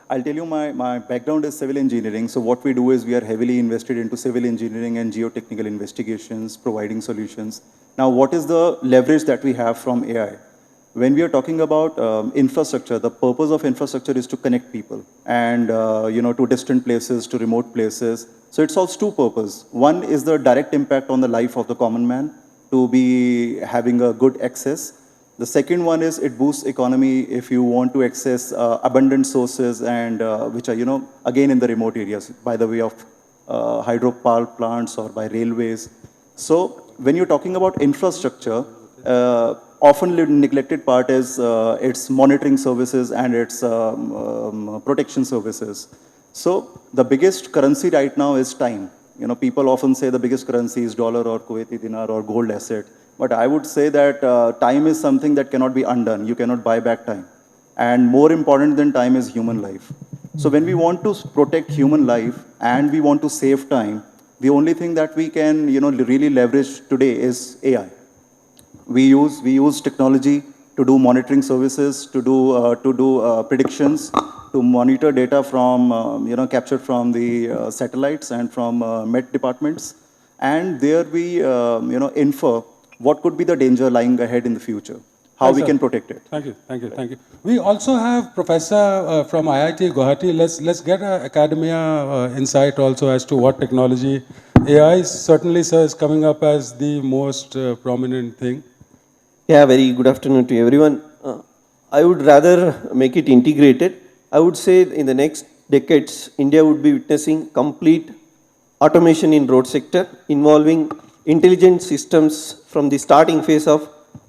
I'll tell you, my background is civil engineering. So what we do is we are heavily invested into civil engineering and geotechnical investigations, providing solutions. Now, what is the leverage that we have from AI? When we are talking about infrastructure, the purpose of infrastructure is to connect people and, to distant places, to remote places. So it solves two purposes. One is the direct impact on the life of the common man to be having a good access. The second one is it boosts economy if you want to access abundant sources and which are, again in the remote areas by the way of hydropower plants or by railways. So when you're talking about infrastructure, often neglected part is its monitoring services and its protection services. So the biggest currency right now is time. People often say the biggest currency is dollar or Kuwaiti dinar or gold asset. But I would say that time is something that cannot be undone. You cannot buy back time. And more important than time is human life. So when we want to protect human life and we want to save time, the only thing that we can, really leverage today is AI. We use technology to do monitoring services, to do predictions, to monitor data from, captured from the satellites and from Met departments. And there we, infer what could be the danger lying ahead in the future, how we can protect it. Thank you, thank you, thank you. We also have Professor from IIT Guwahati. Let's get academia insight also as to what technology. AI certainly, sir, is coming up as the most prominent thing. Yeah, very good afternoon to everyone. I would rather make it integrated. I would say in the next decades, India would be witnessing complete automation in road sector involving intelligent systems from the starting phase of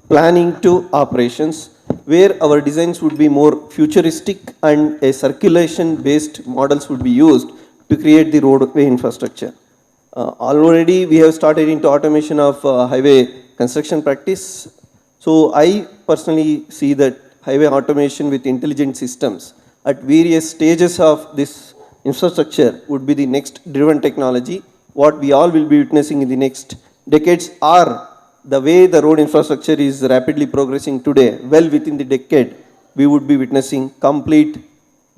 planning to operations, where our designs would be more futuristic and a circulation-based models would be used to create the roadway infrastructure. Already we have started into automation of highway construction practice. So I personally see that highway automation with intelligent systems at various stages of this infrastructure would be the next driven technology. What we all will be witnessing in the next decades are the way the road infrastructure is rapidly progressing today. Well within the decade, we would be witnessing complete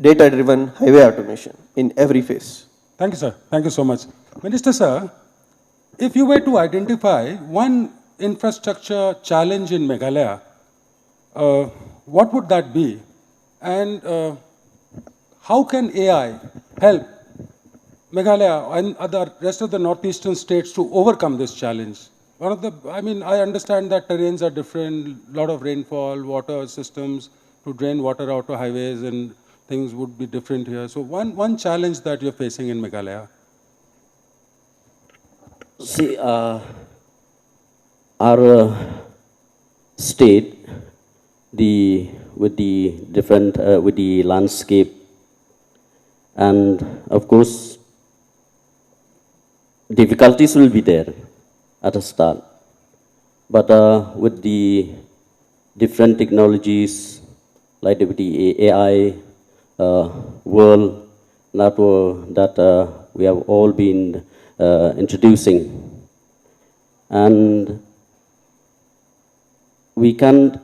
data-driven highway automation in every phase. Thank you, sir. Thank you so much. Minister, sir, if you were to identify one infrastructure challenge in Meghalaya, what would that be? And how can AI help Meghalaya and the rest of the northeastern states to overcome this challenge? I understand that terrains are different, lot of rainfall, water systems to drain water out of highways and things would be different here. So one challenge that you're facing in Meghalaya. See, our state, with the landscape, and of course, difficulties will be there at the start. But with the different technologies like the AI world that we have all been introducing, and we can,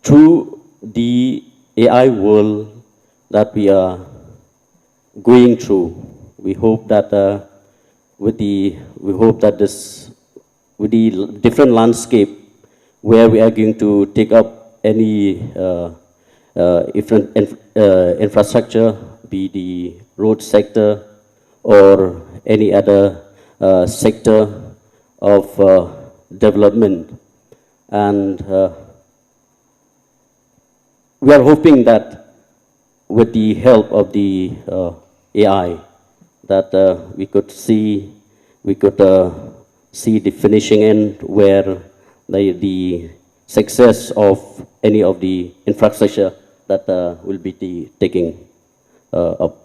through the AI world that we are going through, we hope that with the different landscape where we are going to take up any infrastructure, be the road sector or any other sector of development. And we are hoping that with the help of the AI, that we could see the finishing end where the success of any of the infrastructure that will be taking up.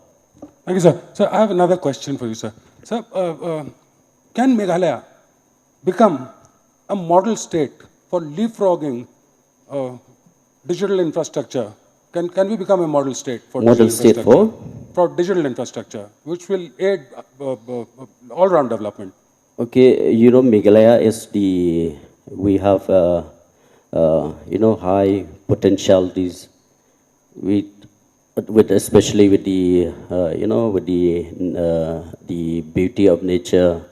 Thank you, sir. Sir, I have another question for you, sir. Sir, can Meghalaya become a model state for leapfrogging digital infrastructure? Can we become a model state for Model state for digital infrastructure, which will aid all-round development? Okay, you know, Meghalaya is we have, high potentialities with especially with the, the beauty of nature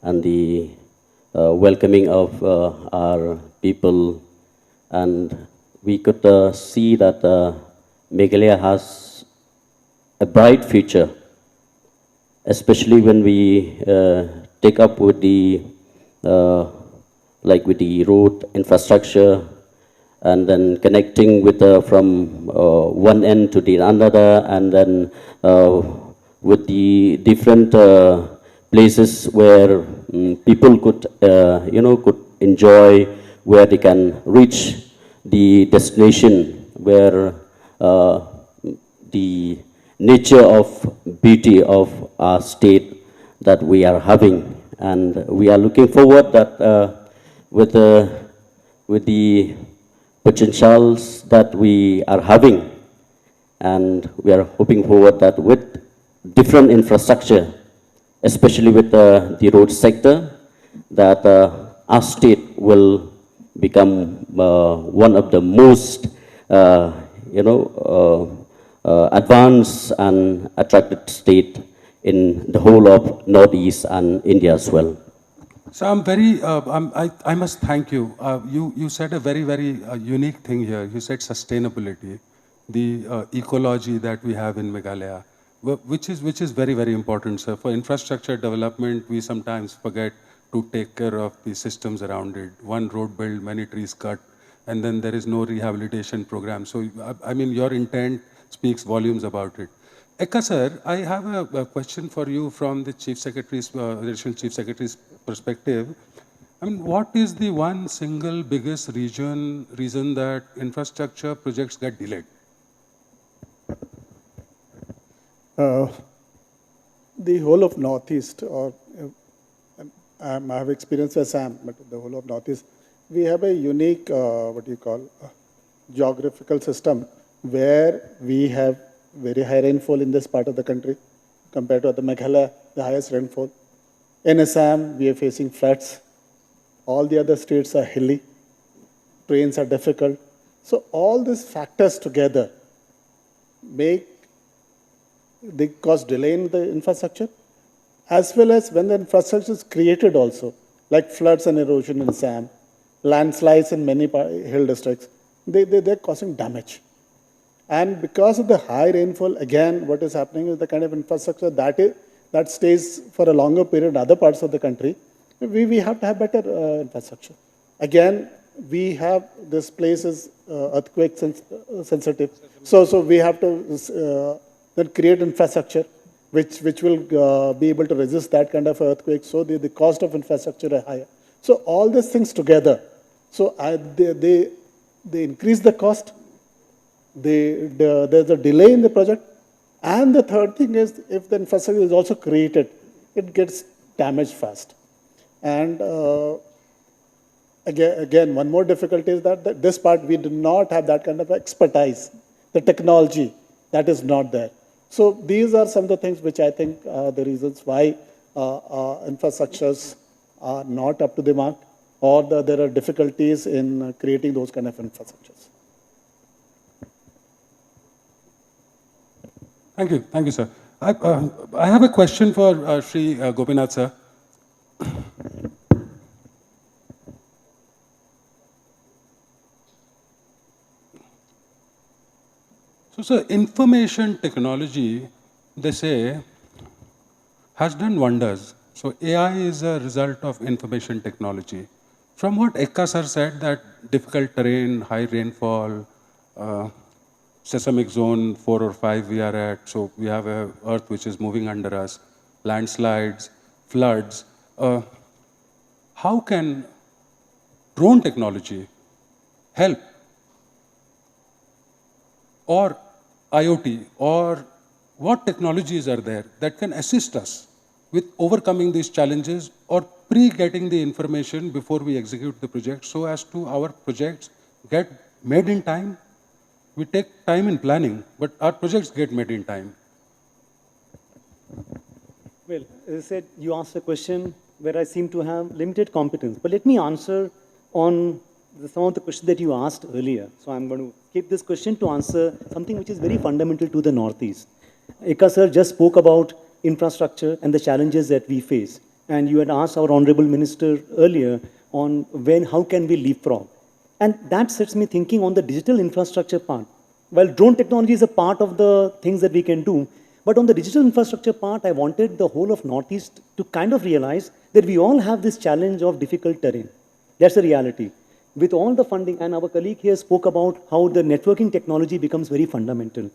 and the welcoming of our people. And we could see that Meghalaya has a bright future, especially when we take up with the with the road infrastructure, and then connecting with from one end to the another, and then with the different places where people could could enjoy, where they can reach the destination where the nature of beauty of our state that we are having. And we are looking forward that with the potentials that we are having, and we are hoping forward that with different infrastructure, especially with the road sector, that our state will become one of the most advanced and attractive state in the whole of Northeast and India as well. So I'm very, I must thank you. You said a very, very unique thing here. You said sustainability, the ecology that we have in Meghalaya, which is very, very important, sir. For infrastructure development, we sometimes forget to take care of the systems around it. One road built, many trees cut, and then there is no rehabilitation program. So, I mean, your intent speaks volumes about it. Ekka sir, I have a question for you from the Chief Secretary's, Additional Chief Secretary's perspective. I mean, what is the one single biggest reason that infrastructure projects get delayed? The whole of Northeast, or I have experience with Assam, but the whole of Northeast, we have a unique, geographical system where we have very high rainfall in this part of the country compared to the Meghalaya, the highest rainfall. In Assam, we are facing floods. All the other states are hilly. Trains are difficult. So all these factors together they cause delay in the infrastructure, as well as when the infrastructure is created also, like floods and erosion in Assam, landslides in many hill districts, they're causing damage. And because of the high rainfall, again, what is happening is the kind of infrastructure that stays for a longer period in other parts of the country, we have to have better infrastructure. Again, we have, this place is earthquake sensitive. So we have to then create infrastructure which will be able to resist that kind of earthquake. So the cost of infrastructure is higher. So all these things together, so they increase the cost. There's a delay in the project. And the third thing is, if the infrastructure is also created, it gets damaged fast. And again, one more difficulty is that this part, we do not have that kind of expertise, the technology, that is not there. So these are some of the things which I think are the reasons why infrastructures are not up to the mark, or there are difficulties in creating those kind of infrastructures. Thank you, sir. I have a question for Sri Gopinath, sir. So, sir, information technology, they say, has done wonders. So, AI is a result of information technology. From what Ekka sir said, that difficult terrain, high rainfall, seismic zone 4 or 5 we are at, so we have a earth which is moving under us, landslides, floods. How can drone technology help, or IoT, or what technologies are there that can assist us with overcoming these challenges or pre-getting the information before we execute the project so as to our projects get made in time? We take time in planning, but our projects get made in time. Well, as I said, you asked a question where I seem to have limited competence. But let me answer on some of the questions that you asked earlier. So I'm going to keep this question to answer something which is very fundamental to the Northeast. Ekka sir just spoke about infrastructure and the challenges that we face. And you had asked our Honorable Minister earlier on how can we leapfrog. And that sets me thinking on the digital infrastructure part. Well, drone technology is a part of the things that we can do. But on the digital infrastructure part, I wanted the whole of Northeast to kind of realize that we all have this challenge of difficult terrain. That's the reality. With all the funding, and our colleague here spoke about how the networking technology becomes very fundamental.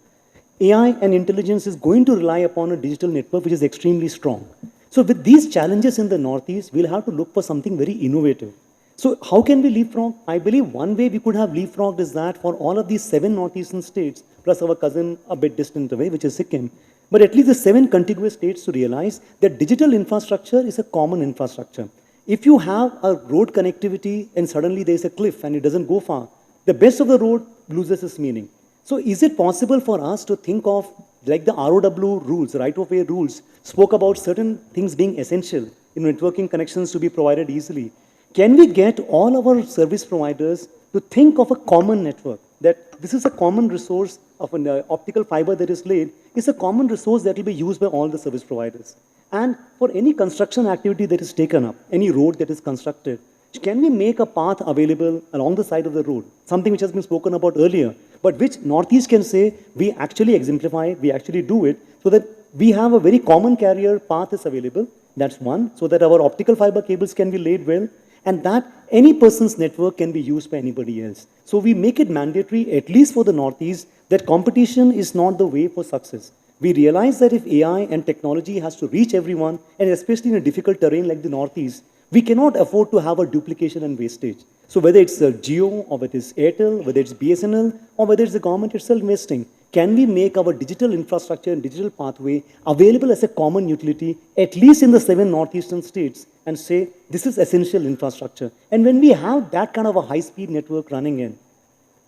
AI and intelligence is going to rely upon a digital network which is extremely strong. So with these challenges in the Northeast, we'll have to look for something very innovative. So how can we leapfrog? I believe one way we could have leapfrogged is that for all of these 7 Northeastern states, plus our cousin a bit distant away, which is Sikkim, but at least the 7 contiguous states to realize that digital infrastructure is a common infrastructure. If you have a road connectivity and suddenly there's a cliff and it doesn't go far, the best of the road loses its meaning. So is it possible for us to think of, like the ROW rules, right-of-way rules, spoke about certain things being essential in networking connections to be provided easily? Can we get all our service providers to think of a common network, that this is a common resource of an optical fiber that is laid, is a common resource that will be used by all the service providers. And for any construction activity that is taken up, any road that is constructed, can we make a path available along the side of the road? Something which has been spoken about earlier, but which Northeast can say, we actually exemplify, we actually do it, so that we have a very common carrier path is available. That's one, so that our optical fiber cables can be laid well, and that any person's network can be used by anybody else. So we make it mandatory, at least for the Northeast, that competition is not the way for success. We realize that if AI and technology has to reach everyone, and especially in a difficult terrain like the Northeast, we cannot afford to have a duplication and wastage. So whether it's Jio, or whether it's Airtel, whether it's BSNL, or whether it's the government itself investing, can we make our digital infrastructure and digital pathway available as a common utility, at least in the 7 Northeastern states, and say, this is essential infrastructure. And when we have that kind of a high-speed network running in,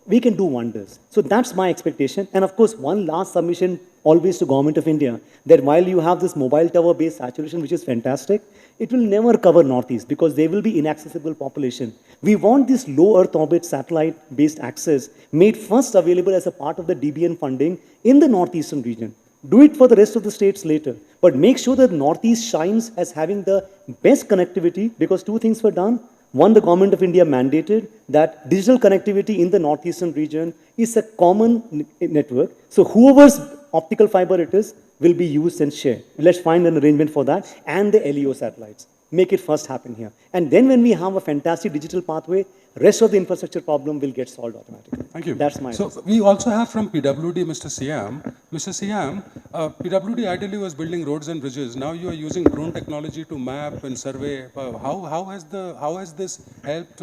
we can do wonders. So that's my expectation. And of course, one last submission always to Government of India, that while you have this mobile tower-based saturation, which is fantastic, it will never cover Northeast because there will be inaccessible population. We want this low Earth orbit satellite-based access made first available as a part of the DBN funding in the Northeastern region. Do it for the rest of the states later, but make sure that Northeast shines as having the best connectivity, because 2 things were done. One, the Government of India mandated that digital connectivity in the Northeastern region is a common network. So whoever's optical fiber it is will be used and shared. Let's find an arrangement for that, and the LEO satellites. Make it first happen here. And then when we have a fantastic digital pathway, rest of the infrastructure problem will get solved automatically. Thank you. That's my So answer. we also have from PWD, Mr. Siam. Mr. Siam, PWD ideally was building roads and bridges. Now you are using drone technology to map and survey. How has this helped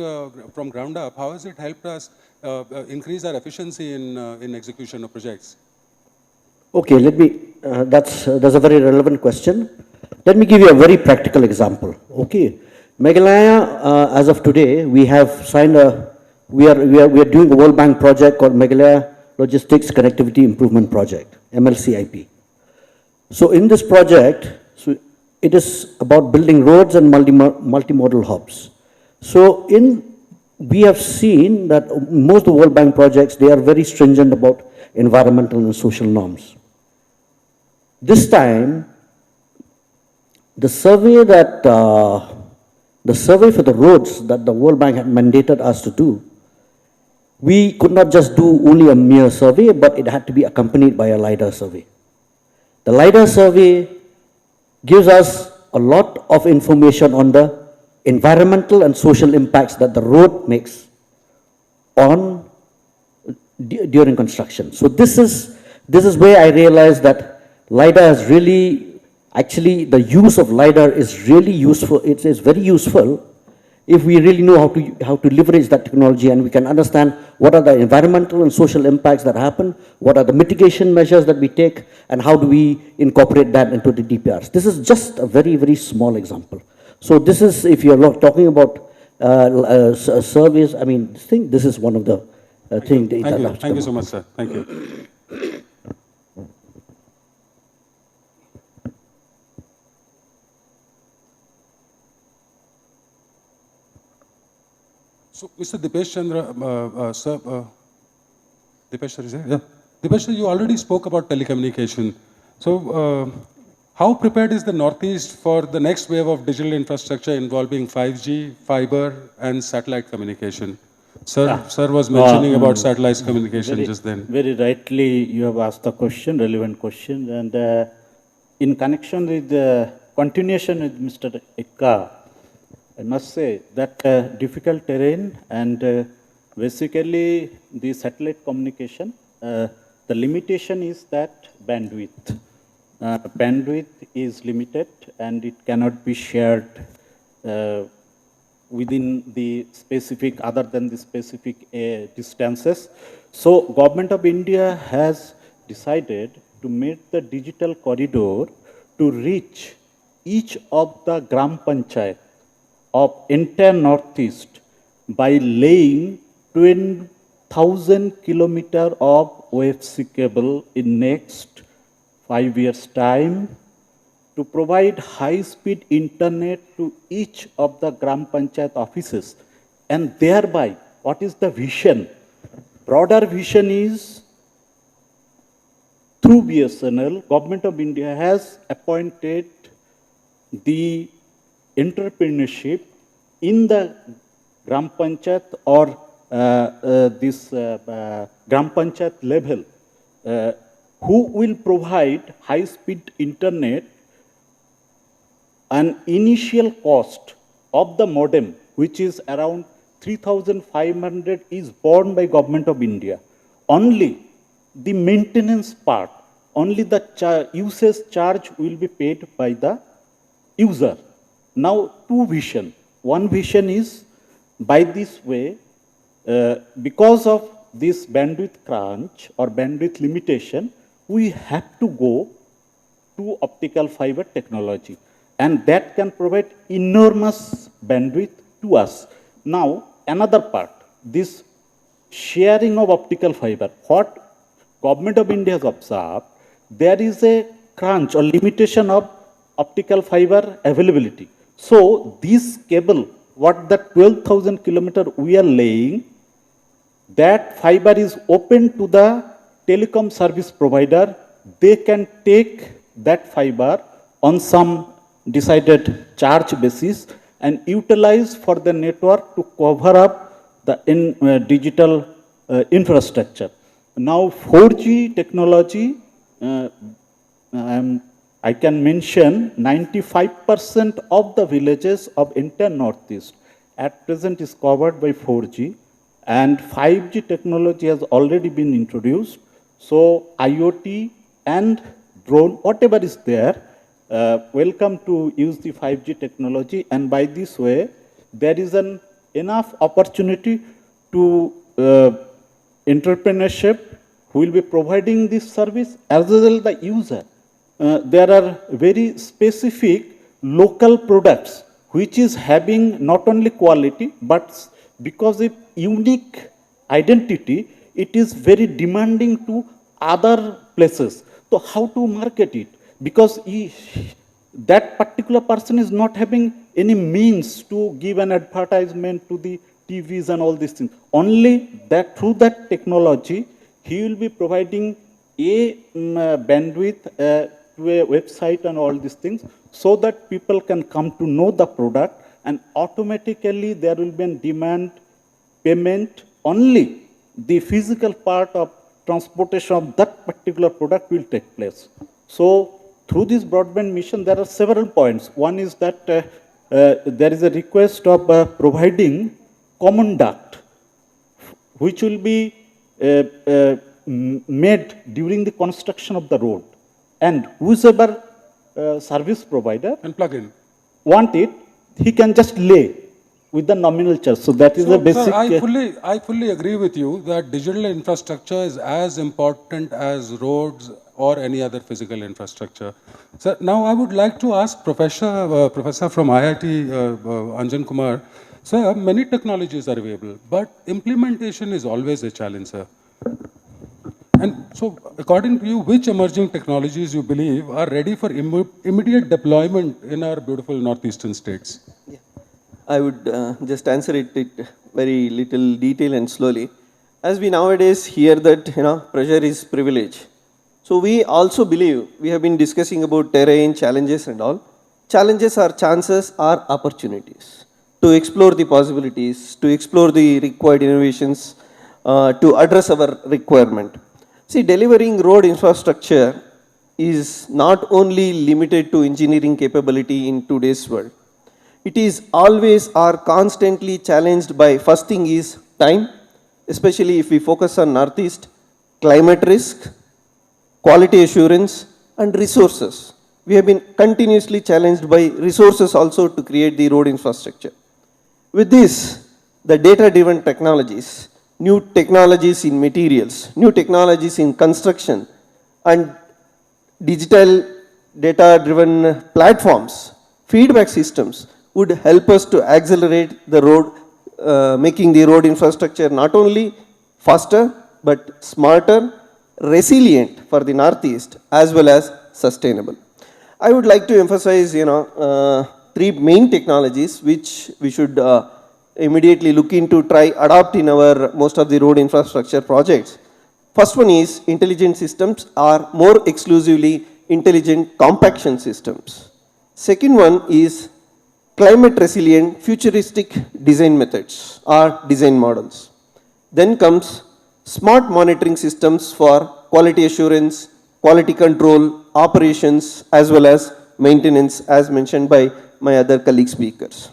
from ground up? How has it helped us increase our efficiency in execution of projects? Okay, that's a very relevant question. Let me give you a very practical example. Okay, Meghalaya, as of today, we have signed we are doing a World Bank project called Meghalaya Logistics Connectivity Improvement Project, MLCIP. So in this project, it is about building roads and multimodal hubs. So we have seen that most of the World Bank projects, they are very stringent about environmental and social norms. This time, the survey for the roads that the World Bank had mandated us to do, we could not just do only a mere survey, but it had to be accompanied by a LiDAR survey. The LiDAR survey gives us a lot of information on the environmental and social impacts that the road makes during construction. So this is where I realized that LiDAR is really, actually the use of LiDAR is really useful. It is very useful if we really know how to leverage that technology, and we can understand what are the environmental and social impacts that happen, what are the mitigation measures that we take, and how do we incorporate that into the DPRs. This is just a very, very small example. So this is, if you're talking about surveys, I mean, this is one of the things. Thank you so much, sir. Thank you. So, Mr. Dipesh Chandra, sir, Dipesh sir is here? Yeah. Dipesh sir, you already spoke about telecommunication. So, how prepared is the Northeast for the next wave of digital infrastructure involving 5G, fiber, and satellite communication? Sir, sir was mentioning about satellite communication just then. Very rightly, you have asked the question, relevant question, and in connection with the continuation with Mr. Ekka, I must say that difficult terrain and basically the satellite communication, the limitation is that bandwidth. Bandwidth is limited and it cannot be shared within the specific, other than the specific distances. So Government of India has decided to make the digital corridor to reach each of the Gram Panchayat of entire Northeast by laying 20,000 kilometers of OFC cable in next 5 years' time to provide high-speed internet to each of the Gram Panchayat offices. And thereby, what is the vision? Broader vision is, through BSNL, Government of India has appointed the entrepreneurship in the Gram Panchayat or this Gram Panchayat level, who will provide high-speed internet. An initial cost of the modem, which is around 3,500, is borne by Government of India. Only the maintenance part, only the usage charge will be paid by the user. Now, two vision. One vision is, by this way, because of this bandwidth crunch or bandwidth limitation, we have to go to optical fiber technology. And that can provide enormous bandwidth to us. Now, another part, this sharing of optical fiber. What Government of India has observed, there is a crunch or limitation of optical fiber availability. So, this cable, what the 12,000 kilometers we are laying, that fiber is open to the telecom service provider. They can take that fiber on some decided charge basis and utilize for the network to cover up the digital infrastructure. Now 4G technology, I can mention 95% of the villages of entire Northeast at present is covered by 4G, and 5G technology has already been introduced. So IoT and drone, whatever is there, welcome to use the 5G technology, and by this way, there is an enough opportunity to entrepreneurship who will be providing this service as well as the user. There are very specific local products which is having not only quality, but because of unique identity, it is very demanding to other places. So how to market it? Because that particular person is not having any means to give an advertisement to the TVs and all these things. Only that through that technology, he will be providing a bandwidth to a website and all these things, so that people can come to know the product, and automatically there will be a demand payment. Only the physical part of transportation of that particular product will take place. So through this broadband mission, there are several points. One is that there is a request of providing common duct, which will be made during the construction of the road. And whosoever service provider and plug in want it, he can just lay with the nominal charge. So that is the basic. Sir, I fully agree with you that digital infrastructure is as important as roads or any other physical infrastructure. Sir, now I would like to ask Professor from IIT, Anjan Kumar. Sir, many technologies are available, but implementation is always a challenge, sir. And so, according to you, which emerging technologies you believe are ready for immediate deployment in our beautiful northeastern states? I would just answer it very little detail and slowly. As we nowadays hear that pressure is privilege. So we also believe, we have been discussing about terrain, challenges and all. Challenges are chances, are opportunities to explore the possibilities, to explore the required innovations, to address our requirement. See, delivering road infrastructure is not only limited to engineering capability in today's world. It is always or constantly challenged by, first thing is time, especially if we focus on Northeast, climate risk, quality assurance and resources. We have been continuously challenged by resources also to create the road infrastructure. With this, the data-driven technologies, new technologies in materials, new technologies in construction, and digital data-driven platforms, feedback systems would help us to accelerate the road, making the road infrastructure not only faster, but smarter, resilient for the Northeast, as well as sustainable. I would like to emphasize, three main technologies which we should immediately look into, try adopt in our most of the road infrastructure projects. First one is intelligent systems, or more exclusively intelligent compaction systems. Second one is climate resilient futuristic design methods or design models. Then comes smart monitoring systems for quality assurance, quality control, operations, as well as maintenance, as mentioned by my other colleague speakers.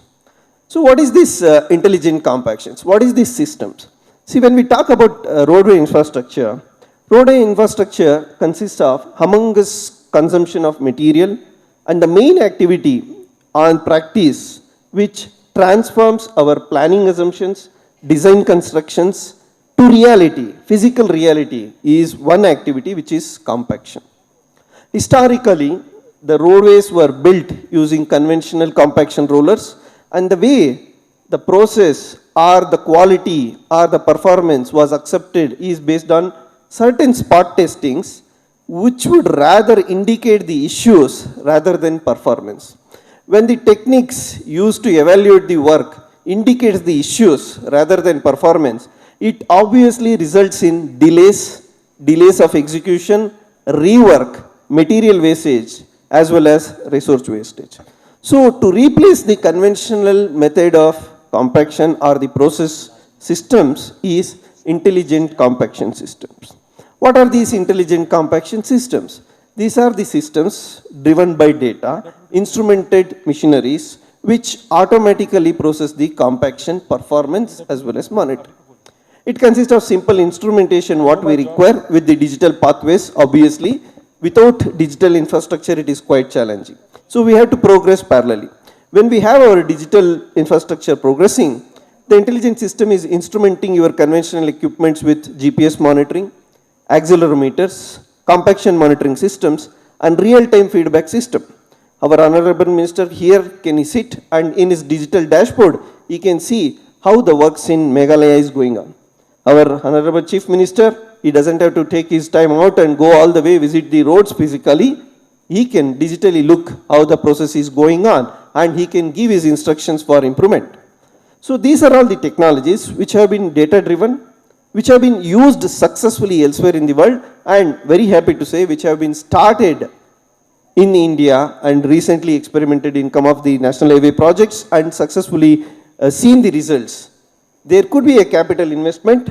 So what is this intelligent compactions? What is these systems? See, when we talk about roadway infrastructure consists of humongous consumption of material and the main activity on practice which transforms our planning assumptions, design constructions to reality, physical reality, is one activity which is compaction. Historically, the roadways were built using conventional compaction rollers, and the way the process or the quality or the performance was accepted is based on certain spot testings which would rather indicate the issues rather than performance. When the techniques used to evaluate the work indicates the issues rather than performance, it obviously results in delays of execution, rework, material wastage, as well as resource wastage. So to replace the conventional method of compaction or the process systems is intelligent compaction systems. What are these intelligent compaction systems? These are the systems driven by data, instrumented machineries, which automatically process the compaction performance as well as monitoring. It consists of simple instrumentation, what we require with the digital pathways. Obviously, without digital infrastructure, it is quite challenging. So we have to progress parallelly. When we have our digital infrastructure progressing, the intelligent system is instrumenting your conventional equipments with GPS monitoring, accelerometers, compaction monitoring systems, and real-time feedback system. Our Honorable Minister here can sit, and in his digital dashboard, he can see how the works in Meghalaya is going on. Our Honorable Chief Minister, he doesn't have to take his time out and go all the way, visit the roads physically. He can digitally look how the process is going on and he can give his instructions for improvement. So these are all the technologies which have been data driven, which have been used successfully elsewhere in the world, and very happy to say which have been started in India and recently experimented in some of the national highway projects and successfully seen the results. There could be a capital investment,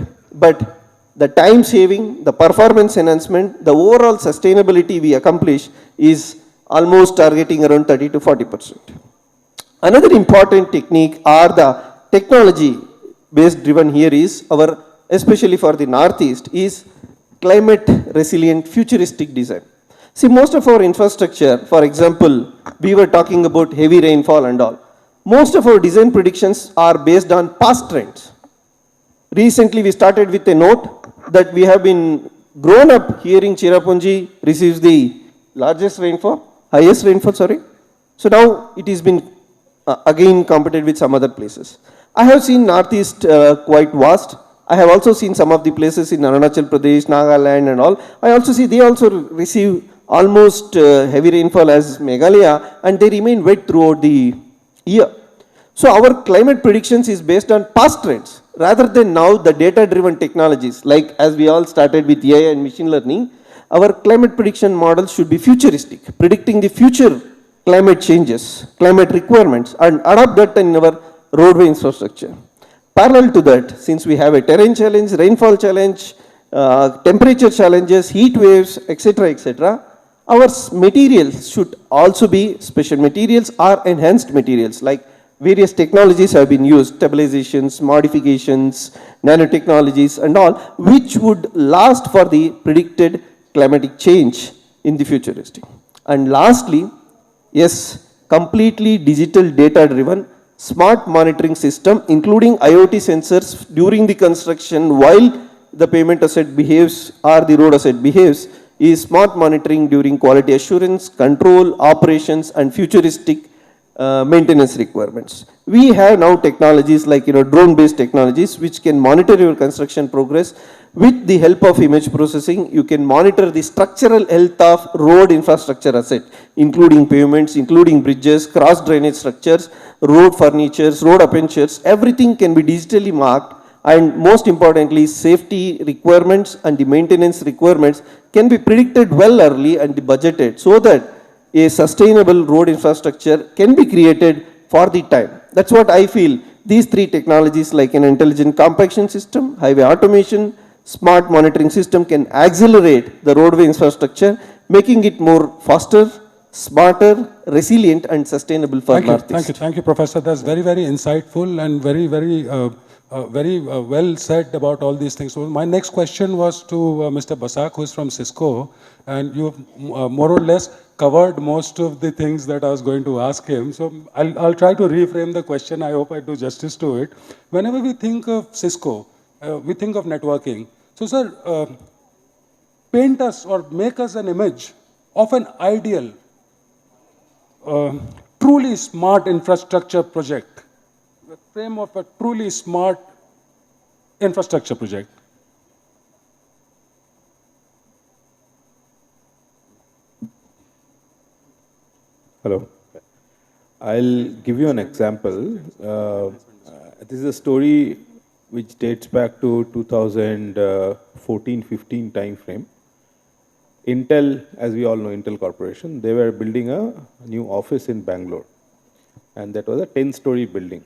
but the time saving, the performance enhancement, the overall sustainability we accomplish is almost targeting around 30 to 40%. Another important technique or the technology based driven here is our, especially for the Northeast, is climate resilient futuristic design. See, most of our infrastructure, for example, we were talking about heavy rainfall and all. Most of our design predictions are based on past trends. Recently, we started with a note that we have been grown up hearing Cherrapunji receives the largest rainfall, highest rainfall, sorry. So now it has been again competed with some other places. I have seen Northeast quite vast. I have also seen some of the places in Arunachal Pradesh, Nagaland and all. I also see they also receive almost heavy rainfall as Meghalaya, and they remain wet throughout the year. So our climate predictions is based on past trends rather than now the data driven technologies, like as we all started with AI and machine learning. Our climate prediction models should be futuristic, predicting the future climate changes, climate requirements, and adapt that in our roadway infrastructure. Parallel to that, since we have a terrain challenge, rainfall challenge, temperature challenges, heat waves, etc., our materials should also be special materials or enhanced materials, like various technologies have been used, stabilizations, modifications, nanotechnologies and all, which would last for the predicted climatic change in the futuristic. And lastly, yes, completely digital data driven smart monitoring system, including IoT sensors during the construction while the pavement asset behaves or the road asset behaves, is smart monitoring during quality assurance, control, operations and futuristic maintenance requirements. We have now technologies like drone based technologies which can monitor your construction progress. With the help of image processing, you can monitor the structural health of road infrastructure asset, including pavements, including bridges, cross drainage structures, road furnitures, road appendage. Everything can be digitally marked, and most importantly, safety requirements and the maintenance requirements can be predicted well early and budgeted so that a sustainable road infrastructure can be created for the time. That's what I feel. These three technologies like an intelligent compaction system, highway automation, smart monitoring system can accelerate the roadway infrastructure, making it more faster, smarter, resilient and sustainable for Northeast. Thank you, Professor. That's very, very insightful and very, very well said about all these things. So my next question was to Mr. Basak, who is from Cisco, and you have more or less covered most of the things that I was going to ask him. So I'll try to reframe the question. I hope I do justice to it. Whenever we think of Cisco, we think of networking. So sir, paint us or make us an image of an ideal, truly smart infrastructure project, the frame of a truly smart infrastructure project. Hello. I'll give you an example. This is a story which dates back to 2014-15 time frame. Intel, as we all know, Intel Corporation, they were building a new office in Bangalore, and that was a 10-story building.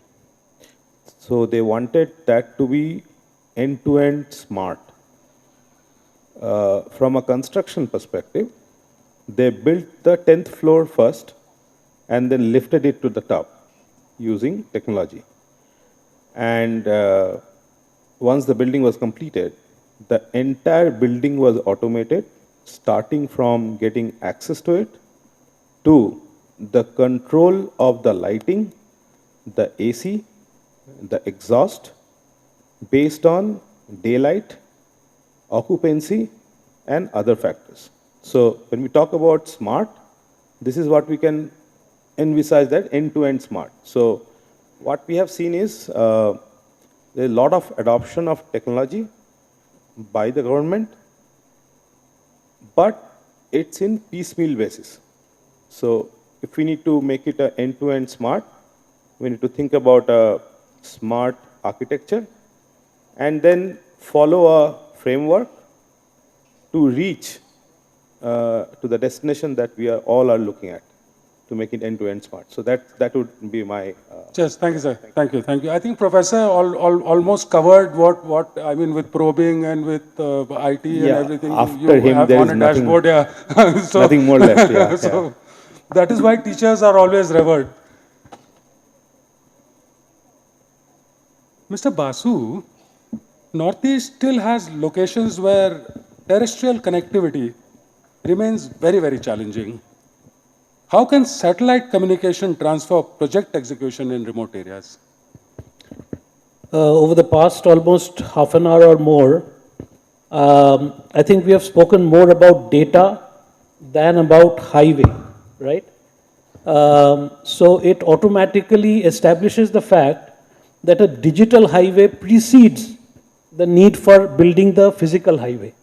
So they wanted that to be end-to-end smart. From a construction perspective, they built the 10th floor first and then lifted it to the top using technology. And once the building was completed, the entire building was automated, starting from getting access to it to the control of the lighting, the AC, the exhaust, based on daylight, occupancy, and other factors. So when we talk about smart, this is what we can envisage, that end-to-end smart. So what we have seen is there's a lot of adoption of technology by the government, but it's in piecemeal basis. So if we need to make it end-to-end smart, we need to think about a smart architecture and then follow a framework to reach to the destination that we all are looking at, to make it end-to-end smart. So that would be my... Yes, thank you, sir. Thank you, thank you. I think Professor almost covered what I mean with probing and with IT and everything. After you him, have there on is a nothing, dashboard, so, nothing more left. Yeah, so that is why teachers are always revered. Mr. Basu, Northeast still has locations where terrestrial connectivity remains very, very challenging. How can satellite communication transfer project execution in remote areas? Over the past almost half an hour or more, I think we have spoken more about data than about highway, right? So it automatically establishes the fact that a digital highway precedes the need for building the physical highway.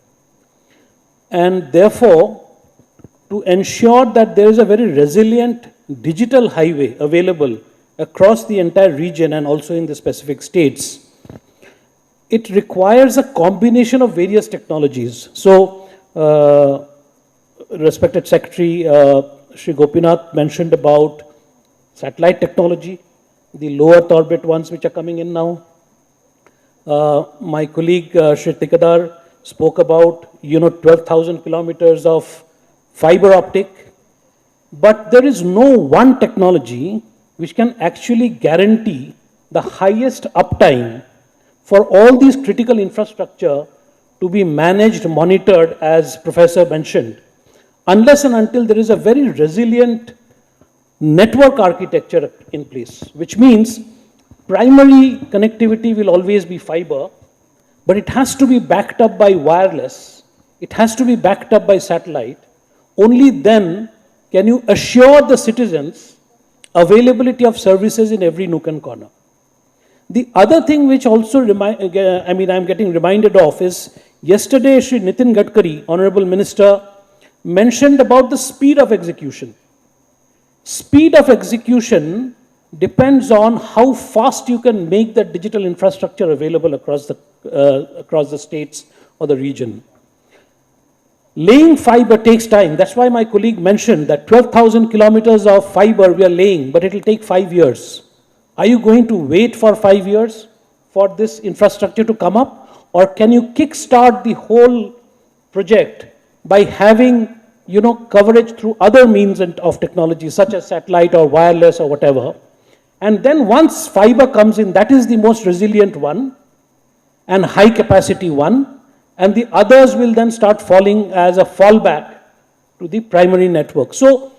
And therefore, to ensure that there is a very resilient digital highway available across the entire region and also in the specific states, it requires a combination of various technologies. So, respected Secretary Shri Gopinath mentioned about satellite technology, the low Earth orbit ones which are coming in now. My colleague Shri Tikadar spoke about 12,000 kilometers of fiber optic, but there is no one technology which can actually guarantee the highest uptime for all these critical infrastructure to be managed, monitored, as Professor mentioned, unless and until there is a very resilient network architecture in place, which means primary connectivity will always be fiber, but it has to be backed up by wireless, it has to be backed up by satellite. Only then can you assure the citizens availability of services in every nook and corner. The other thing which also I'm getting reminded of is yesterday Shri Nitin Gadkari, Honorable Minister, mentioned about the speed of execution. Speed of execution depends on how fast you can make that digital infrastructure available across the states or the region. Laying fiber takes time. That's why my colleague mentioned that 12,000 kilometers of fiber we are laying, but it will take 5 years. Are you going to wait for 5 years for this infrastructure to come up? Or can you kickstart the whole project by having coverage through other means of technology, such as satellite or wireless or whatever? And then once fiber comes in, that is the most resilient one and high capacity one. And the others will then start falling as a fallback to the primary network. So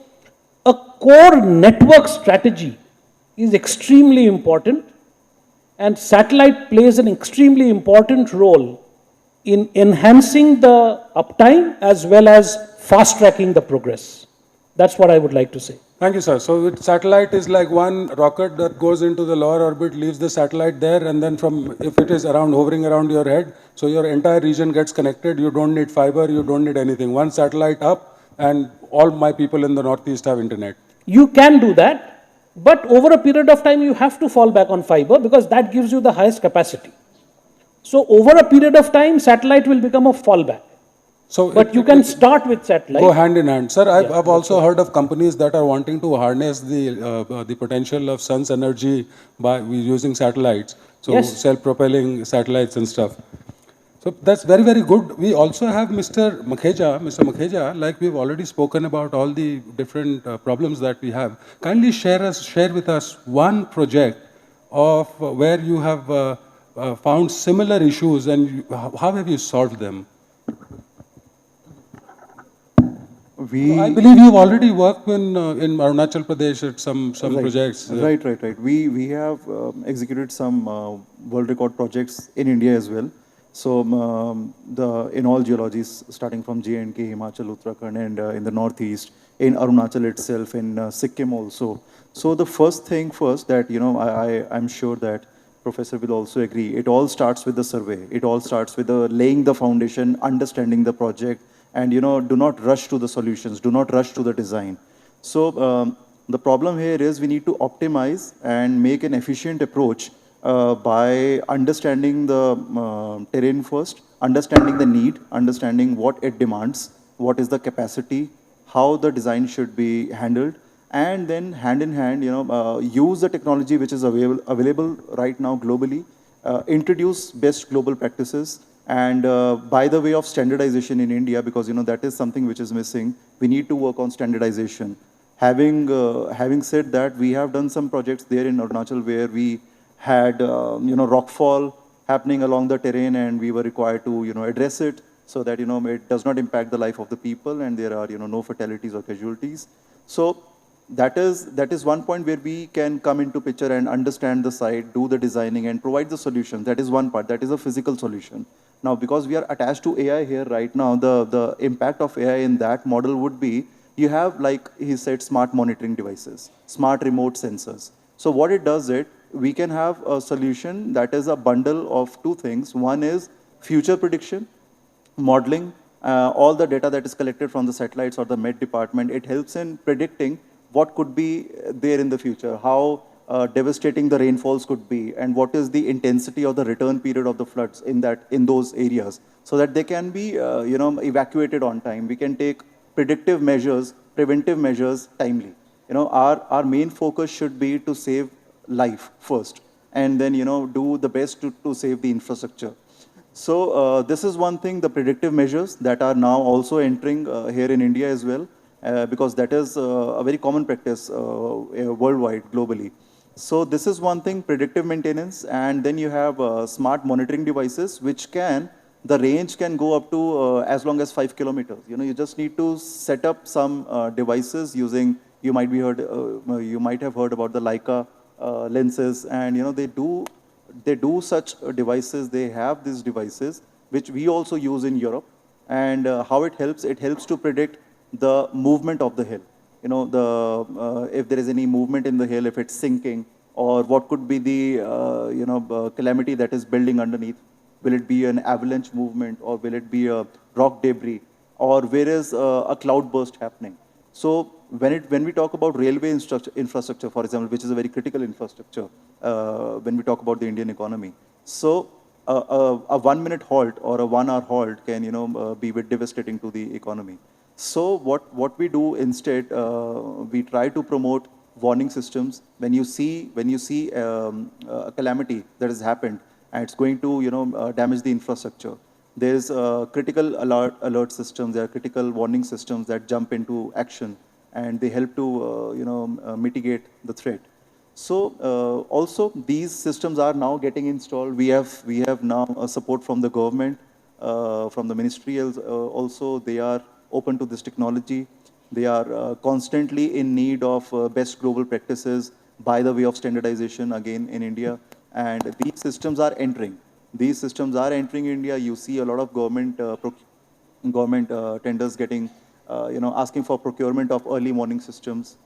a core network strategy is extremely important, and satellite plays an extremely important role in enhancing the uptime as well as fast-tracking the progress. That's what I would like to say. Thank you, sir. So satellite is like one rocket that goes into the lower orbit, leaves the satellite there, and then if it is hovering around your head, so your entire region gets connected. You don't need fiber, you don't need anything. One satellite up, and all my people in the Northeast have internet. You can do that, but over a period of time, you have to fall back on fiber because that gives you the highest capacity. So over a period of time, satellite will become a fallback. But you can start with satellite. Go hand in hand. Sir, I've also heard of companies that are wanting to harness the potential of sun's energy by using satellites. So self-propelling satellites and stuff. So that's very, very good. We also have Mr. Makheja. Mr. Makheja, like we've already spoken about all the different problems that we have. Kindly share with us one project of where you have found similar issues and how have you solved them? I believe you've already worked in Arunachal Pradesh at some projects. Right. We have executed some world record projects in India as well. So in all geologies, starting from J&K, Himachal, Uttarakhand, and in the Northeast, in Arunachal itself, in Sikkim also. So the first thing first that, I'm sure that Professor will also agree, it all starts with the survey. It all starts with laying the foundation, understanding the project, and do not rush to the solutions, do not rush to the design. So The problem here is we need to optimize and make an efficient approach by understanding the terrain first, understanding the need, understanding what it demands, what is the capacity, how the design should be handled, and then hand in hand, use the technology which is available right now globally, introduce best global practices, and by the way of standardization in India, because that is something which is missing, we need to work on standardization. Having said that, we have done some projects there in Arunachal where we had rockfall happening along the terrain, and we were required to address it so that it does not impact the life of the people, and there are no fatalities or casualties. So that is one point where we can come into picture and understand the site, do the designing, and provide the solution. That is one part. That is a physical solution. Now, because we are attached to AI here right now, the impact of AI in that model would be, you have, like he said, smart monitoring devices, smart remote sensors. So what it does we can have a solution that is a bundle of two things. One is future prediction, modeling, all the data that is collected from the satellites or the Met department. It helps in predicting what could be there in the future, how devastating the rainfalls could be, and what is the intensity of the return period of the floods in those areas, so that they can be evacuated on time. We can take predictive measures, preventive measures timely. Our main focus should be to save life first, and then do the best to save the infrastructure. So this is one thing, the predictive measures that are now also entering here in India as well, because that is a very common practice worldwide, globally. So this is one thing, predictive maintenance, and then you have smart monitoring devices, which the range can go up to as long as 5 kilometers. You just need to set up some devices using, you might have heard about the Leica lenses, and they do such devices. They have these devices, which we also use in Europe. And how it helps to predict the movement of the hill. If there is any movement in the hill, if it's sinking, or what could be the calamity that is building underneath. Will it be an avalanche movement, or will it be a rock debris, or where is a cloud burst happening? So when we talk about railway infrastructure, for example, which is a very critical infrastructure when we talk about the Indian economy, so a 1-minute halt or a 1-hour halt can be devastating to the economy. So what we do instead, we try to promote warning systems. When you see a calamity that has happened and it's going to damage the infrastructure, there's critical alert systems, there are critical warning systems that jump into action, and they help to mitigate the threat. So also these systems are now getting installed. We have now support from the government, from the ministry also. They are open to this technology. They are constantly in need of best global practices by the way of standardization again in India. And these systems are entering. These systems are entering India. You see a lot of government tenders getting, asking for procurement of early warning systems,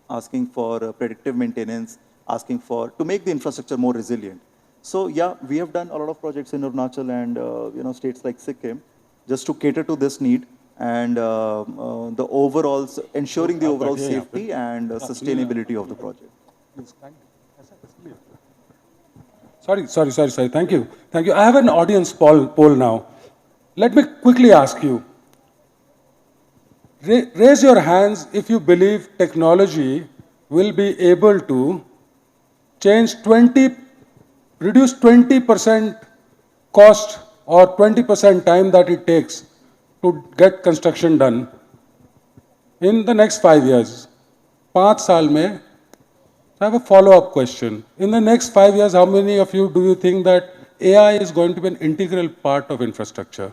asking for predictive maintenance, asking to make the infrastructure more resilient. So yeah, we have done a lot of projects in Arunachal and states like Sikkim just to cater to this need, and the overall ensuring the overall safety and sustainability of the project. Sorry. Thank you. I have an audience poll now. Let me quickly ask you. Raise your hands if you believe technology will be able to reduce 20% cost or 20% time that it takes to get construction done in the next 5 years. 5 saal mein, I have a follow-up question. In the next 5 years, how many of you do you think that AI is going to be an integral part of infrastructure?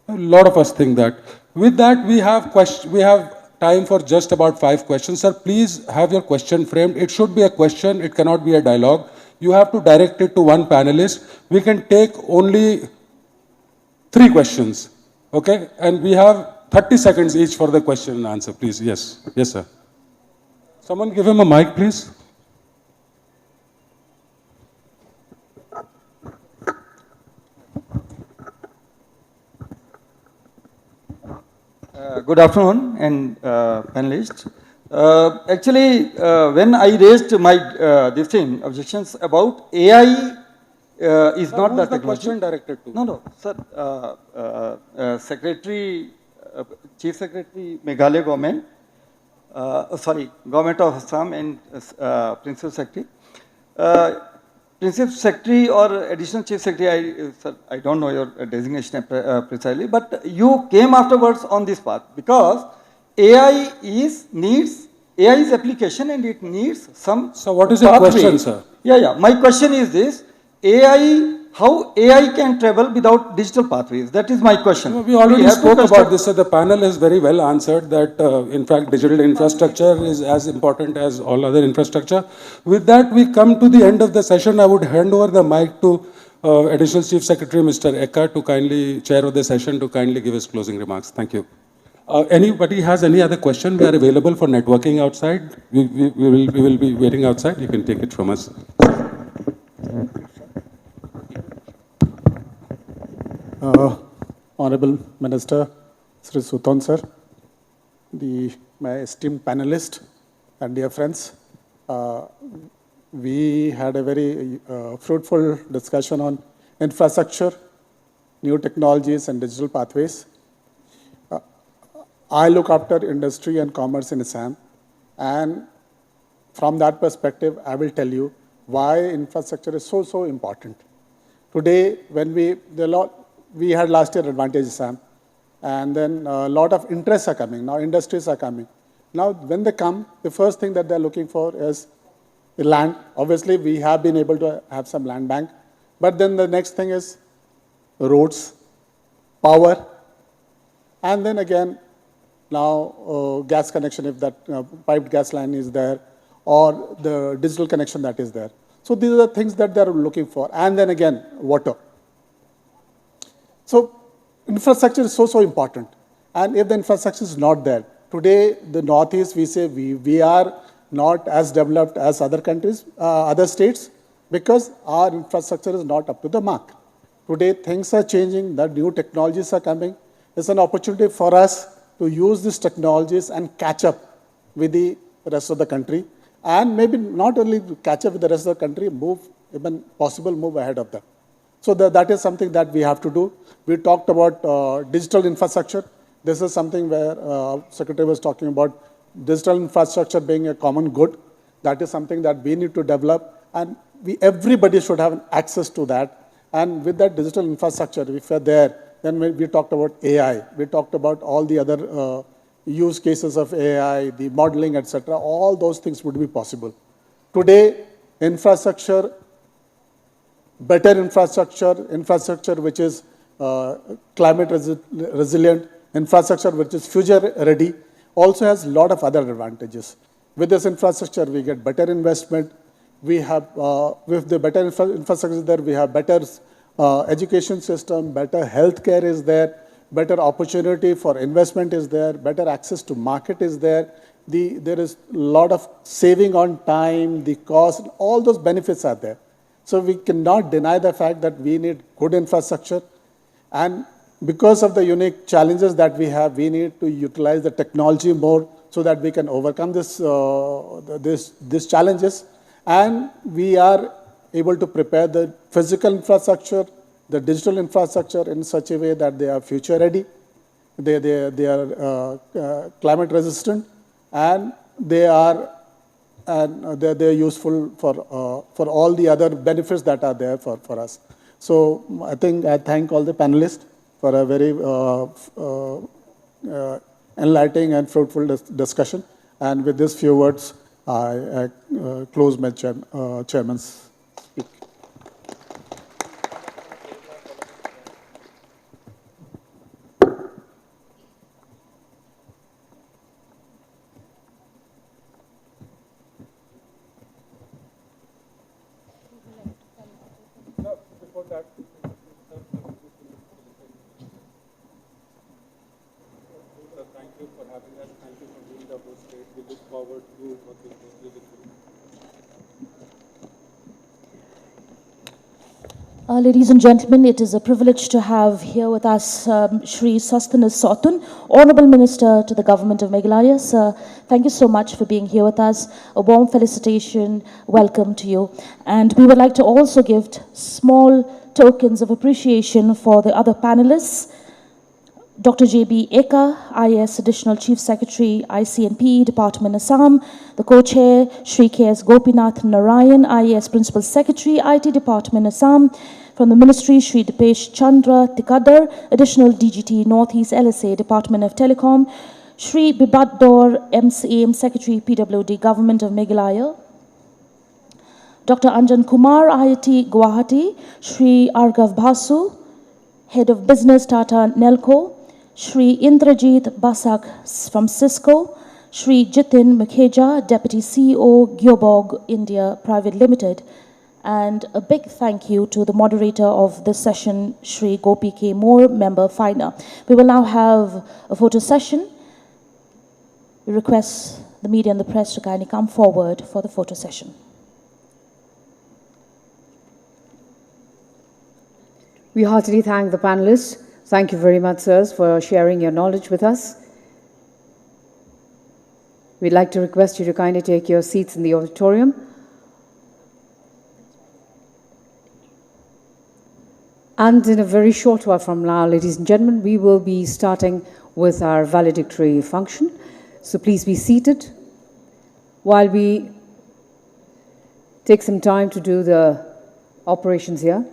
A lot of us think that. With that, we have time for just about 5 questions. Sir, please have your question framed. It should be a question. It cannot be a dialogue. You have to direct it to one panelist. We can take only 3 questions. Okay? And we have 30 seconds each for the question and answer, please. Yes, sir. Someone give him a mic, please. Good afternoon, and panelists. Actually, when I raised my this thing, objections about AI is not the technology. Question directed to? No, sir. Secretary, Chief Secretary, Meghalaya government, Government of Assam and Principal Secretary. Principal Secretary or Additional Chief Secretary, sir, I don't know your designation precisely, but you came afterwards on this path because AI is application and it needs some. So what is your question, sir? Yeah. My question is this: how AI can travel without digital pathways? That is my question. We already spoke about this, so the panel has very well answered that, in fact, digital infrastructure is as important as all other infrastructure. With that, we come to the end of the session. I would hand over the mic to Additional Chief Secretary, Mr. Eka, to kindly chair of the session, to kindly give his closing remarks. Thank you. Anybody has any other question? We are available for networking outside. We will be waiting outside. You can take it from us. Honorable Minister, Sri Sutan sir, my esteemed panelists and dear friends, we had a very fruitful discussion on infrastructure, new technologies and digital pathways. I look after industry and commerce in Assam, and from that perspective, I will tell you why infrastructure is so important. Today, when we had last year Advantage Assam, and then a lot of interests are coming. Now industries are coming. Now when they come, the first thing that they're looking for is the land. Obviously, we have been able to have some land bank, but then the next thing is roads, power, and then again, now gas connection, if that piped gas line is there, or the digital connection that is there. So these are the things that they're looking for. And then again, water. So infrastructure is so important. And if the infrastructure is not there, today the Northeast, we say we are not as developed as other countries, other states, because our infrastructure is not up to the mark. Today things are changing, the new technologies are coming. It's an opportunity for us to use these technologies and catch up with the rest of the country. And maybe not only catch up with the rest of the country, move ahead of them. So that is something that we have to do. We talked about digital infrastructure. This is something where Secretary was talking about digital infrastructure being a common good. That is something that we need to develop, and everybody should have access to that. And with that digital infrastructure, if we are there, then we talked about AI. We talked about all the other use cases of AI, the modeling, etc. All those things would be possible. Today, infrastructure, better infrastructure which is climate resilient, infrastructure which is future ready, also has a lot of other advantages. With this infrastructure, we get better investment. We have, with the better infrastructure there, we have better education system, better healthcare is there, better opportunity for investment is there, better access to market is there. There is a lot of saving on time, the cost, all those benefits are there. So we cannot deny the fact that we need good infrastructure. And because of the unique challenges that we have, we need to utilize the technology more so that we can overcome these challenges. And we are able to prepare the physical infrastructure, the digital infrastructure in such a way that they are future ready, they are climate resistant, and they're useful for all the other benefits that are there for us. So I thank all the panelists for a very enlightening and fruitful discussion. And with these few words, I close my chairman's speak. Ladies and gentlemen, it is a privilege to have here with us Shri Sosthanas Sotun, Honorable Minister to the Government of Meghalaya. Sir, thank you so much for being here with us. A warm felicitation, welcome to you. And we would like to also give small tokens of appreciation for the other panelists. Dr. J.B. Eka, IAS Additional Chief Secretary, ICNP, Department Assam. The co-chair, Shri K.S. Gopinath Narayan, IAS Principal Secretary, IT Department Assam. From the Ministry, Shri Dipesh Chandra Tikadar, Additional DGT Northeast LSA, Department of Telecom. Shri Bibad Dor, MCAM Secretary, PWD, Government of Meghalaya. Dr. Anjan Kumar, IIT Guwahati. Shri Argav Basu, Head of Business, Tata Nelco. Shri Indrajit Basak from Cisco. Shri Jitin Mukheja, Deputy CEO, Gyobog India Private Limited. And a big thank you to the moderator of this session, Shri Gopi K. Moore, Member FINA. We will now have a photo session. We request the media and the press to kindly come forward for the photo session. We heartily thank the panelists. Thank you very much, sirs, for sharing your knowledge with us. We'd like to request you to kindly take your seats in the auditorium. And in a very short while from now, ladies and gentlemen, we will be starting with our valedictory function. So please be seated while we take some time to do the operations here.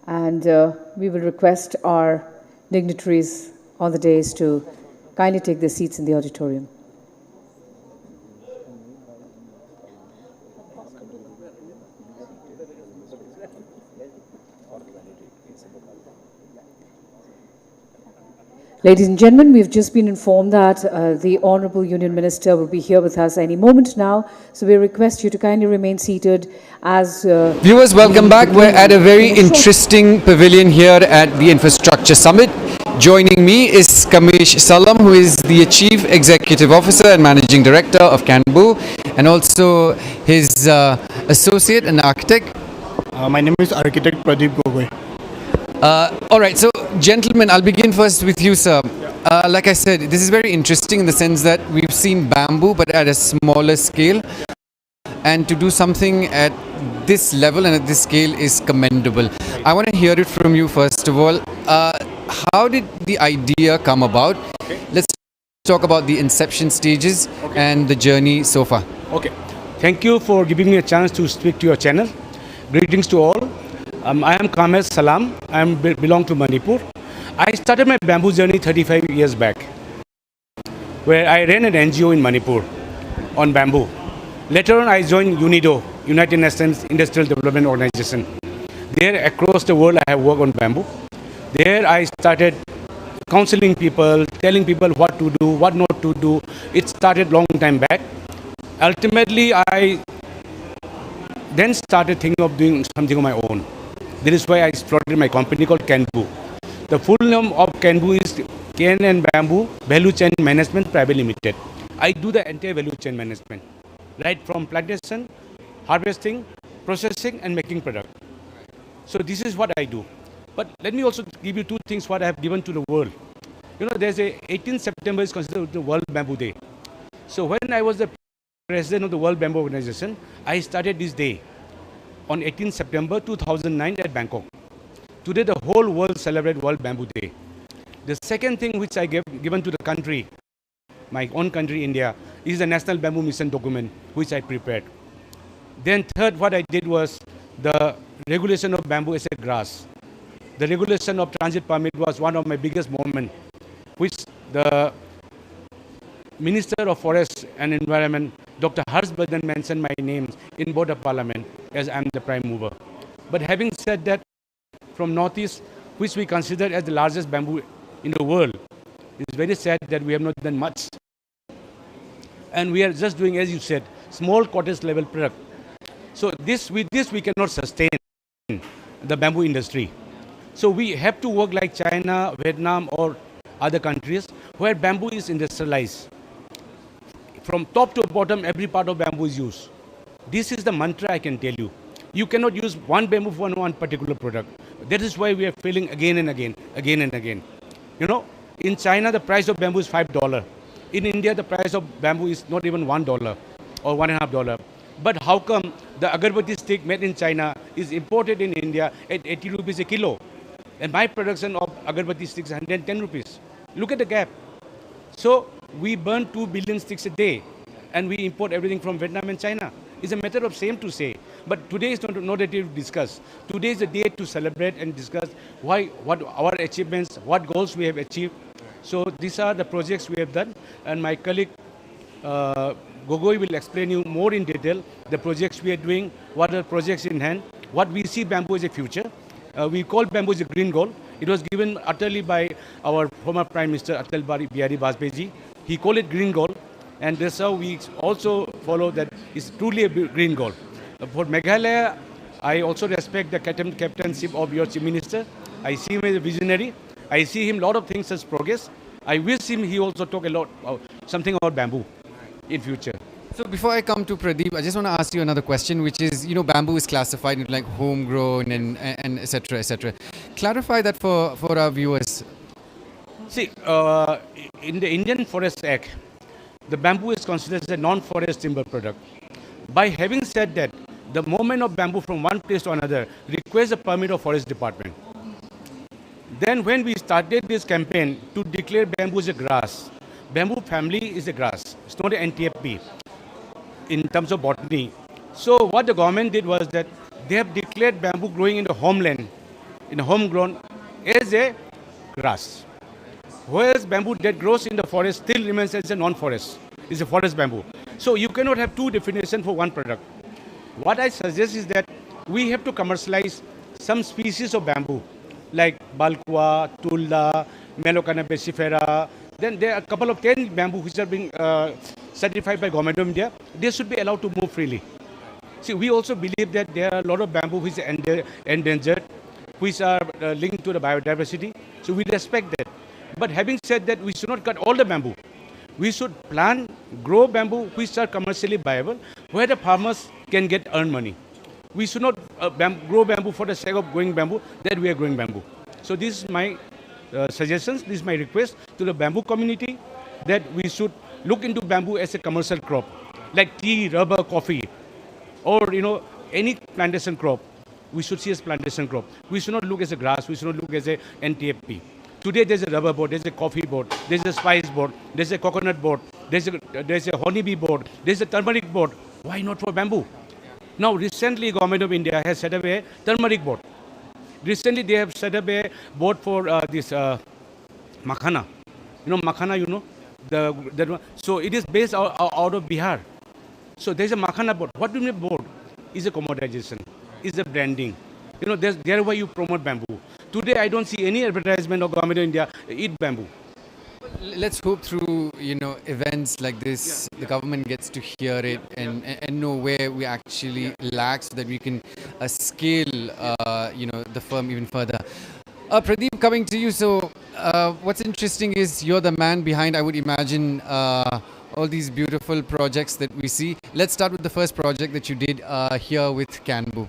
And we will request our dignitaries on the dais to kindly take their seats in the auditorium. Ladies and gentlemen, we've just been informed that the Honorable Union Minister will be here with us any moment now. So we request you to kindly remain seated as... Viewers, welcome back. We're at a very interesting pavilion here at the Infrastructure Summit. Joining me is Kamesh Salam, who is the Chief Executive Officer and Managing Director of Canbu, and also his associate and architect. My name is Architect Pradeep Gogoi. All right, so gentlemen, I'll begin first with you, sir. Like I said, this is very interesting in the sense that we've seen bamboo, but at a smaller scale. And to do something at this level and at this scale is commendable. I want to hear it from you, first of all. How did the idea come about? Let's talk about the inception stages and the journey so far. Okay. Thank you for giving me a chance to speak to your channel. Greetings to all. I am Kamesh Salam. I belong to Manipur. I started my bamboo journey 35 years back, where I ran an NGO in Manipur on bamboo. Later on, I joined UNIDO, United Nations Industrial Development Organization. There, across the world, I have worked on bamboo. There, I started counseling people, telling people what to do, what not to do. It started long time back. Ultimately, I then started thinking of doing something on my own. That is why I started my company called Canbu. The full name of Canbu is Cane and Bamboo Value Chain Management Private Limited. I do the entire value chain management, right from plantation, harvesting, processing, and making product. So this is what I do. But let me also give you two things what I have given to the world. You know, there's a 18th September is considered the World Bamboo Day. So when I was the president of the World Bamboo Organization, I started this day on 18th September 2009 at Bangkok. Today the whole world celebrates World Bamboo Day. The second thing which I given to the country, my own country India, is the National Bamboo Mission document which I prepared. Then third what I did was the regulation of bamboo as a grass. The regulation of transit permit was one of my biggest moments, which the Minister of Forest and Environment, Dr. Harshvardhan, mentioned my name in board of parliament as I am the prime mover. But having said that, from Northeast, which we consider as the largest bamboo in the world, it's very sad that we have not done much. And we are just doing, as you said, small cottage level product. So with this we cannot sustain the bamboo industry. So we have to work like China, Vietnam, or other countries where bamboo is industrialized. From top to bottom, every part of bamboo is used. This is the mantra I can tell you. You cannot use one bamboo for one particular product. That is why we are failing again and again, again and again. You know, in China, the price of bamboo is $5. In India, the price of bamboo is not even $1 or $1.50. But how come the agarbatti stick made in China is imported in India at 80 rupees a kilo? And my production of agarbatti sticks is 110 rupees. Look at the gap. So we burn 2 billion sticks a day and we import everything from Vietnam and China. It's a matter of shame to say. But today is not a day to discuss. Today is a day to celebrate and discuss what our achievements, what goals we have achieved. So these are the projects we have done. And my colleague Gogoi will explain you more in detail the projects we are doing, what are projects in hand, what we see bamboo as a future. We call bamboo as a green gold. It was given utterly by our former Prime Minister Atal Bihari Vajpayee. He called it green gold, and that's how we also follow that it's truly a green gold. For Meghalaya, I also respect the captainship of your Chief Minister. I see him as a visionary. I see him a lot of things as progress. I wish he also talk a lot something about bamboo in future. So before I come to Pradeep, I just want to ask you another question, which is, you know, bamboo is classified into like homegrown and et cetera, et cetera. Clarify that for our viewers. See, in the Indian Forest Act, the bamboo is considered as a non-forest timber product. By having said that, the movement of bamboo from one place to another requires a permit of Forest Department. Then when we started this campaign to declare bamboo as a grass, bamboo family is a grass. It's not an NTFP in terms of botany. So what the government did was that they have declared bamboo growing in the homeland, in the homegrown, as a grass. Whereas bamboo that grows in the forest still remains as a non-forest. It's a forest bamboo. So you cannot have two definitions for one product. What I suggest is that we have to commercialize some species of bamboo, like Balqua, Tulda, Melocanna pesifera. Then there are a couple of 10 bamboo which are being certified by Government of India. They should be allowed to move freely. See, we also believe that there are a lot of bamboo which are endangered, which are linked to the biodiversity. So we respect that. But having said that, we should not cut all the bamboo. We should plant, grow bamboo which are commercially viable, where the farmers can earn money. We should not grow bamboo for the sake of growing bamboo, that we are growing bamboo. So this is my suggestions, this is my request to the bamboo community, that we should look into bamboo as a commercial crop, like tea, rubber, coffee, or any plantation crop. We should see as plantation crop. We should not look as a grass, we should not look as a NTFP. Today there's a rubber board, there's a coffee board, there's a spice board, there's a coconut board, there's a honeybee board, there's a turmeric board. Why not for bamboo? Now recently Government of India has set up a turmeric board. Recently they have set up a board for this makhana. Makhana, so it is based out of Bihar. So there's a makhana board. What do you mean board? Is a commoditization, is a branding. There why you promote bamboo. Today I don't see any advertisement of Government of India eat bamboo. Let's hope through events like this, the government gets to hear it and know where we actually lack, so that we can scale the firm even further. Pradeep, coming to you. So what's interesting is you're the man behind, I would imagine, all these beautiful projects that we see. Let's start with the first project that you did here with Canbu.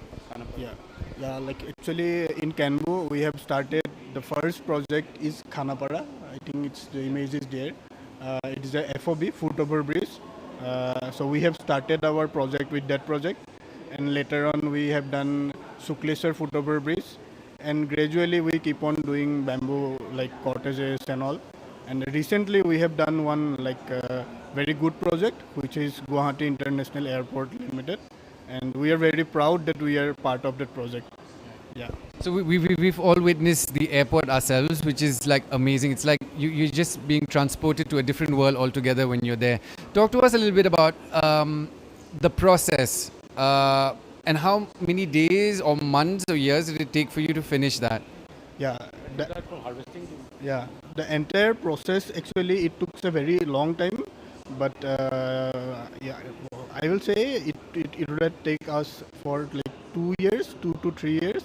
Yeah, like actually in Canbu we have started, the first project is Khanapara. I think the image is there. It is a FOB, foot over bridge. So we have started our project with that project, and later on we have done Sukleswar foot over bridge, and gradually we keep on doing bamboo like cottages and all. And recently we have done one very good project, which is Guwahati International Airport Limited, and we are very proud that we are part of that project. Yeah. So we've all witnessed the airport ourselves, which is like amazing. It's like you're just being transported to a different world altogether when you're there. Talk to us a little bit about the process and how many days or months or years did it take for you to finish that? Yeah. The entire process actually it took a very long time, but I will say it would take us for like 2 years, 2 to 3 years.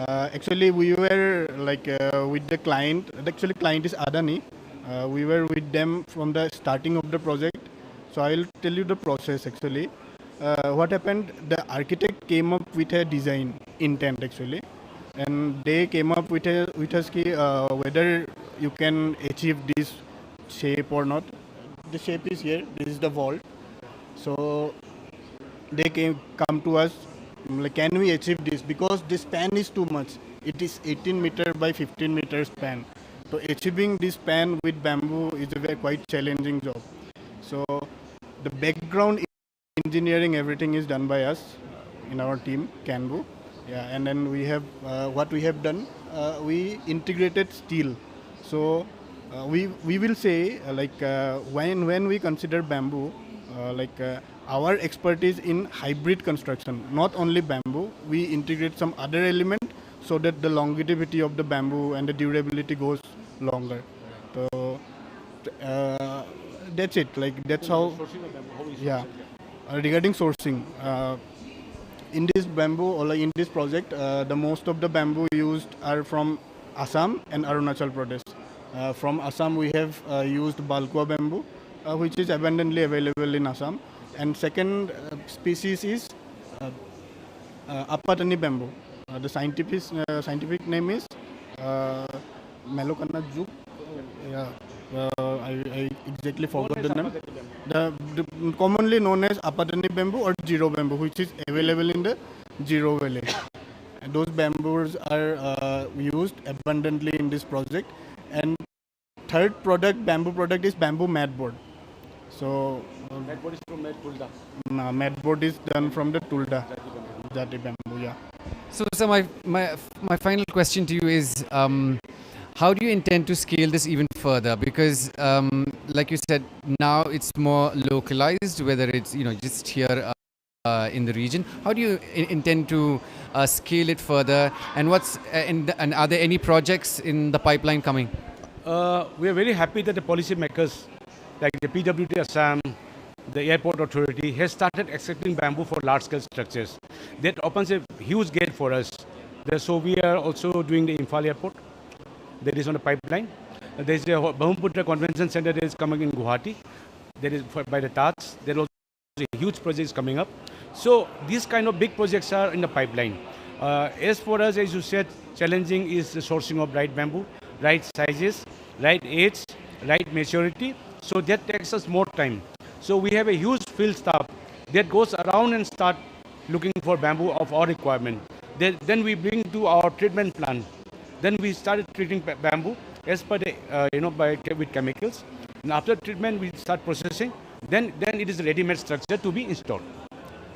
Actually, we were with the client. Actually, client is Adani. We were with them from the starting of the project. So I'll tell you the process actually. What happened? The architect came up with a design intent actually. and they came up with us whether you can achieve this shape or not. The shape is here. This is the vault. So they come to us like, can we achieve this, because this span is too much. It is 18 meter by 15 meter span. So achieving this span with bamboo is a very quite challenging job. So the background engineering, everything is done by us in our team, Canbu. Yeah, and then we have what we have done. We integrated steel. So we will say when we consider bamboo, our expertise in hybrid construction, not only bamboo, we integrate some other element so that the longevity of the bamboo and the durability goes longer. So that's it. Like that's how. Yeah. Regarding sourcing, in this bamboo or like in this project, the most of the bamboo used are from Assam and Arunachal Pradesh. From Assam, we have used Balqua bamboo, which is abundantly available in Assam. And second species is Apatani bamboo. The scientific name is Melocanna juk. I exactly forgot the name. The commonly known as Apatani bamboo or Jiro bamboo, which is available in the Jiro Valley. And those bamboos are used abundantly in this project. And third bamboo product is bamboo mat board. So Mat board is from Tulda. Mat board is done from the Tulda Jati bamboo. Yeah. So my final question to you is, how do you intend to scale this even further? Because, like you said, now it's more localized, whether it's just here in the region. How do you intend to scale it further? And and are there any projects in the pipeline coming? We are very happy that the policymakers, like the PWD Assam, the airport authority, has started accepting bamboo for large-scale structures. That opens a huge gate for us. So we are also doing the Imphal airport. That is on the pipeline. There is a Brahmaputra Convention Center that is coming in Guwahati. That is by the Taj. There are also huge projects coming up. So these kind of big projects are in the pipeline. As for us, as you said, challenging is the sourcing of right bamboo, right sizes, right age, right maturity. So that takes us more time. So we have a huge field staff that goes around and start looking for bamboo of our requirement. Then we bring to our treatment plant. Then we started treating bamboo as per the, with chemicals. And after treatment, we start processing. Then it is a ready-made structure to be installed.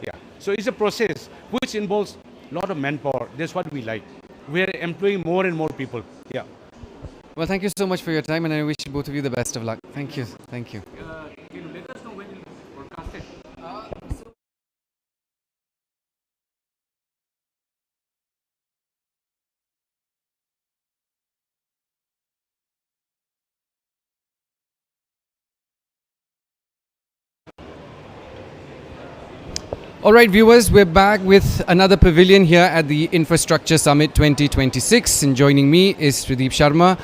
Yeah. So it's a process which involves a lot of manpower. That's what we like. We are employing more and more people. Yeah. Well, thank you so much for your time, and I wish both of you the best of luck. Thank you. Thank you. Can you let us know when it will be broadcasted? All right, viewers, we're back with another pavilion here at the Infrastructure Summit 2026. And joining me is Srideep Sharma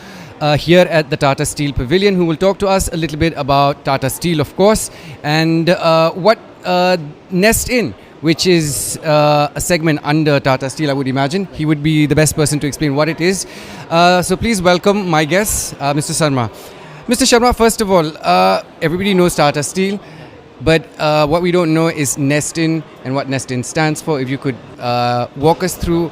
here at the Tata Steel Pavilion, who will talk to us a little bit about Tata Steel, of course, and what Nest In, which is a segment under Tata Steel, I would imagine. He would be the best person to explain what it is. So please welcome my guest, Mr. Sharma. Mr. Sharma, first of all, everybody knows Tata Steel. But what we don't know is Nest In and what Nest In stands for. If you could walk us through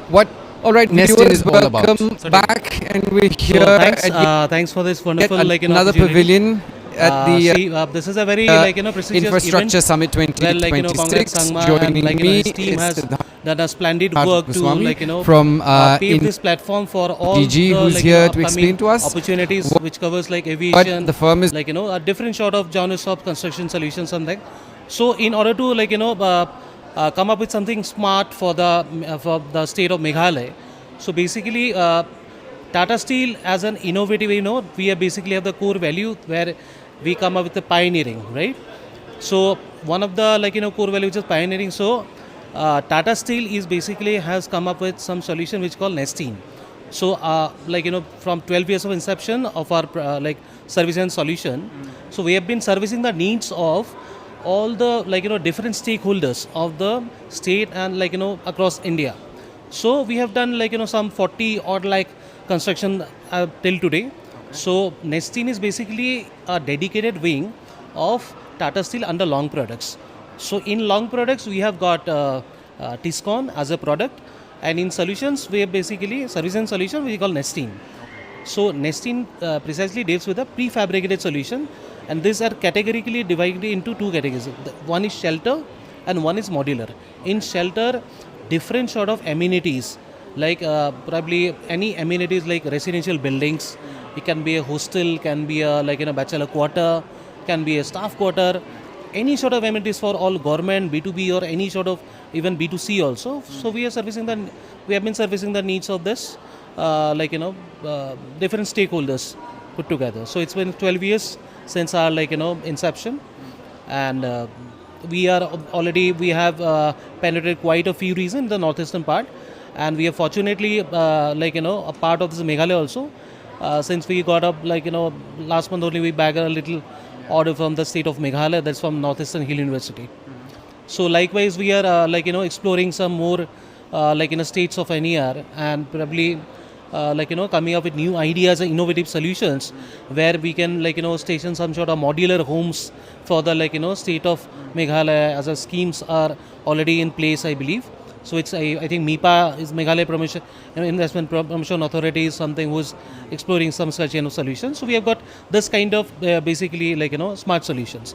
what Nest In is all about. Welcome back, and we're here. So thanks for this wonderful another pavilion at the this is a very prestigious Infrastructure event. Summit 2026. Congress Sangma Joining and me his team has done a splendid Hardik work Goswami to from pave this platform for all DG, the who's here to explain to us opportunities, which covers like aviation, the firm is a different sort of Jaunusop construction solutions and that. So in order to come up with something smart for the state of Meghalaya, so basically Tata Steel as an innovative, we basically have the core value where we come up with the pioneering, right? So one of the core values is pioneering. So Tata Steel is basically has come up with some solution which called Nest In. So from 12 years of inception of our service and solution, so we have been servicing the needs of all the different stakeholders of the state and across India. So we have done like some 40 odd like construction till today. So Nestine is basically a dedicated wing of Tata Steel under long products. So in long products we have got Tiscon as a product, and in solutions we have basically service and solution we call Nestine. So Nestine precisely deals with a prefabricated solution, and these are categorically divided into two categories. One is shelter and one is modular. In shelter, different sort of amenities, like probably any amenities like residential buildings. It can be a hostel, can be a bachelor quarter, can be a staff quarter, any sort of amenities for all government, B2B, or any sort of even B2C also. So we have been servicing the needs of this different stakeholders put together. So it's been 12 years since our inception, and we have penetrated quite a few regions in the northeastern part, and we are fortunately a part of this Meghalaya also. Since we got up last month only, we bagged a little order from the state of Meghalaya, that's from Northeastern Hill University. So likewise we are exploring some more states of NER, and probably coming up with new ideas and innovative solutions where we can station some sort of modular homes for the state of Meghalaya, as schemes are already in place, I believe. So it's I think MIPA is Meghalaya Investment Promotion Authority is something who's exploring some such solutions. So we have got this kind of basically smart solutions.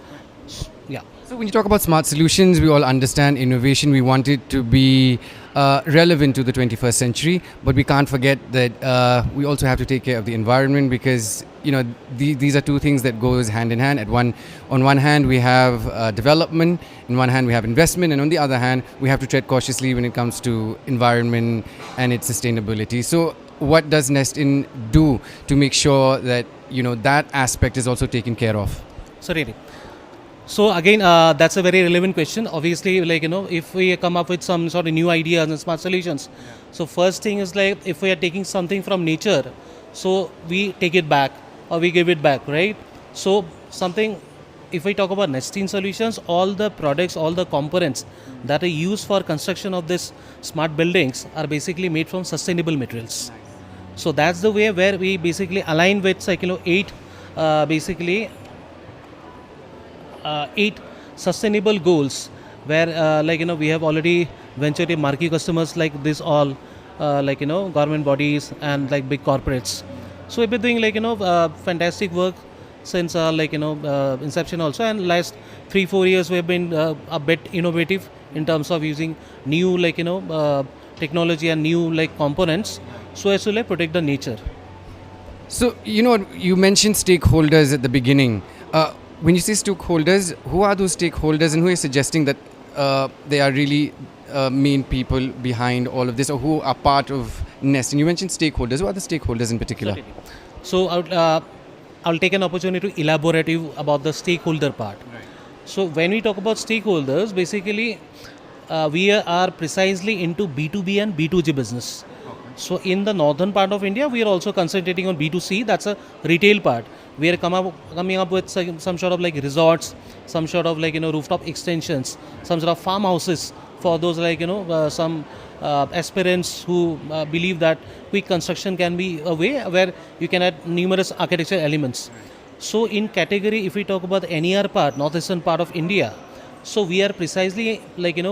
Yeah. So when you talk about smart solutions, we all understand innovation. We want it to be relevant to the 21st century, but we can't forget that we also have to take care of the environment, because these are two things that goes hand in hand. On one hand we have development, on one hand we have investment, and on the other hand we have to tread cautiously when it comes to environment and its sustainability. So what does Nestine do to make sure that that aspect is also taken care of? Sorry. So again, that's a very relevant question. Obviously, if we come up with some sort of new ideas and smart solutions, so first thing is if we are taking something from nature, so we take it back or we give it back, right? So if we talk about Nestine solutions, all the products, all the components that are used for construction of this smart buildings are basically made from sustainable materials. So that's the way where we basically align with 8 sustainable goals, where we have already ventured in marquee customers like this all government bodies and big corporates. So we've been doing fantastic work since inception also, and last 3-4 years we have been a bit innovative in terms of using new technology and new components so as to protect the nature. So you mentioned stakeholders at the beginning. When you say stakeholders, who are those stakeholders, and who is suggesting that they are really main people behind all of this, or who are part of Nestine? You mentioned stakeholders. Who are the stakeholders in particular? Certainly. So I'll take an opportunity to elaborate about the stakeholder part. Right. So when we talk about stakeholders, basically we are precisely into B2B and B2G business. Okay. So in the northern part of India, we are also concentrating on B2C. That's a retail part. We are coming up with some sort of resorts, some sort of rooftop extensions, some sort of farmhouses for those some aspirants who believe that quick construction can be a way where you can add numerous architectural elements. So in category, if we talk about the NER part, northeastern part of India, so we are precisely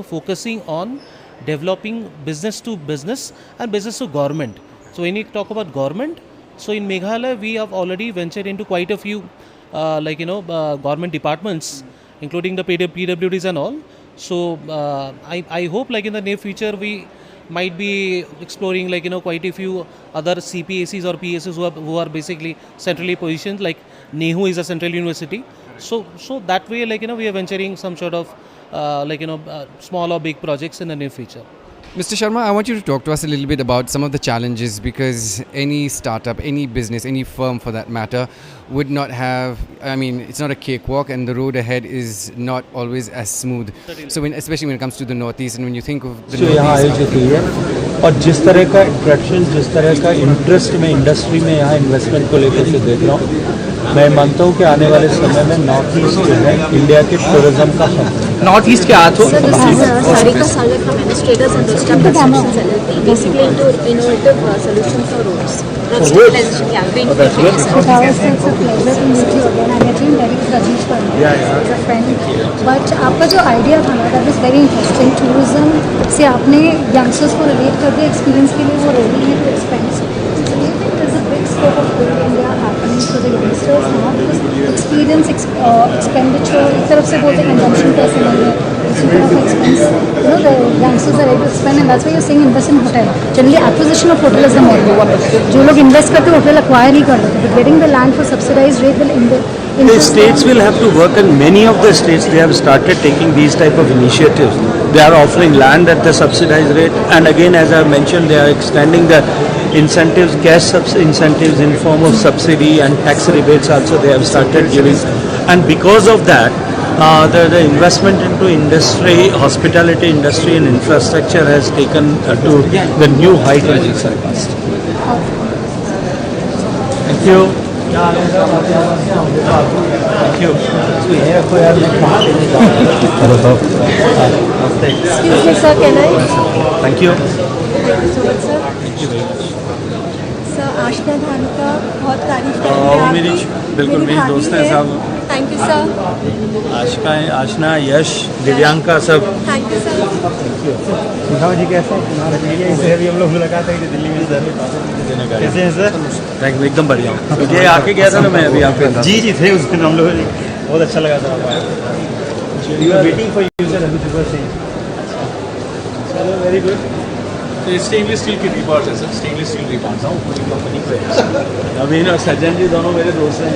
focusing on developing business to business and business to government. So when we talk about government, so in Meghalaya, we have already ventured into quite a few, government departments, including the PWDs and all. So I hope, in the near future, we might be exploring, quite a few other CPACs or PSs who are basically centrally positioned, like NEHU is a central university. So that way, we are venturing some sort of, small or big projects in the near future. Mr. Sharma, I want you to talk to us a little bit about some of the challenges, because any startup, any business, any firm for that matter would not have, it's not a cakewalk, and the road ahead is not always as smooth. So especially when it comes to the Northeast, and when you think of the Northeast. यहाँ आयोजित हुई है, और जिस तरह का interaction, जिस तरह का इंटरेस्ट में इंडस्ट्री में यहाँ इन्वेस्टमेंट को लेकर के देख रहा हूँ, मैं मानता हूँ कि आने वाले समय में नॉर्थ ईस्ट जो है इंडिया के टूरिज्म का हब नॉर्थ ईस्ट के हाथों Sir, this is Sarika Salek from Administrators and Rustam Constructions LLP, basically into innovative solutions for roads. Road stabilization campaign. That's good. Sir. It's a pleasure to meet you again. I'm your team Derek Rajesh Verma. He's a friend. But आपका जो idea था ना, that was very interesting. Tourism से आपने youngsters को relate कर दिया, experience के लिए वो ready है to expand. So do you think there's a big scope of good India happening for the youngsters now? Because experience, expenditure, एक तरफ से बोलते हैं consumption पैसे नहीं है, दूसरी तरफ expense. You know, the youngsters are ready to spend, and that's why you're saying invest in hotel. Generally, acquisition of hotel is the model. जो लोग invest करते हैं hotel acquire नहीं कर लेते. But getting the land for subsidized rate will The states will have to work, and many of the states, they have started taking these type of initiatives. They are offering land at the subsidized rate, and again, as I mentioned, they are extending the incentives, cash incentives in form of subsidy and tax rebates also they have started giving. And because of that, the investment into industry, hospitality industry and infrastructure has taken to the new height in recent past. Thank you. Thank you. Excuse me, sir, can I? Thank you. Thank you so much, sir. Thank you very much. Sir Aashna धान का बहुत तारीफ करेंगे आपकी। मेरी बिल्कुल मेरी भाभी दोस्त हैं है। सब। Thank you sir. Aashna, Yash, Divyanka सब। Thank you sir. Sudhar ji कैसे हैं? इससे अभी हम लोग मुलाकात है कि दिल्ली में सर कैसे हैं सर? थैंक यू, एकदम बढ़िया हूँ। ये आके गया था ना मैं अभी आपके साथ। जी थे उस दिन हम लोग, बहुत अच्छा लगा था आपको। We are waiting for you sir अभी सुबह से। चलो वेरी गुड। तो स्टेनलेस स्टील की रिपोर्ट है सर, स्टेनलेस स्टील रिपोर्ट हूँ पूरी कंपनी पे। नवीन और सज्जन जी दोनों मेरे दोस्त हैं।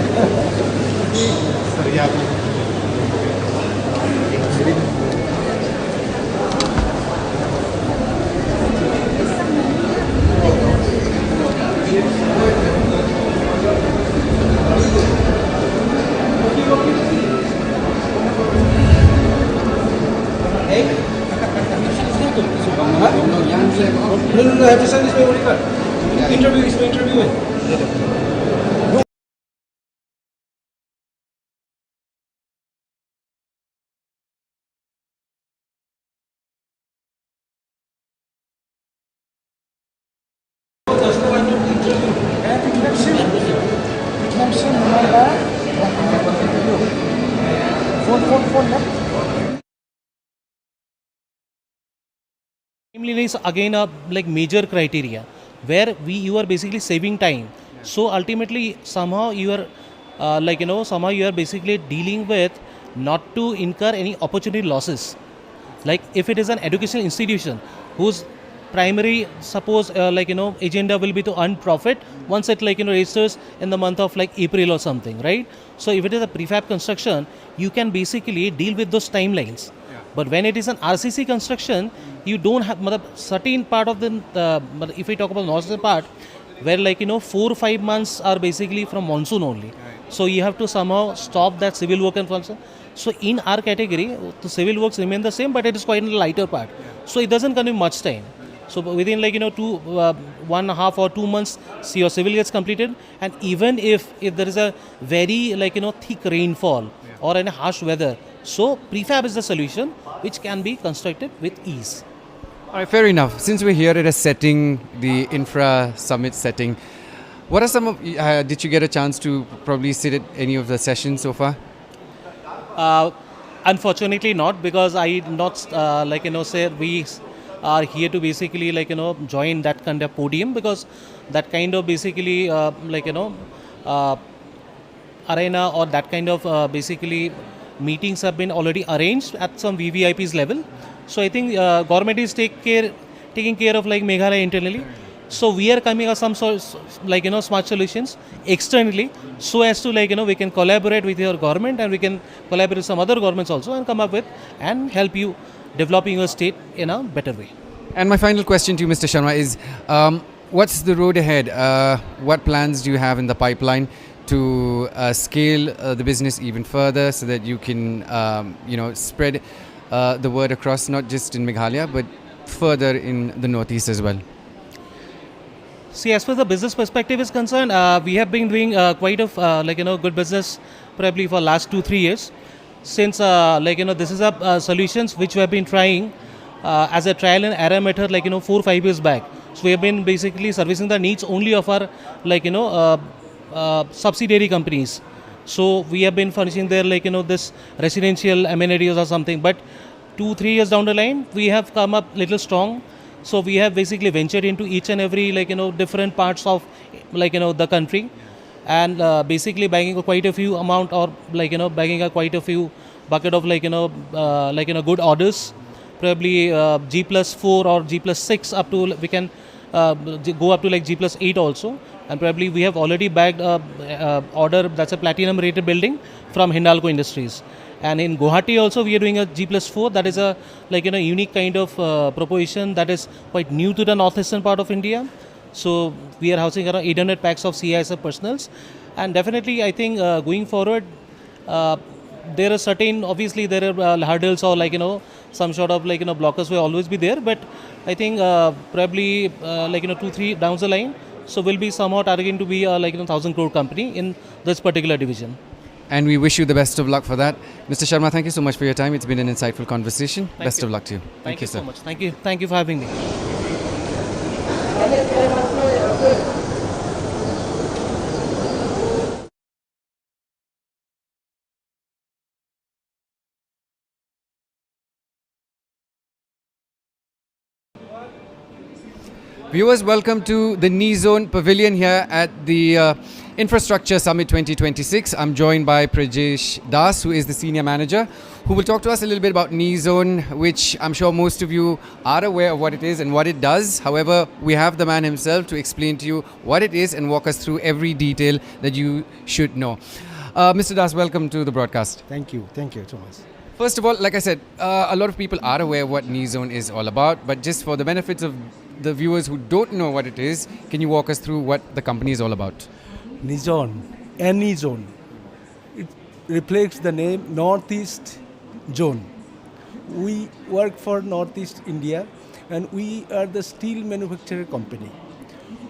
No, I have to send this way. What do you got? Interview is interviewing. Timeliness is again a major criteria where you are basically saving time. So ultimately somehow you are somehow you are basically dealing with not to incur any opportunity losses. Like if it is an educational institution whose primary agenda will be to earn profit once it registers in the month of April or something, right? So if it is a prefab construction, you can basically deal with those timelines. But when it is an RCC construction, you don't have certain part of if we talk about northern part, where 4 or 5 months are basically from monsoon only. So you have to somehow stop that civil work and function. So in our category, the civil works remain the same, but it is quite a lighter part. So it doesn't consume much time. So within 1.5 or 2 months, your civil gets completed. And even if there is a very thick rainfall or any harsh weather, so prefab is the solution which can be constructed with ease. All right, fair enough. Since we're here at a setting, the Infra Summit setting, what are some of, did you get a chance to probably sit at any of the sessions so far? Unfortunately not, because I not say we are here to basically join that kind of podium, because that kind of basically arena or that kind of basically meetings have been already arranged at some VVIPs level. So I think government is taking care of Meghalaya internally. So we are coming up some sort smart solutions externally, so as to we can collaborate with your government, and we can collaborate with some other governments also, and come up with and help you developing your state in a better way. And my final question to you, Mr. Sharma, is what's the road ahead? What plans do you have in the pipeline to scale the business even further, so that you can spread the word across, not just in Meghalaya but further in the northeast as well? See, as far as the business perspective is concerned, we have been doing quite of good business probably for last 2-3 years. since this is a solutions which we have been trying as a trial and error method 4-5 years back. So we have been basically servicing the needs only of our subsidiary companies. So we have been furnishing their this residential amenities or something. But 2-3 years down the line, we have come up little strong. So we have basically ventured into each and every different parts of the country, and basically bagging quite a few amount, or bagging quite a few bucket of good orders, probably G+4 or G+6 up to we can go up to G+8 also. And probably we have already bagged a order that's a platinum rated building from Hindalco Industries. And in Guwahati also we are doing a G+4. That is a unique kind of proposition that is quite new to the northeastern part of India. So we are housing around 800 packs of CISF personals. And definitely I think going forward, there are certain, obviously there are hurdles or some sort of blockers will always be there. But I think probably 2-3 down the line, so we'll be somehow targeting to be a 1,000 crore company in this particular division. And we wish you the best of luck for that. Mr. Sharma, thank you so much for your time. It's been an insightful conversation. Best of luck to you. Thank you sir. so much. Thank you. Thank you for having me. Viewers, welcome to the Knee Zone Pavilion here at the Infrastructure Summit 2026. I'm joined by Prajesh Das, who is the Senior Manager, who will talk to us a little bit about Knee Zone, which I'm sure most of you are aware of what it is and what it does. However, we have the man himself to explain to you what it is and walk us through every detail that you should know. Mr. Das, welcome to the broadcast. Thank you so much. First of all, like I said, a lot of people are aware what Knee Zone is all about, but just for the benefits of the viewers who don't know what it is, can you walk us through what the company is all about? Knee Zone, any zone. It reflects the name Northeast Zone. We work for Northeast India and we are the steel manufacturer company.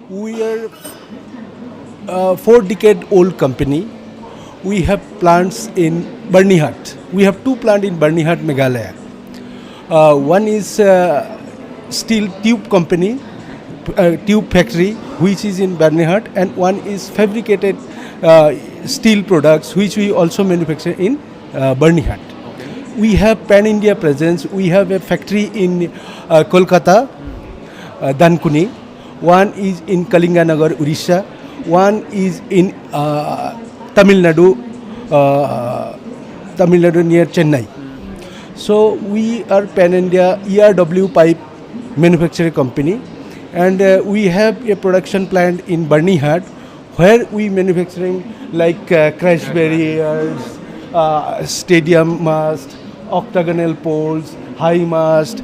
We are a 4-decade-old company. We have plants in Barnihart. We have 2 plants in Barnihart, Meghalaya. One is steel tube company, tube factory, which is in Barnihart, and one is fabricated steel products, which we also manufacture in Barnihart. Okay. We have pan-India presence. We have a factory in Kolkata, Dankuni. One is in Kalinganagar, Odisha. One is in Tamil Nadu near Chennai. So we are pan-India ERW pipe manufacturing company, and we have a production plant in Barnihart where we manufacturing crash barriers, stadium mast, octagonal poles, high mast,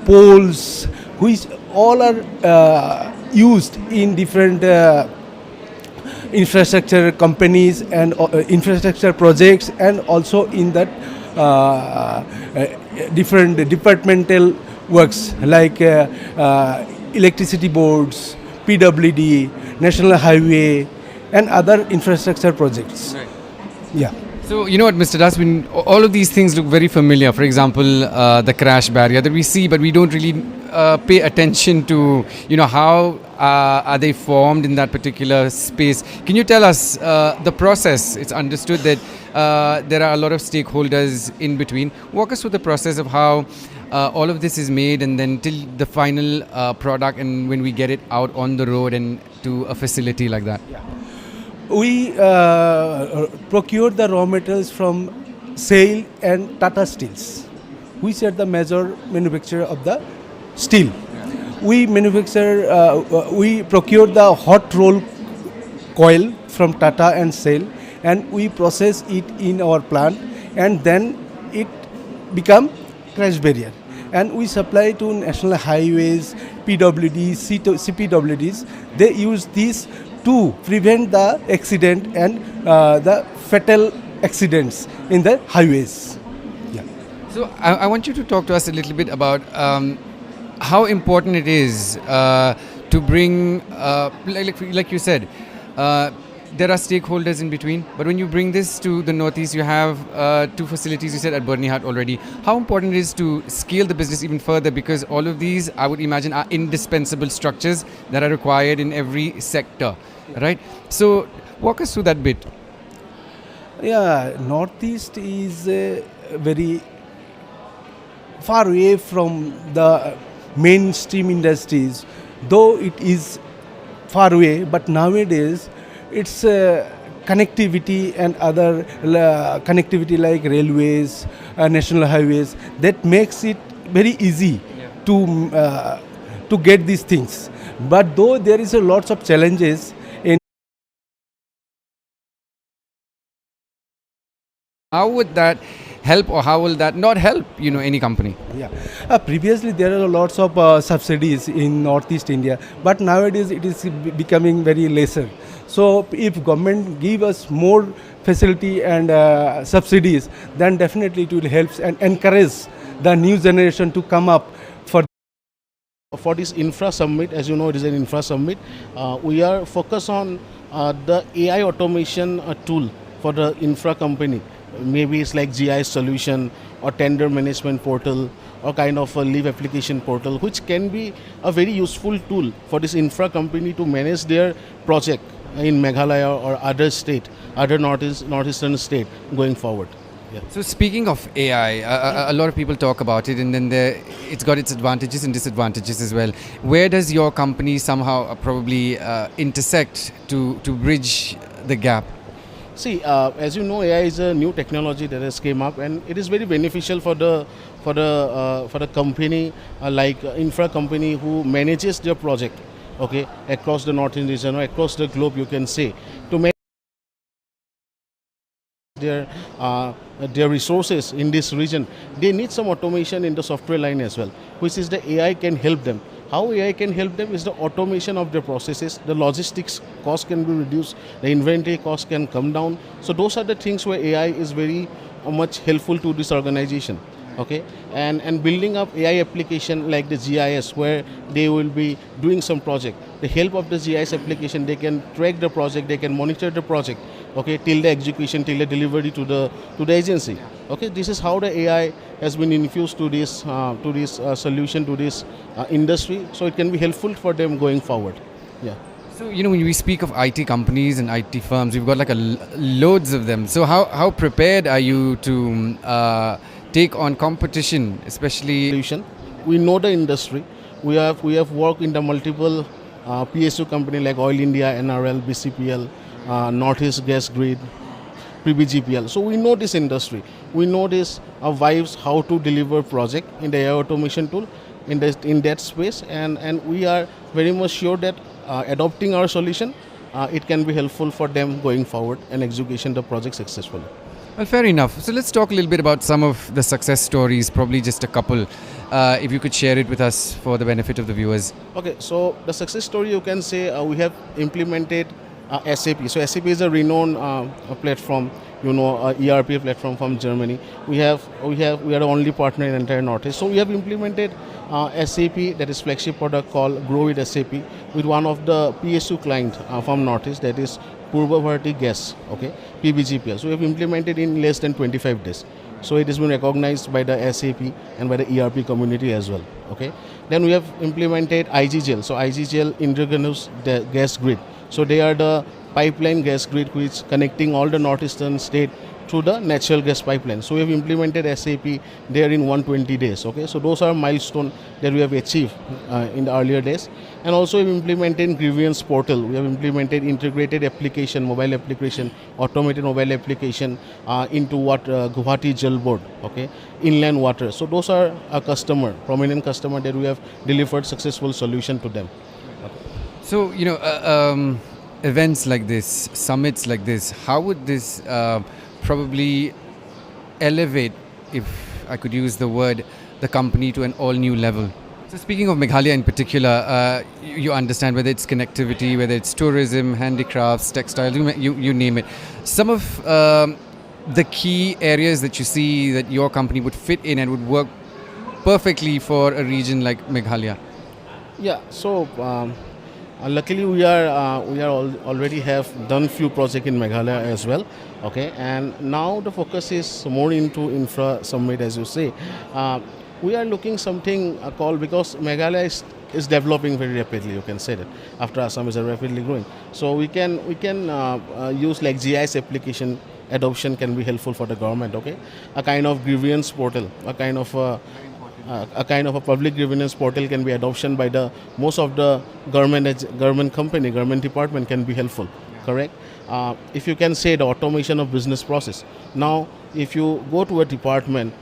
poles, which all are used in different infrastructure companies and infrastructure projects, and also in that different departmental works like electricity boards, PWD, National Highway, and other infrastructure projects. Right. Yeah. So, you know what, Mr. Das, all of these things look very familiar. For example, the crash barrier that we see, but we don't really pay attention to, how are they formed in that particular space. Can you tell us the process? It's understood that there are a lot of stakeholders in between. Walk us through the process of how all of this is made, and then till the final product, and when we get it out on the road and to a facility like that. Yeah. We procure the raw materials from SAIL and Tata Steels, which are the major manufacturer of the steel. We we procure the hot roll coil from Tata and SAIL, and we process it in our plant, and then it become crash barrier. And we supply to national highways, PWDs, CPWDs. They use these to prevent the accident and the fatal accidents in the highways. Yeah. So I want you to talk to us a little bit about how important it is to bring, like you said, there are stakeholders in between. But when you bring this to the Northeast, you have 2 facilities, you said at Burneyhat already. How important it is to scale the business even further? Because all of these, I would imagine, are indispensable structures that are required in every sector, right? So walk us through that bit. Yeah, Northeast is very far away from the mainstream industries, though it is far away, but nowadays it's connectivity and other connectivity like railways, national highways, that makes it very easy to get these things. But though there is a lots of challenges in. How would that help, or how will that not help, any company? Yeah, previously there are lots of subsidies in Northeast India, but nowadays it is becoming very lesser. So if government give us more facility and subsidies, then definitely it will help and encourage the new generation to come up for this infra summit. As you know, it is an infra summit. We are focused on the AI automation tool for the infra company. Maybe it's like GIS solution or tender management portal or kind of a leave application portal, which can be a very useful tool for this infra company to manage their project in Meghalaya or other state, other northeastern state going forward. Yeah. So speaking of AI, a lot of people talk about it, and then it's got its advantages and disadvantages as well. Where does your company somehow probably intersect to bridge the gap? See, as you know, AI is a new technology that has came up, and it is very beneficial for the company like infra company who manages their project, okay, across the northern region or across the globe, you can say, to manage their resources in this region. They need some automation in the software line as well, which is the AI can help them. How AI can help them is the automation of their processes, the logistics cost can be reduced, the inventory cost can come down. So those are the things where AI is very much helpful to this organization. Okay, and building up AI application like the GIS, where they will be doing some project. The help of the GIS application, they can track the project, they can monitor the project, okay, till the execution, till the delivery to the agency. Okay, this is how the AI has been infused to this solution, to this industry, so it can be helpful for them going forward. Yeah. So when we speak of IT companies and IT firms, we've got like loads of them. So how prepared are you to take on competition, especially? We know the industry. We have worked in the multiple PSU company like Oil India, NRL, BCPL, Northeast Gas Grid, PBGPL. So we know this industry. We know this vibes, how to deliver project in the AI automation tool in that space, and we are very much sure that adopting our solution, it can be helpful for them going forward and execution the project successfully. Well, fair enough. So let's talk a little bit about some of the success stories, probably just a couple, if you could share it with us for the benefit of the viewers. Okay, so the success story, you can say we have implemented SAP. So SAP is a renowned platform, ERP platform from Germany. We are the only partner in the entire Northeast. So we have implemented SAP, that is flagship product called Grow with SAP, with one of the PSU client from Northeast, that is Purva Bharati Gas, okay, PBGPL. So we have implemented in less than 25 days. So it has been recognized by the SAP and by the ERP community as well. Okay. Then we have implemented IGGL. So IGGL Indigenous Gas Grid. So they are the pipeline gas grid which connecting all the northeastern state through the natural gas pipeline. So we have implemented SAP there in 120 days. Okay, so those are milestones that we have achieved in the earlier days. And also we have implemented grievance portal. We have implemented integrated application, mobile application, automated mobile application into Guwahati Jal Board, okay, inland water. So those are a prominent customer that we have delivered successful solution to them. So, events like this, summits like this, how would this probably elevate, if I could use the word, the company to an all-new level? So speaking of Meghalaya in particular, you understand whether it's connectivity, whether it's tourism, handicrafts, textiles, you name it. Some of the key areas that you see that your company would fit in and would work perfectly for a region like Meghalaya. Yeah, so Luckily, we already have done few projects in Meghalaya as well. Okay, and now the focus is more into infra summit, as you say. We are looking something called, because Meghalaya is developing very rapidly. You can say that after Assam is rapidly growing. So we can use like GIS application adoption can be helpful for the government. Okay, a kind of grievance portal, a kind of a public grievance portal can be adoption by the most of the government company, government department can be helpful. Correct. If you can say the automation of business process. Now, if you go to a department,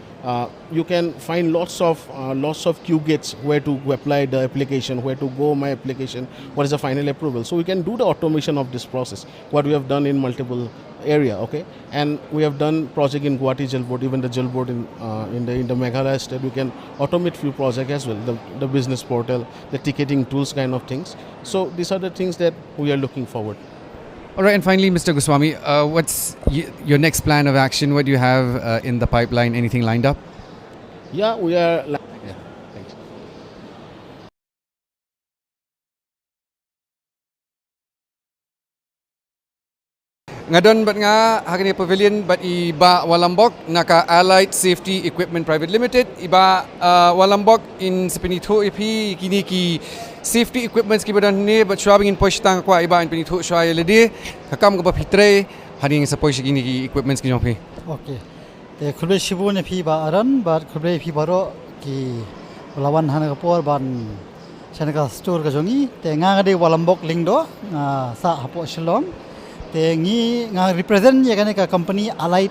you can find lots of queue gates where to apply the application, where to go my application, what is the final approval. So we can do the automation of this process. What we have done in multiple area, okay, and we have done project in Guwahati Jal Board, even the Jal Board in the Meghalaya state. We can automate few projects as well. The business portal, the ticketing tools, kind of things. So these are the things that we are looking forward. All right, and finally, Mr. Goswami, what's your next plan of action? What do you have in the pipeline? Anything lined up? Yeah, we are. Thanks. Ngadon bat nga hakani pavilion bat iba Walambok naka Allied Safety Equipment Private Limited iba Walambok in sepinitho ipi kini ki safety equipments ki badan ni bat shwabing in poshtang kwa iba in pinitho shwaya ledi kakam ka pitre haning sa posh kini ki equipments ki jongpi. Okay. Te khulbe shibu ne phi ba aran bat khulbe phi baro ki lawan hana kapor ban chanaka store ka jongi te nga de Walambok lingdo sa hapo Shillong. Tengi nga represent ya ka company Allied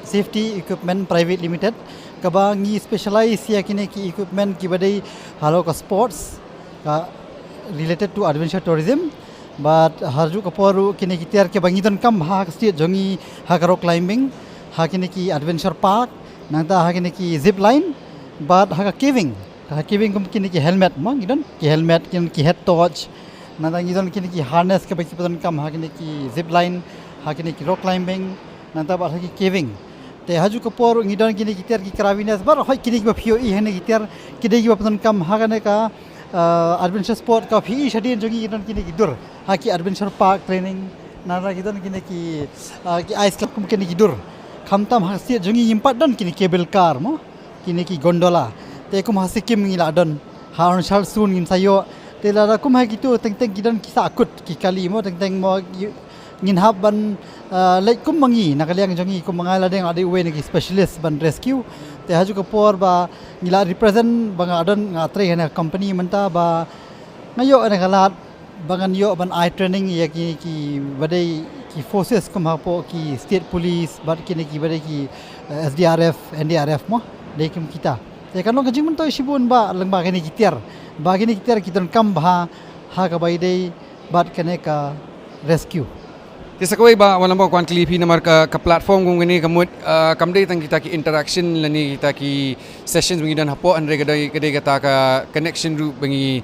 Safety Equipment Private Limited kaba ngi specialize ya kine ki equipment ki badai halo ka sports ka related to adventure tourism but harju kaporu kine ki tiar ke bangidan kam ha state jongi ha karo climbing ha kine ki adventure park nangta ha kine ki zip line but ha caving kum kine ki helmet ma gidan ki helmet kine ki head torch nanda ngidon kini ki harness ke baki padan kam hakini ki zip line hakini ki rock climbing nanda ba haki caving te haju kapor ngidon kini ki ter ki kravines bar hoi kini ki phio I hene ki ter kini ki padan kam hakane ka adventure sport ka phi shadin jongi ngidon kini ki dur haki adventure park training nanda ngidon kini ki ice club kum kini ki dur khamtam hasi jongi impat don kini cable car mo kini ki gondola te kum hasi kim ngila don haun shal sun ngin sayo Telara kum hai gitu teng-teng gidan kisah akut ki kali mo teng-teng mo ngin hab ban lek kum mangi nakaliang jongi kum mangala deng ade we ni specialist ban rescue te haju kapor ba ngila represent bang adon ngatre hena company menta ba ngayo ana kalat bangan yo ban eye training ya ki badai ki forces kum hapo ki state police bat ki badai ki SDRF NDRF mo dekim kita te kanong kajing mento sibun ba lengba kini kitiar bagini kita kam bah ha ka baidei bat kene ka rescue Tisa kawai ba Walambok kwan klipi namar ka platform kung gini kamut kamdei tang kita ki interaction lani kita ki sessions bangi dan hapo andre kadai kata ka connection route bangi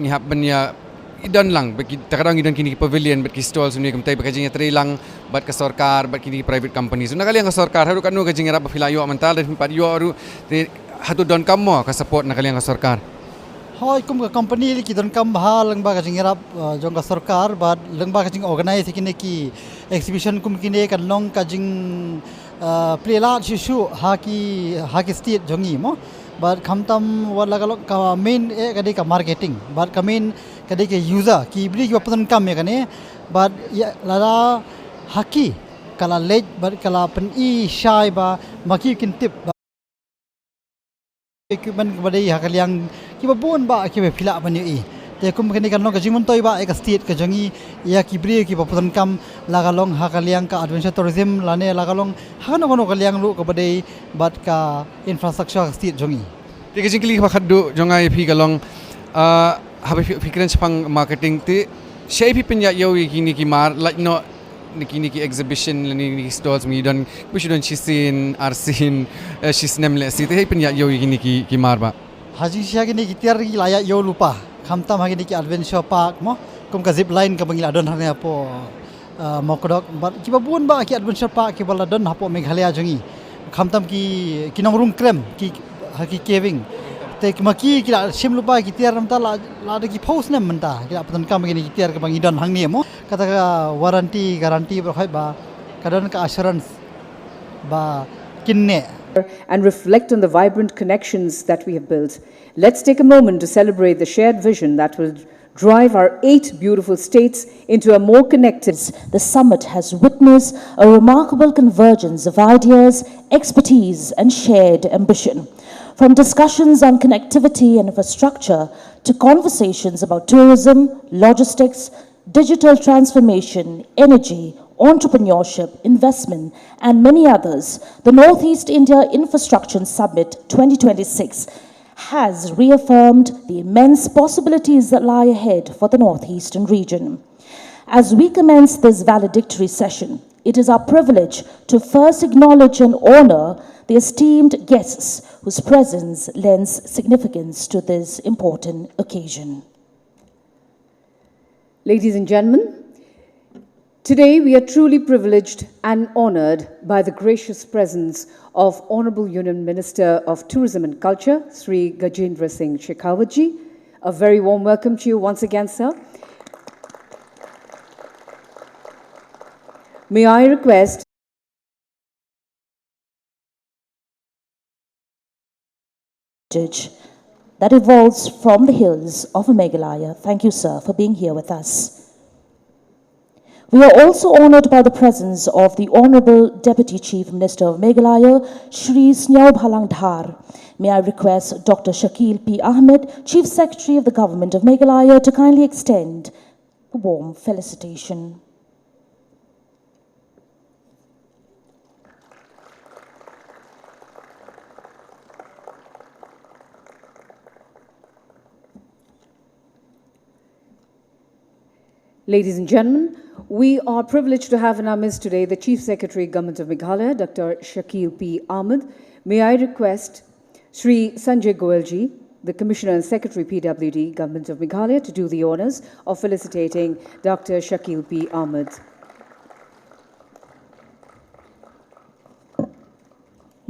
ngihap banya idan lang bagi takadang idan kini pavilion bat ki stalls ni kamtai bakajing yatri lang bat ka sarkar bat kini private company so nakali ang sarkar haru kanu kajing rap filayo mental dan pat yo aru hatu don kamo ka support nakali ang sarkar Hoi kum ka company li kidon kam bah lengba ka jingirap jong ka sarkar but lengba ka jing organize kine ki exhibition kum kine kan long ka jing play large issue ha ki state jongi mo but khamtam wala ka main ka de ka marketing but ka main ka de ke user ki bri ki papan kam ya kane but lala haki kala lej but kala pen I shy ba maki kin tip equipment badai hakaliang kiba bon ba kiba phila bani I te kum kene kan long ka jingmon toy ba ek state ka jangi ya kibri ki papan kam lagalong hakaliang ka adventure tourism lane lagalong hano kaliang lu ka badai bat ka infrastructure state jangi te kajing kili khaddu jongai phi kalong habe fikran chpang marketing te shei phi pinya yo kini ki mar like no niki exhibition ni stalls mi don bisudon chisin arsin shisnemle site he pinya yo ki marba haji sia kini ki tiar ki layak yo lupa khamtam hagi ki adventure park mo kum ka zip line ka bangila don hane apo mokodok ki babun ba ki adventure park ki bala don hapo Meghalaya jongi khamtam ki kinong room krem ki hagi caving te maki kira sim lupa kita ramta la de ki post nem menta kira patan kam gini kita ke bang idan hang ni mo kata ka warranty garanti ba ba kadan ka assurance ba kinne and reflect on the vibrant connections that we have built. Let's take a moment to celebrate the shared vision that will drive our 8 beautiful states into a more connected. The summit has witnessed a remarkable convergence of ideas, expertise, and shared ambition. From discussions on connectivity and infrastructure to conversations about tourism, logistics, digital transformation, energy, entrepreneurship, investment, and many others, the Northeast India Infrastructure Summit 2026 has reaffirmed the immense possibilities that lie ahead for the Northeastern region. As we commence this valedictory session, it is our privilege to first acknowledge and honor the esteemed guests whose presence lends significance to this important occasion. Ladies and gentlemen, today we are truly privileged and honored by the gracious presence of Honorable Union Minister of Tourism and Culture, Sri Gajendra Singh Shekhawat ji. A very warm welcome to you once again, sir. May I request that evolves from the hills of Meghalaya. Thank you, sir, for being here with us. We are also honored by the presence of the Honorable Deputy Chief Minister of Meghalaya, Shri Snyao Bhalang Dhar. May I request Dr. Shakil P. Ahmed, Chief Secretary of the Government of Meghalaya, to kindly extend a warm felicitation. Ladies and gentlemen, we are privileged to have in our midst today the Chief Secretary, Government of Meghalaya, Dr. Shakil P. Ahmed. May I request Sri Sanjay Goyal ji, the Commissioner and Secretary, PWD, Government of Meghalaya, to do the honors of felicitating Dr. Shakil P. Ahmed.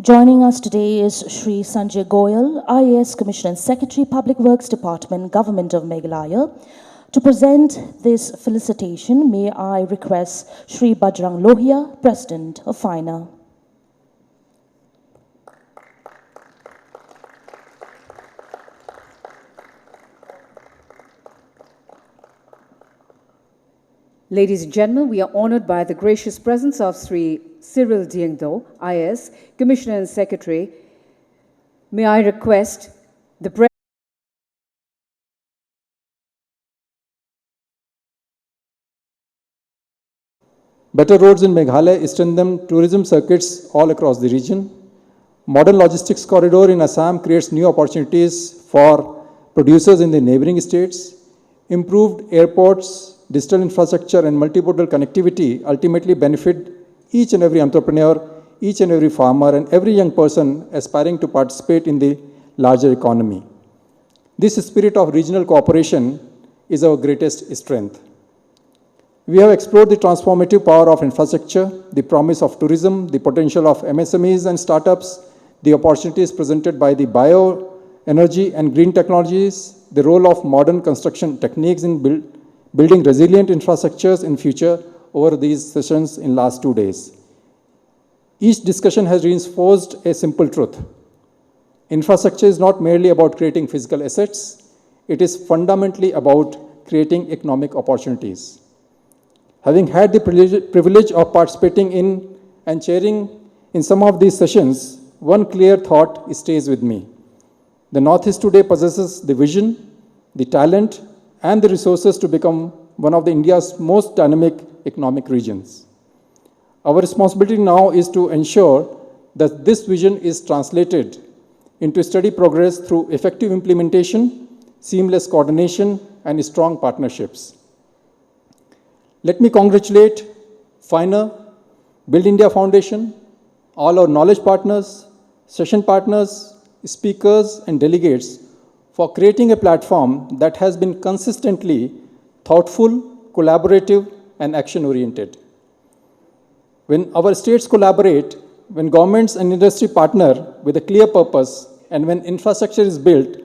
Joining us today is Sri Sanjay Goyal, IAS Commissioner and Secretary, Public Works Department, Government of Meghalaya. To present this felicitation, may I request Sri Bajrang Lohia, President of FINA. Ladies and gentlemen, we are honored by the gracious presence of Sri Cyril Diengdo, IAS, Commissioner and Secretary. May I request the President. Better roads in Meghalaya strengthen tourism circuits all across the region. Modern logistics corridor in Assam creates new opportunities for producers in the neighboring states. Improved airports, digital infrastructure and multimodal connectivity ultimately benefit each and every entrepreneur, each and every farmer and every young person aspiring to participate in the larger economy. This spirit of regional cooperation is our greatest strength. We have explored the transformative power of infrastructure, the promise of tourism, the potential of MSMEs and startups, the opportunities presented by the bioenergy and green technologies, the role of modern construction techniques in building resilient infrastructures in future over these sessions in last 2 days. Each discussion has reinforced a simple truth. Infrastructure is not merely about creating physical assets, it is fundamentally about creating economic opportunities. Having had the privilege of participating in and chairing in some of these sessions, one clear thought stays with me. The Northeast today possesses the vision, the talent, and the resources to become one of India's most dynamic economic regions. Our responsibility now is to ensure that this vision is translated into steady progress through effective implementation, seamless coordination, and strong partnerships. Let me congratulate FINA, Build India Foundation, all our knowledge partners, session partners, speakers, and delegates for creating a platform that has been consistently thoughtful, collaborative, and action-oriented. When our states collaborate, when governments and industry partner with a clear purpose, And when infrastructure is built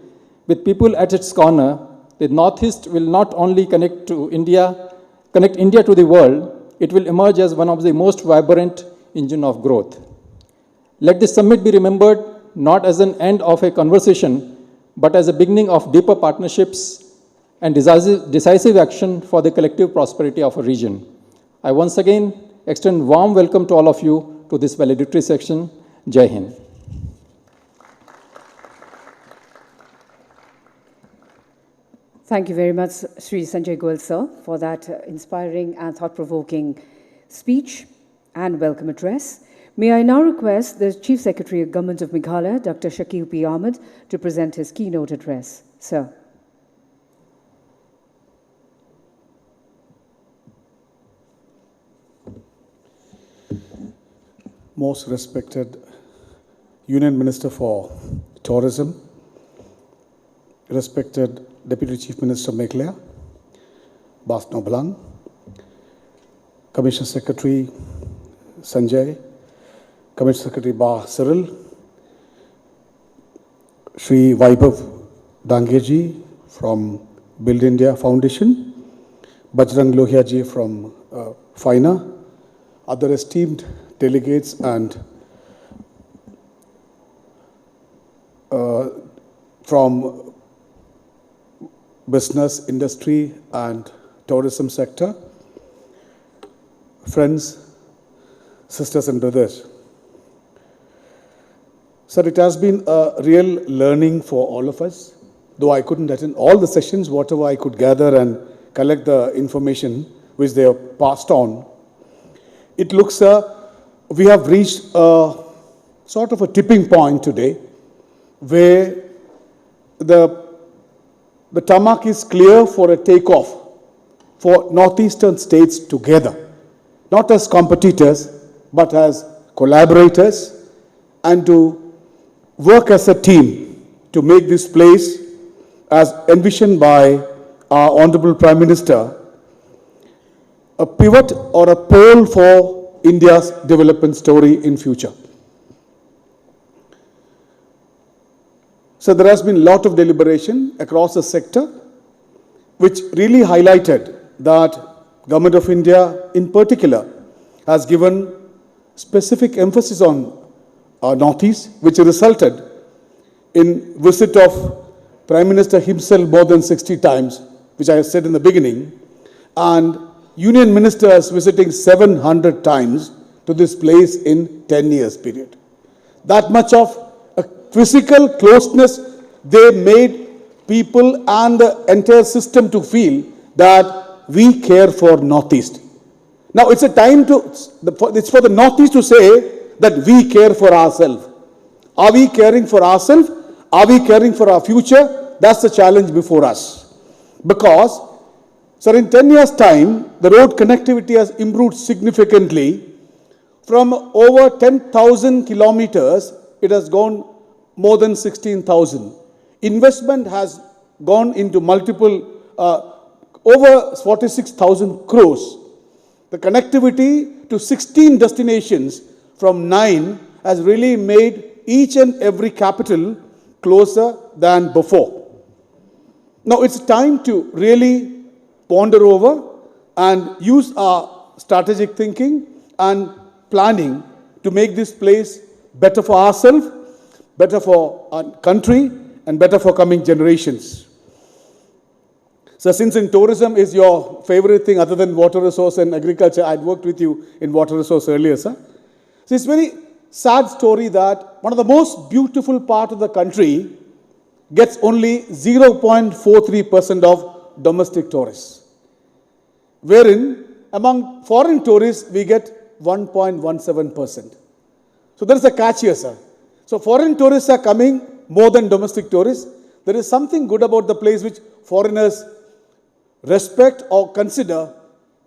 with people at its corner, the Northeast will not only connect India to the world, it will emerge as one of the most vibrant engine of growth. Let this summit be remembered not as an end of a conversation, but as a beginning of deeper partnerships and decisive action for the collective prosperity of a region. I once again extend warm welcome to all of you to this valedictory section. Jai Hind. Thank you very much, Sri Sanjay Goel, sir, for that inspiring and thought-provoking speech and welcome address. May I now request the Chief Secretary of Government of Meghalaya, Dr. Shakil P. Ahmed, to present his keynote address. Sir. Most respected Union Minister for Tourism, respected Deputy Chief Minister of Meghalaya, Bas Noblang, Commissioner Secretary Sanjay, Commissioner Secretary Ba Cyril, Shri Vaibhav Dangeji from Build India Foundation, Bajrang Lohia ji from FINA, other esteemed delegates and from business, industry and tourism sector, friends, sisters and brothers. Sir, it has been a real learning for all of us, though I couldn't attend all the sessions, whatever I could gather and collect the information which they have passed on. It looks we have reached a sort of a tipping point today where the tarmac is clear for a takeoff for northeastern states together, not as competitors, but as collaborators, and to work as a team to make this place, as envisioned by our Honorable Prime Minister, a pivot or a pole for India's development story in future. So there has been a lot of deliberation across the sector, which really highlighted that Government of India in particular has given specific emphasis on our Northeast, which resulted in visit of Prime Minister himself more than 60 times, which I said in the beginning, and Union Ministers visiting 700 times to this place in 10 years period. That much of a physical closeness, they made people and the entire system to feel that we care for Northeast. Now it's a time it's for the Northeast to say that we care for ourselves. Are we caring for ourselves? Are we caring for our future? That's the challenge before us. Because, sir, in 10 years' time, the road connectivity has improved significantly. From over 10,000 kilometers, it has gone more than 16,000. Investment has gone into multiple, over 46,000 crores. The connectivity to 16 destinations from 9 has really made each and every capital closer than before. Now it's time to really ponder over and use our strategic thinking and planning to make this place better for ourselves, better for our country, and better for coming generations. So since in tourism is your favorite thing other than water resource and agriculture, I'd worked with you in water resource earlier, sir. So it's a very sad story that one of the most beautiful part of the country gets only 0.43% of domestic tourists, wherein among foreign tourists we get 1.17%. So there is a catch here, sir. So foreign tourists are coming more than domestic tourists. There is something good about the place which foreigners respect or consider.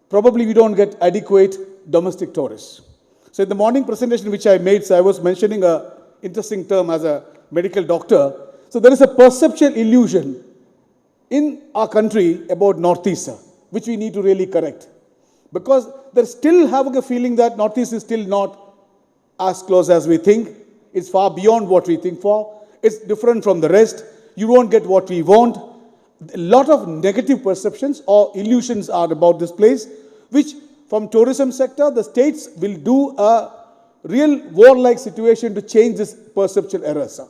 Probably we don't get adequate domestic tourists. So in the morning presentation which I made, so I was mentioning an interesting term as a medical doctor. So there is a perceptual illusion in our country about Northeast, sir, which we need to really correct. Because they're still having a feeling that Northeast is still not as close as we think. It's far beyond what we think for. it's different from the rest, you won't get what we want. A lot of negative perceptions or illusions are about this place, which from tourism sector, the states will do a real warlike situation to change this perceptual error, sir.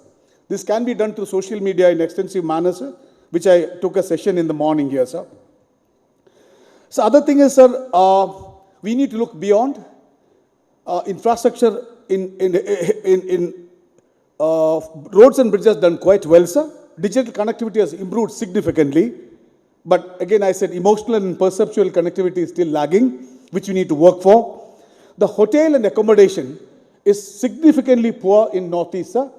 This can be done through social media in extensive manner, sir, which I took a session in the morning here, sir. So other thing is, sir, we need to look beyond infrastructure in roads and bridges done quite well, sir. Digital connectivity has improved significantly. But again, I said emotional and perceptual connectivity is still lagging, which we need to work for. The hotel and accommodation is significantly poor in Northeast, sir,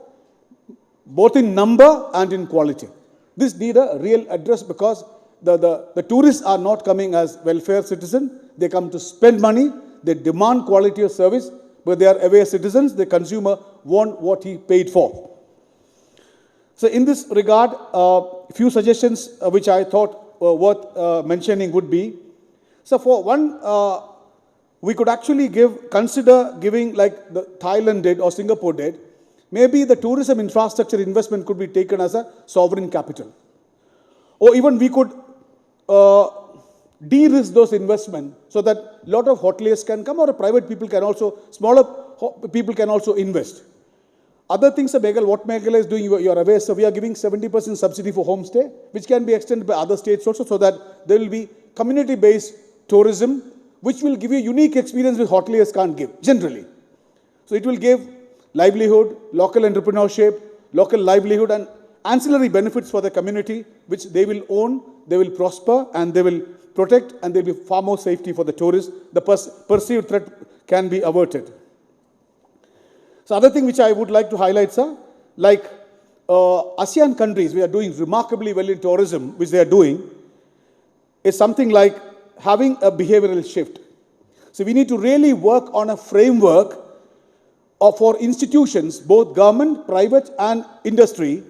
both in number and in quality. This need a real address because the tourists are not coming as welfare citizens. They come to spend money. They demand quality of service, but they are aware citizens. The consumer want what he paid for. So in this regard, a few suggestions which I thought were worth mentioning would be, so for one, we could actually consider giving like the Thailand did or Singapore did, maybe the tourism infrastructure investment could be taken as a sovereign capital. Or even we could de-risk those investments so that a lot of hoteliers can come or private people can also, smaller people can also invest. Other things, what Meghalaya is doing, you are aware, so we are giving 70% subsidy for homestay, which can be extended by other states also so that there will be community-based tourism, which will give you unique experience which hoteliers can't give, generally. So it will give livelihood, local entrepreneurship, local livelihood and ancillary benefits for the community, which they will own, they will prosper and they will protect and there will be far more safety for the tourists. The perceived threat can be averted. So other thing which I would like to highlight, sir, like ASEAN countries, we are doing remarkably well in tourism, which they are doing, is something like having a behavioral shift. So we need to really work on a framework for institutions, both government, private and industry,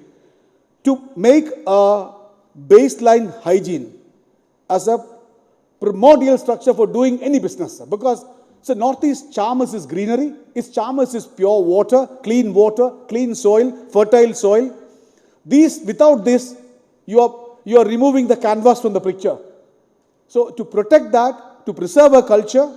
to make a baseline hygiene as a primordial structure for doing any business, sir. Because so Northeast charm is greenery, its charm is pure water, clean soil, fertile soil. Without this, you are removing the canvas from the picture. So to protect that, to preserve our culture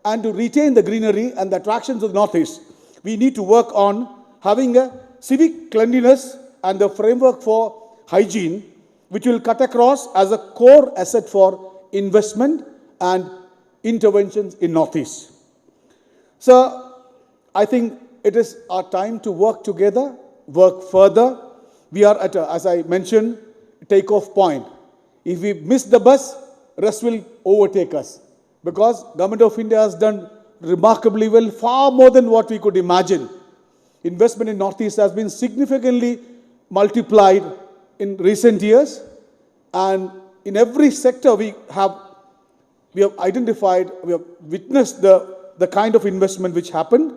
and to retain the greenery and the attractions of the Northeast, we need to work on having a civic cleanliness and the framework for hygiene, which will cut across as a core asset for investment and interventions in Northeast. So I think it is our time to work together, work further. We are at, as I mentioned, takeoff point. If we miss the bus, rest will overtake us. Because Government of India has done remarkably well, far more than what we could imagine. Investment in Northeast has been significantly multiplied in recent years. And in every sector we have identified, we have witnessed the kind of investment which happened.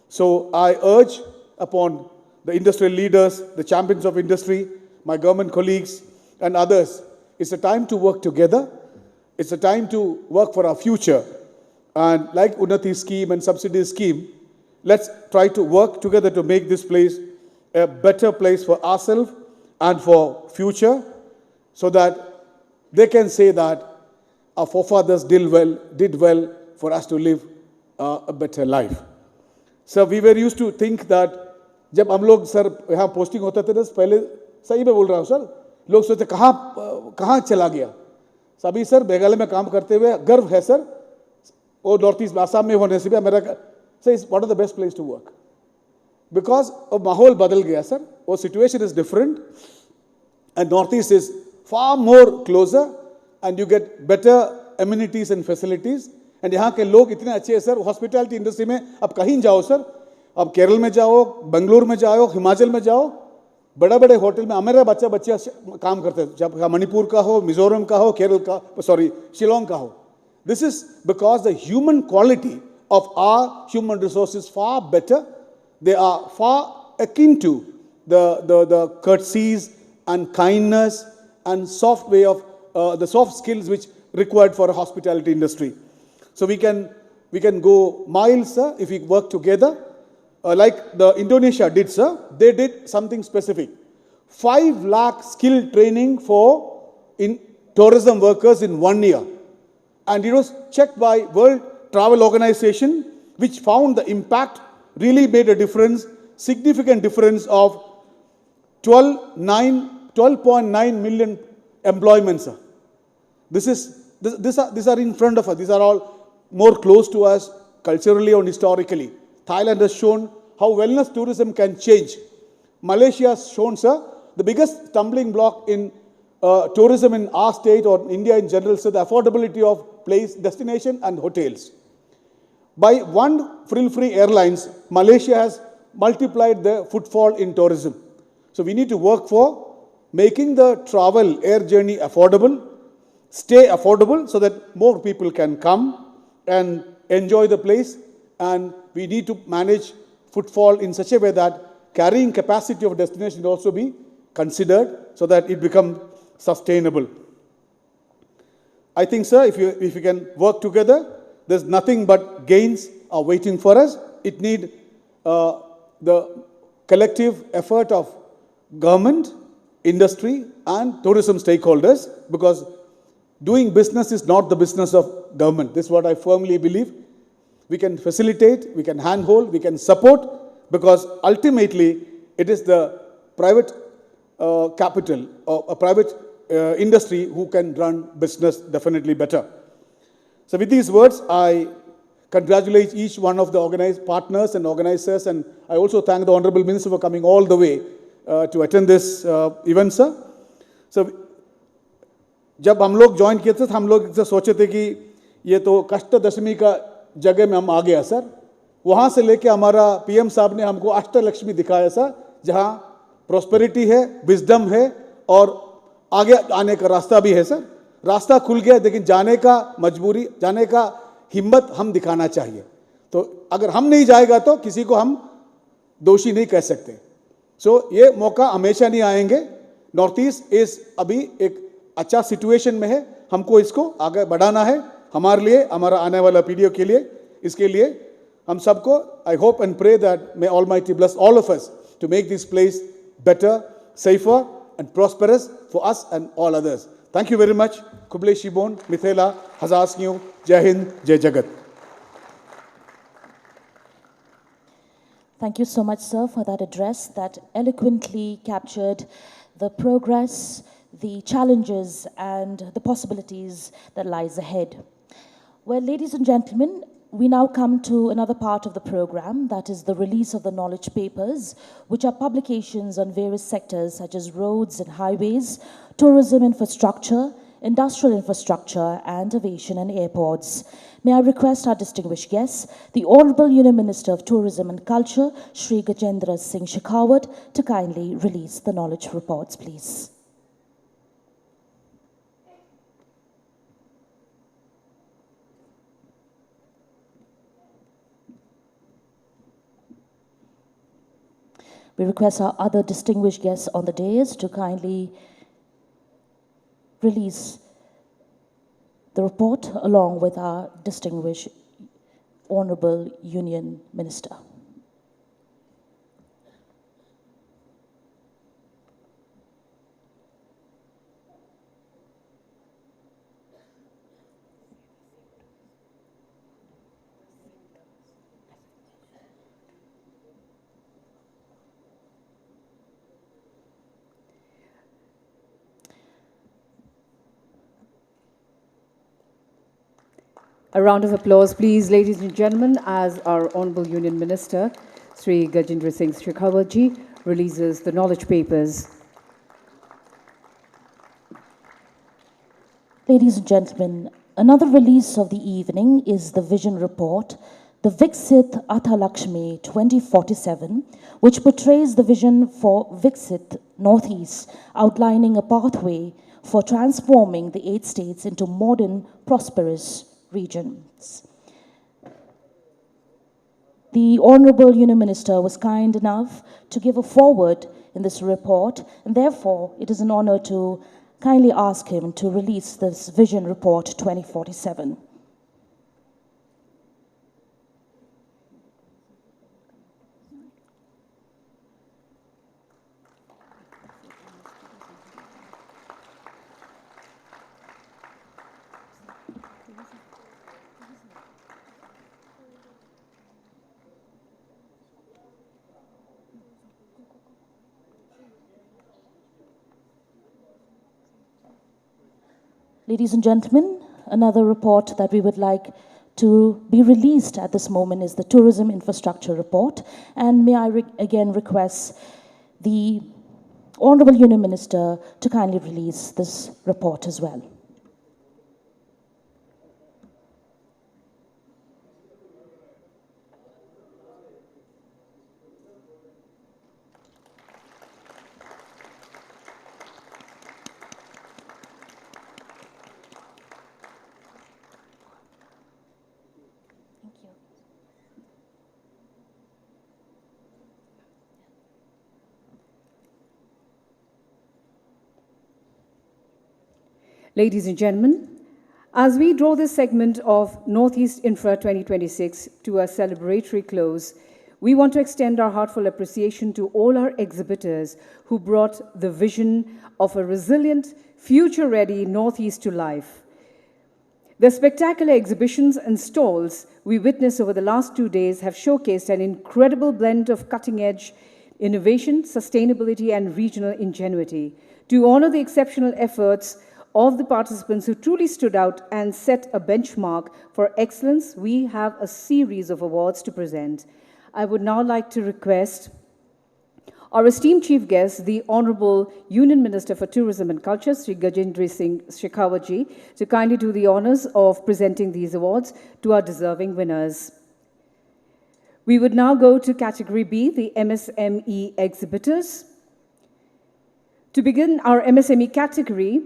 So I urge upon the industrial leaders, the champions of industry, my government colleagues and others, it's a time to work together. It's a time to work for our future. And like Unnati scheme and subsidy scheme, let's try to work together to make this place a better place for ourselves and for future, so that they can say that our forefathers did well for us to live a better life. So we were used to think that जब हम लोग sir यहाँ posting होता था पहले सही में बोल रहा हूँ सर लोग सोचते कहाँ चला गया सभी सर मेघालय में काम करते हुए गर्व है सर और नॉर्थ ईस्ट आसाम में होने से भी मेरा sir is what are the best place to work because अब माहौल बदल गया सर वो situation is different and north east is far more closer and you get better amenities and facilities and यहाँ के लोग इतने अच्छे हैं सर हॉस्पिटैलिटी इंडस्ट्री में अब कहीं जाओ सर अब केरल में जाओ बेंगलुरु में जाओ हिमाचल में जाओ बड़े बड़े होटल में मेरा बच्चे काम करते हैं जब मणिपुर का हो मिजोरम का हो केरल का सॉरी शिलोंग का हो this is because the human quality of our human resources far better they are far akin to the courtesies and kindness and soft way of the soft skills which required for a hospitality industry. So we can go miles if we work together. like the Indonesia did, sir, they did something specific. 5 lakh skill training for tourism workers in 1 year. And it was checked by World Travel Organization, which found the impact really made a difference, significant difference of 12.9 million employments, sir. These are in front of us. These are all more close to us culturally and historically. Thailand has shown how wellness tourism can change. Malaysia has shown, sir, the biggest stumbling block in tourism in our state or India in general, sir, the affordability of place, destination and hotels. By one frill-free airlines, Malaysia has multiplied the footfall in tourism. So we need to work for making the travel air journey affordable, stay affordable so that more people can come and enjoy the place, and we need to manage footfall in such a way that carrying capacity of destination will also be considered so that it becomes sustainable. I think, sir, if you can work together, there's nothing but gains are waiting for us. It needs the collective effort of government, industry and tourism stakeholders, because doing business is not the business of government. This is what I firmly believe. We can facilitate, we can handhold, we can support, because ultimately it is the private capital or a private industry who can run business definitely better. So with these words, I congratulate each one of the organized partners and organizers, and I also thank the Honorable Minister for coming all the way to attend this event, sir. So जब हम लोग join किए थे, हम लोग सोचे थे कि ये तो कष्ट दशमी का जगह में हम आ गया, सर. वहाँ से लेके हमारा पीएम साहब ने हमको अष्टलक्ष्मी दिखाया, सर, जहाँ प्रॉस्पेरिटी है, विजडम है और आगे आने का रास्ता भी है, सर. रास्ता खुल गया, लेकिन जाने का मजबूरी, जाने का हिम्मत हम दिखाना चाहिए. तो अगर हम नहीं जाएगा तो किसी को हम दोषी नहीं कह सकते. सो ये मौका हमेशा नहीं आएंगे. नॉर्थ ईस्ट इस अभी एक अच्छा सिचुएशन में है. हमको इसको आगे बढ़ाना है, हमारे लिए, हमारा आने वाला पीढ़ियों के लिए. इसके लिए हम सबको, I hope and pray that may almighty bless all of us to make this place better, safer and prosperous for us and all others. Thank you very much. Kublai Shibon, Mithela, Hazasnyu, Jai Hind, Jai Jagat. Thank you so much, sir, for that address that eloquently captured the progress, the challenges and the possibilities that lies ahead. Well, ladies and gentlemen, we now come to another part of the program, that is the release of the knowledge papers, which are publications on various sectors such as roads and highways, tourism infrastructure, industrial infrastructure, and aviation and airports. May I request our distinguished guests, the Honorable Union Minister of Tourism and Culture, Shri Gajendra Singh Shekhawat, to kindly release the knowledge reports, please. We request our other distinguished guests on the dais to kindly release the report along with our distinguished Honorable Union Minister. A round of applause, please, ladies and gentlemen, as our Honorable Union Minister, Sri Gajendra Singh Shekhawat ji, releases the knowledge papers. Ladies and gentlemen, another release of the evening is the Vision Report, the Viksit Athalakshmi 2047, which portrays the vision for Viksit Northeast, outlining a pathway for transforming the 8 states into modern, prosperous regions. The Honorable Union Minister was kind enough to give a foreword in this report, and therefore it is an honor to kindly ask him to release this Vision Report 2047. Ladies and gentlemen, another report that we would like to be released at this moment is the Tourism Infrastructure Report. And may I again request the Honorable Union Minister to kindly release this report as well. Ladies and gentlemen, as we draw this segment of Northeast Infra 2026 to a celebratory close, we want to extend our heartfelt appreciation to all our exhibitors who brought the vision of a resilient, future-ready Northeast to life. The spectacular exhibitions and stalls we witnessed over the last 2 days have showcased an incredible blend of cutting-edge innovation, sustainability, and regional ingenuity. To honor the exceptional efforts of the participants who truly stood out and set a benchmark for excellence, we have a series of awards to present. I would now like to request our esteemed chief guest, the Honorable Union Minister for Tourism and Culture, Sri Gajendra Singh Shekhawat ji, to kindly do the honors of presenting these awards to our deserving winners. We would now go to category B, the MSME exhibitors. To begin our MSME category,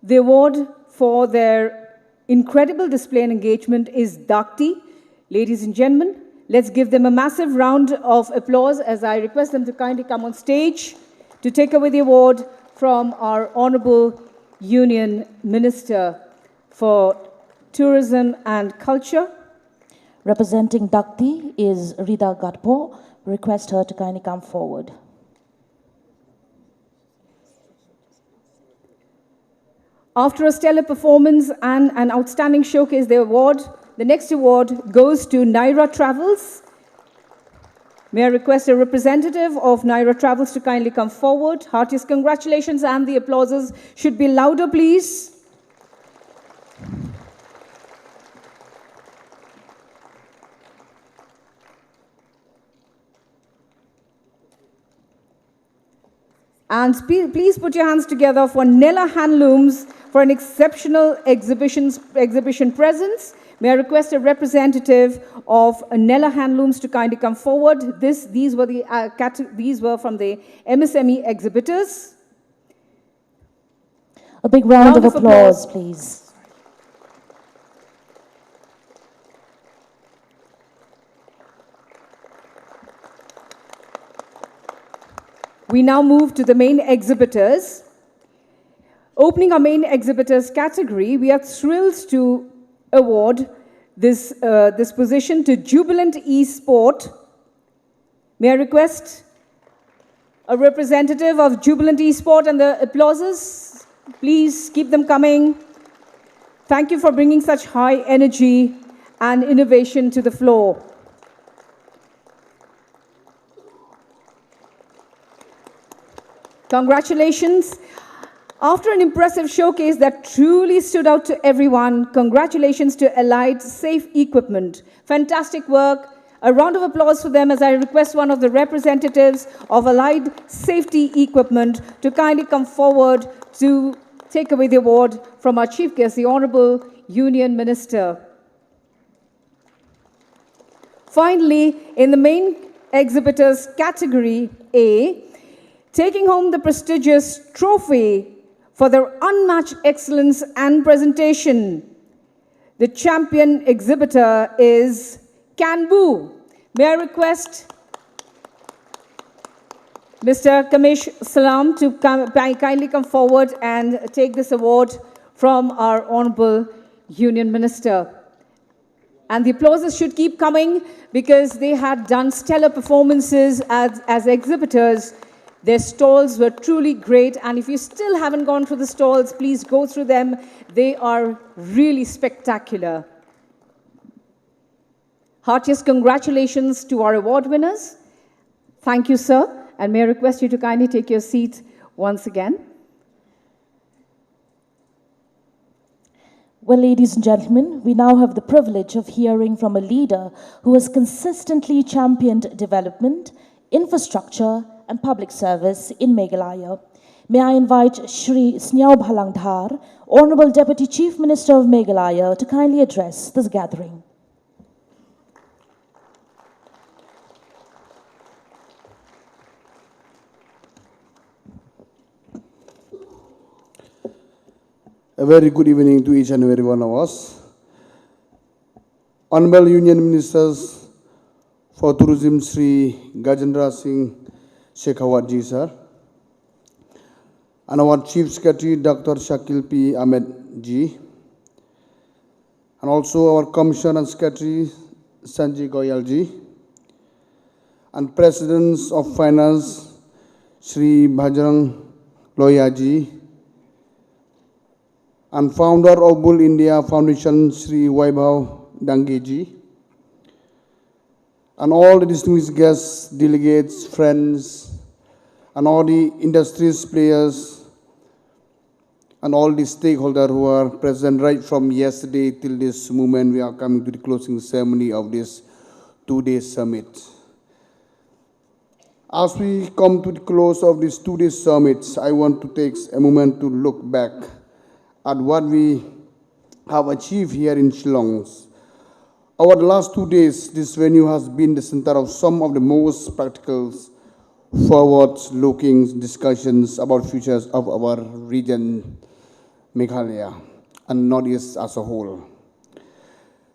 the award for their incredible display and engagement is Dakti. Ladies and gentlemen, let's give them a massive round of applause as I request them to kindly come on stage to take away the award from our Honorable Union Minister for Tourism and Culture. Representing Dakti is Rida Gadpo. Request her to kindly come forward. After a stellar performance and an outstanding showcase, the next award goes to Naira Travels. May I request a representative of Naira Travels to kindly come forward. Heartiest congratulations, and the applauses should be louder, please. And please put your hands together for Nella Handlooms for an exceptional exhibition presence. May I request a representative of Nella Handlooms to kindly come forward. These were from the MSME exhibitors. A big round of applause, please. We now move to the main exhibitors. Opening our main exhibitors category, we are thrilled to award this position to Jubilant eSport. May I request a representative of Jubilant eSport and the applauses? Please keep them coming. Thank you for bringing such high energy and innovation to the floor. Congratulations. After an impressive showcase that truly stood out to everyone, congratulations to Allied Safe Equipment. Fantastic work. A round of applause for them as I request one of the representatives of Allied Safety Equipment to kindly come forward to take away the award from our chief guest, the Honorable Union Minister. Finally, in the main exhibitors category A, taking home the prestigious trophy for their unmatched excellence and presentation, the champion exhibitor is Canbu. May I request Mr. Kamesh Salam to kindly come forward and take this award from our Honorable Union Minister. And the applauses should keep coming because they had done stellar performances as exhibitors. Their stalls were truly great, and if you still haven't gone through the stalls, please go through them. They are really spectacular. Heartiest congratulations to our award winners. Thank you, sir, and may I request you to kindly take your seat once again. Well, ladies and gentlemen, we now have the privilege of hearing from a leader who has consistently championed development, infrastructure, and public service in Meghalaya. May I invite Shri Sneaw Bhalangdhar, Honorable Deputy Chief Minister of Meghalaya, to kindly address this gathering. A very good evening to each and every one of us. Honorable Union Ministers for Tourism Sri Gajendra Singh Shekhawat ji sir, and our Chief Secretary Dr. Shakil P. Ahmed ji, and also our Commissioner and Secretary Sanjay Goyal ji, and Presidents of Finance Sri Bajrang Loya ji, and founder of Bull India Foundation, Sri Vaibhav Dangeji, and all the distinguished guests, delegates, friends, and all the industries players, and all the stakeholders who are present right from yesterday till this moment. We are coming to the closing ceremony of this two-day summit. As we come to the close of this two-day summit, I want to take a moment to look back at what we have achieved here in Shillong. Over the last 2 days, this venue has been the center of some of the most practical, forward-looking discussions about futures of our region, Meghalaya, and Northeast as a whole.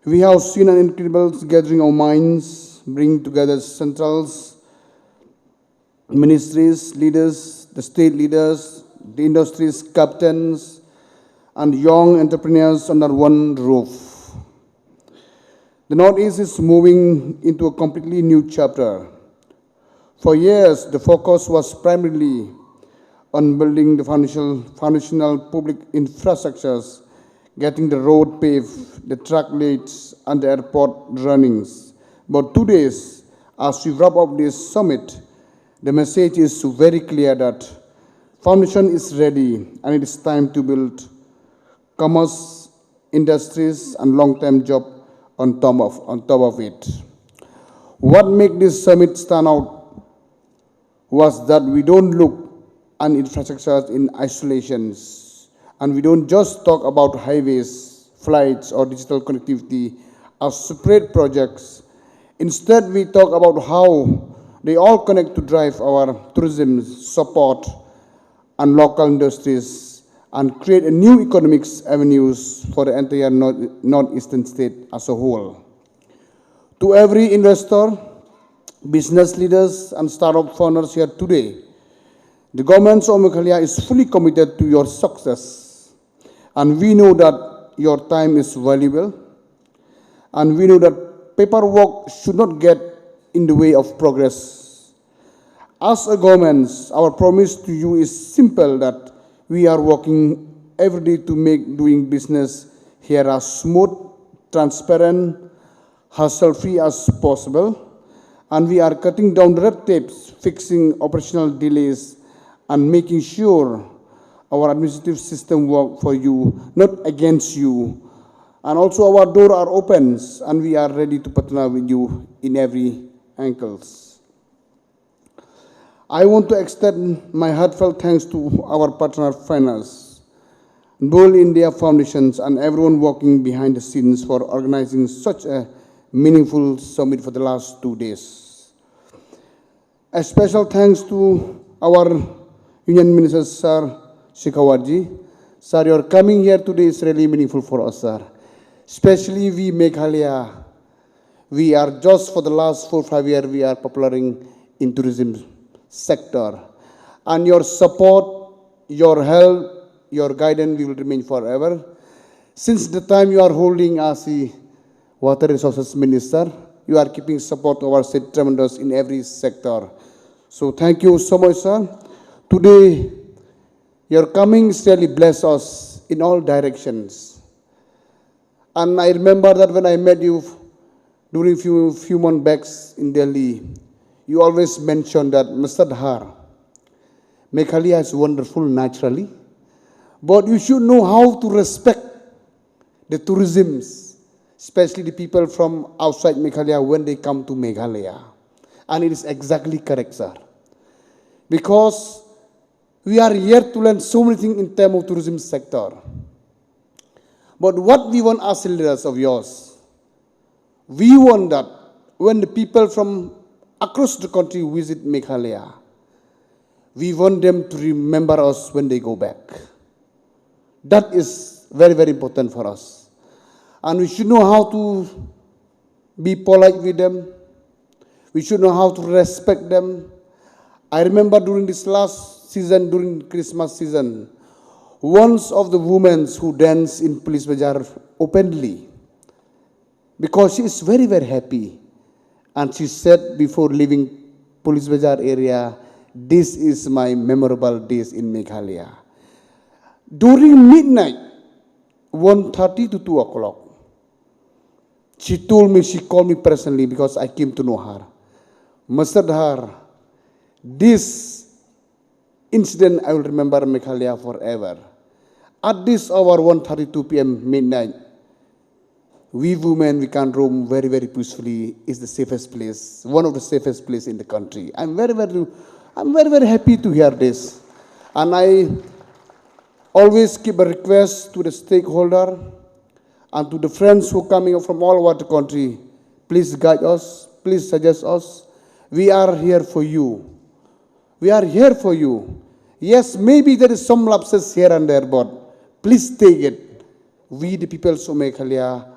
We have seen an incredible gathering of minds, bring together centrals, ministries, leaders, the state leaders, the industries captains, and young entrepreneurs under one roof. The Northeast is moving into a completely new chapter. For years, the focus was primarily on building the foundational public infrastructures, getting the road paved, the track laid, and the airport runnings. But 2 days, as we wrap up this summit, the message is very clear that foundation is ready and it is time to build commerce, industries, and long-term job on top of it. What made this summit stand out was that we don't look at infrastructure in isolations, and we don't just talk about highways, flights, or digital connectivity as separate projects. Instead, we talk about how they all connect to drive our tourism, support, and local industries, and create a new economic avenues for the entire northeastern state as a whole. To every investor, business leaders, and startup founders here today, the government of Meghalaya is fully committed to your success, and we know that your time is valuable, and we know that paperwork should not get in the way of progress. As a government, our promise to you is simple, that we are working every day to make doing business here as smooth, transparent, hassle-free as possible. And we are cutting down red tapes, fixing operational delays, and making sure our administrative system works for you, not against you. And also our doors are open, and we are ready to partner with you in every angle. I want to extend my heartfelt thanks to our partner finance, Bull India Foundations, and everyone working behind the scenes for organizing such a meaningful summit for the last 2 days. A special thanks to our Union Minister, Sir Shekhawat ji. Sir, your coming here today is really meaningful for us, sir. Especially we Meghalaya. We are just for the last 4 or 5 years, we are popularing in tourism sector, and your support, your help, your guidance will remain forever. Since the time you are holding as the Water Resources Minister, you are keeping support to our state tremendous in every sector. So thank you so much, sir. Today, your coming really bless us in all directions. And I remember that when I met you during few months back in Delhi, you always mentioned that, Mr. Dhar, Meghalaya is wonderful naturally, but you should know how to respect the tourisms, especially the people from outside Meghalaya when they come to Meghalaya. And it is exactly correct, sir. Because we are here to learn so many things in terms of tourism sector. But what we want as leaders of yours, we want that when the people from across the country visit Meghalaya, we want them to remember us when they go back. That is very, very important for us. And we should know how to be polite with them. We should know how to respect them. I remember during this last season, during Christmas season, one of the women who danced in Police Bazaar openly, because she is very, very happy. And she said before leaving Police Bazaar area, this is my memorable days in Meghalaya. During midnight, 1:30 to 2 o'clock, she told me, she called me personally because I came to know her. Mr. Dhar, this incident I will remember Meghalaya forever. At this hour, 1:32 p.m. midnight, we women, we can roam very, very peacefully. It's the safest place, one of the safest places in the country. I'm very, very happy to hear this. And I always keep a request to the stakeholder and to the friends who are coming from all over the country. Please guide us, please suggest us. We are here for you. We are here for you. Yes, maybe there is some lapses here and there, but please take it. We, the people of Meghalaya,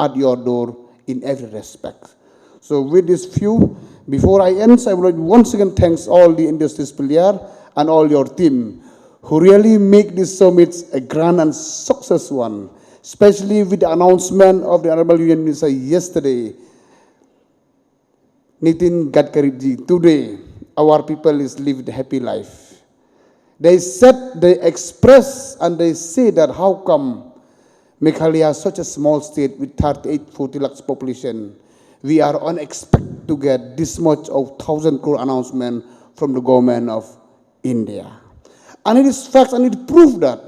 at your door in every respect. So with this few, before I end, I would like once again thanks all the industries player and all your team who really make these summits a grand and success one, especially with the announcement of the Honorable Union Minister yesterday, Nitin Gadkari ji. Today, our people is lived a happy life. They said, they express and they say that how come Meghalaya, such a small state with 38-40 lakhs population, we are unexpected to get this much of 1,000 crore announcement from the government of India. And it is facts and it proved that.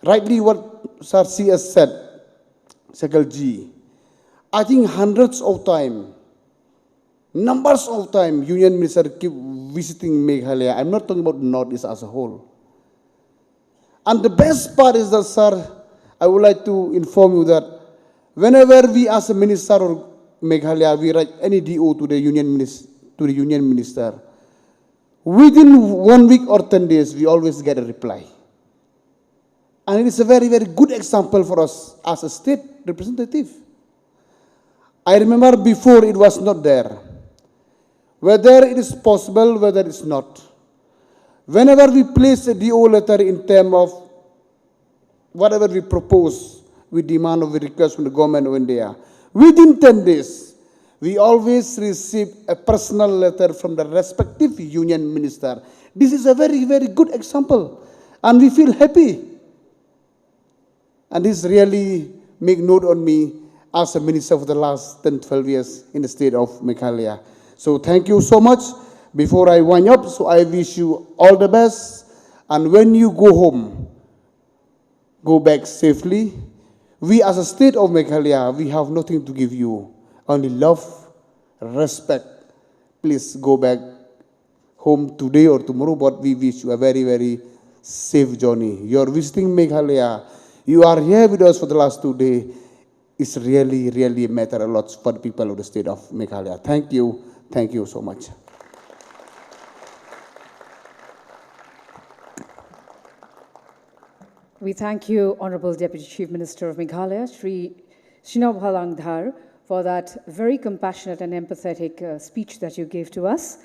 Rightly what Sir CS said, Sekal Ji, I think hundreds of times, numbers of times, Union Minister keep visiting Meghalaya. I'm not talking about Northeast as a whole. And the best part is that, sir, I would like to inform you that whenever we as a minister or Meghalaya, we write any DO to the union minister, within 1 week or 10 days, we always get a reply. And it is a very, very good example for us as a state representative. I remember before it was not there. Whether it is possible, whether it's not. Whenever we place a DO letter in terms of whatever we propose, we demand or we request from the government of India, within 10 days, we always receive a personal letter from the respective union minister. This is a very, very good example. And we feel happy. And this really make note on me as a minister for the last 10, 12 years in the state of Meghalaya. So thank you so much. Before I wind up, so I wish you all the best. And when you go home, go back safely. We as a state of Meghalaya, we have nothing to give you, only love, respect. Please go back home today or tomorrow, but we wish you a very, very safe journey. You're visiting Meghalaya. You are here with us for the last 2 days. It's really, really matter a lot for the people of the state of Meghalaya. Thank you. Thank you so much. We thank you, Honorable Deputy Chief Minister of Meghalaya, Shri Shinob Halang Dhar, for that very compassionate and empathetic speech that you gave to us.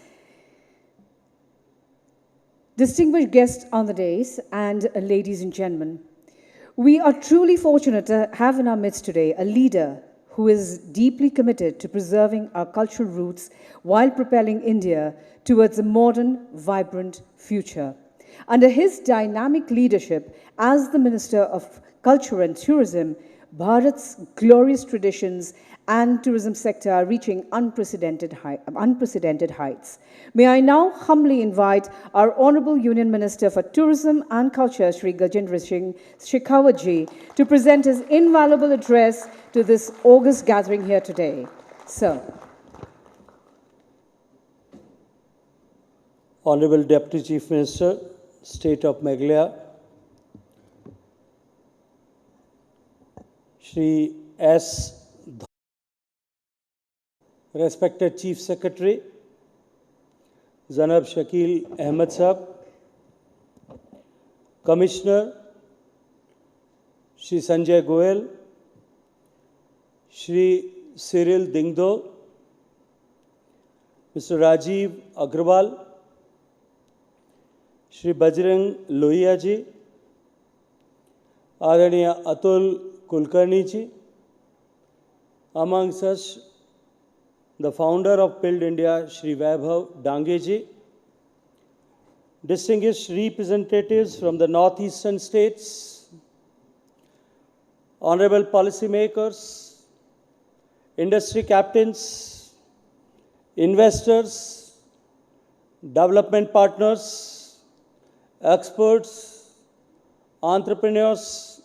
Distinguished guests on the dais and ladies and gentlemen, we are truly fortunate to have in our midst today a leader who is deeply committed to preserving our cultural roots while propelling India towards a modern, vibrant future. Under his dynamic leadership as the Minister of Culture and Tourism, Bharat's glorious traditions and tourism sector are reaching unprecedented heights. May I now humbly invite our Honorable Union Minister for Tourism and Culture, Shri Gajendra Singh Shekhawat ji, to present his invaluable address to this august gathering here today. Sir. Honorable Deputy Chief Minister, State of Meghalaya, Shri S. Respected Chief Secretary, Zanab Shakil Ahmed Sahab, Commissioner, Shri Sanjay Goel, Shri Cyril Dingdo, Mr. Rajiv Agrawal, Shri Bajrang Lohia ji, Adaniya Atul Kulkarni ji, amongst us the founder of Build India, Shri Vaibhav Dange ji, distinguished representatives from the northeastern states, honorable policymakers, industry captains, investors, development partners, experts, entrepreneurs,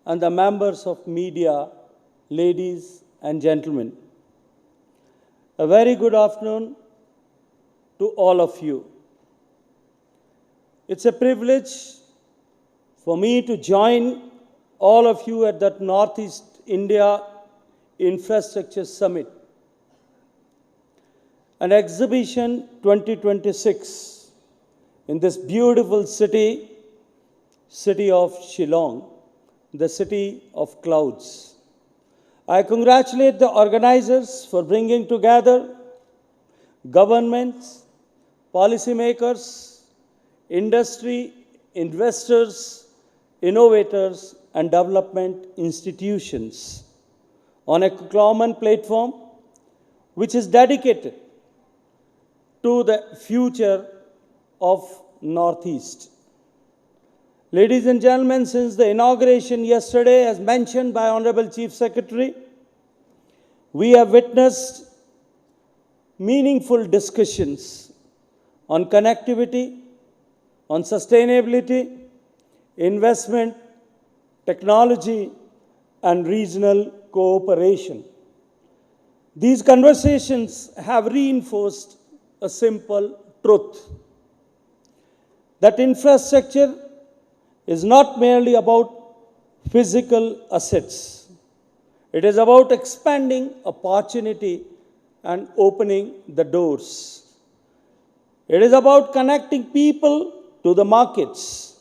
and the members of media, ladies and gentlemen. A very good afternoon to all of you. It's a privilege for me to join all of you at that Northeast India Infrastructure Summit, an exhibition 2026 in this beautiful city of Shillong, the city of clouds. I congratulate the organizers for bringing together governments, policymakers, industry, investors, innovators, and development institutions on a common platform which is dedicated to the future of Northeast. Ladies and gentlemen, since the inauguration yesterday, as mentioned by Honorable Chief Secretary, we have witnessed meaningful discussions on connectivity, on sustainability, investment, technology, and regional cooperation. These conversations have reinforced a simple truth, that infrastructure is not merely about physical assets. It is about expanding opportunity and opening the doors. It is about connecting people to the markets,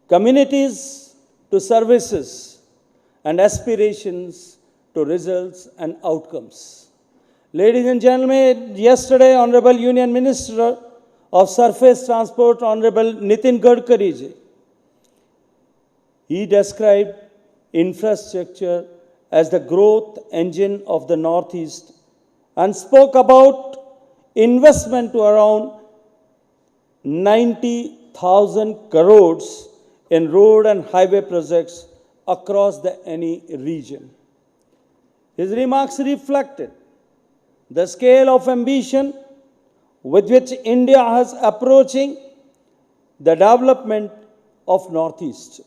communities to services, and aspirations to results and outcomes. Ladies and gentlemen, yesterday, Honorable Union Minister of Surface Transport, Honorable Nitin Gadkari ji, he described infrastructure as the growth engine of the Northeast and spoke about investment to around 90,000 crores in road and highway projects across the any region. His remarks reflected the scale of ambition with which India is approaching the development of Northeast.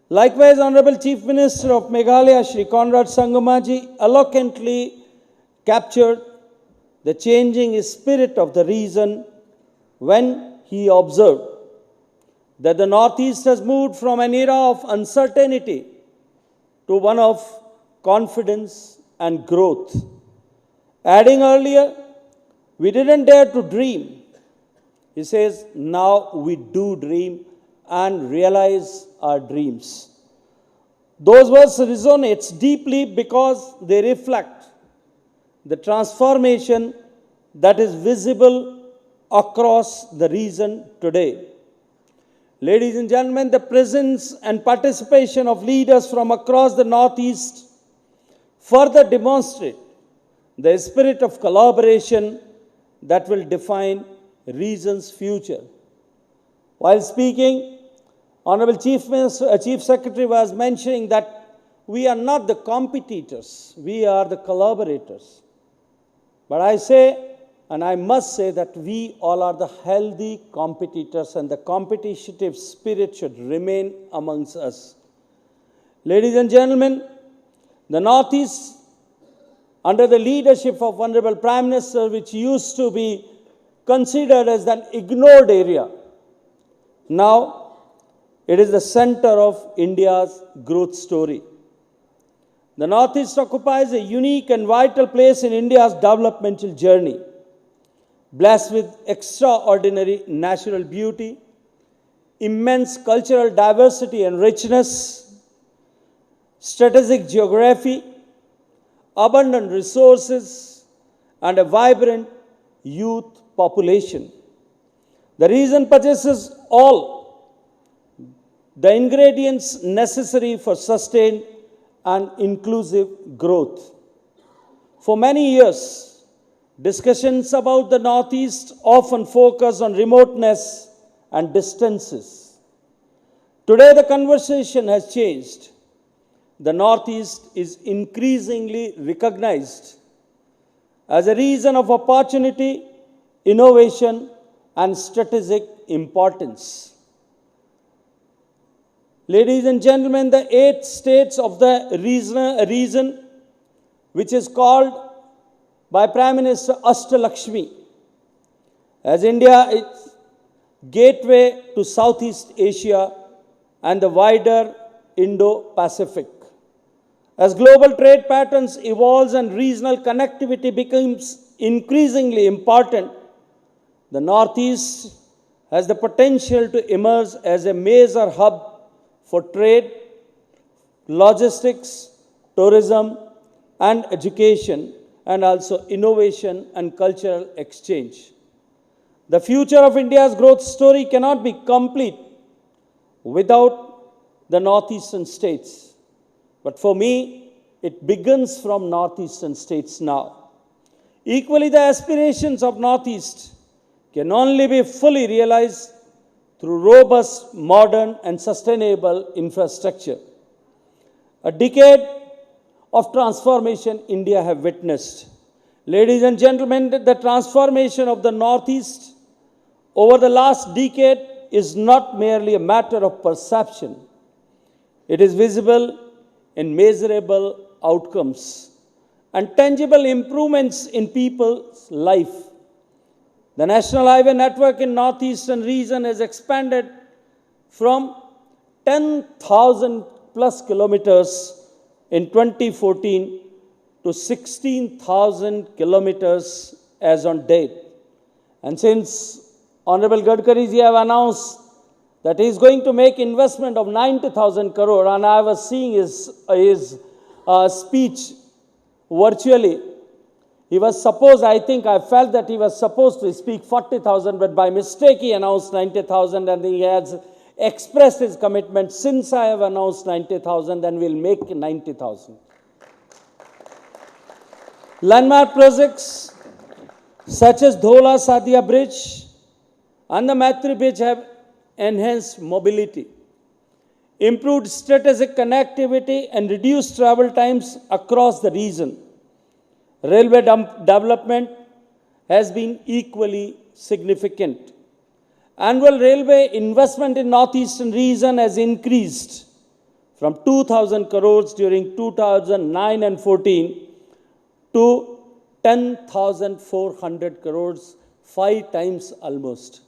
Likewise, Honorable Chief Minister of Meghalaya, Shri Conrad Sangma ji, eloquently captured the changing spirit of the region when he observed that the Northeast has moved from an era of uncertainty to one of confidence and growth. Adding earlier, we didn't dare to dream. He says, now we do dream and realize our dreams. Those words resonate deeply because they reflect the transformation that is visible across the region today. Ladies and gentlemen, the presence and participation of leaders from across the Northeast further demonstrate the spirit of collaboration that will define the region's future. While speaking, Honorable Chief Secretary was mentioning that we are not the competitors, we are the collaborators. But I say, and I must say, that we all are the healthy competitors, and the competitive spirit should remain amongst us. Ladies and gentlemen, the Northeast, under the leadership of Honorable Prime Minister, which used to be considered as an ignored area, now it is the center of India's growth story. The Northeast occupies a unique and vital place in India's developmental journey, blessed with extraordinary natural beauty, immense cultural diversity and richness, strategic geography, abundant resources, and a vibrant youth population. The region possesses all the ingredients necessary for sustained and inclusive growth. For many years, discussions about the Northeast often focus on remoteness and distances. Today, the conversation has changed. The Northeast is increasingly recognized as a region of opportunity, innovation, and strategic importance. Ladies and gentlemen, the 8 states of the region, which is called by Prime Minister Ashtalakshmi as India is gateway to Southeast Asia and the wider Indo-Pacific. As global trade patterns evolve and regional connectivity becomes increasingly important, the Northeast has the potential to emerge as a major hub for trade, logistics, tourism, and education, and also innovation and cultural exchange. The future of India's growth story cannot be complete without the Northeastern states. But for me, it begins from Northeastern states now. Equally, the aspirations of Northeast can only be fully realized through robust, modern, and sustainable infrastructure. A decade of transformation India have witnessed. Ladies and gentlemen, the transformation of the Northeast over the last decade is not merely a matter of perception. It is visible in measurable outcomes and tangible improvements in people's life. The National Highway Network in Northeastern region has expanded from 10,000 plus kilometers in 2014 to 16,000 kilometers as on date. And since Honorable Gadkari ji have announced that he is going to make investment of 90,000 crore, and I was seeing his speech virtually. He was supposed, I felt that he was supposed to speak 40,000, but by mistake he announced 90,000, and he has expressed his commitment, since I have announced 90,000, then we'll make 90,000. Landmark projects such as Dhola Sadia Bridge and the Maitri Bridge have enhanced mobility, improved strategic connectivity, and reduced travel times across the region. Railway development has been equally significant. Annual railway investment in Northeastern region has increased from 2,000 crores during 2009 and 14 to 10,400 crores, 5 times almost.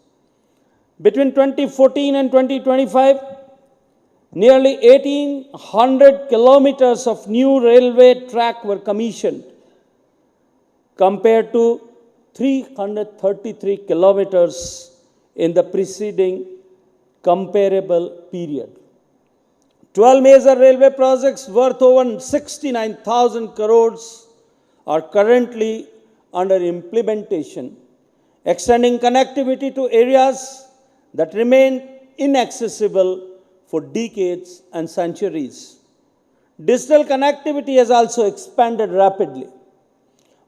Between 2014 and 2025, nearly 1,800 kilometers of new railway track were commissioned, compared to 333 kilometers in the preceding comparable period. 12 major railway projects worth over 69,000 crores are currently under implementation, extending connectivity to areas that remain inaccessible for decades and centuries. Digital connectivity has also expanded rapidly.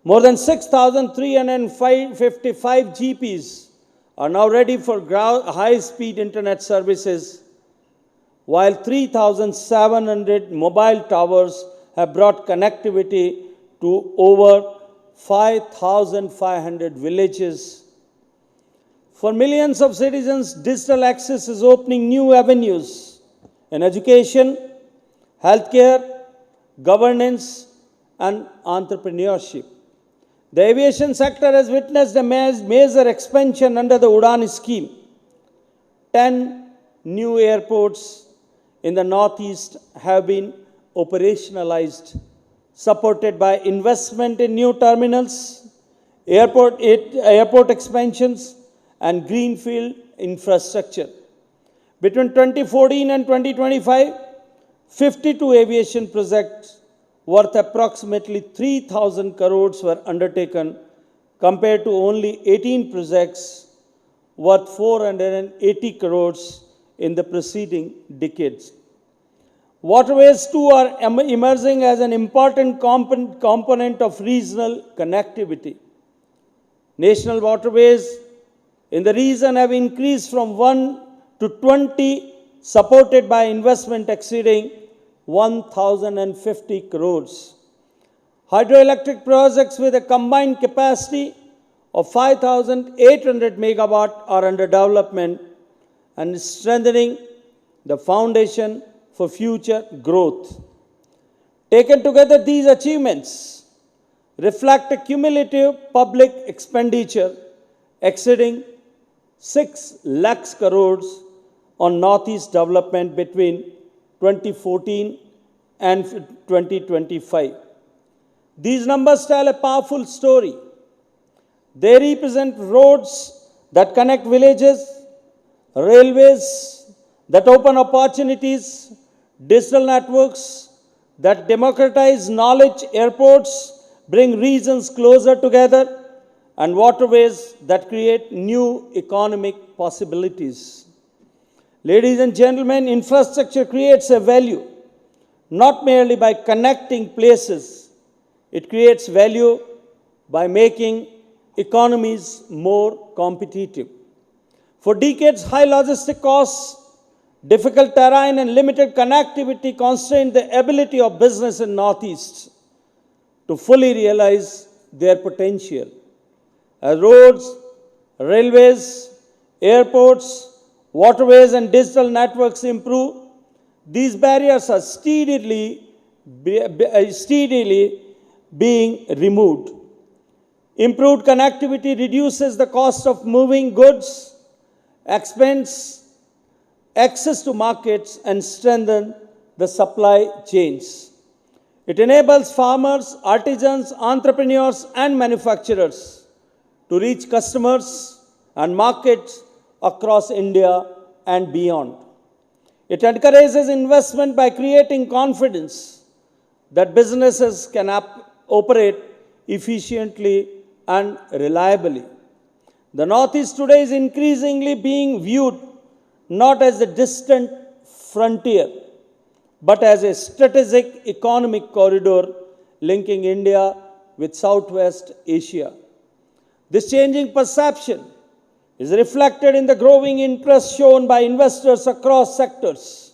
More than 6,355 GPs are now ready for high-speed internet services, while 3,700 mobile towers have brought connectivity to over 5,500 villages. For millions of citizens, digital access is opening new avenues in education, healthcare, governance, and entrepreneurship. The aviation sector has witnessed a major expansion under the Udan scheme. 10 new airports in the Northeast have been operationalized, supported by investment in new terminals, airport expansions, and greenfield infrastructure. Between 2014 and 2025, 52 aviation projects worth approximately 3,000 crores were undertaken, compared to only 18 projects worth 480 crores in the preceding decades. Waterways too are emerging as an important component of regional connectivity. National waterways in the region have increased from 1 to 20, supported by investment exceeding 1,050 crores. Hydroelectric projects with a combined capacity of 5,800 megawatt are under development and strengthening the foundation for future growth. Taken together, these achievements reflect a cumulative public expenditure exceeding 6 lakhs crores on Northeast development between 2014 and 2025. These numbers tell a powerful story. They represent roads that connect villages, railways that open opportunities, digital networks that democratize knowledge, airports bring regions closer together, and waterways that create new economic possibilities. Ladies and gentlemen, infrastructure creates a value not merely by connecting places, it creates value by making economies more competitive. For decades, high logistic costs, difficult terrain, and limited connectivity constrained the ability of business in Northeast to fully realize their potential. As roads, railways, airports, waterways, and digital networks improve, these barriers are steadily being removed. Improved connectivity reduces the cost of moving goods, expands access to markets, and strengthens the supply chains. It enables farmers, artisans, entrepreneurs, and manufacturers to reach customers and markets across India and beyond. It encourages investment by creating confidence that businesses can operate efficiently and reliably. The Northeast today is increasingly being viewed not as a distant frontier, but as a strategic economic corridor linking India with Southwest Asia. This changing perception is reflected in the growing interest shown by investors across sectors.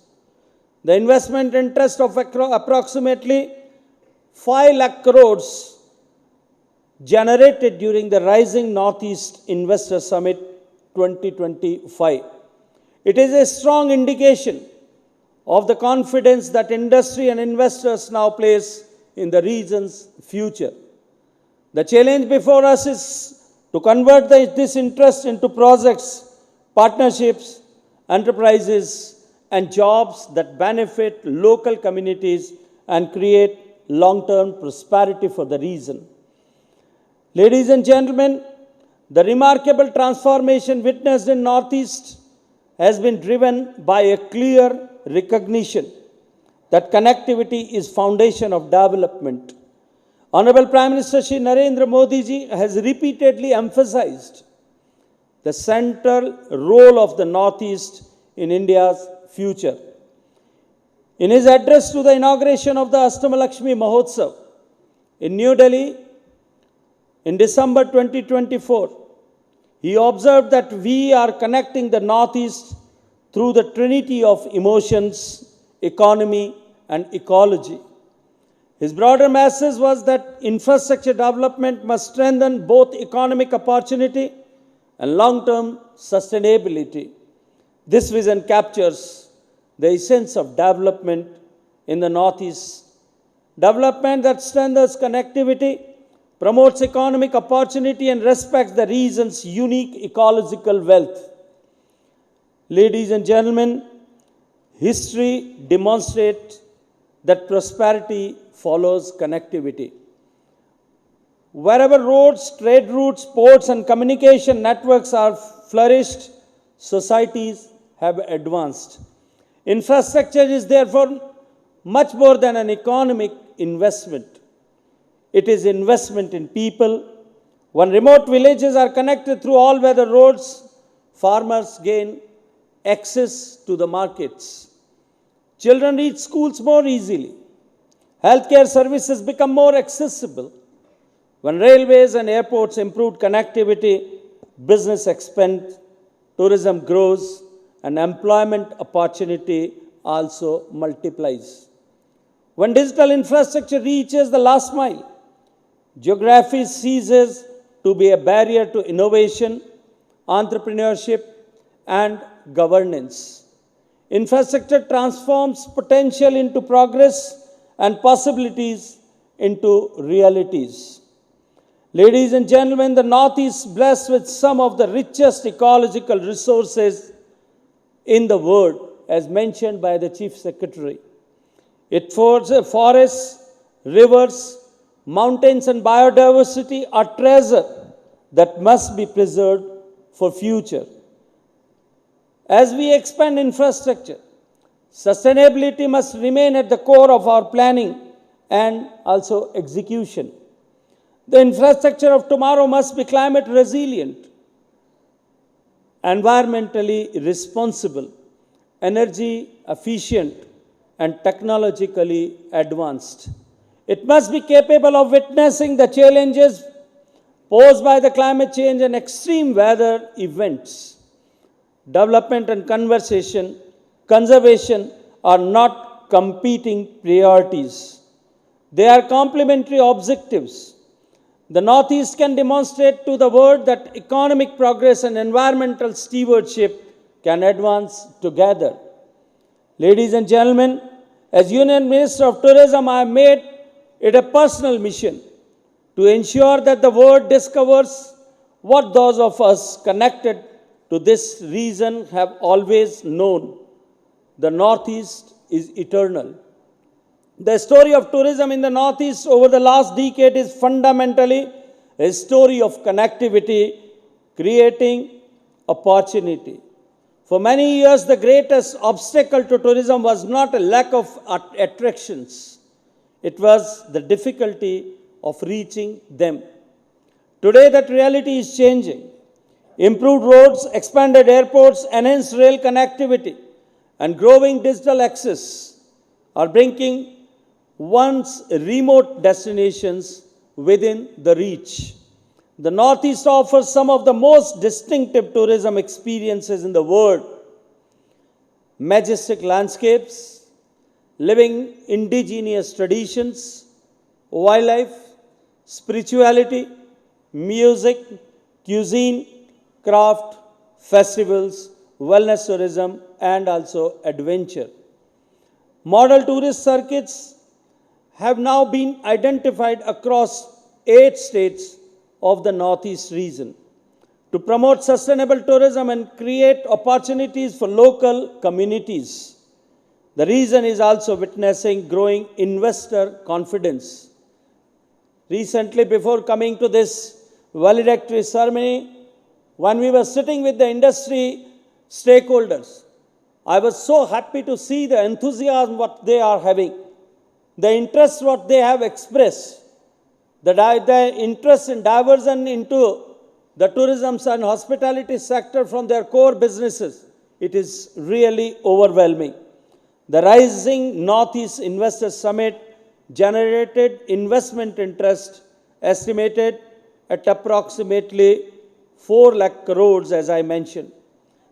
The investment interest of approximately 5 lakh crores generated during the Rising Northeast Investor Summit 2025. It is a strong indication of the confidence that industry and investors now place in the region's future. The challenge before us is to convert this interest into projects, partnerships, enterprises, and jobs that benefit local communities and create long-term prosperity for the region. Ladies and gentlemen, the remarkable transformation witnessed in Northeast has been driven by a clear recognition that connectivity is foundation of development. Honorable Prime Minister Shri Narendra Modi ji has repeatedly emphasized the central role of the Northeast in India's future. In his address to the inauguration of the Ashtamalakshmi Mahotsav in New Delhi in December 2024, he observed that we are connecting the Northeast through the trinity of emotions, economy, and ecology. His broader message was that infrastructure development must strengthen both economic opportunity and long-term sustainability. This vision captures the essence of development in the Northeast. Development that strengthens connectivity, promotes economic opportunity, and respects the region's unique ecological wealth. Ladies and gentlemen, history demonstrates that prosperity follows connectivity. Wherever roads, trade routes, ports, and communication networks are flourished, societies have advanced. Infrastructure is therefore much more than an economic investment. It is investment in people. When remote villages are connected through all-weather roads, farmers gain access to the markets. Children reach schools more easily. Healthcare services become more accessible. When railways and airports improve connectivity, business expands, tourism grows, and employment opportunity also multiplies. When digital infrastructure reaches the last mile, geography ceases to be a barrier to innovation, entrepreneurship, and governance. Infrastructure transforms potential into progress and possibilities into realities. Ladies and gentlemen, the Northeast is blessed with some of the richest ecological resources in the world, as mentioned by the Chief Secretary. It forests, rivers, mountains, and biodiversity are treasure that must be preserved for future. As we expand infrastructure, sustainability must remain at the core of our planning and also execution. The infrastructure of tomorrow must be climate resilient, environmentally responsible, energy efficient, and technologically advanced. It must be capable of witnessing the challenges posed by the climate change and extreme weather events. Development and conservation are not competing priorities. They are complementary objectives. The Northeast can demonstrate to the world that economic progress and environmental stewardship can advance together. Ladies and gentlemen, as Union Minister of Tourism, I have made it a personal mission to ensure that the world discovers what those of us connected to this region have always known. The Northeast is eternal. The story of tourism in the Northeast over the last decade is fundamentally a story of connectivity, creating opportunity. For many years, the greatest obstacle to tourism was not a lack of attractions. It was the difficulty of reaching them. Today, that reality is changing. Improved roads, expanded airports, enhanced rail connectivity, and growing digital access are bringing once remote destinations within the reach. The Northeast offers some of the most distinctive tourism experiences in the world. Majestic landscapes, living indigenous traditions, wildlife, spirituality, music, cuisine, craft, festivals, wellness tourism, and also adventure. Model tourist circuits have now been identified across 8 states of the Northeast region to promote sustainable tourism and create opportunities for local communities. The region is also witnessing growing investor confidence. Recently, before coming to this valedictory ceremony, when we were sitting with the industry stakeholders, I was so happy to see the enthusiasm what they are having, the interest what they have expressed, the interest in diversion into the tourism and hospitality sector from their core businesses. It is really overwhelming. The Rising Northeast Investor Summit generated investment interest estimated at approximately 4 lakh crores, as I mentioned.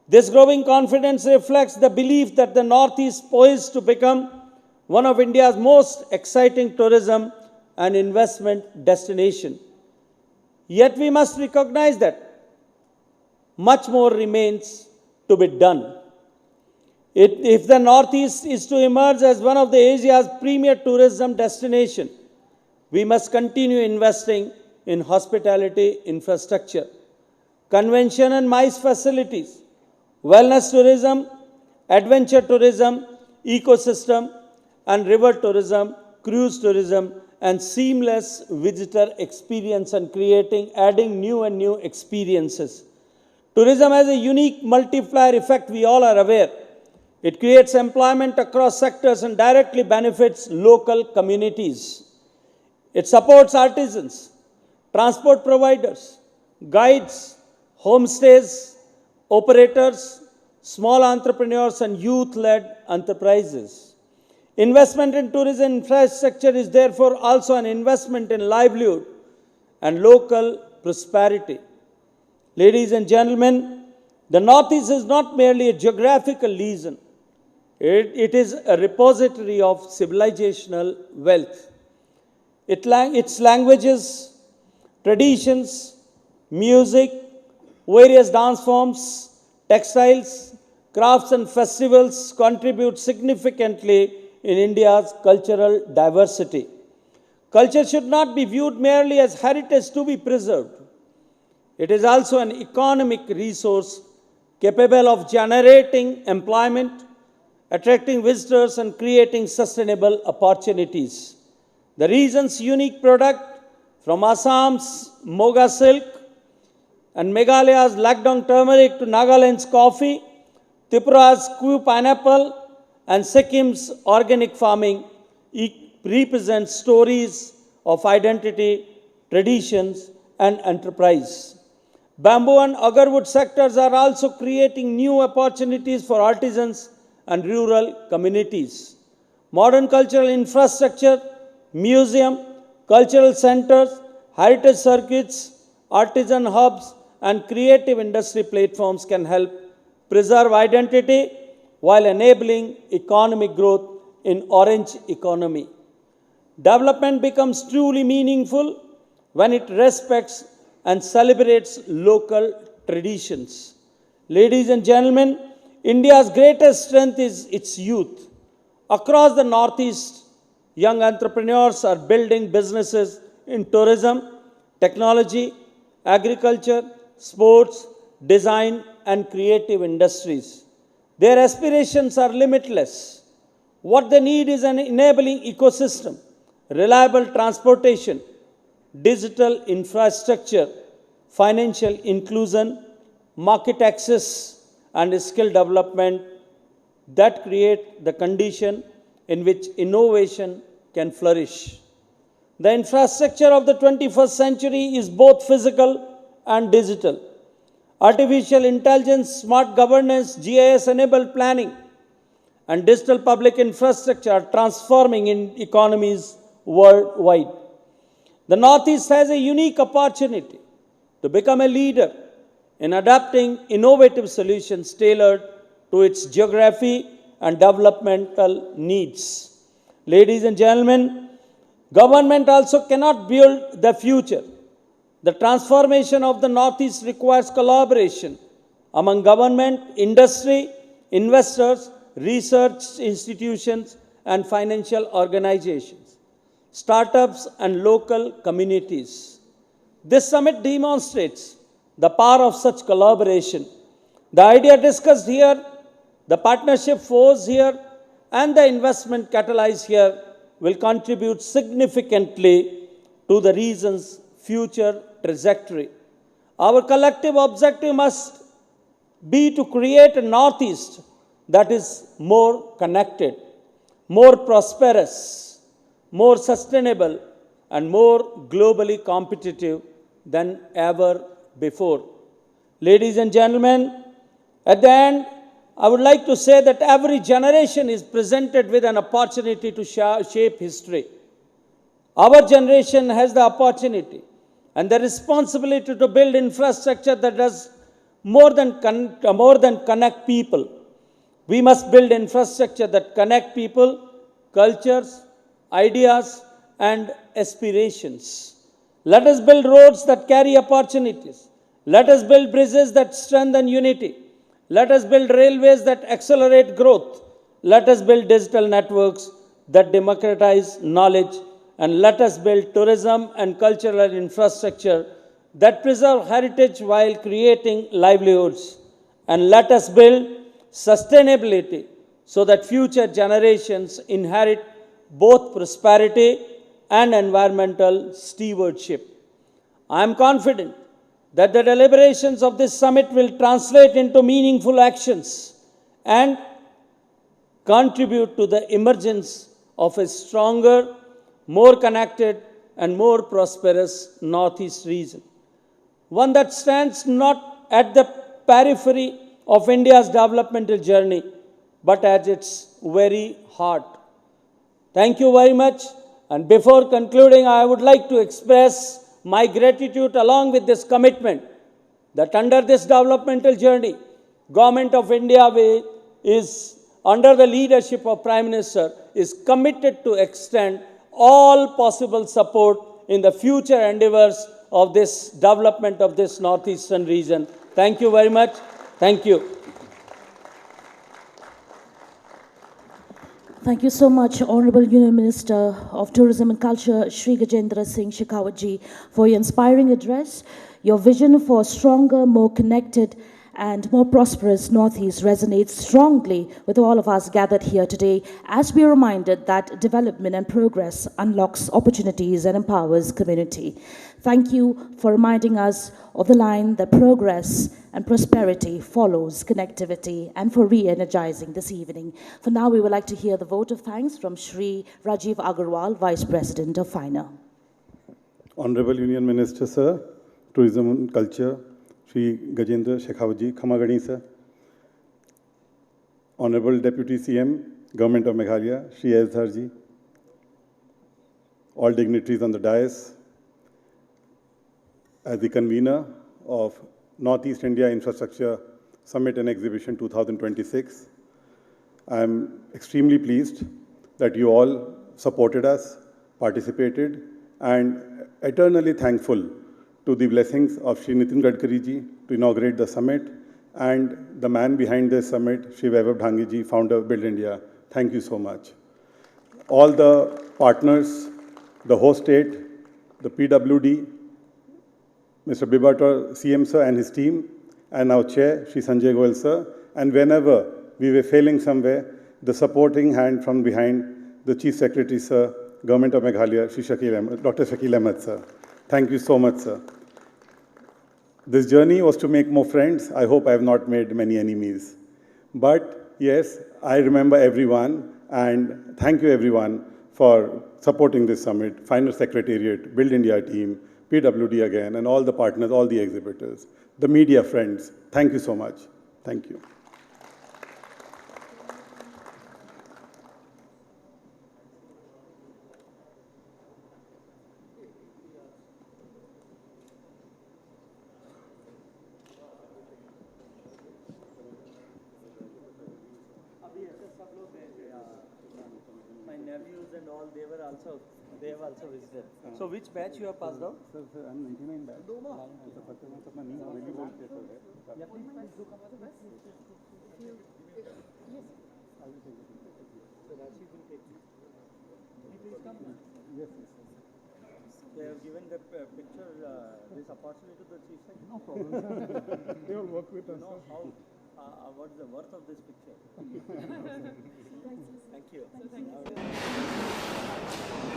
This growing confidence reflects the belief that the Northeast is poised to become one of India's most exciting tourism and investment destination. Yet we must recognize that much more remains to be done. If the Northeast is to emerge as one of the Asia's premier tourism destination, we must continue investing in hospitality infrastructure, convention and MICE facilities, wellness tourism, adventure tourism, ecosystem and river tourism, cruise tourism, and seamless visitor experience and adding new and new experiences. Tourism has a unique multiplier effect, we all are aware. It creates employment across sectors and directly benefits local communities. It supports artisans, transport providers, guides, homestays, operators, small entrepreneurs, and youth-led enterprises. Investment in tourism infrastructure is therefore also an investment in livelihood and local prosperity. Ladies and gentlemen, the Northeast is not merely a geographical region. It is a repository of civilizational wealth. Its languages, traditions, music, various dance forms, textiles, crafts and festivals contribute significantly in India's cultural diversity. Culture should not be viewed merely as heritage to be preserved. It is also an economic resource capable of generating employment, attracting visitors, and creating sustainable opportunities. The region's unique product, from Assam's Moga silk and Meghalaya's Lakdong turmeric to Nagaland's coffee, Tripura's Kuyu pineapple, and Sikkim's organic farming, represents stories of identity, traditions, and enterprise. Bamboo and agarwood sectors are also creating new opportunities for artisans and rural communities. Modern cultural infrastructure, museum, cultural centers, heritage circuits, artisan hubs, and creative industry platforms can help preserve identity while enabling economic growth in orange economy. Development becomes truly meaningful when it respects and celebrates local traditions. Ladies and gentlemen, India's greatest strength is its youth. Across the Northeast, young entrepreneurs are building businesses in tourism, technology, agriculture, sports, design, and creative industries. Their aspirations are limitless. What they need is an enabling ecosystem, reliable transportation, digital infrastructure, financial inclusion, market access, and skill development that create the condition in which innovation can flourish. The infrastructure of the 21st century is both physical and digital. Artificial intelligence, smart governance, GIS-enabled planning, and digital public infrastructure are transforming in economies worldwide. The Northeast has a unique opportunity to become a leader in adapting innovative solutions tailored to its geography and developmental needs. Ladies and gentlemen, government also cannot build the future. The transformation of the Northeast requires collaboration among government, industry, investors, research institutions, and financial organizations, startups, and local communities. This summit demonstrates the power of such collaboration. The idea discussed here, the partnership forged here, and the investment catalyzed here will contribute significantly to the region's future trajectory. Our collective objective must be to create a Northeast that is more connected, more prosperous, more sustainable, and more globally competitive than ever before. Ladies and gentlemen, at the end, I would like to say that every generation is presented with an opportunity to shape history. Our generation has the opportunity and the responsibility to build infrastructure that does more than connect people. We must build infrastructure that connect people, cultures, ideas, and aspirations. Let us build roads that carry opportunities. Let us build bridges that strengthen unity. Let us build railways that accelerate growth. Let us build digital networks that democratize knowledge. And let us build tourism and cultural infrastructure that preserve heritage while creating livelihoods. And let us build sustainability so that future generations inherit both prosperity and environmental stewardship. I am confident that the deliberations of this summit will translate into meaningful actions and contribute to the emergence of a stronger, more connected, and more prosperous Northeast region. One that stands not at the periphery of India's developmental journey, but at its very heart. Thank you very much. And before concluding, I would like to express my gratitude along with this commitment that under this developmental journey, Government of India is, under the leadership of Prime Minister, is committed to extend all possible support in the future endeavors of this development of this northeastern region. Thank you very much. Thank you. Thank you so much, Honorable Union Minister of Tourism and Culture, Shri Gajendra Singh Shekhawat ji, for your inspiring address. Your vision for a stronger, more connected, and more prosperous Northeast resonates strongly with all of us gathered here today, as we are reminded that development and progress unlocks opportunities and empowers community. Thank you for reminding us of the line that progress and prosperity follows connectivity, and for re-energizing this evening. For now, we would like to hear the vote of thanks from Shri Rajiv Agarwal, Vice President of FINA. Honorable Union Minister, Sir, Tourism and Culture, Shri Gajendra Shekhawat ji, Khamagani, Sir. Honorable Deputy CM, Government of Meghalaya, Shri Ezdhar ji. All dignitaries on the dais. As the convener of Northeast India Infrastructure Summit and Exhibition 2026, I am extremely pleased that you all supported us, participated, and eternally thankful to the blessings of Shri Nitin Gadkari ji to inaugurate the summit, and the man behind this summit, Shri Vaibhav Dhangi ji, founder of Build India. Thank you so much. All the partners, the host state, the PWD, Mr. Bibator, CM sir and his team, and our chair, Shri Sanjay Goyal sir, and whenever we were failing somewhere, the supporting hand from behind, the Chief Secretary sir, Government of Meghalaya, Shri Dr. Shakil Ahmed sir. Thank you so much, sir. This journey was to make more friends. I hope I have not made many enemies. But yes, I remember everyone, and thank you everyone for supporting this summit, FINA Secretariat, Build India team, PWD again, and all the partners, all the exhibitors, the media friends. Thank you so much. Thank you. My nephews and all, they have also visited. So which batch you have passed out? Sir, I'm 99 batch. Yeah, please do come to the batch. So Rashid will take you. Please come. Yes. They have given the picture, this opportunity to the Chief Secretary. No problem. They will work with us. No, how, what is the worth of this picture? Thank you.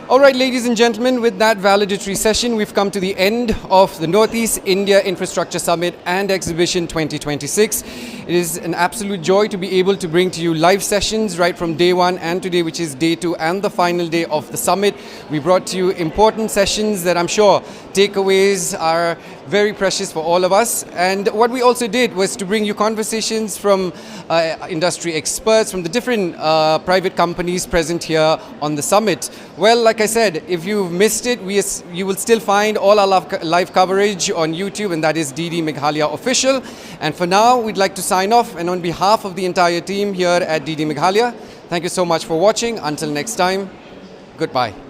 All right, ladies and gentlemen, with that valedictory session, we've come to the end of the Northeast India Infrastructure Summit and Exhibition 2026. It is an absolute joy to be able to bring to you live sessions right from day one and today, which is day 2 and the final day of the summit. We brought to you important sessions that I'm sure takeaways are very precious for all of us. And what we also did was to bring you conversations from industry experts from the different private companies present here on the summit. Well, like I said, if you've missed it, you will still find all our live coverage on YouTube, and that is DD Meghalaya Official. And for now, we'd like to sign off, and on behalf of the entire team here at DD Meghalaya, thank you so much for watching. Until next time, goodbye.